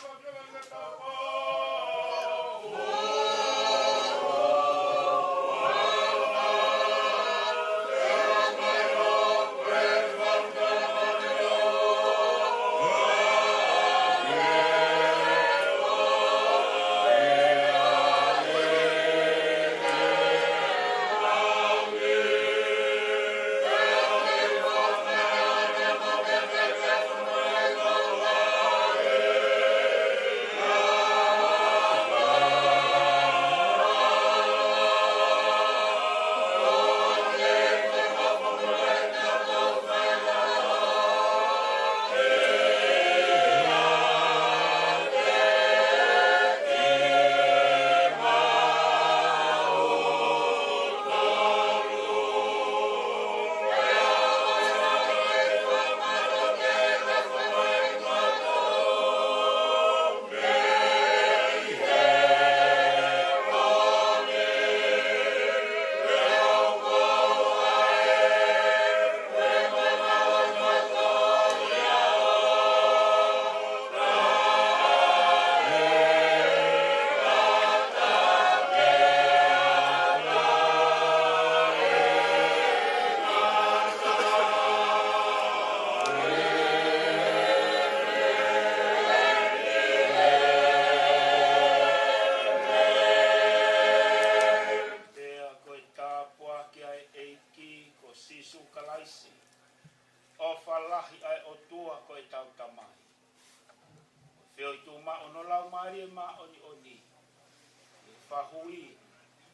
Fahui,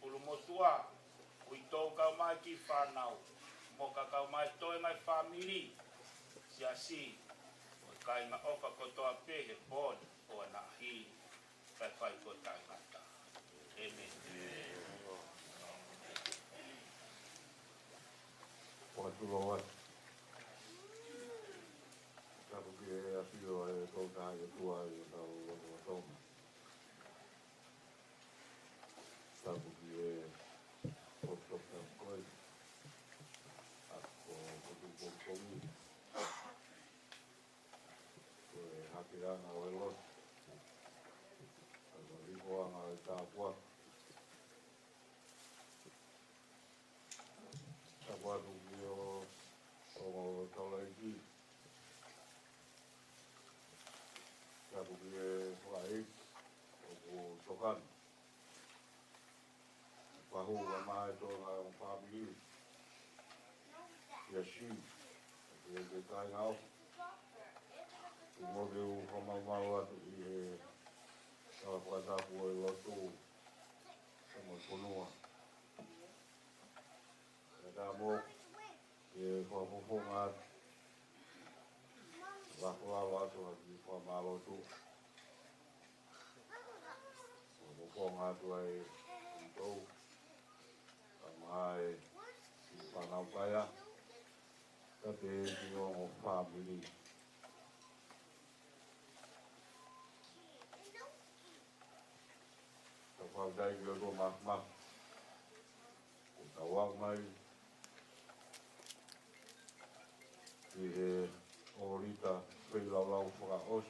ulumotua, uitou kau mai ki whanau, mo kakau mai toi mai family, siasi, o kai nga ofa kotoa pehe bon, o na hi, kai whai kotai ngata. Amen. Watulo wat. Tapu ki e apio e koutai e tua e tau watoma. Tapu ki e hoa mai to ha o family. Ya shi. E kai ngau. Mo de o koma mau atu e sa kwata po e loto. Mo ponua. Da mo e ko ma la ko to di ko ma loto. Mo nga to ai to mai panau kaya tapi dia family kalau dah dia tu mak tawang mai di orita pelau para os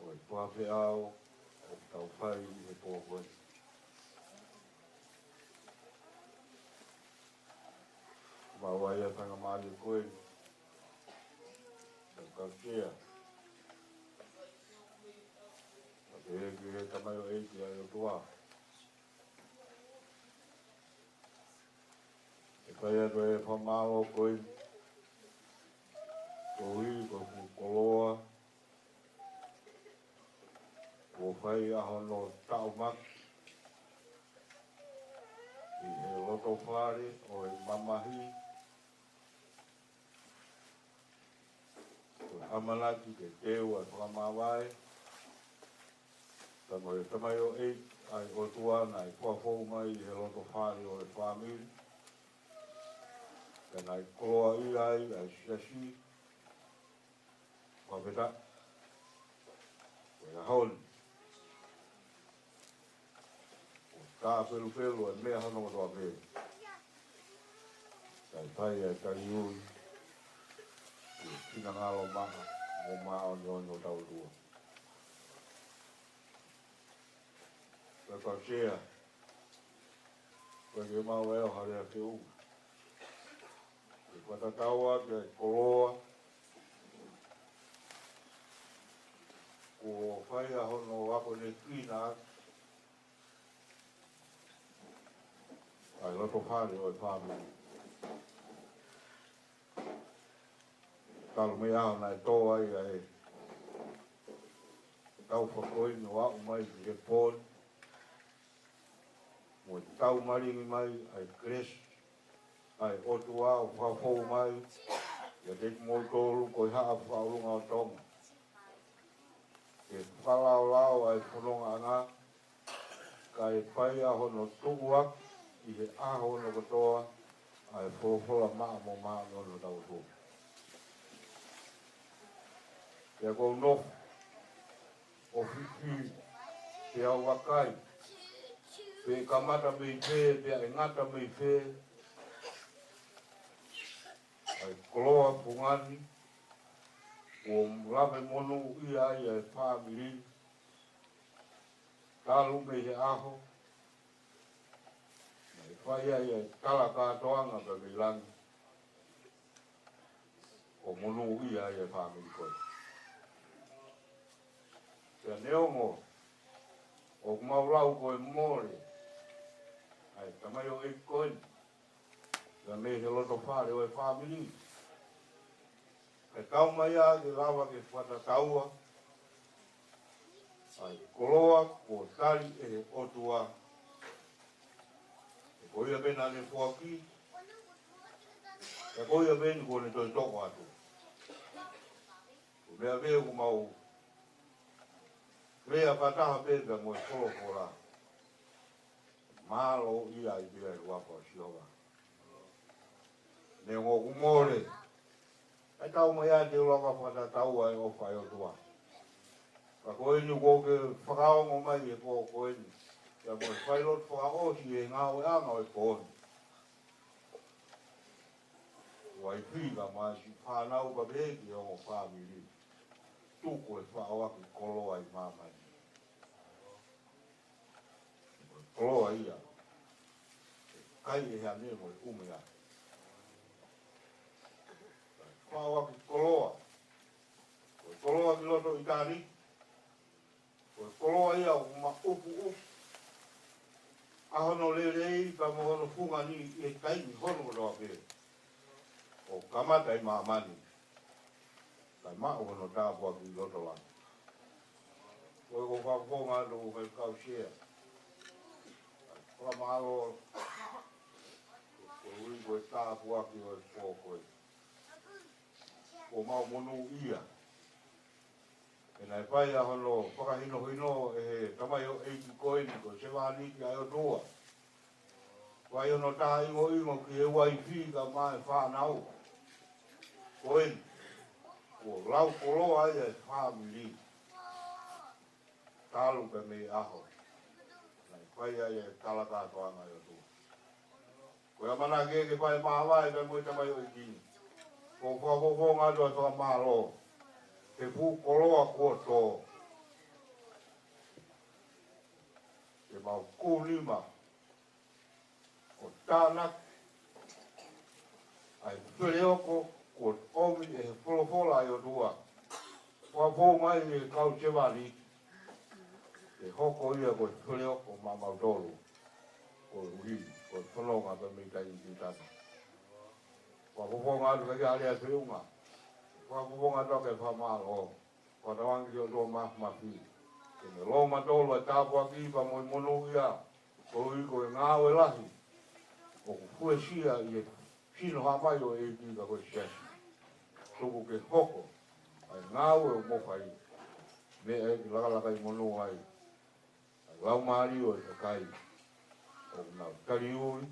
oi Faifekau tau pai e povo bawa ya tanga mali koe ka kia e tamayo e kia e tua e kaya to e whamalo koe koe ko koloa ko whai aho no tau mak i he loto whare o e mamahi amalaki ke teu a whamawai tamayo e ai o tua na i whawhau mai i he loto whare o e whamiri tena i koloa i ai siasi whawheta o e haoni ka pelu e mea hano toa pelu kai pai e kai ui tina ngalo maha mo mao nyono tau tua ka ka shea ka ke mau eo hare a ke u e kata taua ke koloa ko whai a hono wako ne kina ai loto whare o e whamiri talo me ao nai tō ai ai tau whakoi no au mai ki he pōn mo tau maringi mai ai kres ai otu au whawhau mai ia te mō tōru koi haa whaurunga o tonga e whalau lau ai whanonga ngā ka e whai aho no tukuak i he aho no katoa ai whawhola maa mo maa no tau tō ia kou nofu o whiwhi te au wakai pe kamata mei whē pe ai ngata mei whē ai koloa pungani o lawe monu i ai ai whamiri talu mei he aho ai whai ai ai tala kātoanga ka mei langi o monu i ai ai whamiri koe Pea neongo, o kumaulau koe mōre, ai tamayo e koe, ka me he loto whare o e whamiri. E tau mai a ke lawa ke whatataua, ai koloa ko tari e otua, e koia bena ne whuaki, e koia bena kone toi toko atu. Ko mea veo kumau, Rea pataha pēpea mo e kolo kora. Mālo ia i bea i wapa o sioga. Ne ngō kumore. E tau mai a te ulaka whata tau ai o whai o tua. Ka koeni koke whakaongo mai e kō koeni. Ia mo e whailot whakaosi e ngā o anga o e kōni. Wai pīga mai si whanau ka pēki o whamiri. Tuko e whaawaki koloa i māmai. Koloa ia. Kai e hea nemo e umea. Whaawaki koloa. Koloa ki loto i tāri. Koloa ia o ma upu upu. ahono lelei ka mo hono funga ni e kaini hono roa pe. O kamata i maamani. Kai maa hono tāpua ki loto lana. Koe ko whakonga no kai kau shea. Koe maalo koe ui koe tāpua ki o e koe. Ko mau monu ia. E nai pai a hono whakahino hino e tamai o eiku koe ni ko se wani ki ai o tua. Wai ono tā ingo ki e wai phi ka mai whanau. Koe ni. Ko lau kolo ai e whamili. Talu pe me aho. Nai pai ai e talaka toanga i o tua. Ko e mana ke pai maawai pe moi tamai o ikini. Ko whakoko ngā tua toa maalo. Te pu koloa kua tō. Te mau kūrima. Ko tānak. Ai whileoko ko omi e he wholofola i o tua. Whapō mai e kau te wani. Te hoko ia ko whileoko mamau tōru. Ko uhi, ko whanonga pa me kai i tata. Whapō ngā tuka ki alea whiunga. Whapō ngā toke whamaro. Whatawangi o tō mafi. Ke me lo matolo e tāpua ki pa moi monu ia. Ko ui ko e ngāwe lahi. O ku fuesia i e sino hamai o e ki ka koe siasi. Tuku ke hoko. Ai ngāwe o mowhai. Me e ki lakalaka i monu ai. Ai lau maari o e kai. O nau kari ui.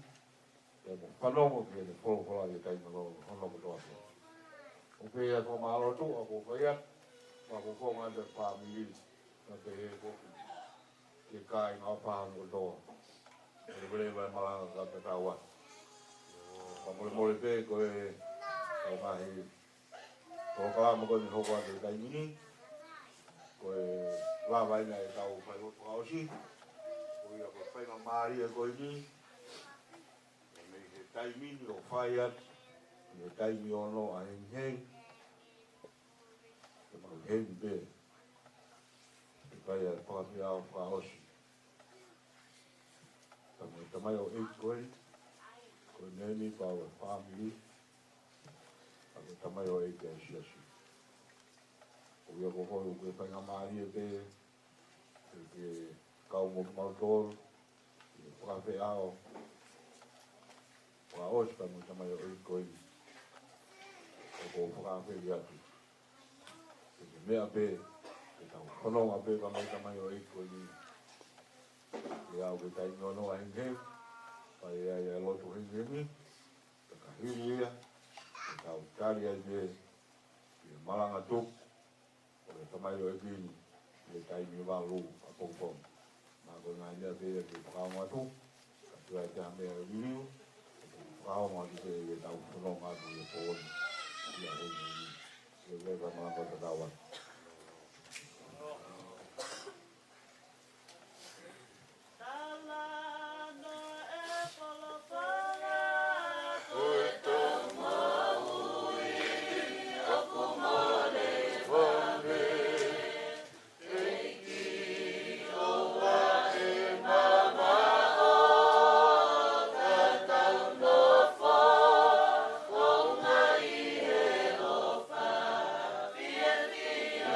E mo whanongo ki e ne wholofola i e kai malo hono ko toa. O pēia ko mahalo tu, a ko whaiat, a ko whonga te whamiri, na te he koki, ke kai ngā whango toa. E wale vai malanga ka te taua. Ka mole pē ko e, kau mahi, ko kalama ko ni hoko ate kai mini, ko e lawa ina e tau whai roto aosi, ko ia ko whainga maari e ko ni, e me he tai mini o whaiat, e taimi ono a heng. Te mau heng pe. Te kai a whakapia o whaosi. Tamai o eikoi. Ko neni pao e whamiri. Tamai o eike a siasi. Ko ia ko hoi koe whainga maari e pe. Ke kau mo mautor. Ke whakapia o whaosi pa mo tamai o eikoi. Ko whakawhiri atu. Te mea pē, te tau whanonga pē ka mai o eiko ni. Te au ke tai ngono a hinghe, pai ai a loto hinghengi, te kahiri ia, te tau tari ai pē, te malanga tuk, o te tamai o eiki ni, te tai mi walu a pongpong. Nā koe ngā mea pē te whakaonga tu, ka tua te hamea o iriu, te whakaonga tu pē te tau whanonga tu e pōni. Ia hei ni veva malanga te tawa. Yeah.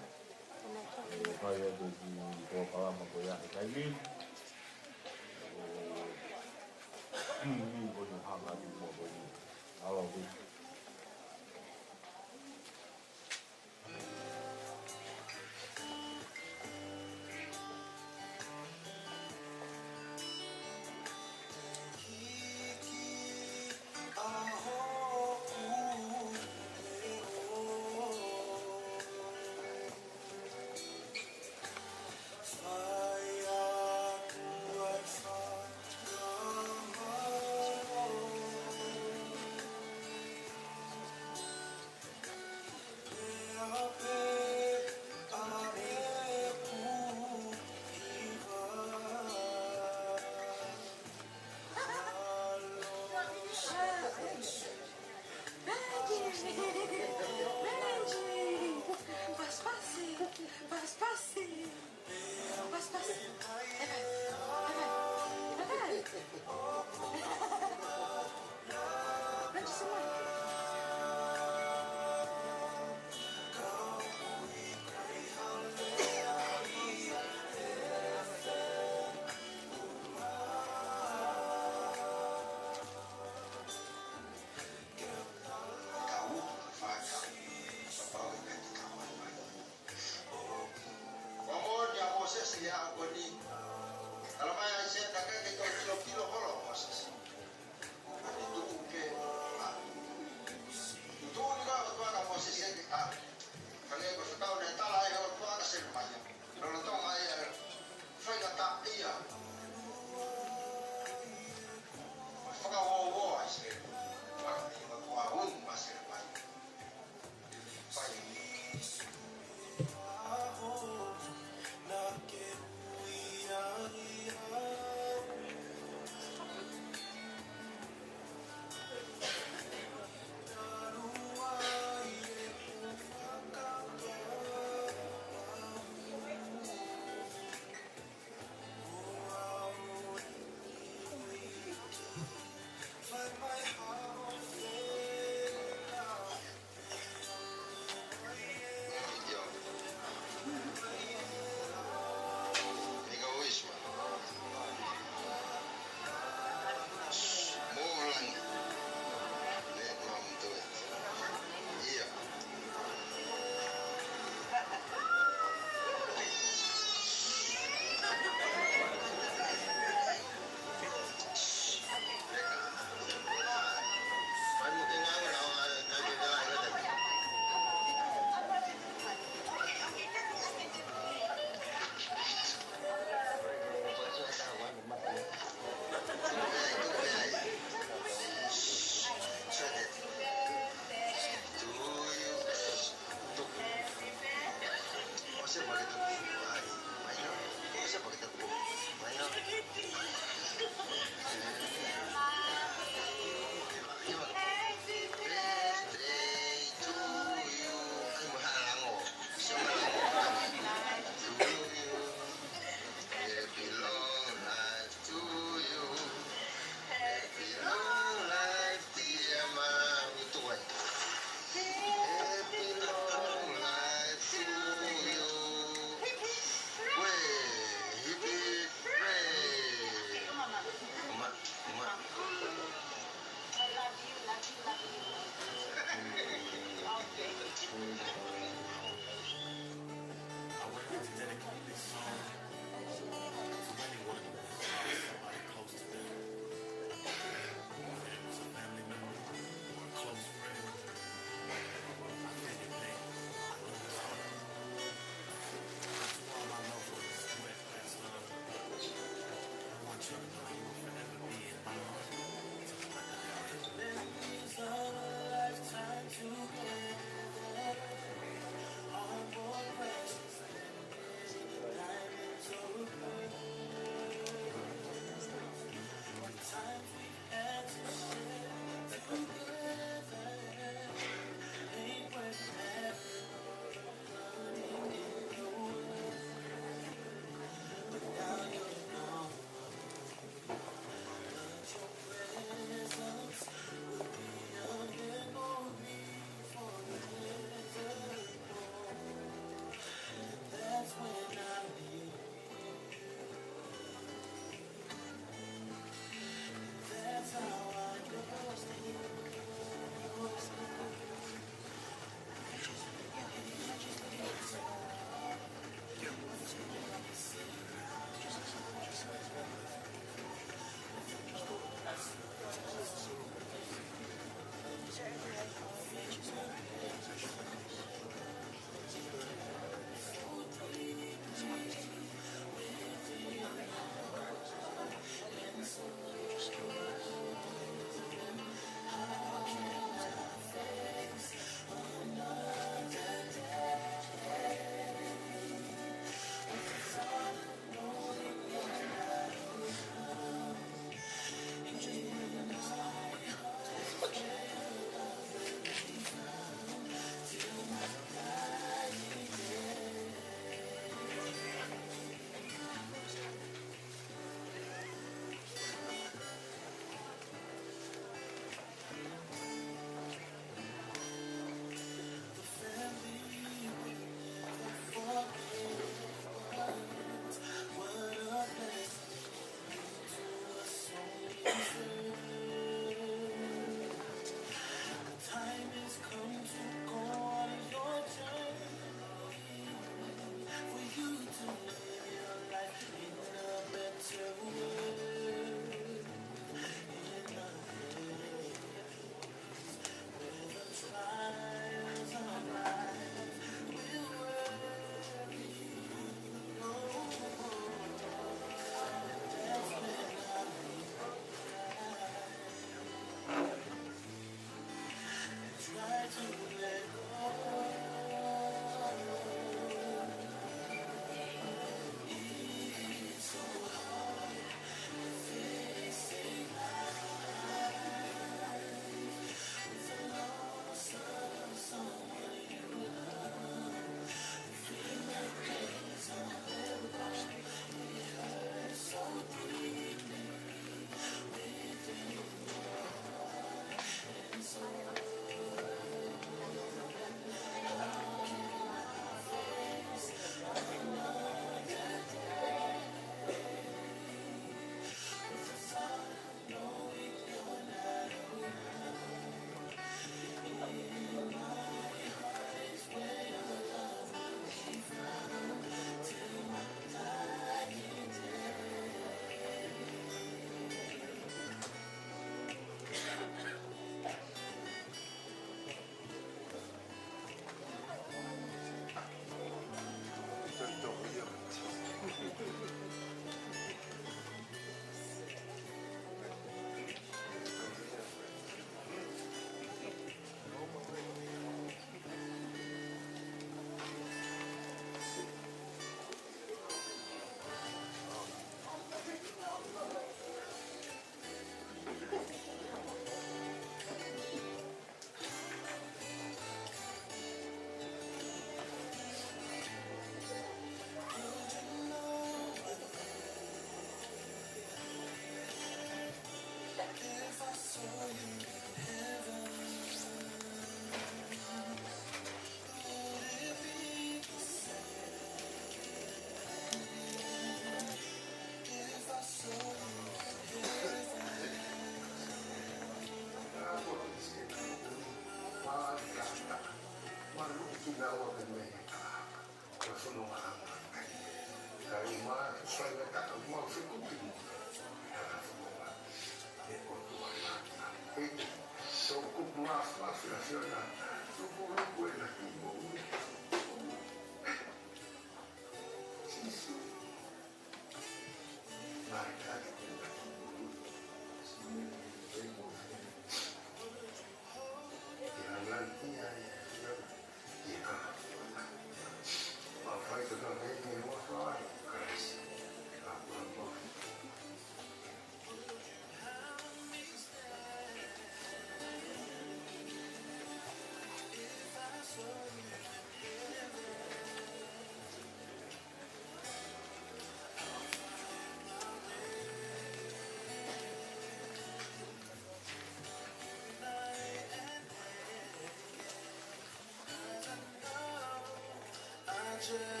Just